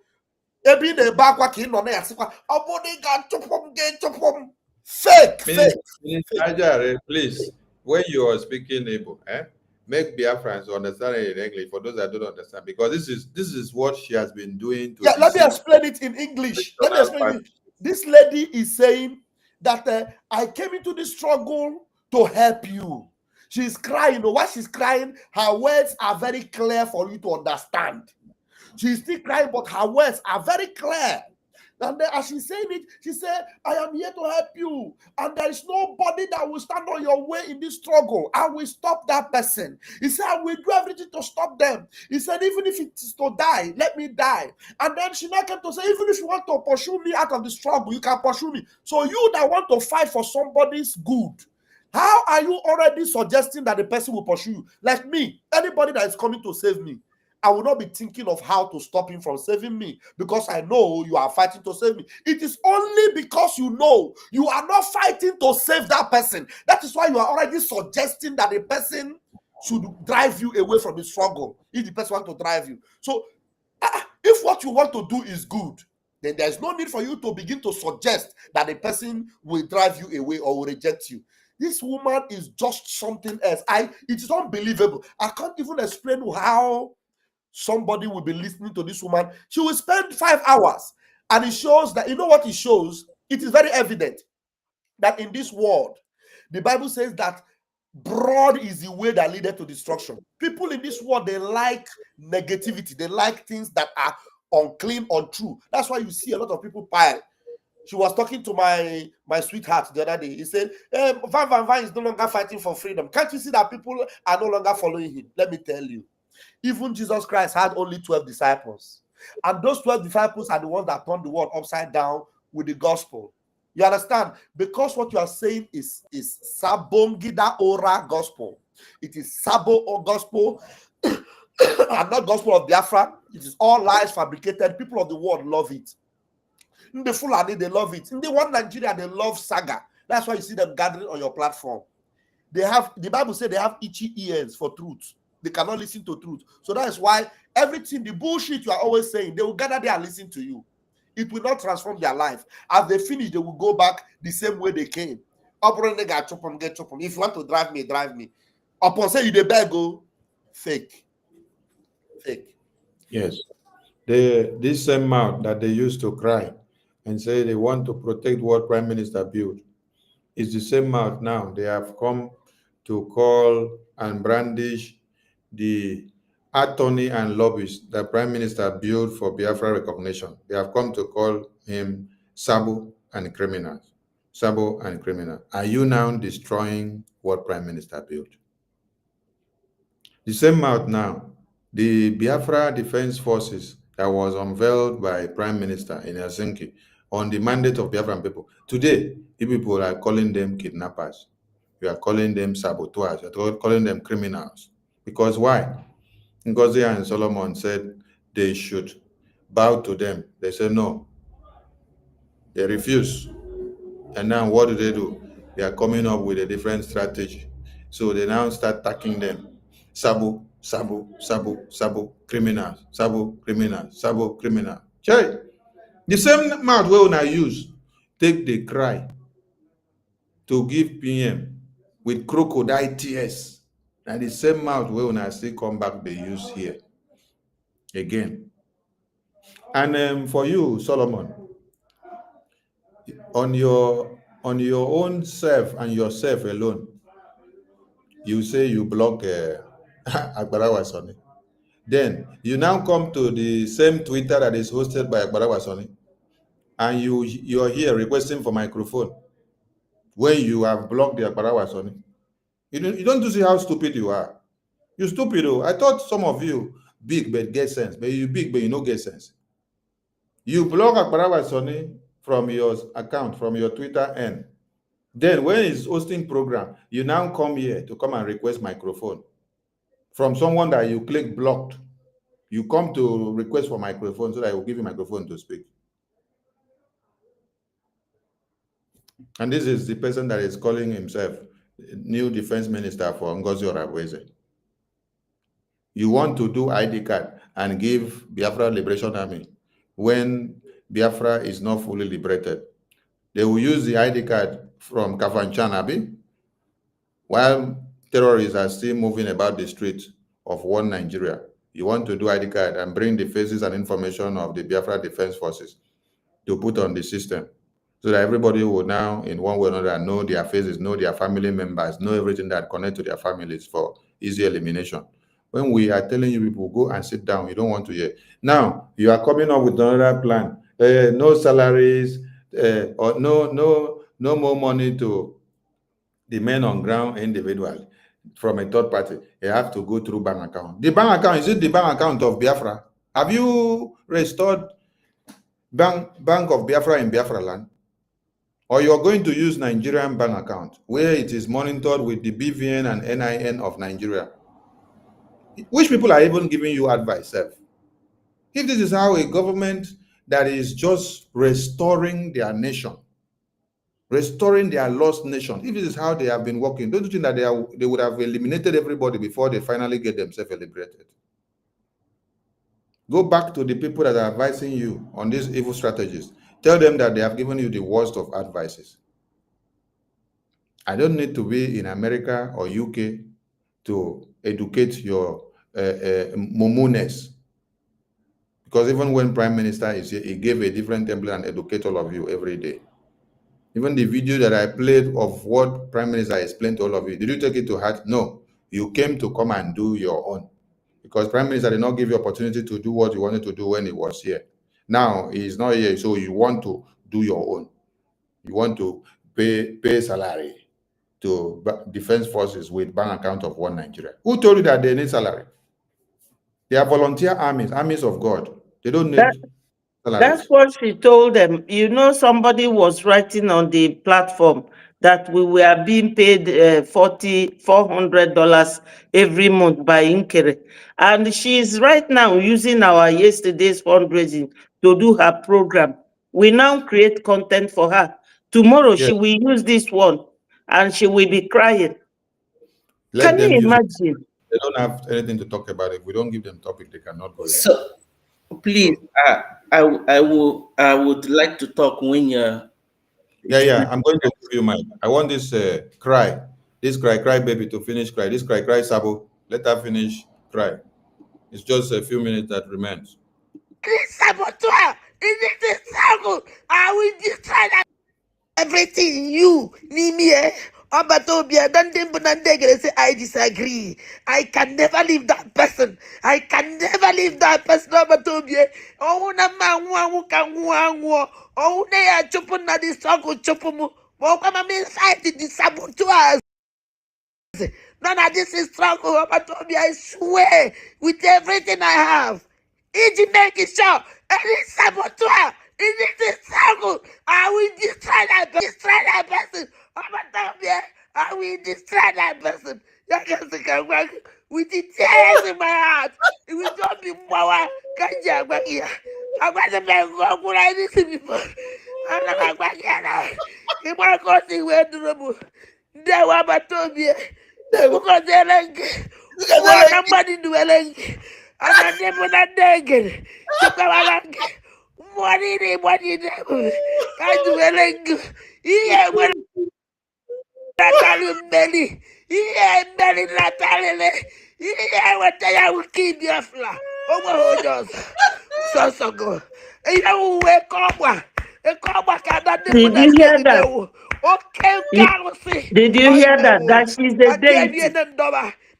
They be the back walking on there. Open got chopum get chopum. Fake. Ajare, please, when you are speaking able, make Biafrans understand it in English for those that don't understand, because this is what she has been doing to. Yeah, let me explain it in English. Let me explain it. This lady is saying that I came into this struggle to help you. She's crying. While she's crying, her words are very clear for you to understand. She's still crying, but her words are very clear. And then as she's saying it, she said, I am here to help you. And there is nobody that will stand on your way in this struggle. I will stop that person. He said, I will do everything to stop them. He said, even if it is to die, let me die. And then she now came to say, even if you want to pursue me out of the struggle, you can pursue me. So you that want to fight for somebody's good, how are you already suggesting that the person will pursue you? Like me, anybody that is coming to save me, I will not be thinking of how to stop him from saving me because I know you are fighting to save me. It is only because you know you are not fighting to save that person. That is why you are already suggesting that the person should drive you away from the struggle if the person wants to drive you. So if what you want to do is good, then there is no need for you to begin to suggest that the person will drive you away or will reject you. This woman is just something else. It is unbelievable. I can't even explain how somebody will be listening to this woman. She will spend 5 hours, and it shows that, you know what it shows? It is very evident that in this world, the Bible says that broad is the way that leadeth to destruction. People in this world, they like negativity. They like things that are unclean, untrue. That's why you see a lot of people pile. She was talking to my sweetheart the other day. He said, Van Van is no longer fighting for freedom. Can't you see that people are no longer following him? Let me tell you. Even Jesus Christ had only 12 disciples. And those 12 disciples are the ones that turned the world upside down with the gospel. You understand? Because what you are saying is Sabongida Ora gospel. It is Sabo or gospel and not gospel of Biafra. It is all lies fabricated. People of the world love it. In the Fulani, they love it. In the one Nigeria, they love saga. That's why you see them gathering on your platform. They have, the Bible says they have itchy ears for truth. They cannot listen to truth. So that's why everything, the bullshit you are always saying, they will gather there and listen to you. It will not transform their life. As they finish, they will go back the same way they came. If you want to drive me, drive me. Upon say you the beg go, fake. Fake. Yes. This same mouth that they used to cry and say they want to protect what Prime Minister built is the same mouth now. They have come to call and brandish the attorney and lobbyist that Prime Minister built for Biafra recognition. They have come to call him Sabo and criminal. Sabo and criminal. Are you now destroying what Prime Minister built? The same mouth now. The Biafra Defense Forces that was unveiled by Prime Minister in Helsinki on the mandate of Biafran people. Today, you people are calling them kidnappers. You are calling them saboteurs. You are calling them criminals. Because why? NGOZI and Solomon said they should bow to them. They said no. They refuse. And now what do? They are coming up with a different strategy. So they now start attacking them. Sabo, Sabo, Sabo, Sabo, criminals, Sabo, criminals, Sabo, criminal. Chey, the same mouth we una use take the cry to give PM with crocodile tears. And the same mouth we una still come back they use here again. And for you, Solomon, on your own self and yourself alone, you say you block Agbarawa Sonny. Then you now come to the same Twitter that is hosted by Agbarawa Sonny, and you're here requesting for microphone when you have blocked the Agbarawa Sonny. You don't see how stupid you are. You stupid. Oh. I thought some of you big but get sense, but you big but you no get sense. You block Agbarawa Sonny from your account, from your Twitter end. Then when he's hosting program, you now come here to come and request microphone from someone that you click blocked. You come to request for microphone so that I will give you microphone to speak. And this is the person that is calling himself new defense minister for NGOZI Orabweze. You want to do ID card and give Biafra Liberation Army when Biafra is not fully liberated. They will use the ID card from Kafanchan Abi while terrorists are still moving about the streets of one Nigeria. You want to do ID card and bring the faces and information of the Biafra Defense Forces to put on the system so that everybody will now, in one way or another, know their faces, know their family members, know everything that connects to their families for easy elimination. When we are telling you people, go and sit down, you don't want to hear. Now, you are coming up with another plan. No salaries, or no more money to the men on ground individually from a third party. They have to go through bank account. The bank account, is it the bank account of Biafra? Have you restored bank of Biafra in Biafra land? Or you're going to use Nigerian bank account where it is monitored with the BVN and NIN of Nigeria? Which people are even giving you advice, Seth? If this is how a government that is just restoring their nation, restoring their lost nation, if this is how they have been working, don't you think that they would have eliminated everybody before they finally get themselves liberated? Go back to the people that are advising you on these evil strategies. Tell them that they have given you the worst of advices. I don't need to be in America or UK to educate your mumuness. Because even when Prime Minister is here, he gave a different template and educate all of you every day. Even the video that I played of what Prime Minister explained to all of you, did you take it to heart? No. You came to come and do your own. because Prime Minister did not give you opportunity to do what you wanted to do when he was here. Now he's not here, so you want to do your own. You want to pay salary to defense forces with bank account of one Nigeria. Who told you that they need salary? They are volunteer armies of God. They don't need salaries. That's what she told them. You know, somebody was writing on the platform that we were being paid $400 every month by Inkere. And she is right now using our yesterday's fundraising to do her program. We now create content for her. Tomorrow she will use this one and she will be crying. Can you imagine? They don't have anything to talk about. If we don't give them topic, they cannot go there. So, please, I would like to talk when you're. Yeah. I'm going to give you mine. I want this cry baby to finish cry. This cry Sabo. Let her finish cry. It's just a few minutes that remains. Everything you need me, I disagree. I can never leave that person. I can never leave that person. Oh, na man, oh, they are chopping na this struggle, chopping. Well, come on, inside the saboteurs. None of this is struggle, I swear, with everything I have. It's making sure any saboteur in this struggle, I will destroy that person. I will destroy that person. With the tears in my heart, it will not be more. I'm going to make what I need to be for. I'm not going to get out. If I go to where the they were Batobia. Because they're like, what somebody do and I never that day. So come along. What is it? I do a leg. Yeah, well, Natalie Belly. Yeah, Belly Natalie. Yeah, what I will keep your flower. Oh, my so good. You know, wake up. Did you hear that? Did you hear that? That she's the deity.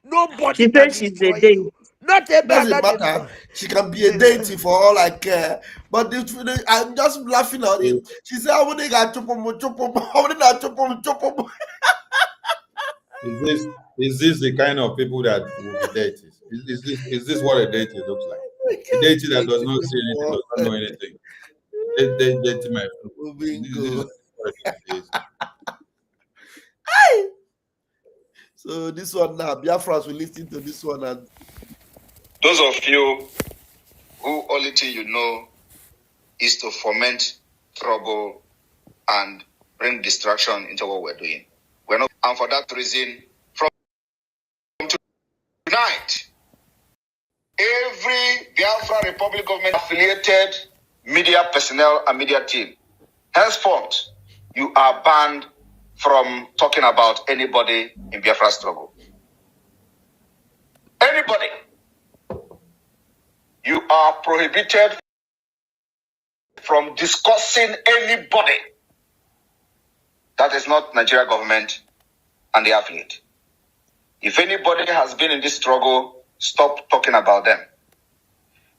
Nobody She can said she's destroy the deity. you. Not a Doesn't matter. She can be a deity for all I care. But I'm just laughing at it. She said, I want to get chop. Is this the kind of people that will be deities? Is this what a deity looks like? A deity that does not see anything, does not know anything. Deity, my friend. So this one now, Biafrans will listen to this one. And those of you who only thing you know is to foment trouble and bring distraction into what we're doing. We're not, and for that reason, from tonight, every Biafra Republic government affiliated media personnel and media team, henceforth, you are banned from talking about anybody in Biafra struggle. Anybody. You are prohibited from discussing anybody that is not Nigeria government and the affiliate. If anybody has been in this struggle, stop talking about them.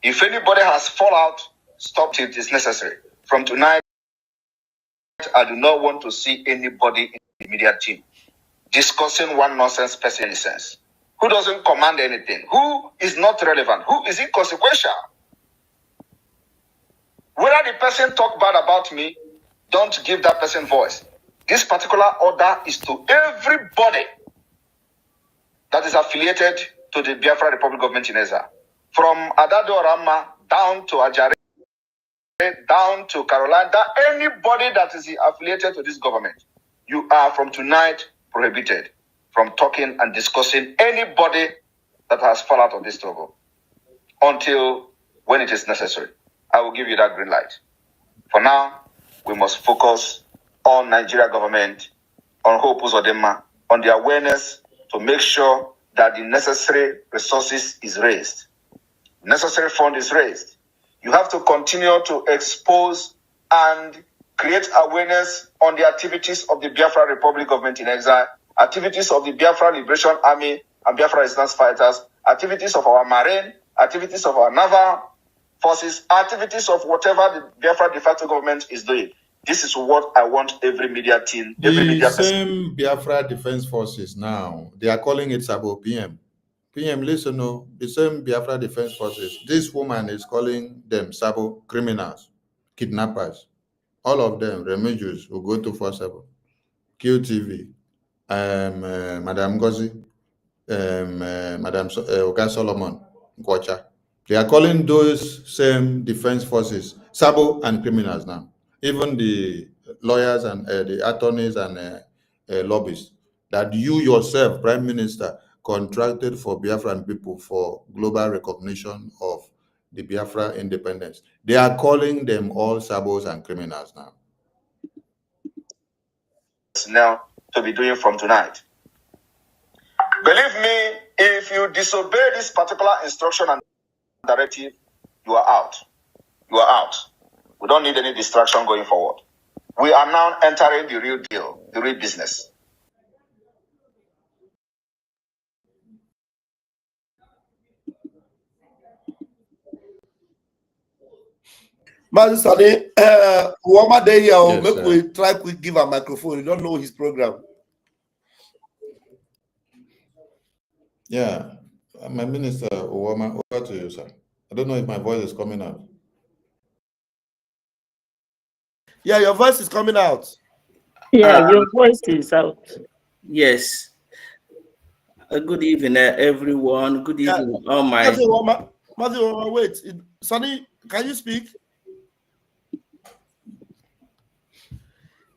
If anybody has fallout, stop till it is necessary. From tonight, I do not want to see anybody in the media team discussing one nonsense person in a sense. Who doesn't command anything? Who is not relevant? Who is inconsequential? Whether the person talk bad about me, don't give that person voice. This particular order is to everybody that is affiliated to the Biafra Republic government in Eza. From Adado Rama down to Ajare, down to Carolina, anybody that is affiliated to this government, you are from tonight prohibited from talking and discussing anybody that has fallen out of this struggle until when it is necessary. I will give you that green light. For now, we must focus on Nigeria government, on Hope Uzodinma, on the awareness to make sure that the necessary resources is raised. Necessary fund is raised. You have to continue to expose and create awareness on the activities of the Biafra Republic government in exile, activities of the Biafra Liberation Army and Biafra Resistance Fighters, activities of our marine, activities of our naval forces, activities of whatever the Biafra de facto government is doing. This is what I want every media team, every The media person. same Biafra Defense Forces now, they are calling it Sabo PM. PM, listen, no, the same Biafra Defense Forces. This woman is calling them Sabo criminals, kidnappers. All of them, Remedios, who go to 47, QTV, Madam NGOZI, Madam Oga Solomon, Gwacha. They are calling those same defense forces Sabo and criminals now. Even the lawyers and the attorneys and lobbyists that you yourself, Prime Minister, contracted for Biafran people for global recognition of the Biafra independence. They are calling them all Sabos and criminals now. Now to be doing from tonight. Believe me, if you disobey this particular instruction and directive, you are out. You are out. We don't need any distraction going forward. We are now entering the real deal, the real business. Mazi Sani, Wama Day here, Yes, make sir. we try to give a microphone. You don't know his program. Yeah, my minister, Owama, over to you, sir. I don't know if my voice is coming out. Yeah, your voice is coming out. Yeah, your voice is out. Yes. Good evening, everyone. Good evening, all my. Mazi Wama, wait. Sonny, can you speak?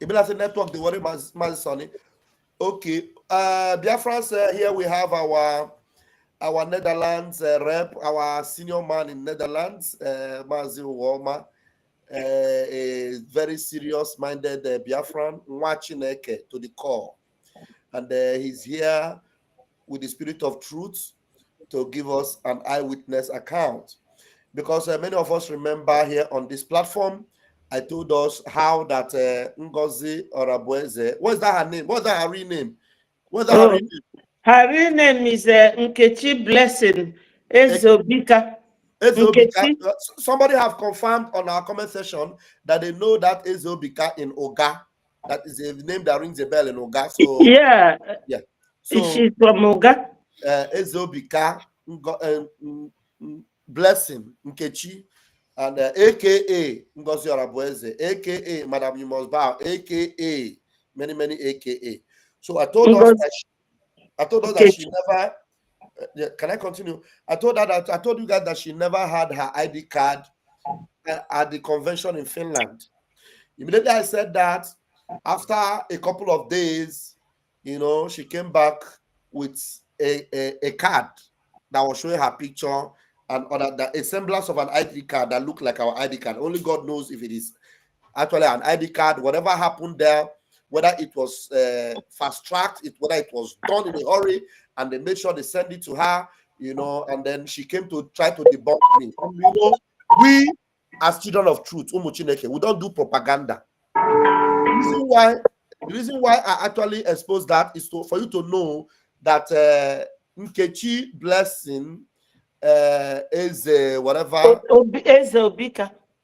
Ibila network, the worry Mazi Sonny. Okay. Biafrans, here we have our Netherlands rep, our senior man in Netherlands, Mazi Wama, a very serious-minded Biafran, watching Eke to the core. And he's here with the spirit of truth to give us an eyewitness account. Because many of us remember here on this platform, I told us how that NGOZI Orabueze, what's that her name? What's that her real name? What's that her real name? Her real name is Nkechi Blessing Ezobika. Ezobika. Somebody have confirmed on our comment section that they know that Ezobika in Oga. That is a name that rings a bell in Oga. So yeah. So she's from Oga. Ezobika Blessing Nkechi and AKA Ngozi Orabueze, AKA Madam You Must Bow, AKA many AKA. So I told us that she never. Can I continue? I told you guys that she never had her ID card at the convention in Finland. Immediately I said that, after a couple of days, she came back with a card that was showing her picture and a semblance of an ID card that looked like our ID card. Only God knows if it is actually an ID card. Whatever happened there, whether it was fast-tracked, whether it was done in a hurry, and they made sure they sent it to her, and then she came to try to debunk me. And, we, as children of truth, we don't do propaganda. The reason why I actually exposed that is for you to know that Nkechi Blessing is whatever.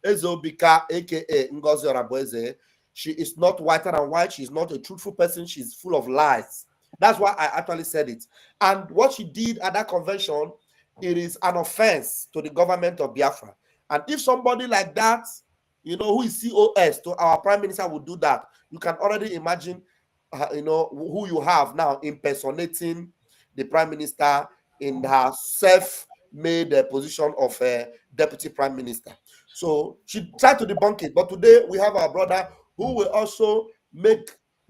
Ezobika, aka Ngozi Orabueze. She is not whiter than white. She's not a truthful person. She's full of lies. That's why I actually said it. And what she did at that convention, it is an offense to the government of Biafra. And if somebody like that, who is COS to our prime minister would do that, you can already imagine, who you have now impersonating the prime minister in her self-made position of deputy prime minister. So she tried to debunk it. But today we have our brother who will also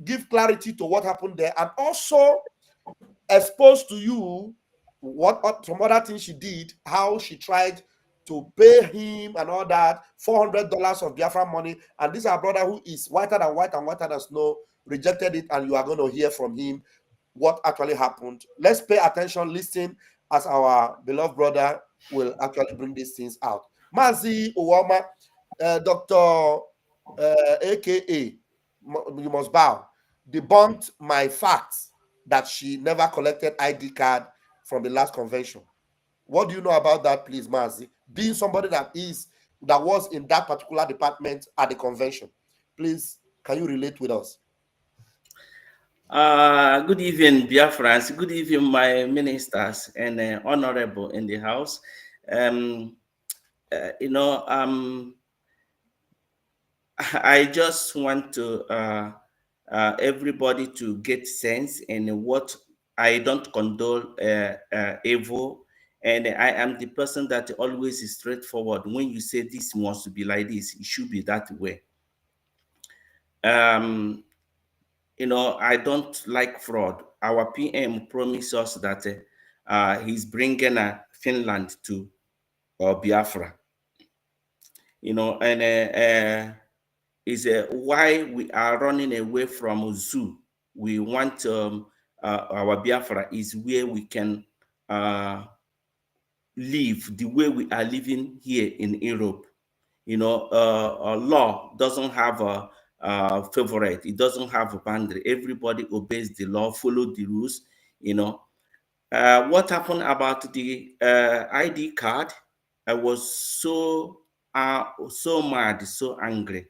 give clarity to what happened there, and also expose to you some other things she did, how she tried to pay him and all that, $400 of Biafra money. And this is our brother who is whiter than white and whiter than snow, rejected it, and you are going to hear from him what actually happened. Let's pay attention, listen, as our beloved brother will actually bring these things out. Mazi Uwama, Dr. AKA You Must Bow, debunked my facts that she never collected ID card from the last convention. What do you know about that, please, Mazi? Being somebody that was in that particular department at the convention, please, can you relate with us? Good evening, Biafrans. Good evening, my ministers and honorable in the house. I just want to everybody to get sense in what I don't condone evil, and I am the person that always is straightforward. When you say this must be like this, it should be that way. I don't like fraud. Our PM promised us that he's bringing Finland to Biafra. And is why we are running away from zoo. We want our Biafra is where we can live the way we are living here in Europe. Law doesn't have a favorite. It doesn't have a boundary. Everybody obeys the law, follow the rules. What happened about the ID card? I was so mad, so angry.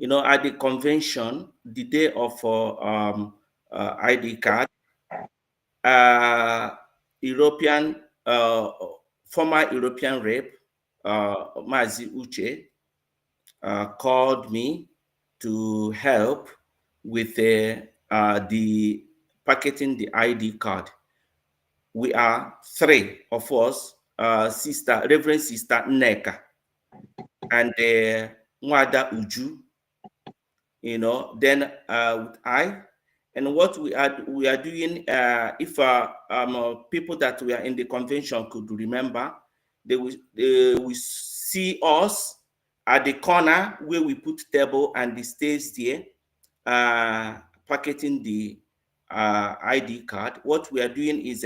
At the convention, the day of ID card, former European rep, Mazi Uche, called me to help with the packeting the ID card. We are 3 of us, Reverend Sister Neka, and Mwada Uju, then with I. And what we are doing, if people that were in the convention could remember, they will see us at the corner where we put table and the stage there, packeting the ID card. What we are doing is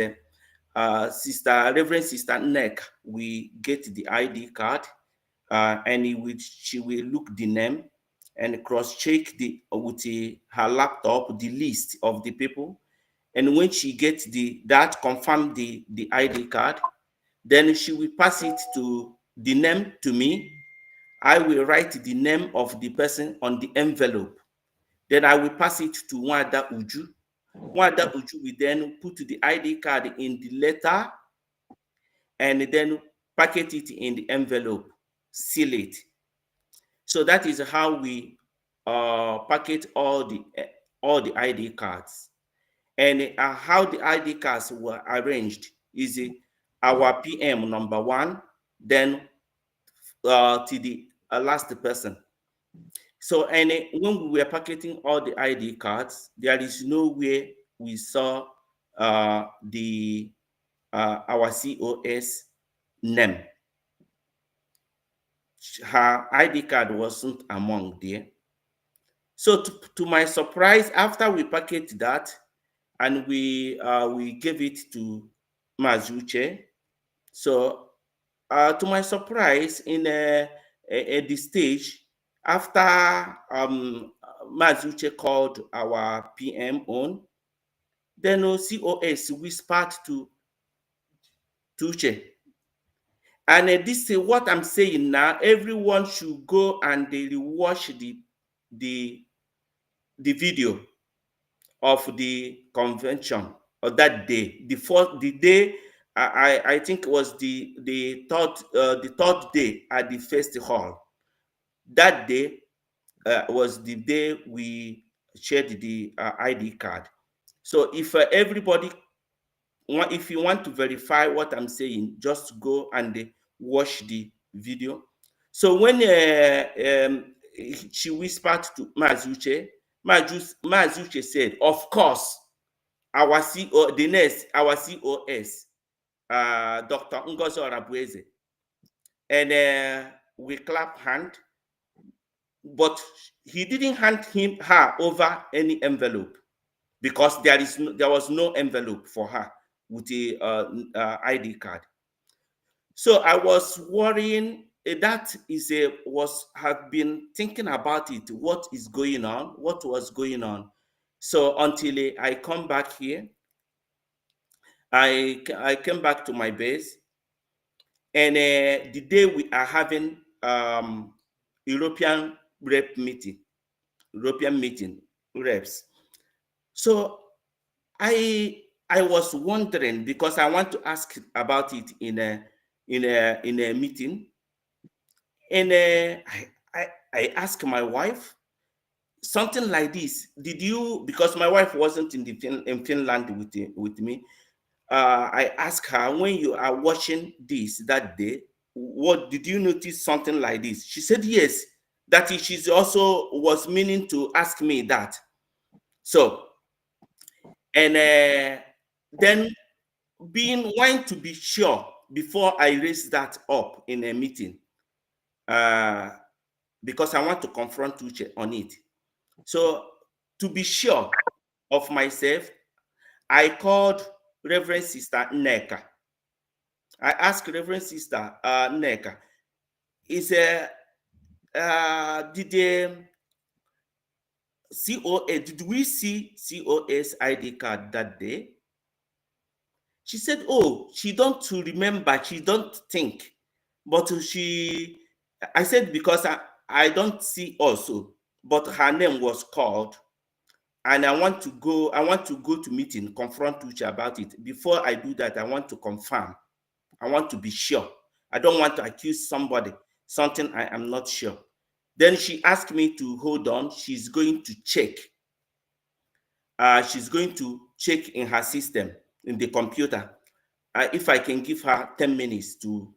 Reverend Sister Neck, we get the ID card, and she will look the name and cross-check with her laptop the list of the people. And when she gets that confirm the ID card, then she will pass it to the name to me. I will write the name of the person on the envelope. Then I will pass it to Wada Uju. Wada Uju will then put the ID card in the letter and then packet it in the envelope, seal it. So that is how we packet all the ID cards. And how the ID cards were arranged is our PM number 1, then to the last person. So, and when we were packeting all the ID cards, there is no way we saw our COS name. Her ID card wasn't among there. So to my surprise, after we packaged that and we gave it to Mazuche, so to my surprise, in the stage, after Mazuche called our PM on, then COS whispered to Tuche. And this is what I'm saying now. Everyone should go and watch the video of the convention of that day. The day I think was the third day at the festival. That day was the day we shared the ID card. So if everybody, if you want to verify what I'm saying, just go and watch the video. So when she whispered to Mazuche, Mazuche said, of course, our COS, Dr. Ngozi Orabueze, and we clap hand, but he didn't hand her over any envelope because there was no envelope for her with the ID card. So I was worrying. Have been thinking about it. What is going on? What was going on? So until I come back here, I came back to my base, and the day we are having European rep meeting, European meeting reps. So I was wondering, because I want to ask about it in a meeting, and I asked my wife something like this. Did you, because my wife wasn't in Finland with me, I asked her, when you are watching this that day, what did you notice something like this? She said yes, that she also was meaning to ask me that. So, and then wanting to be sure before I raise that up in a meeting, because I want to confront Uche on it. So to be sure of myself, I called Reverend Sister Neka. I asked Reverend Sister Neka, did we see COS ID card that day? She said, oh, she don't remember, she don't think. But I said, because I don't see also, but her name was called. And I want to go to meeting, confront Uche about it. Before I do that, I want to confirm. I want to be sure. I don't want to accuse somebody, something I am not sure. Then she asked me to hold on. She's going to check. She's going to check in her system, in the computer, if I can give her 10 minutes to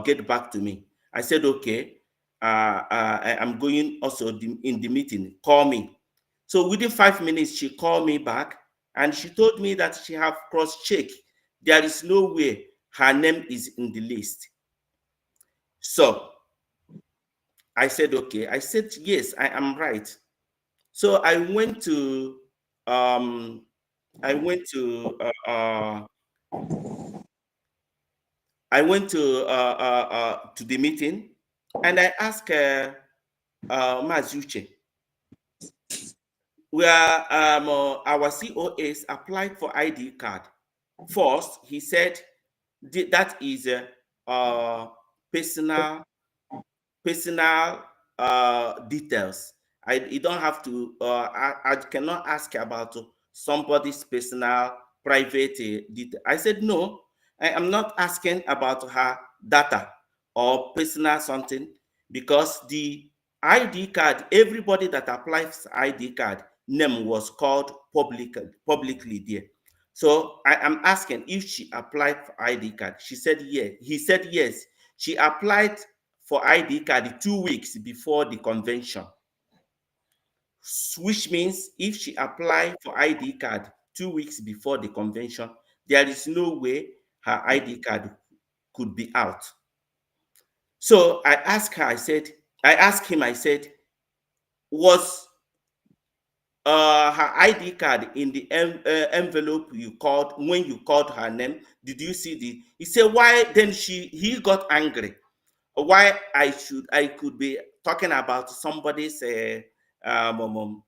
get back to me. I said, okay, I'm going also in the meeting, call me. So within 5 minutes, she called me back and she told me that she have cross-checked. There is no way her name is in the list. So I said, okay. I said, yes, I am right. So I went to the meeting, and I asked Mazuche, where our COS applied for ID card. First, he said that is personal details. You don't have to. I cannot ask about somebody's personal private detail. I said no. I am not asking about her data or personal something, because the ID card, everybody that applies ID card, name was called publicly there. So I am asking if she applied for ID card. She said yes. He said yes. She applied for ID card 2 weeks before the convention, which means if she applied for ID card 2 weeks before the convention, there is no way her ID card could be out. So I asked her, I asked him, was her ID card in the envelope you called when you called her name? Did you see the? He said, why? Then he got angry. Why I could be talking about somebody's personal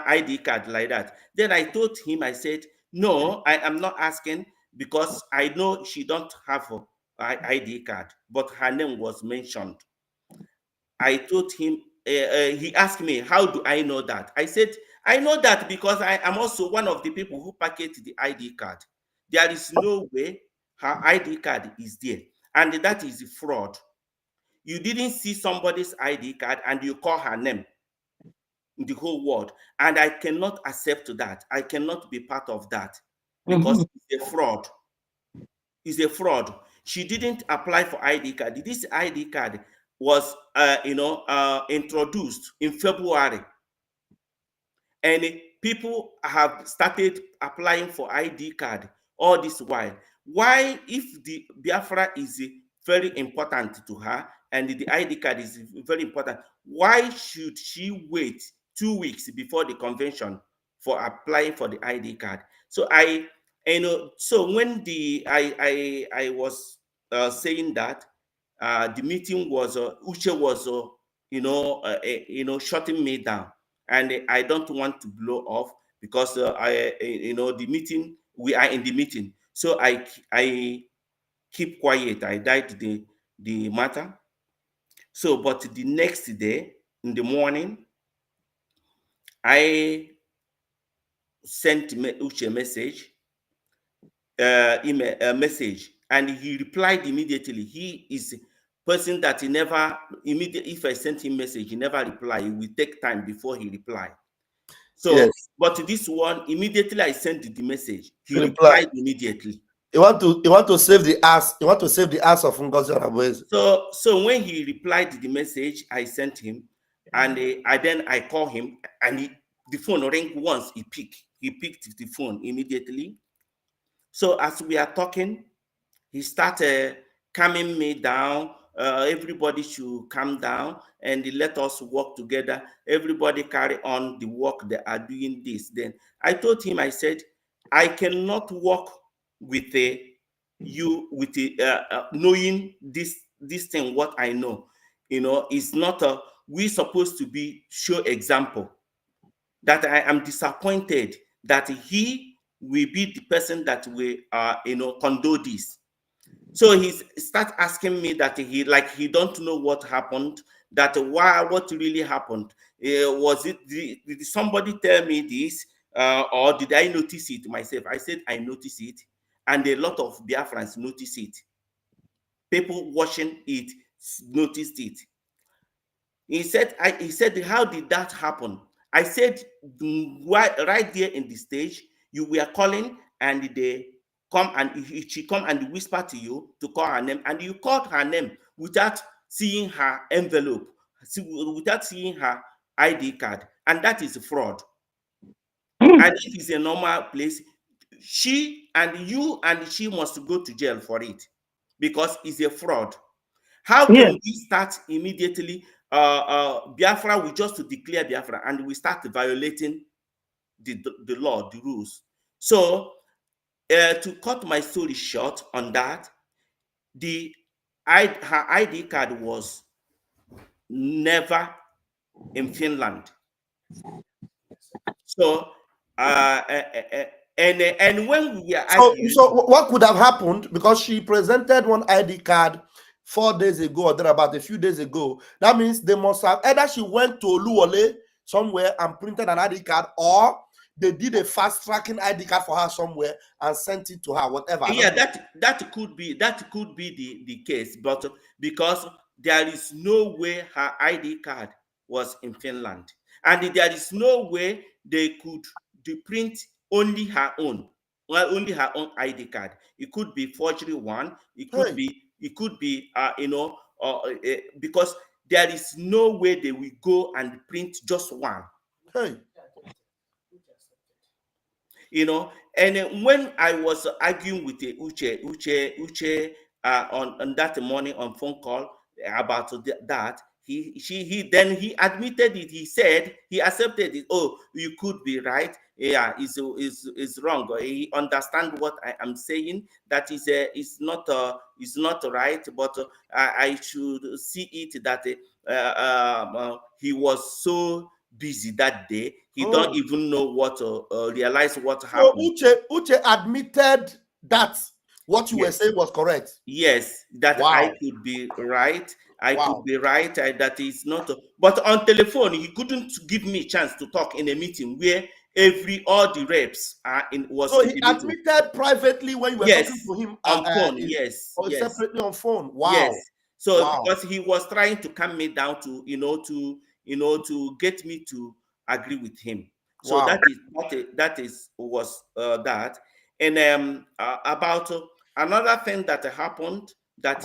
ID card like that. Then I told him, I said, no, I am not asking, because I know she don't have an ID card, but her name was mentioned. I told him, he asked me, how do I know that? I said, I know that because I am also one of the people who packaged the ID card. There is no way her ID card is there. And that is fraud. You didn't see somebody's ID card and you call her name in the whole world. And I cannot accept that. I cannot be part of that, because it's a fraud. It's a fraud. She didn't apply for ID card. This ID card was, introduced in February. And people have started applying for ID card all this while. Why, if the Biafra is very important to her and the ID card is very important, why should she wait 2 weeks before the convention for applying for the ID card? So so when I was saying that, the meeting was Uche was shutting me down, and I don't want to blow off. because the meeting, we are in the meeting. So I keep quiet. I died the matter. So, but the next day in the morning, I sent Uche a message, email, a message, and he replied immediately. He is a person that he never immediately. If I sent him message, he never reply. It will take time before he reply. So, Yes. but this one, immediately I sent the message. He Reply. replied immediately. You want to save the ass. You want to save the ass of Ngozi Onagbueze. So when he replied to the message I sent him, and I call him, and the phone rang once. He picked the phone immediately. So as we are talking, he started calming me down. Everybody should calm down and let us work together. Everybody carry on the work they are doing this. Then I told him, I said, I cannot work with knowing this thing, what I know. It's not we supposed to be show example. That I am disappointed that he will be the person that will condone this. So he start asking me that he don't know what happened, that what really happened. Was it did somebody tell me this, or did I notice it myself? I said I noticed it, and a lot of Biafrans noticed it. People watching it noticed it. He said, how did that happen? I said, right there in the stage, you were calling, and they come, and she come and whisper to you to call her name, and you called her name without seeing her envelope, without seeing her ID card, and that is fraud. And if it's a normal place, she must go to jail for it, because it's a fraud. How can we start immediately? Biafra, we just to declare Biafra, and we start violating the law, the rules. So, to cut my story short on that, her ID card was never in Finland. So, and when we are arguing, so what could have happened, because she presented one ID card 4 days ago or thereabout, a few days ago. That means they must have either she went to Oluwole somewhere and printed an ID card, or they did a fast tracking ID card for her somewhere and sent it to her, whatever. Yeah, that could be the case, but because there is no way her ID card was in Finland, and there is no way they could print only her own ID card. It could be forgery one. It could be because there is no way they will go and print just one. And when I was arguing with Uche on that morning on phone call about that, he admitted it. He said he accepted it. Oh, you could be right. Yeah, is wrong. He understand what I am saying. That is not right. But I should see it that he was so busy that day. He don't even know what realize what happened. So Uche admitted that what you were saying was correct. Yes, that I could be right. I could be right. That is not. But on telephone, he couldn't give me a chance to talk in a meeting where all the reps are in. So he admitted privately when you were talking to him on phone. Yes, separately on phone. Wow. Yes. So because he was trying to calm me down to to get me to agree with him. So that was that. And about another thing that happened that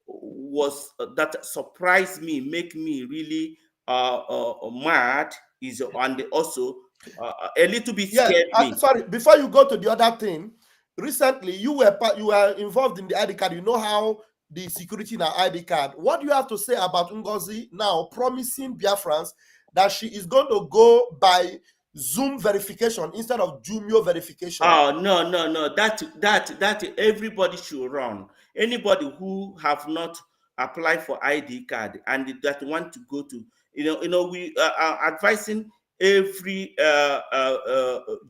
was that surprised me, make me really mad, is and also a little bit scared me. Sorry, before you go to the other thing, recently you were involved in the ID card. You know how the security in her ID card. What do you have to say about Ngozi now promising Biafrans that she is going to go by Zoom verification instead of Jumio verification? Oh, no. That everybody should run. Anybody who have not applied for ID card and that want to go to, we are advising every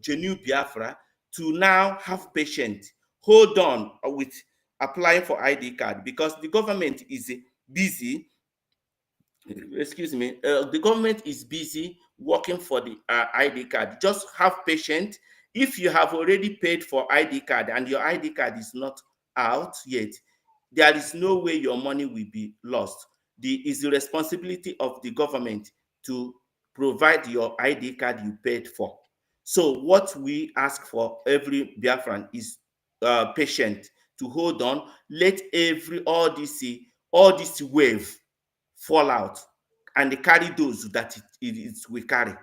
genuine Biafra to now have patience, hold on with applying for ID card, because the government is busy. Excuse me, the government is busy working for the ID card. Just have patience. If you have already paid for ID card and your ID card is not out yet, there is no way your money will be lost. It's the responsibility of the government to provide your ID card you paid for. So what we ask for every Biafran is patient, to hold on, let all this wave fall out and carry those that it will carry,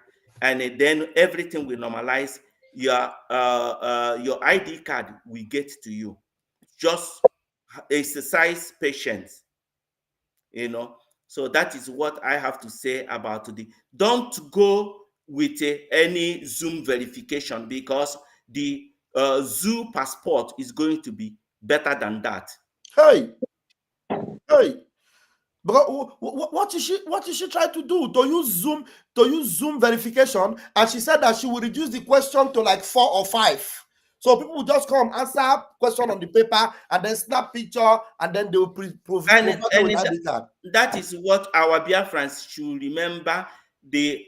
and then everything will normalize. Your ID card will get to you. Just exercise patience, So that is what I have to say about today. Don't go with any Zoom verification, because the Zoo passport is going to be better than that. Hey, but what is she trying to do? To use Zoom verification, and she said that she will reduce the question to like 4 or 5. So people will just come answer question on the paper and then snap picture, and then they will provide with ID card. That is what our Biafrans should remember. The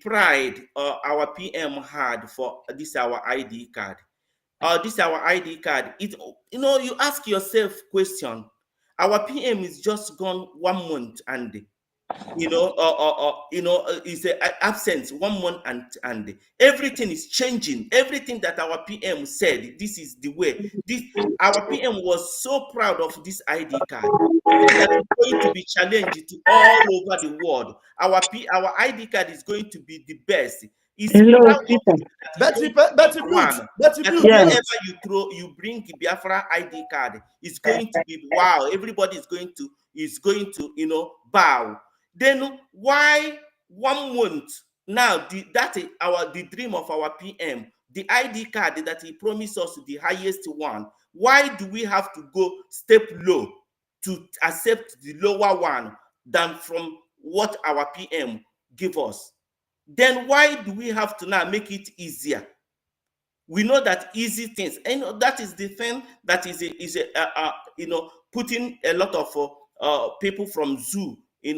pride our PM had for this our ID card. This our ID card. You ask yourself question. Our PM is just gone 1 month, and is absence 1 month, and everything is changing. Everything that our PM said, this is the way. Our PM was so proud of this ID card that is going to be challenged to all over the world. Our ID card is going to be the best. Hello, people. Whenever you bring Biafra ID card, it's going to be wow. Everybody is going to bow. Then why 1 month now? The dream of our PM, the ID card that he promised us, the highest one. Why do we have to go step low to accept the lower one than from what our PM give us? Then why do we have to now make it easier? We know that easy things, and that is the thing that is putting a lot of people from Zoo in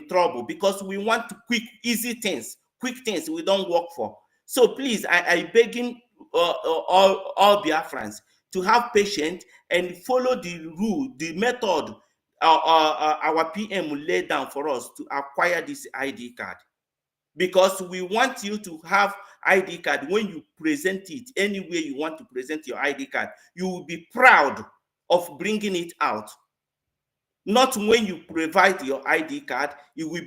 trouble, because we want quick, easy things, quick things we don't work for. So please, I begging all Biafrans to have patience and follow the rule, the method our PM will lay down for us to acquire this ID card. Because we want you to have ID card. When you present it, anywhere you want to present your ID card, you will be proud of bringing it out. Not when you provide your ID card, it will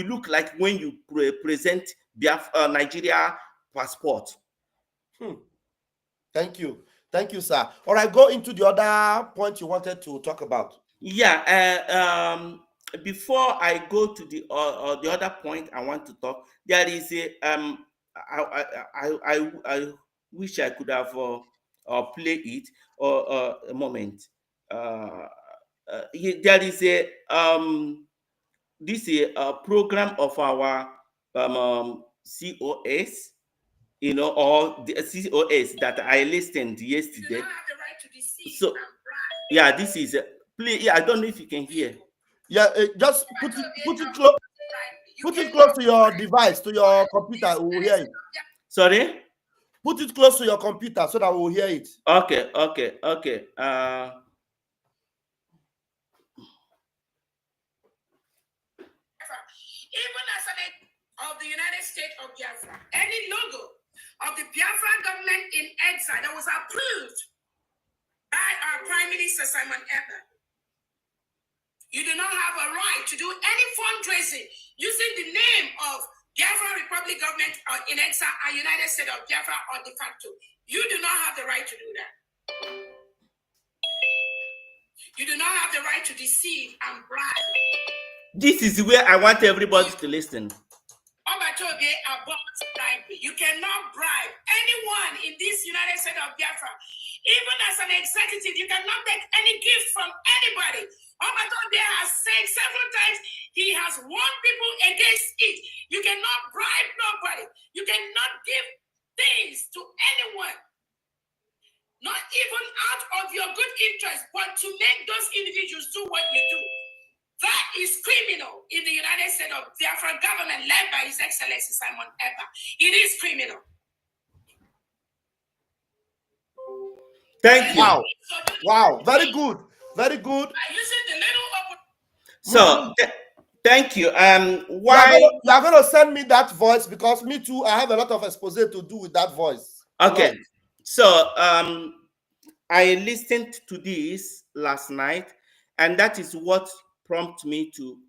look like when you present Nigeria passport. Thank you, sir. All right, go into the other point you wanted to talk about. Yeah. Before I go to the other point I want to talk, there is a I wish I could have play it or a moment. There is a program of our COS, or the COS that I listened yesterday. So yeah, this is play. Yeah, I don't know if you can hear. Yeah, just put it close to your device, to your computer. We will hear it. Sorry? Put it close to your computer so that we will hear it. Okay. Even as of the United States of Biafra, any logo of the Biafra government in exile that was approved by our Prime Minister Simon Ekpa, you do not have a right to do any fundraising using the name of Biafra Republic government in exile and United States of Biafra or de facto. You do not have the right to do that. You do not have the right to deceive and bribe. This is where I want everybody to listen. You cannot bribe anyone in this United States of Biafra. Even as an executive, you cannot take any gift from anybody. There has said several times he has warned people against it. You cannot bribe You cannot give things to anyone, not even out of your good interest, but to make those individuals do what you do. That is criminal in the United States of Biafra government led by His Excellency Simon Ekpa. It is criminal. Thank you. Wow. Wow. Very good. Very good. So thank you. Why you are gonna send me that voice, because me too, I have a lot of expose to do with that voice. Okay. So I listened to this last night, and that is what prompted me to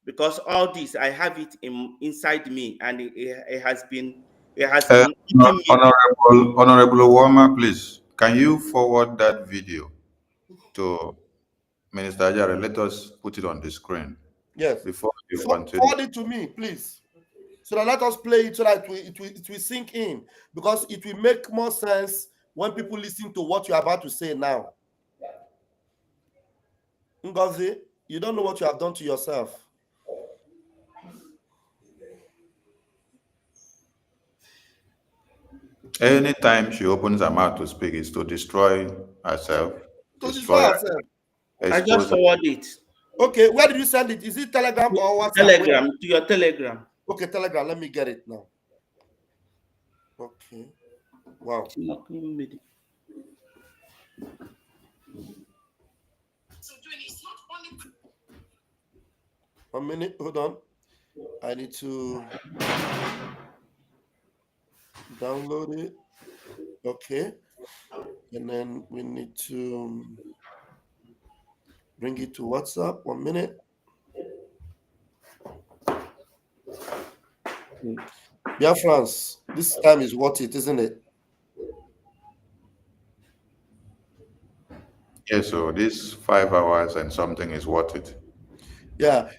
because all this I have it inside me, and it has been eating me. Honorable Owoma, please, can you forward that video to Minister Ajare? Let us put it on the screen. Yes. Before you Forward continue. it to me, please. So that let us play it so that it will sink in, because it will make more sense when people listen to what you are about to say now. Ngozi, you don't know what you have done to yourself. Anytime she opens her mouth to speak, is to destroy herself. To destroy herself. I just forward it. Okay, where did you send it? Is it Telegram or WhatsApp? Telegram, to your Telegram. Okay, Telegram. Let me get it now. Okay. Wow. 1 minute. Hold on. I need to download it. Okay. And then we need to bring it to WhatsApp. 1 minute. BIAFRANS, this time is worth it, isn't it? Yes, so this 5 hours and something is worth it. Yeah.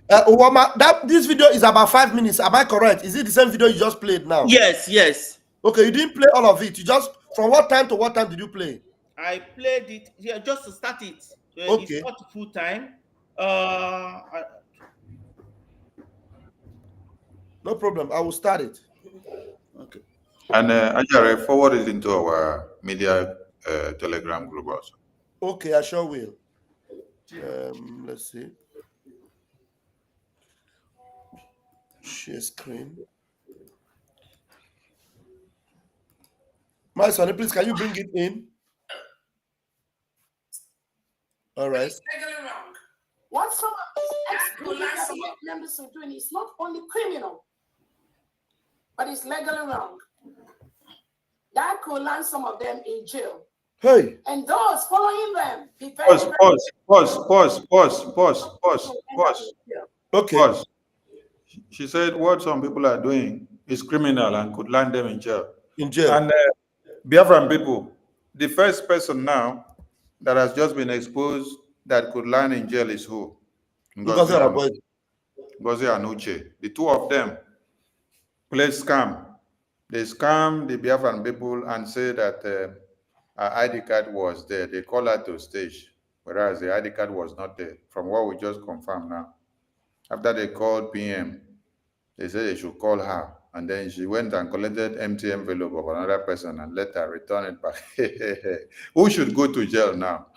This video is about 5 minutes. Am I correct? Is it the same video you just played now? Yes, yes. Okay, you didn't play all of it. You just, from what time to what time did you play? I played it just to start it. Okay. It's not full time. No problem. I will start it. Okay. And Ajare, forward it into our media Telegram group also. Okay, I sure will. Let's see. Share screen. My son, please, can you bring it in? All right. What some of these ex-government members are doing is not only criminal, but it's legally wrong. That could land some of them in jail. Hey. And those following them, Pause. Okay. Pause. She said what some people are doing is criminal and could land them in jail. In jail. And Biafran people, the first person now that has just been exposed that could land in jail is who? Ngozi and Uche. The two of them played scam. They scammed the Biafran people and say that her ID card was there. They call her to stage, whereas the ID card was not there, from what we just confirmed now. After they called PM, they said they should call her. And then she went and collected empty envelope of another person and let her return it back. Who should go to jail now?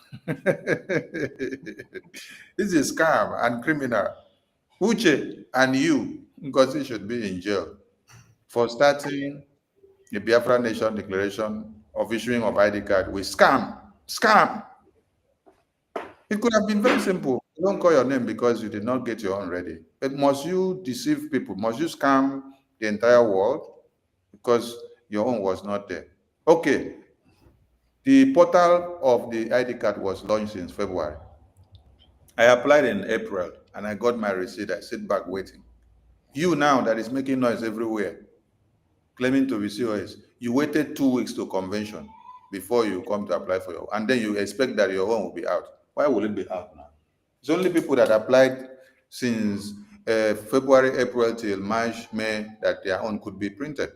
This is scam and criminal. Uche and you, Ngozi, should be in jail for starting the Biafra Nation Declaration of issuing of ID card with scam. Scam. It could have been very simple. You don't call your name because you did not get your own ready. But must you deceive people? Must you scam the entire world because your own was not there? Okay. The portal of the ID card was launched since February. I applied in April and I got my receipt. I sit back waiting. You now that is making noise everywhere, claiming to be COS, you waited 2 weeks to convention before you come to apply for your, and then you expect that your own will be out. Why will it be out now? It's only people that applied since February, April till March, May that their own could be printed.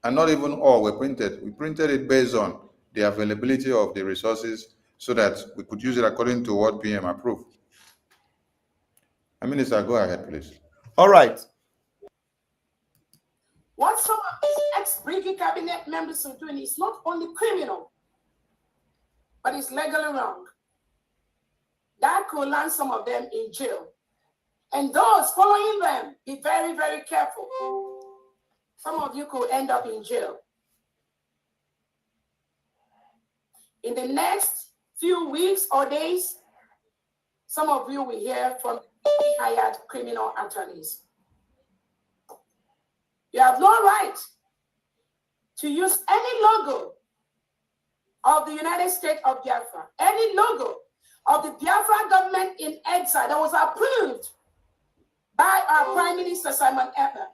And not even all were printed. We printed it based on the availability of the resources so that we could use it according to what PM approved. Minister, go ahead, please. All right. What some of ex-BRGIE cabinet members are doing is not only criminal, but it's legally wrong. That could land some of them in jail. And those following them, be very, very careful. Some of you could end up in jail. In the next few weeks or days, some of you will hear from hired criminal attorneys. You have no right to use any logo of the United States of Biafra, any logo of the Biafra government in exile that was approved by our Prime Minister Simon Ekpa.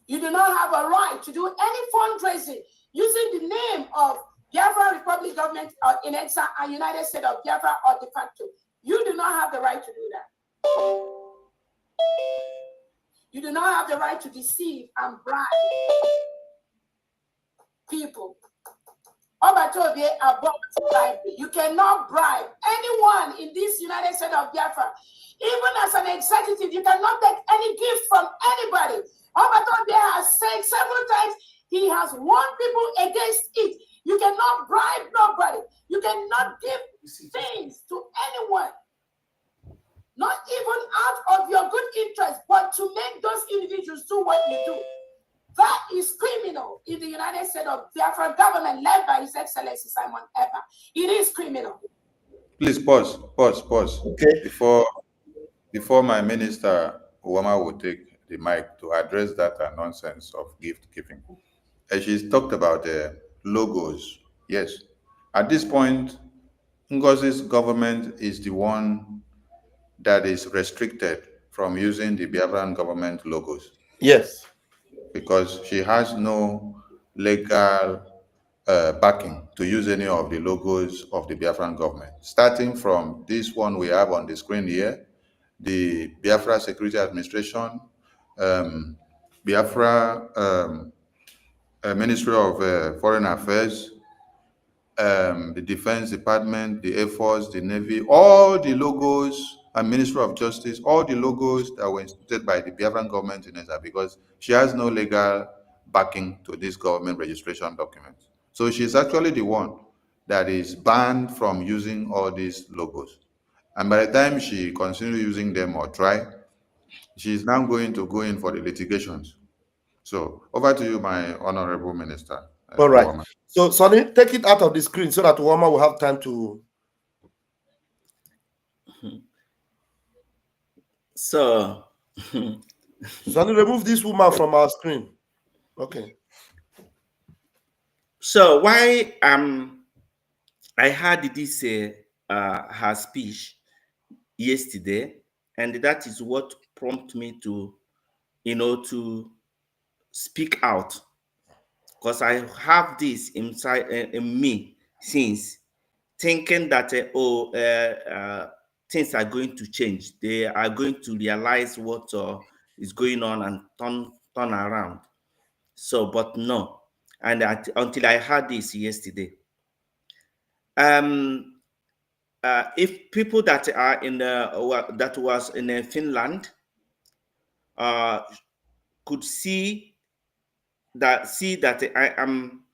You do not have a right to do any fundraising using the name of Biafra Republic government in exile and United States of Biafra or de facto. You do not have the right to do that. You do not have the right to deceive and bribe people. You cannot bribe anyone in this United States of Biafra. Even as an executive, you cannot take any gift from anybody. Obatobie has said several times he has warned people against it. You cannot bribe nobody. You cannot give things to anyone. Not even out of your good interest, but to make those individuals do what you do. That is criminal in the United States of Biafra government led by His Excellency Simon Ekpa. It is criminal. Please pause. Okay. Before my minister Uwama will take the mic to address that nonsense of gift giving. She's talked about logos. Yes. At this point, NGOZI's government is the one that is restricted from using the Biafran government logos. Yes. Because she has no legal backing to use any of the logos of the Biafran government. Starting from this one we have on the screen here, the Biafra Security Administration, Biafra Ministry of Foreign Affairs, the Defense Department, the Air Force, the Navy, all the logos, and Ministry of Justice, all the logos that were instituted by the Biafran government in Ezra, because she has no legal backing to this government registration document. So she's actually the one that is banned from using all these logos. And by the time she continues using them or try, she's now going to go in for the litigations. So over to you, my honorable minister. All right. Uwama. So Sonny, take it out of the screen so that Uwama will have time to. So, Sonny, remove this woman from our screen. Okay. So why I heard this her speech yesterday, and that is what prompted me to, to speak out, because I have this inside in me since, thinking that things are going to change. They are going to realize what is going on and turn around. So, but no. And until I heard this yesterday. If people that are in that was in Finland could see that I am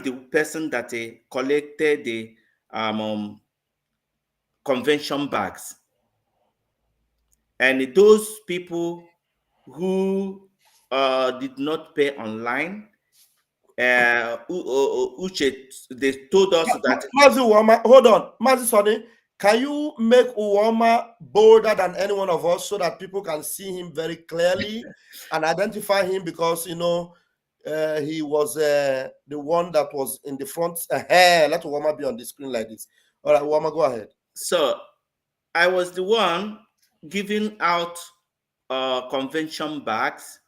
the person that collected the convention bags, and those people who did not pay online, Uche, they told us that. Mazi Uwama, hold on, Mazi Sonny, can you make Uwama bolder than any one of us so that people can see him very clearly and identify him, because he was the one that was in the front. Let Uwama be on the screen like this. All right, Uwama, go ahead. So I was the one giving out convention bags,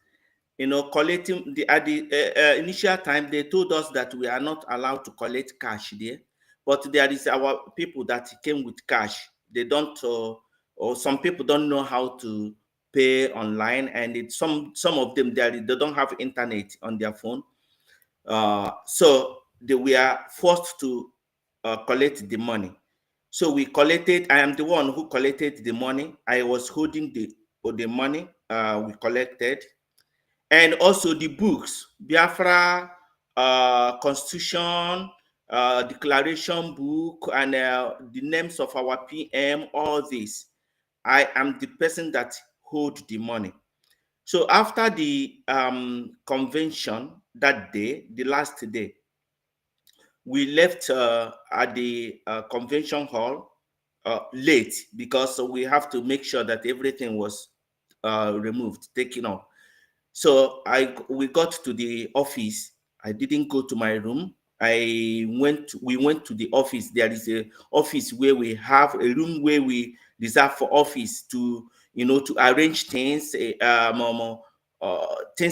collecting at the initial time. They told us that we are not allowed to collect cash there, but there is our people that came with cash. They don't, or some people don't know how to pay online, and some of them they don't have internet on their phone, so they were forced to collect the money. So we collected. I am the one who collected the money. I was holding the money we collected. and also the books, Biafra Constitution, Declaration book, and the names of our PM, all this. I am the person that hold the money. So after the convention that day, the last day, we left at the convention hall late because we have to make sure that everything was removed, taken off. So we got to the office. I didn't go to my room. We went to the office. There is a office where we have a room where we reserve for office to, to arrange things, things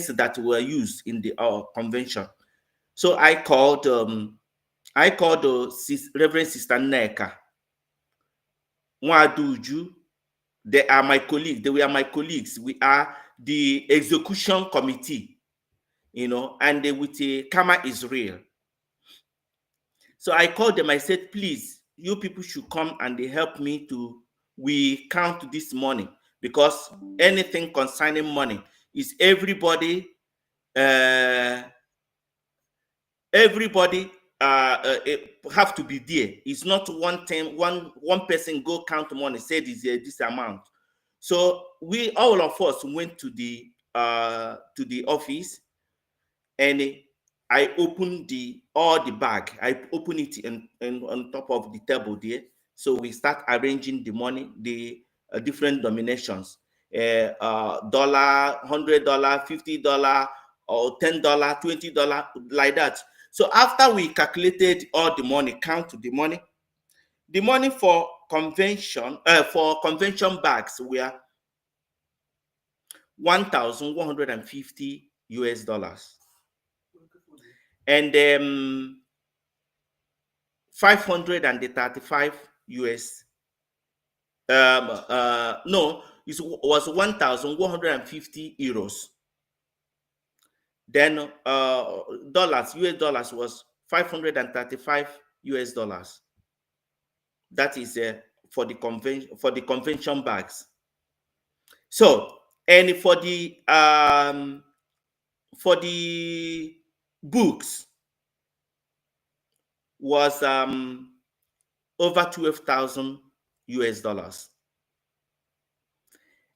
that were used in the convention. So I called Reverend Sister Neka, Nwaduju. They are my colleagues. They were my colleagues. We are the execution committee, and with a Kama Israel. So I called them. I said, please, you people should come and they help me we count this money, because anything concerning money is everybody have to be there. It's not one time, one person go count money, said is this amount. So all of us went to the office, and I opened all the bag. I opened it on top of the table there. So we start arranging the money, the different denominations, $100, $50, or $10, $20, like that. So after we calculated all the money, count the money for convention bags were $1,150 US, and 535 US. No, it was 1,150 euros. Then US dollars was 535 US dollars. That is for the convention bags. So, and for the books was over 12,000 US dollars,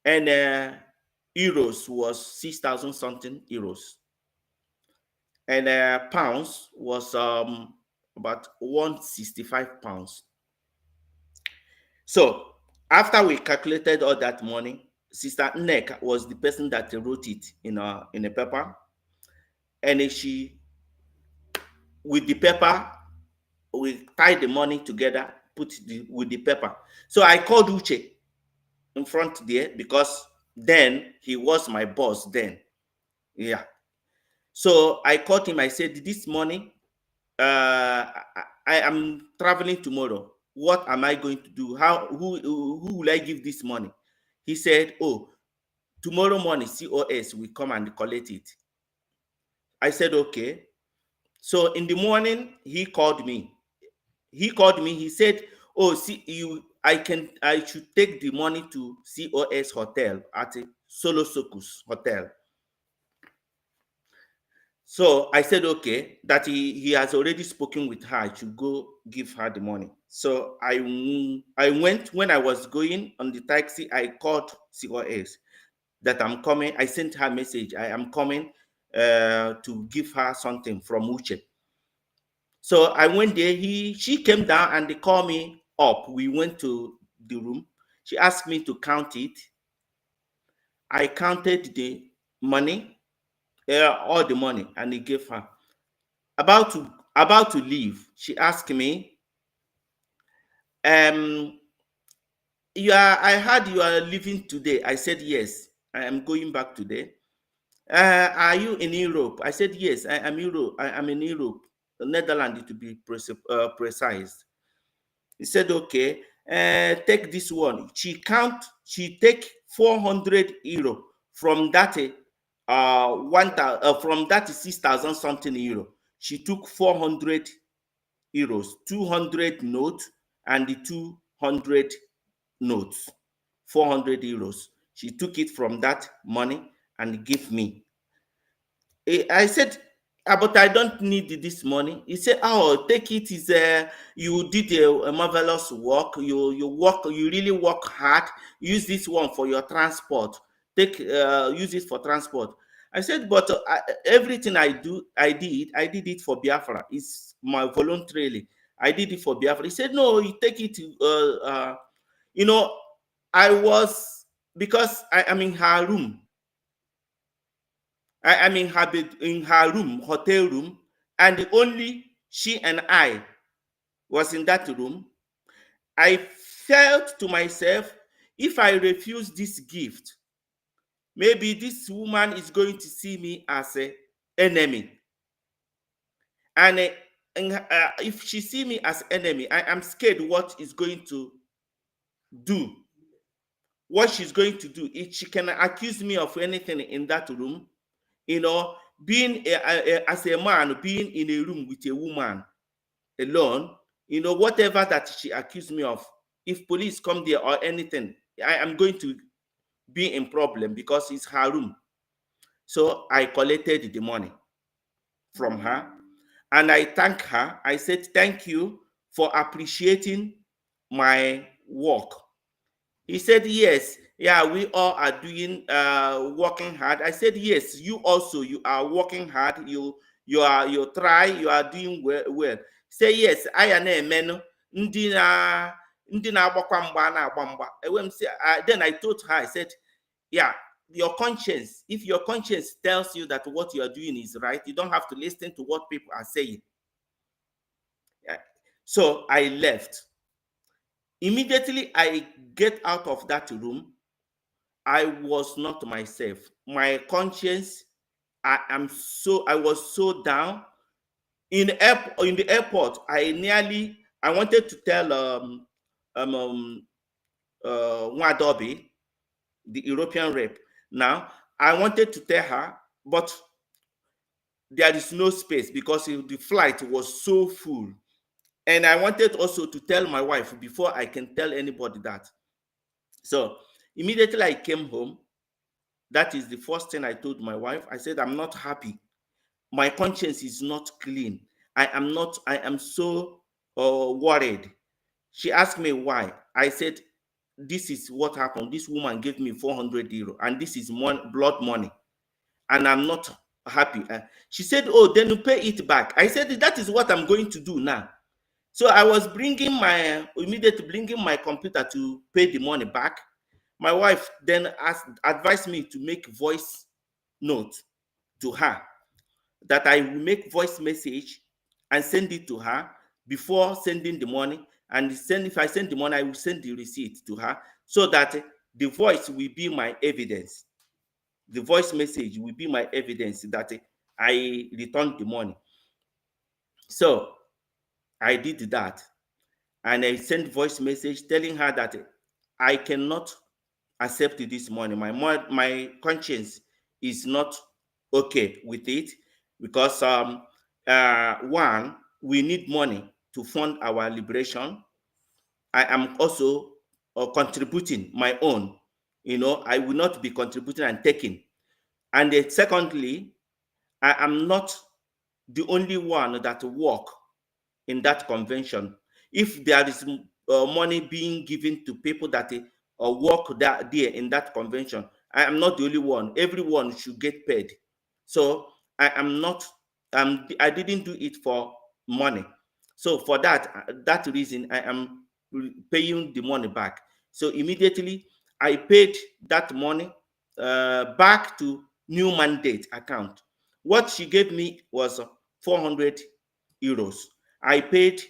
and euros was 6,000 something euros, and pounds was about 165 pounds. So after we calculated all that money, Sister Nek was the person that wrote it in a paper, and with the paper, we tied the money together, put with the paper. So I called Uche in front there, because then he was my boss then. Yeah. So I called him. I said, this money, I am traveling tomorrow. What am I going to do? Who will I give this money? He said, oh, tomorrow morning COS will come and collect it. I said, okay. So in the morning, he called me. He said, oh, I should take the money to COS hotel at a Solo Sokus hotel. So I said, okay, that he has already spoken with her. I should go give her the money. So I went. When I was going on the taxi, I called COS that I'm coming. I sent her a message. I am coming to give her something from Uche. So I went there. She came down and they called me up. We went to the room. She asked me to count it. I counted the money, all the money, and he gave her. About to leave, she asked me, I heard you are leaving today. I said, yes, I am going back today. Are you in Europe? I said, yes, I am in Europe, Netherlands to be precise. He said, okay, take this one. She take 400 euro from that from that 6,000 something euro. She took 400 euros, 200 notes and the 200 notes, 400 euros. She took it from that money and gave me. I said, but I don't need this money. He said, oh, take it. Is you did a marvelous work. You really work hard. Use this one for your transport. Use it for transport. I said, but everything I did it for Biafra. It's my voluntarily. I did it for Biafra. He said, no, you take it. You know, I was, because I am in her room. I mean, in her room, hotel room, and only she and I was in that room. I felt to myself, if I refuse this gift, maybe this woman is going to see me as an enemy. And if she see me as enemy, I am scared what is going to do. What she's going to do. If she can accuse me of anything in that room, you know, being as a man, being in a room with a woman alone, you know, whatever that she accused me of, if police come there or anything, I am going to be in problem because it's her room. So I collected the money from her and I thank her. I said, thank you for appreciating my work. He said, yes, yeah, we all are doing, working hard. I said, yes, you also, you are working hard. You try, you are doing well. Say, yes, I am a man. Then I told her, I said, yeah, your conscience, if your conscience tells you that what you are doing is right, you don't have to listen to what people are saying. Yeah. So I left. Immediately I get out of that room, I was not myself. My conscience, I was so down. In the airport, I wanted to tell Nwadobi, the European rep. Now, I wanted to tell her, but there is no space because the flight was so full. And I wanted also to tell my wife before I can tell anybody that. So immediately I came home. That is the first thing I told my wife. I said, I'm not happy. My conscience is not clean. I am so worried. She asked me why. I said, this is what happened. This woman gave me 400 euro and this is blood money. And I'm not happy. She said, oh, then you pay it back. I said, that is what I'm going to do now. So I was immediately bringing my computer to pay the money back. My wife then advised me to make voice note to her, that I will make voice message and send it to her before sending the money. And if I send the money, I will send the receipt to her so that the voice will be my evidence. The voice message will be my evidence that I returned the money. So I did that. And I sent voice message telling her that I cannot accept this money. My conscience is not okay with it because one, we need money to fund our liberation. I am also contributing my own. You know, I will not be contributing and taking. And secondly, I am not the only one that work in that convention. If there is money being given to people that work there in that convention, I am not the only one. Everyone should get paid. So I am not. I didn't do it for money. So for that reason, I am paying the money back. So immediately I paid that money back to new mandate account. What she gave me was 400 euros. I paid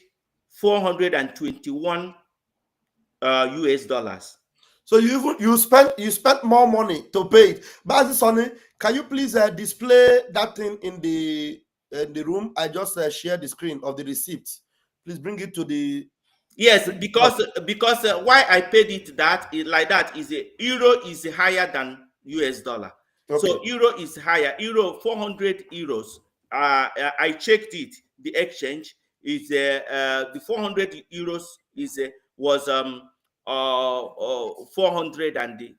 421 US dollars. So you spent more money to pay it. But Sonny, can you please display that thing in the room? I just shared the screen of the receipt. Please bring it to the. Yes, because why I paid it like that is euro is higher than US dollar. Okay. So euro is higher. Euro 400 euros. I checked it. The exchange is the 400 euros was 420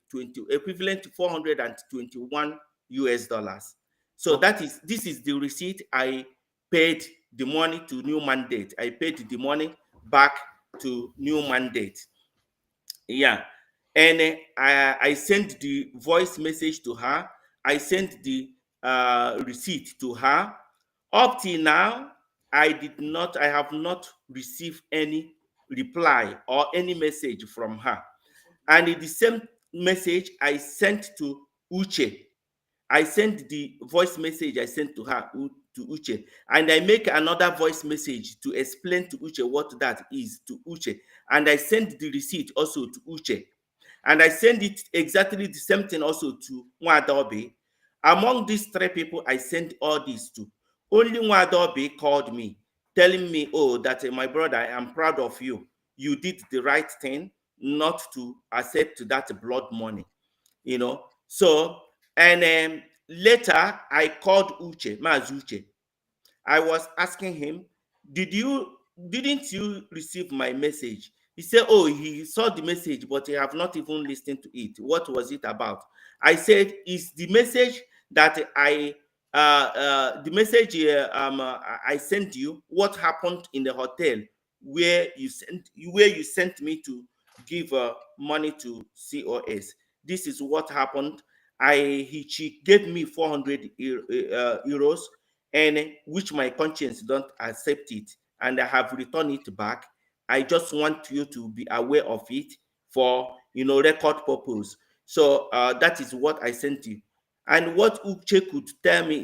equivalent to 421 US dollars. So this is the receipt. I paid the money to new mandate. I paid the money back to new mandate. Yeah. And I sent the voice message to her. I sent the receipt to her. Up till now, I have not received any reply or any message from her. And in the same message I sent to Uche, I sent the voice message I sent to her, to Uche, and I make another voice message to explain to Uche what that is to Uche. And I sent the receipt also to Uche. And I send it exactly the same thing also to Nwadaobi. Among these three people I sent all these to, only Nwadaobi called me, telling me, oh, that my brother, I am proud of you. You did the right thing not to accept that blood money, you know. So, and later I called Uche, Maz Uche. I was asking him, didn't you receive my message? He said, oh, he saw the message, but he have not even listened to it. What was it about? I said, is the message that I sent you, what happened in the hotel where you sent me to give money to COS. This is what happened. She gave me 400 euros, and which my conscience don't accept it, and I have returned it back. I just want you to be aware of it for, you know, record purpose. So that is what I sent you. And what Uche could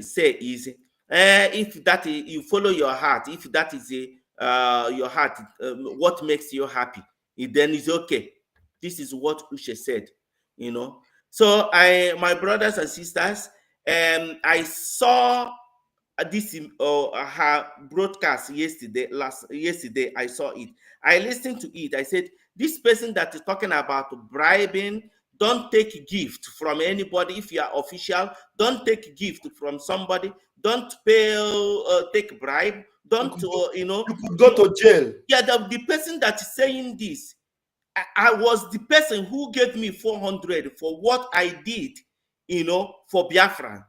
say is, if that is, you follow your heart, if that is your heart, what makes you happy, then it's okay. This is what Uche said, you know. So my brothers and sisters, I saw this her broadcast yesterday. Yesterday I saw it. I listened to it. I said, this person that is talking about bribing, don't take gift from anybody. If you are official, don't take gift from somebody. Don't pay, take bribe. Don't, you know. You could go to jail. Yeah, the person that is saying this, I was the person who gave me 400 for what I did, you know, for Biafra,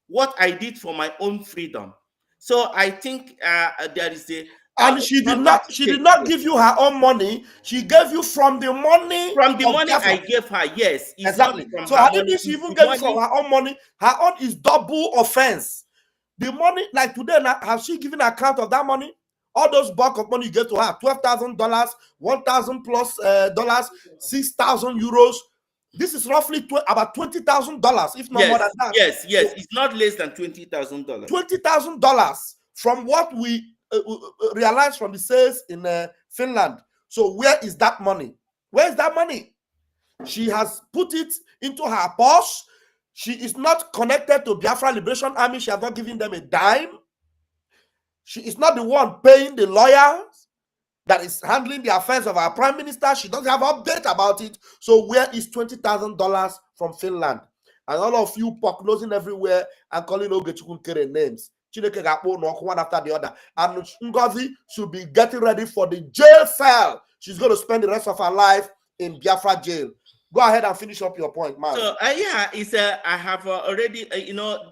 what I did for my own freedom. So I think there is a and she did not give you her own money. She gave you from the money. From the money Biafra. I gave her, yes. Exactly. So I didn't she even gave you from her own money. Her own is double offense. The money, like today, has she given account of that money? All those bulk of money you get to her, $12,000, $1,000 plus dollars, 6,000 euros. This is roughly about $20,000, if not more than that. Yes, so, it's not less than $20,000. $20,000 from what we realized from the sales in Finland. So where is that money? Where is that money? She has put it into her purse. She is not connected to Biafra Liberation Army. She has not given them a dime. She is not the one paying the lawyers that is handling the affairs of our prime minister. She doesn't have an update about it. So where is $20,000 from Finland? And all of you prognosing everywhere and calling Ogechukwu names. Chineke ga-akpọ ụnụ ọkụ one after the other. And Ngozi should be getting ready for the jail cell. She's going to spend the rest of her life in Biafra jail. Go ahead and finish up your point, man. So yeah, it's I have already, you know,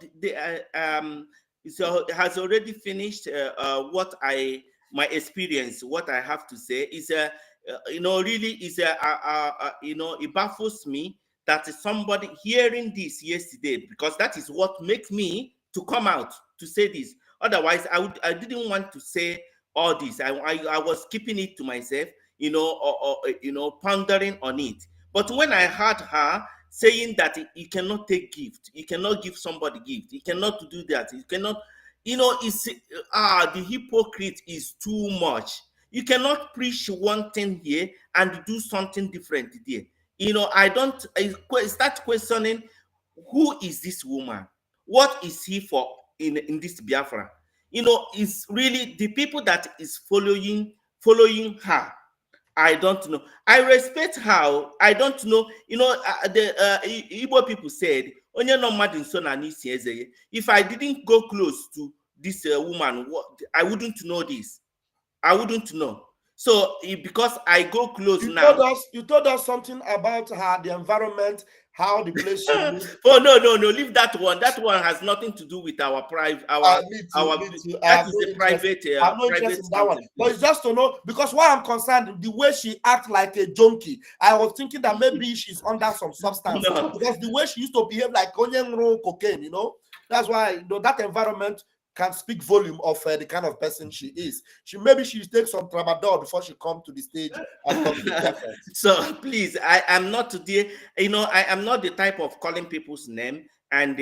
so it has already finished what my experience. What I have to say is, you know, really is you know, it baffles me that somebody hearing this yesterday, because that is what makes me to come out to say this. Otherwise, I didn't want to say all this. I was keeping it to myself, you know, or you know, pondering on it. But when I heard her saying that you cannot take gift, you cannot give somebody gift, you cannot do that, you cannot, you know, it's the hypocrite is too much. You cannot preach one thing here and do something different there. You know, I start questioning, who is this woman? What is he for in this Biafra? You know, it's really the people that is following her. I don't know. I respect her. I don't know. You know, the Igbo people said, if I didn't go close to this woman, I wouldn't know this. I wouldn't know. So because I go close you now. told us something about the environment, how the place she lives. Oh no, leave that one. That one has nothing to do with our private, me too. that is a private. I have no interest in that one. But it's just to know, because why I'm concerned, the way she acts like a junkie, I was thinking that maybe she's under some substance. No. Because the way she used to behave like cocaine, you know, that's why that environment can speak volume of the kind of person she is. Maybe she takes some tramadol before she come to the stage and talk to the So please, I am not today. I am not the type of calling people's name and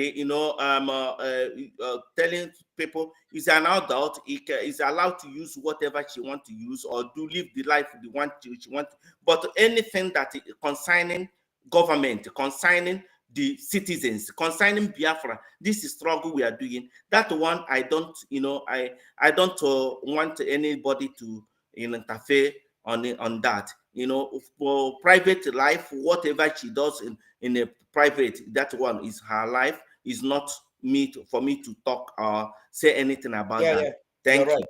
telling people is an adult. Is allowed to use whatever she want to use or do live the life she want. But anything that concerning government, concerning the citizens, concerning Biafra, this is struggle we are doing. That one, I don't, I don't want anybody to interfere on that. For private life, whatever she does in a private, that one is her life. Is not for me to talk or say anything about that. Yeah. Thank you. Right.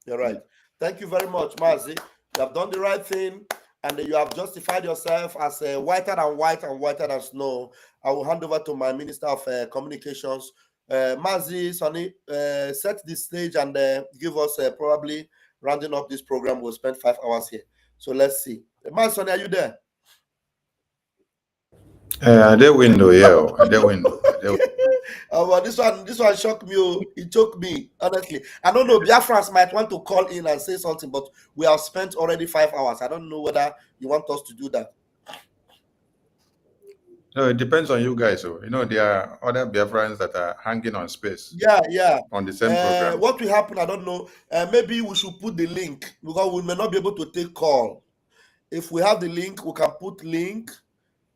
You're right. Thank you very much, Mazi. You have done the right thing, and you have justified yourself as whiter than white and whiter than snow. I will hand over to my Minister of Communications, Mazi Sonny. Set the stage and give us probably rounding up this program. We'll spend 5 hours here. So let's see. Mazi Sonny, are you there? The window, yeah, the window. Well, this one shocked me. It choked me, honestly. I don't know. Biafrans might want to call in and say something, but we have spent already 5 hours. I don't know whether you want us to do that. No, it depends on you guys. So, there are other Biafrans that are hanging on space. Yeah. On the same program. What will happen, I don't know. Maybe we should put the link, because we may not be able to take call. If we have the link, we can put link.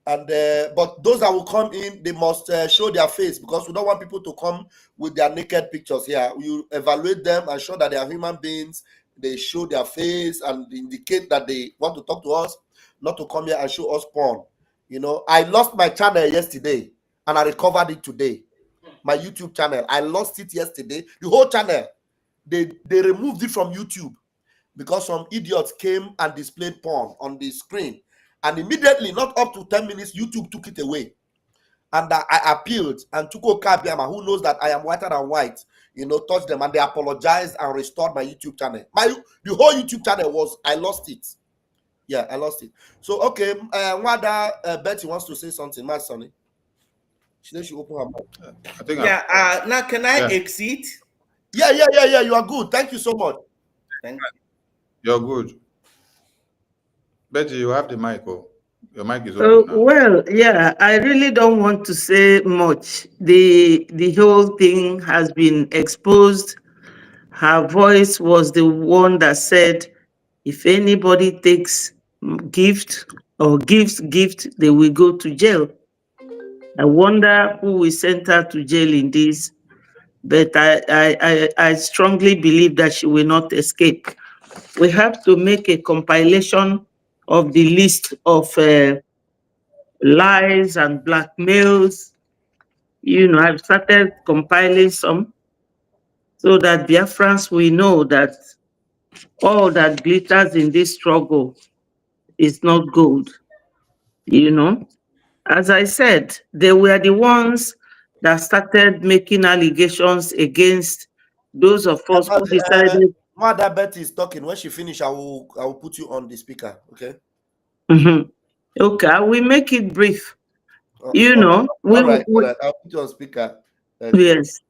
And but those that will come in, they must show their face, because we don't want people to come with their naked pictures here. We evaluate them and show that they are human beings. They show their face and indicate that they want to talk to us, not to come here and show us porn. I lost my channel yesterday and I recovered it today. My YouTube channel, I lost it yesterday. The whole channel, they removed it from YouTube because some idiots came and displayed porn on the screen. And immediately, not up to 10 minutes, YouTube took it away. And I appealed, and Chuko Kabiama, who knows that I am whiter than white, touched them, and they apologized and restored my YouTube channel. The whole YouTube channel I lost it. Yeah, I lost it. So, okay, Wada Betty wants to say something. My Sonny. She open her mouth. Now, can I exit? Yeah, you are good. Thank you so much. Thank you. You're good. Betty, you have the mic. Your mic is open now. Well, yeah, I really don't want to say much. The whole thing has been exposed. Her voice was the one that said, if anybody takes gift or gives gift, they will go to jail. I wonder who will send her to jail in this, but I strongly believe that she will not escape. We have to make a compilation of the list of lies and blackmails. I've started compiling some so that Biafrans will know that all that glitters in this struggle is not gold. As I said, they were the ones that started making allegations against those of us who decided. Mother Betty is talking. When she finishes, I will put you on the speaker. Okay. Okay, I will make it brief. All right. I'll put you on speaker. Yes.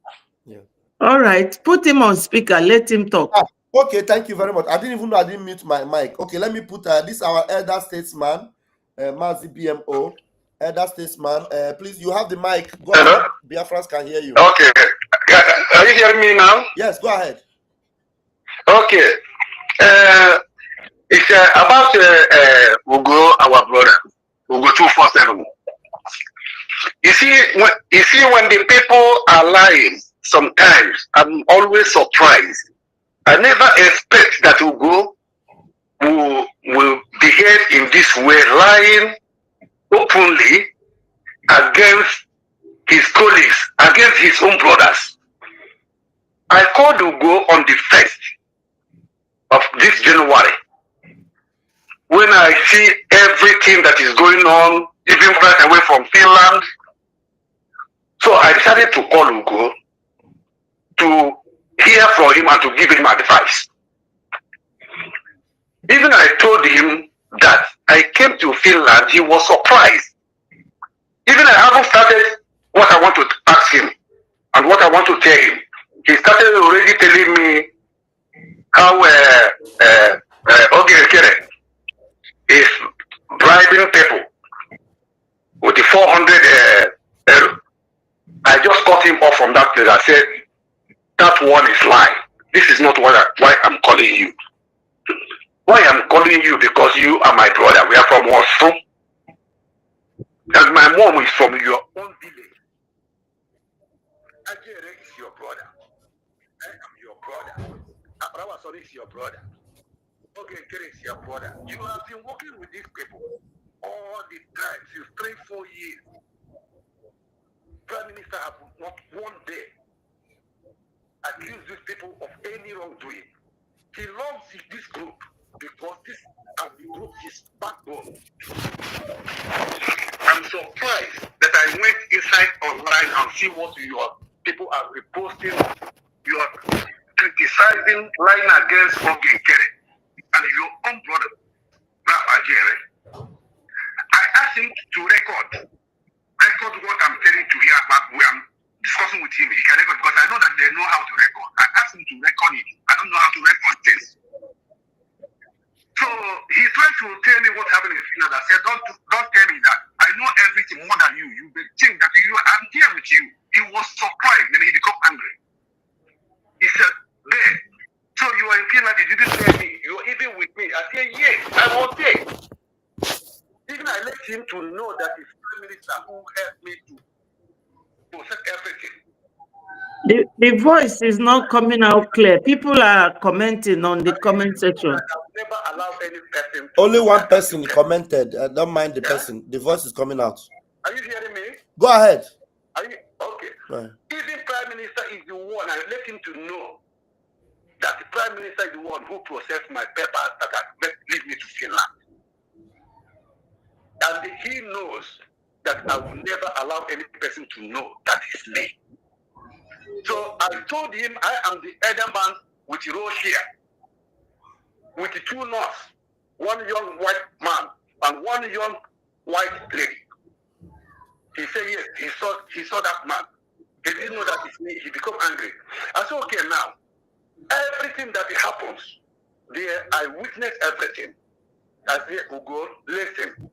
Yeah. All right. Put him on speaker. Let him talk. Okay. Thank you very much. I didn't even know I didn't mute my mic. Okay. Let me put this our elder statesman, Mazi BMO, elder statesman. Please, you have the mic. Go ahead. Biafrans can hear you. Okay. Are you hearing me now? Yes. Go ahead. Okay. It's about Ugo, our brother, Ugo 247. You see, when the people are lying, sometimes I'm always surprised. I never expect that Ugo will behave in this way, lying openly against his colleagues, against his own brothers. I called Ugo on the 1st of this January when I see everything that is going on, even right away from Finland. So I decided to call Ugo to hear from him and to give him advice. Even I told him that I came to Finland, he was surprised. Even I haven't started what I want to ask him and what I want to tell him. He started already telling me how Ogekere is bribing people with the 400 euro. I just cut him off from that place. I said, that one is lying. This is not why I'm calling you. Why I'm calling you? Because you are my brother. We are from Oslo. And my mom is from your own village. Ajere is your brother. I am your brother. Abrawason is your brother. Ogekere is your brother. You have been working with these people all the time since 3-4 years. Prime Minister have not one day accused these people of any wrongdoing. He loves this group because this has the group his backbone. I'm surprised that I went inside online and see what your people are reposting. You are criticizing, lying against Ogekere and your own brother, Ajere. I asked him to record what I'm telling to hear about where I'm discussing with him. He can record because I know that they know how to record. I asked him to record it. I don't know how to record this. So he tried to tell me what happened in Finland. I said, don't tell me that. I know everything more than you. You think that I'm here with you. He was surprised and he became angry. He said, there. So you are in Finland, you didn't tell me. You were even with me. I said, yes, I was there. Even I let him to know that his prime minister who helped me to set everything. The voice is not coming out clear. People are commenting on the comment section. Never allow any person. Only one person commented. Don't mind the person. The voice is coming out. Are you hearing me? Go ahead. Are you okay? Right. Even Prime Minister is the one. I let him to know that the Prime Minister is the one who processed my papers that lead me to Finland. And he knows that I will never allow any person to know that is me. So I told him I am the elder man with Russia, with the 2 Norths, one young white man and one young white lady. He said yes, he saw that man. He didn't know that it's me. He became angry. I said, okay, now, everything that happens, there I witness everything. I said, Ugo, listen.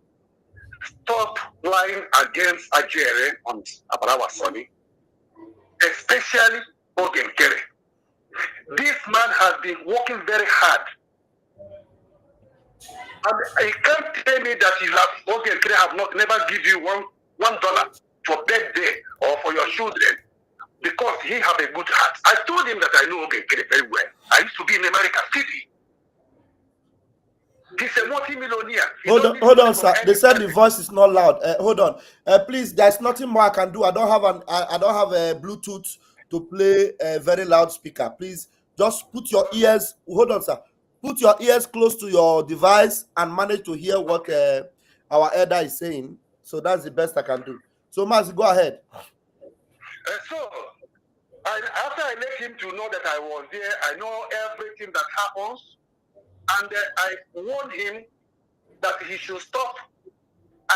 Stop lying against Ajere on Abarawasoni, especially Ogekere. This man has been working very hard. And he can't tell me that Ogekere have never give you $1 for birthday or for your children because he have a good heart. I told him that I know Ogekere very well. I used to be in America City. He's a multi-millionaire. Hold on, sir. They said the voice is not loud. Hold on, please. There's nothing more I can do. I don't have a Bluetooth to play a very loud speaker. Please, just put your ears. Hold on, sir. Put your ears close to your device and manage to hear what our elder is saying. So that's the best I can do. So, Mazi, go ahead. After I let him to know that I was there, I know everything that happens. And I warned him that he should stop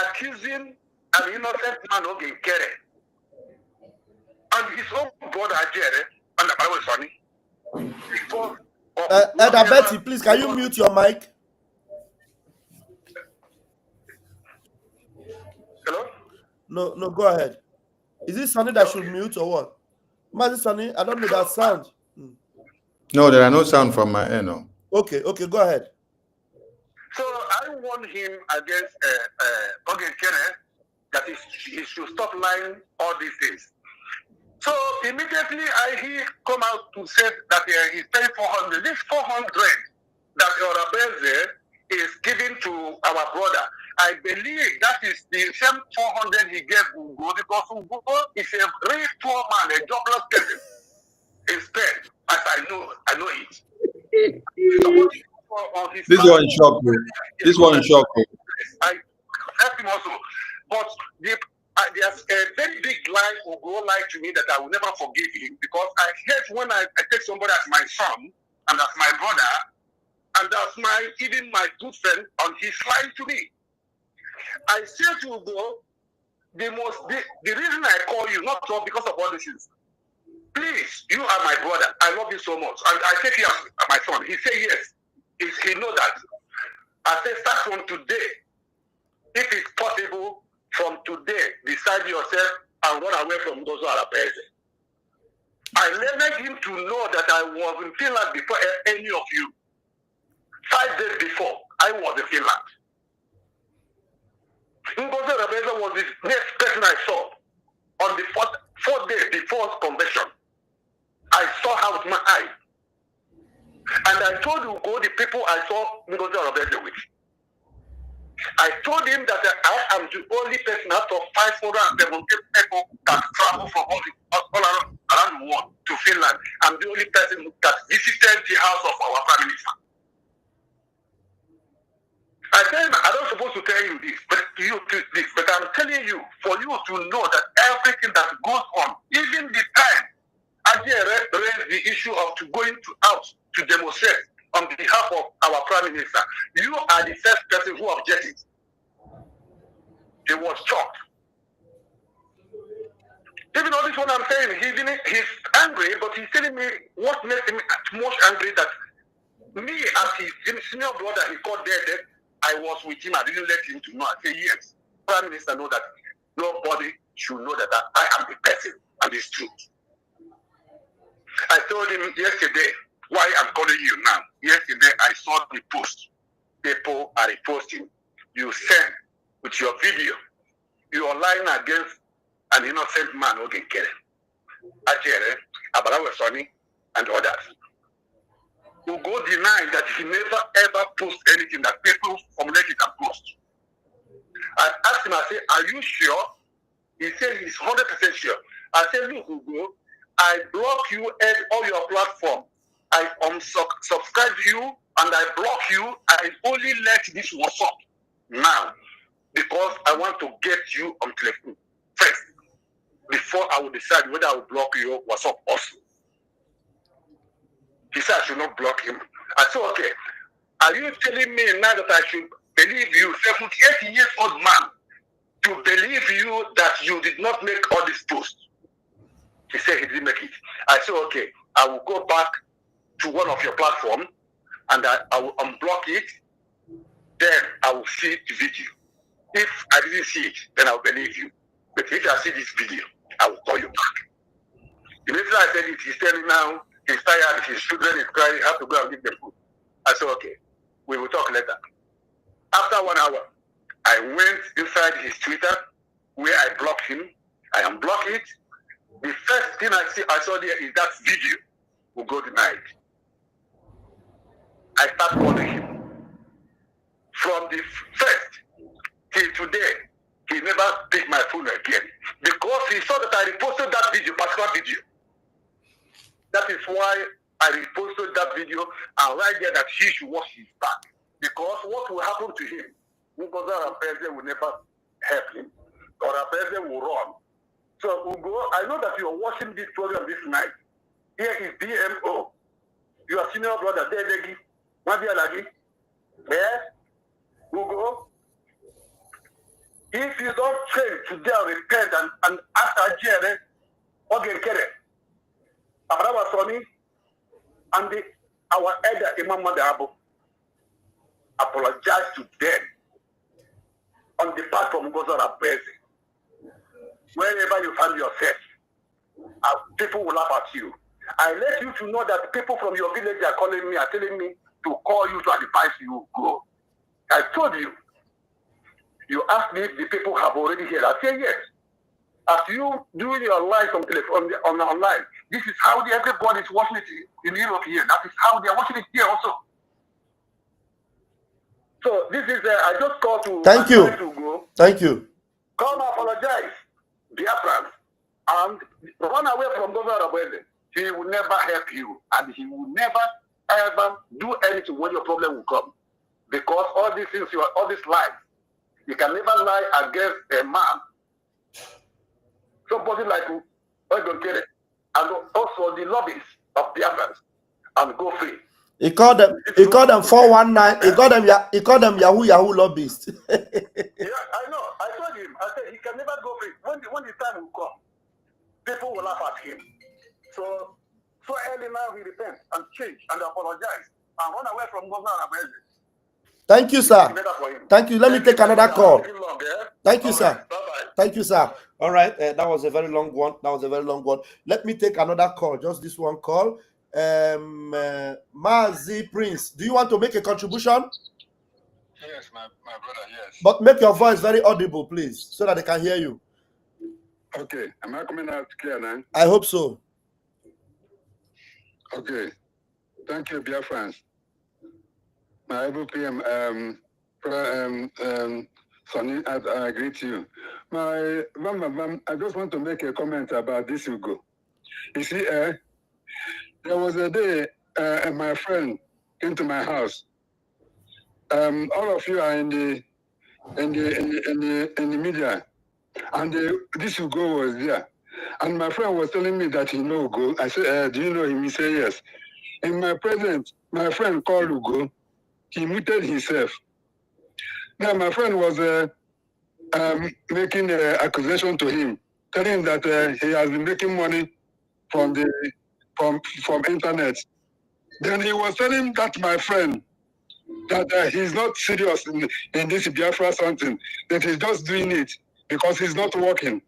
accusing an innocent man of Ogekere and his own brother Ajere and Abarawasoni. Elder Betty, please, can you mute your mic? Hello? No, go ahead. Is this something that should mute or what? Mazi Sunny, I don't know that sound. No, there are no sound from my end. No. Okay, go ahead. So I warned him against Ogekere that he should stop lying all these things. So immediately he come out to say that he's paying 400. This 400 that Orabeze is giving to our brother, I believe that is the same 400 he gave Ugo because Ugo is a very poor man, a jobless person. Instead, as I know it. on his This one platform. shock me. This one shock me. I help him also. But there's a very big lie Ugo lied to me that I will never forgive him, because I hate when I take somebody as my son and as my brother and as even my good friend, and he's lying to me. I said to Ugo, the reason I call you, not because of all these things. Please, you are my brother. I love you so much. And I take you as my son. He said yes. He knows that. I said, start from today. If it's possible, from today, decide yourself and run away from those who are present. I wanted him to know that I was in Finland before any of you. 5 days before, I was in Finland. Ngozi Rabeza was the next person I saw on the 4th day before convention. I saw her with my eye. And I told Ugo the people I saw Ngozi Rabeza with. I told him that I am the only person out of 570 people that travel from all around the world to Finland. I'm the only person that visited the house of our Prime Minister. I tell him, I'm not supposed to tell you this, but I'm telling you, for you to know that everything that goes on, even the time Ajay raised the issue of going out to demonstrate on behalf of our Prime Minister, you are the first person who objected. He was shocked. Even all this what I'm saying, he's angry, but he's telling me what makes him most angry that me as his senior brother, he called dead. I was with him. I didn't let him to know. I say yes. Prime Minister know that nobody should know that I am the person, and it's true. I told him yesterday why I'm calling you now. Yesterday I saw the post. People are reposting. You send with your video. You are lying against an innocent man who can kill him. Ajere, Abarawe Sonny, and others. Ugo denied that he never ever post anything that people formulate it and post. I asked him, I said, are you sure? He said he's 100% sure. I said, look, Ugo, I block you at all your platform. I unsubscribe you and I block you. I only let this WhatsApp now because I want to get you on telephone first before I will decide whether I will block your WhatsApp also. He said I should not block him. I said, okay, are you telling me now that I should believe you, 78-year-old man, to believe you that you did not make all these posts? He said he didn't make it. I said, okay, I will go back to one of your platforms and I will unblock it. Then I will see the video. If I didn't see it, then I will believe you. But if I see this video, I will call you back. Immediately I said it, he's telling now, he's tired, his children is crying, I have to go and give them food. I said, okay, we will talk later. After 1 hour, I went inside his Twitter where I blocked him. I unblocked it. The first thing I saw there is that video will go denied. I start calling him. From the first till today, he never picked my phone again because he saw that I reposted that video, particular video. That is why I reposted that video and right there that he should watch his back. Because what will happen to him? Because our president will never help him, or our president will run. So Ugo, I know that you are watching this program this night. Here is DMO. Your senior brother, Dedegi, Mabialagi. There, Ugo. If you don't change today, repent and ask Ajere, Ogen Kere, Abraham Soni, and our elder Imam Madabo, apologize to them on the part from Gozara President. Wherever you find yourself, people will laugh at you. I let you to know that people from your village are calling me, are telling me to call you to advise you go. I told you. You asked me if the people have already heard. I say yes. As you doing your live on telephone on online, this is how everybody is watching it in Europe here. That is how they are watching it here also. So this is I just called to thank you. To go. Thank you. Come apologize, BIAFRANS, and run away from Governor Abwele. He will never help you, and he will never ever do anything when your problem will come. Because all these things, all these lies, you can never lie against a man. Somebody like Ogonkere, and also the lobbies of Biafrans, and go free. He called them 419. He called them Yahoo lobbyists. Yeah, I know. I told him. I said he can never go free. When the time will come, people will laugh at him. So early now he repents and change and apologize and run away from Governor Abeze. Thank you, sir. Thank you. Let me take another call. Thank you, sir. Thank you, sir. All right. That was a very long one. Let me take another call. Just this one call. Mazi Prince, do you want to make a contribution? Yes, my brother, yes. But make your voice very audible, please, so that they can hear you. Okay. Am I coming out clear now? I hope so. Okay. Thank you, Biafrans. My able PM, Sonny, I agree to you. I just want to make a comment about this, Hugo. You see, there was a day my friend came to my house. All of you are in the media, and this Hugo was there. And my friend was telling me that he knows Hugo. I said, do you know him? He said, yes. In my presence, my friend called Hugo. He muted himself. Now, my friend was making an accusation to him, telling him that he has been making money from internet. Then he was telling that my friend that he's not serious in this Biafra something, that he's just doing it because he's not working.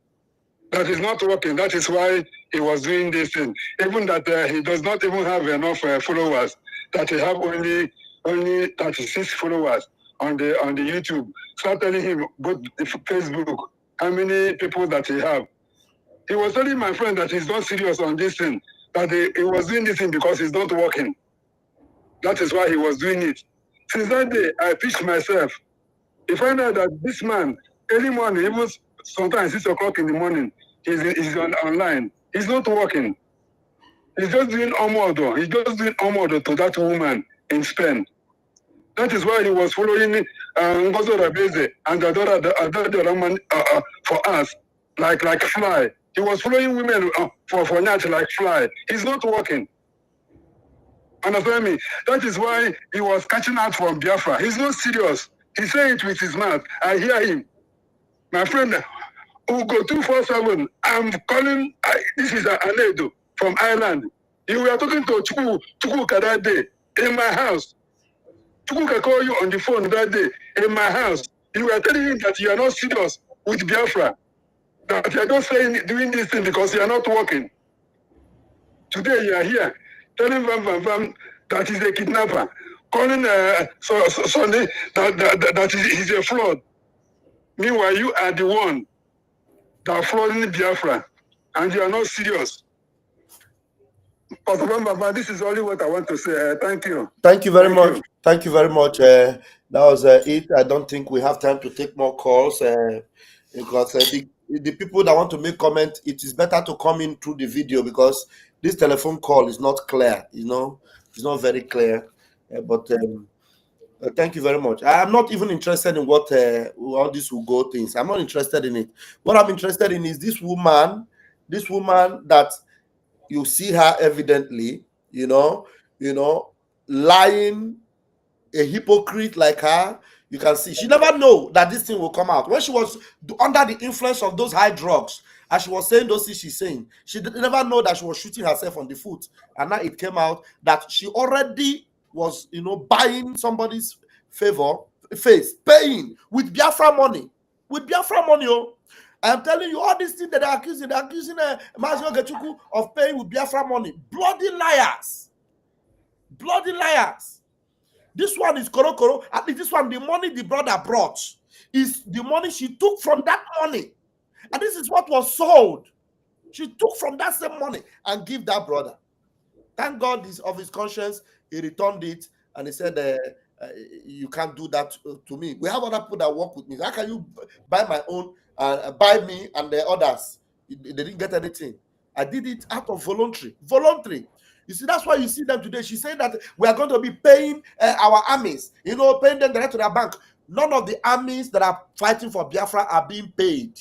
That is not working. That is why he was doing this thing. Even that he does not even have enough followers. That he have only 36 followers on the YouTube. Start telling him, go to Facebook, how many people that he have. He was telling my friend that he's not serious on this thing. That he was doing this thing because he's not working. That is why he was doing it. Since that day, I pitched myself. If I know that this man, early morning, even sometimes 6 o'clock in the morning, he's online. He's not working. He's just doing omodo. He's just doing omodo to that woman in Spain. That is why he was following Ngozo Rabeze and Adora for us, like fly. He was following women for Nyat like fly. He's not working. Understand me? That is why he was catching out from Biafra. He's not serious. He said it with his mouth. I hear him. My friend, who go 247, I'm calling, this is Anedo from Ireland. You were talking to Chukwuka that day in my house. Chukwuka called you on the phone that day in my house. You were telling him that you are not serious with Biafra. That you are just doing this thing because you are not working. Today you are here telling Vam that he's a kidnapper. Calling Sunday that he's a fraud. Meanwhile, you are the one that are flooding Biafra, and you are not serious. This is only what I want to say. Thank you. Thank you very much. Thank you very much. That was it. I don't think we have time to take more calls because the people that want to make comment, it is better to come in through the video because this telephone call is not clear. It's not very clear. But thank you very much. I'm not even interested in what all these will go things. I'm not interested in it. What I'm interested in is this woman that you see her evidently, lying, a hypocrite like her. You can see she never know that this thing will come out. When she was under the influence of those high drugs, as she was saying those things she's saying, she never know that she was shooting herself on the foot. And now it came out that she already was, buying somebody's face, paying with Biafra money. Oh. I am telling you, all these things that they're accusing Mazio Gechuku of paying with Biafra money. Bloody liars. This one is Koro. At least this one, the money the brother brought is the money she took from that money. And this is what was sold. She took from that same money and give that brother. Thank God of his conscience, he returned it and he said, you can't do that to me. We have other people that work with me. How can you buy my own, buy me and the others? They didn't get anything. I did it out of voluntary. You see, that's why you see them today. She said that we are going to be paying our armies, you know, paying them direct to their bank. None of the armies that are fighting for Biafra are being paid.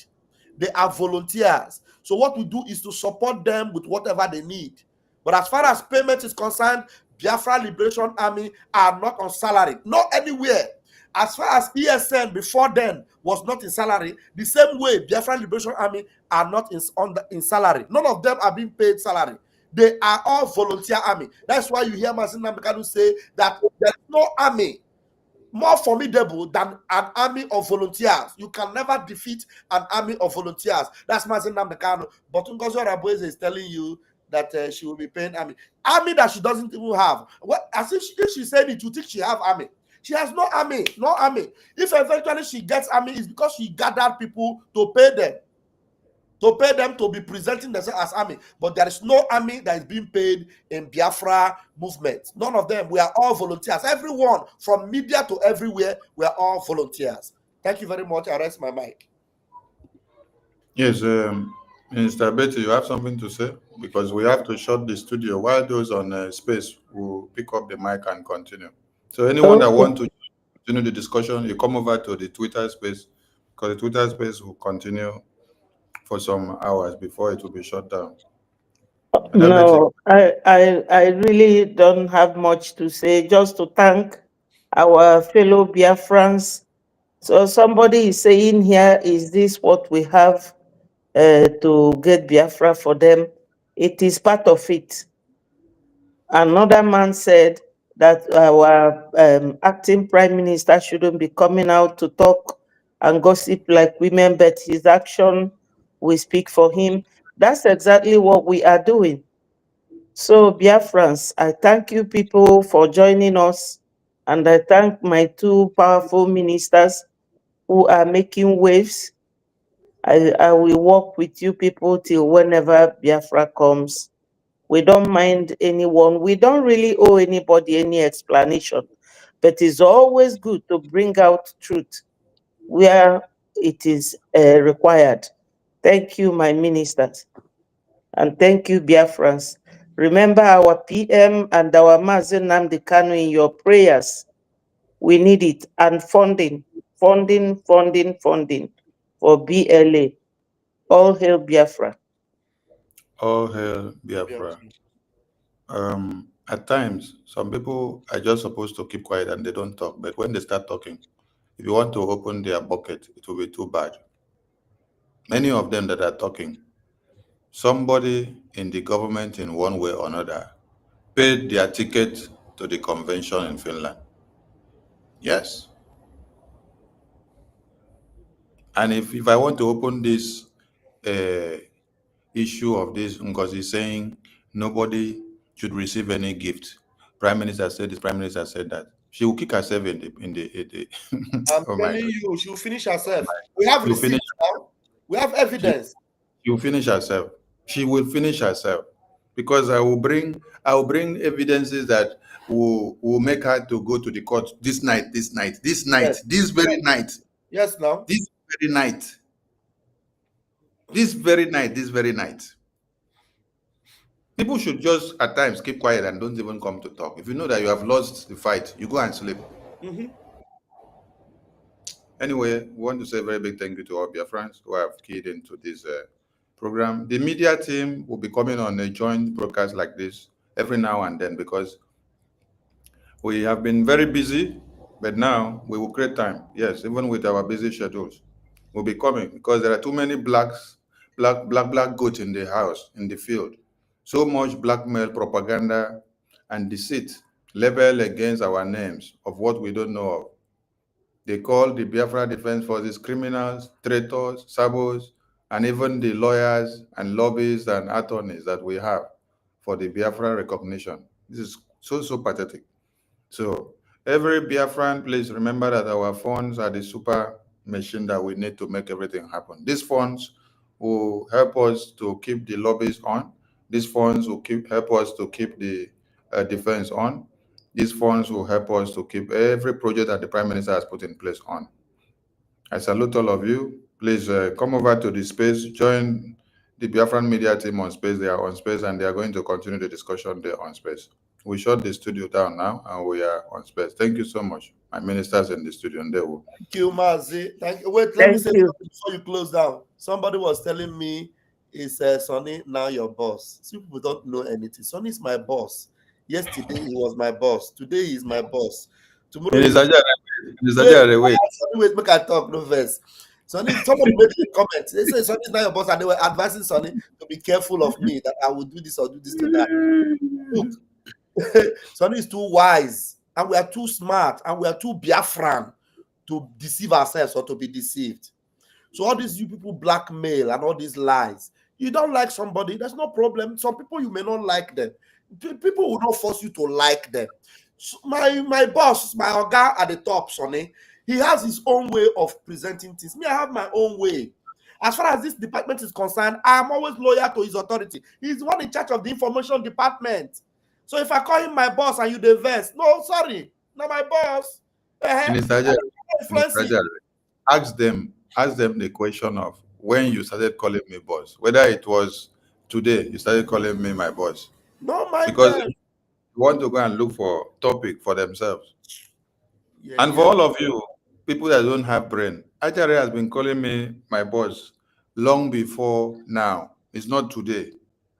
They are volunteers. So what we do is to support them with whatever they need. But as far as payment is concerned, Biafra Liberation Army are not on salary, not anywhere. As far as ESN before then was not in salary, the same way Biafra Liberation Army are not in salary. None of them are being paid salary. They are all volunteer army. That's why you hear Mazin Namekanu say that there's no army more formidable than an army of volunteers. You can never defeat an army of volunteers. That's Mazin Namekanu. But Ngozi Raboeze is telling you that she will be paying army that she doesn't even have. Well, as if she said it, you think she have army. She has no army, no army. If eventually she gets army, it's because she gathered people to pay them to be presenting themselves as army. But there is no army that is being paid in Biafra movement. None of them. We are all volunteers. Everyone, from media to everywhere, we are all volunteers. Thank you very much. I rest my mic. Yes, Mr. Betty, you have something to say? Because we have to shut the studio. While those on space will pick up the mic and continue. So anyone that wants to continue the discussion, you come over to the Twitter space, because the Twitter space will continue for some hours before it will be shut down. No, I really don't have much to say, just to thank our fellow Biafrans. So somebody is saying here, is this what we have to get Biafra for them? It is part of it. Another man said that our acting prime minister shouldn't be coming out to talk and gossip like women, but his action will speak for him. That's exactly what we are doing. So, Biafrans, I thank you people for joining us, and I thank my two powerful ministers who are making waves. I will work with you people till whenever Biafra comes. We don't mind anyone. We don't really owe anybody any explanation, but it's always good to bring out truth where it is required. Thank you, my ministers. And thank you, Biafrans. Remember our PM and our Mazen Nnamdi Kanu in your prayers. We need it. And funding for BLA. All hail Biafra. All hail Biafra. At times, some people are just supposed to keep quiet and they don't talk. But when they start talking, if you want to open their bucket, it will be too bad. Many of them that are talking, somebody in the government in one way or another paid their ticket to the convention in Finland. Yes. And if I want to open this issue of this NGOZI saying nobody should receive any gift, Prime Minister said this, Prime Minister said that, she will kick herself in the I'm telling you, she will finish herself. We have receipts now. We have evidence. She will finish herself. She will finish herself, because I will bring evidences that will make her to go to the court this very night. Yes, now. This very night. People should just at times keep quiet and don't even come to talk. If you know that you have lost the fight, you go and sleep. Anyway, we want to say a very big thank you to all Biafrans who have keyed into this program. The media team will be coming on a joint broadcast like this every now and then, because we have been very busy, but now we will create time. Yes, even with our busy schedules, we'll be coming, because there are too many black goats in the house, in the field. So much blackmail, propaganda, and deceit leveled against our names of what we don't know of. They call the Biafra Defense Forces criminals, traitors, sabos, and even the lawyers and lobbyists and attorneys that we have for the Biafra recognition. This is so pathetic. So every Biafran, please remember that our funds are the super machine that we need to make everything happen. These funds will help us to keep the lobbies on. These funds will help us to keep the defense on. These funds will help us to keep every project that the Prime Minister has put in place on. I salute all of you. Please come over to the space, join the Biafran media team on space. They are on space and they are going to continue the discussion there on space. We shut the studio down now and we are on space. Thank you so much. My ministers in the studio. And they will. Thank you, Mazi. Thank you. Wait, let me say something before you close down. Somebody was telling me, it's Sonny, now your boss. Some people don't know anything. Sonny is my boss. Yesterday he was my boss. Today he is my boss. Tomorrow wait, make I talk, no verse. Sonny, somebody made a comment. They say Sonny is not your boss, and they were advising Sonny to be careful of me, that I will do this or do this to that. Look, Sonny is too wise, and we are too smart, and we are too Biafran to deceive ourselves or to be deceived. So all these you people blackmail and all these lies. You don't like somebody, there's no problem. Some people you may not like them. People will not force you to like them. So my boss, my oga at the top, Sonny, he has his own way of presenting things. Me, I have my own way. As far as this department is concerned, I'm always loyal to his authority. He's the one in charge of the information department. So if I call him my boss and you diverse, no, sorry, not my boss. Ask them the question of when you started calling me boss, whether it was today you started calling me my boss. No, my because God. you want to go and look for topic for themselves. And for all of you, people that don't have brain, Ajare has been calling me my boss long before now. It's not today.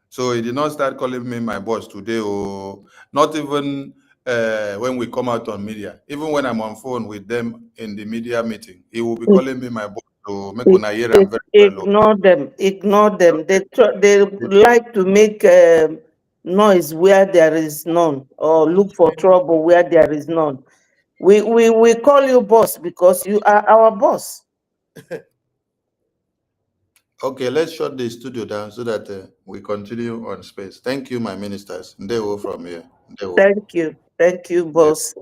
So he did not start calling me my boss today, or not even when we come out on media. Even when I'm on phone with them in the media meeting, he will be calling me my boss to make una hear am very well. Ignore them. Ignore them. They like to make noise where there is none, or look for trouble where there is none. We call you boss because you are our boss. Okay, let's shut the studio down so that we continue on space. Thank you, my ministers. They will from here. Thank you, boss.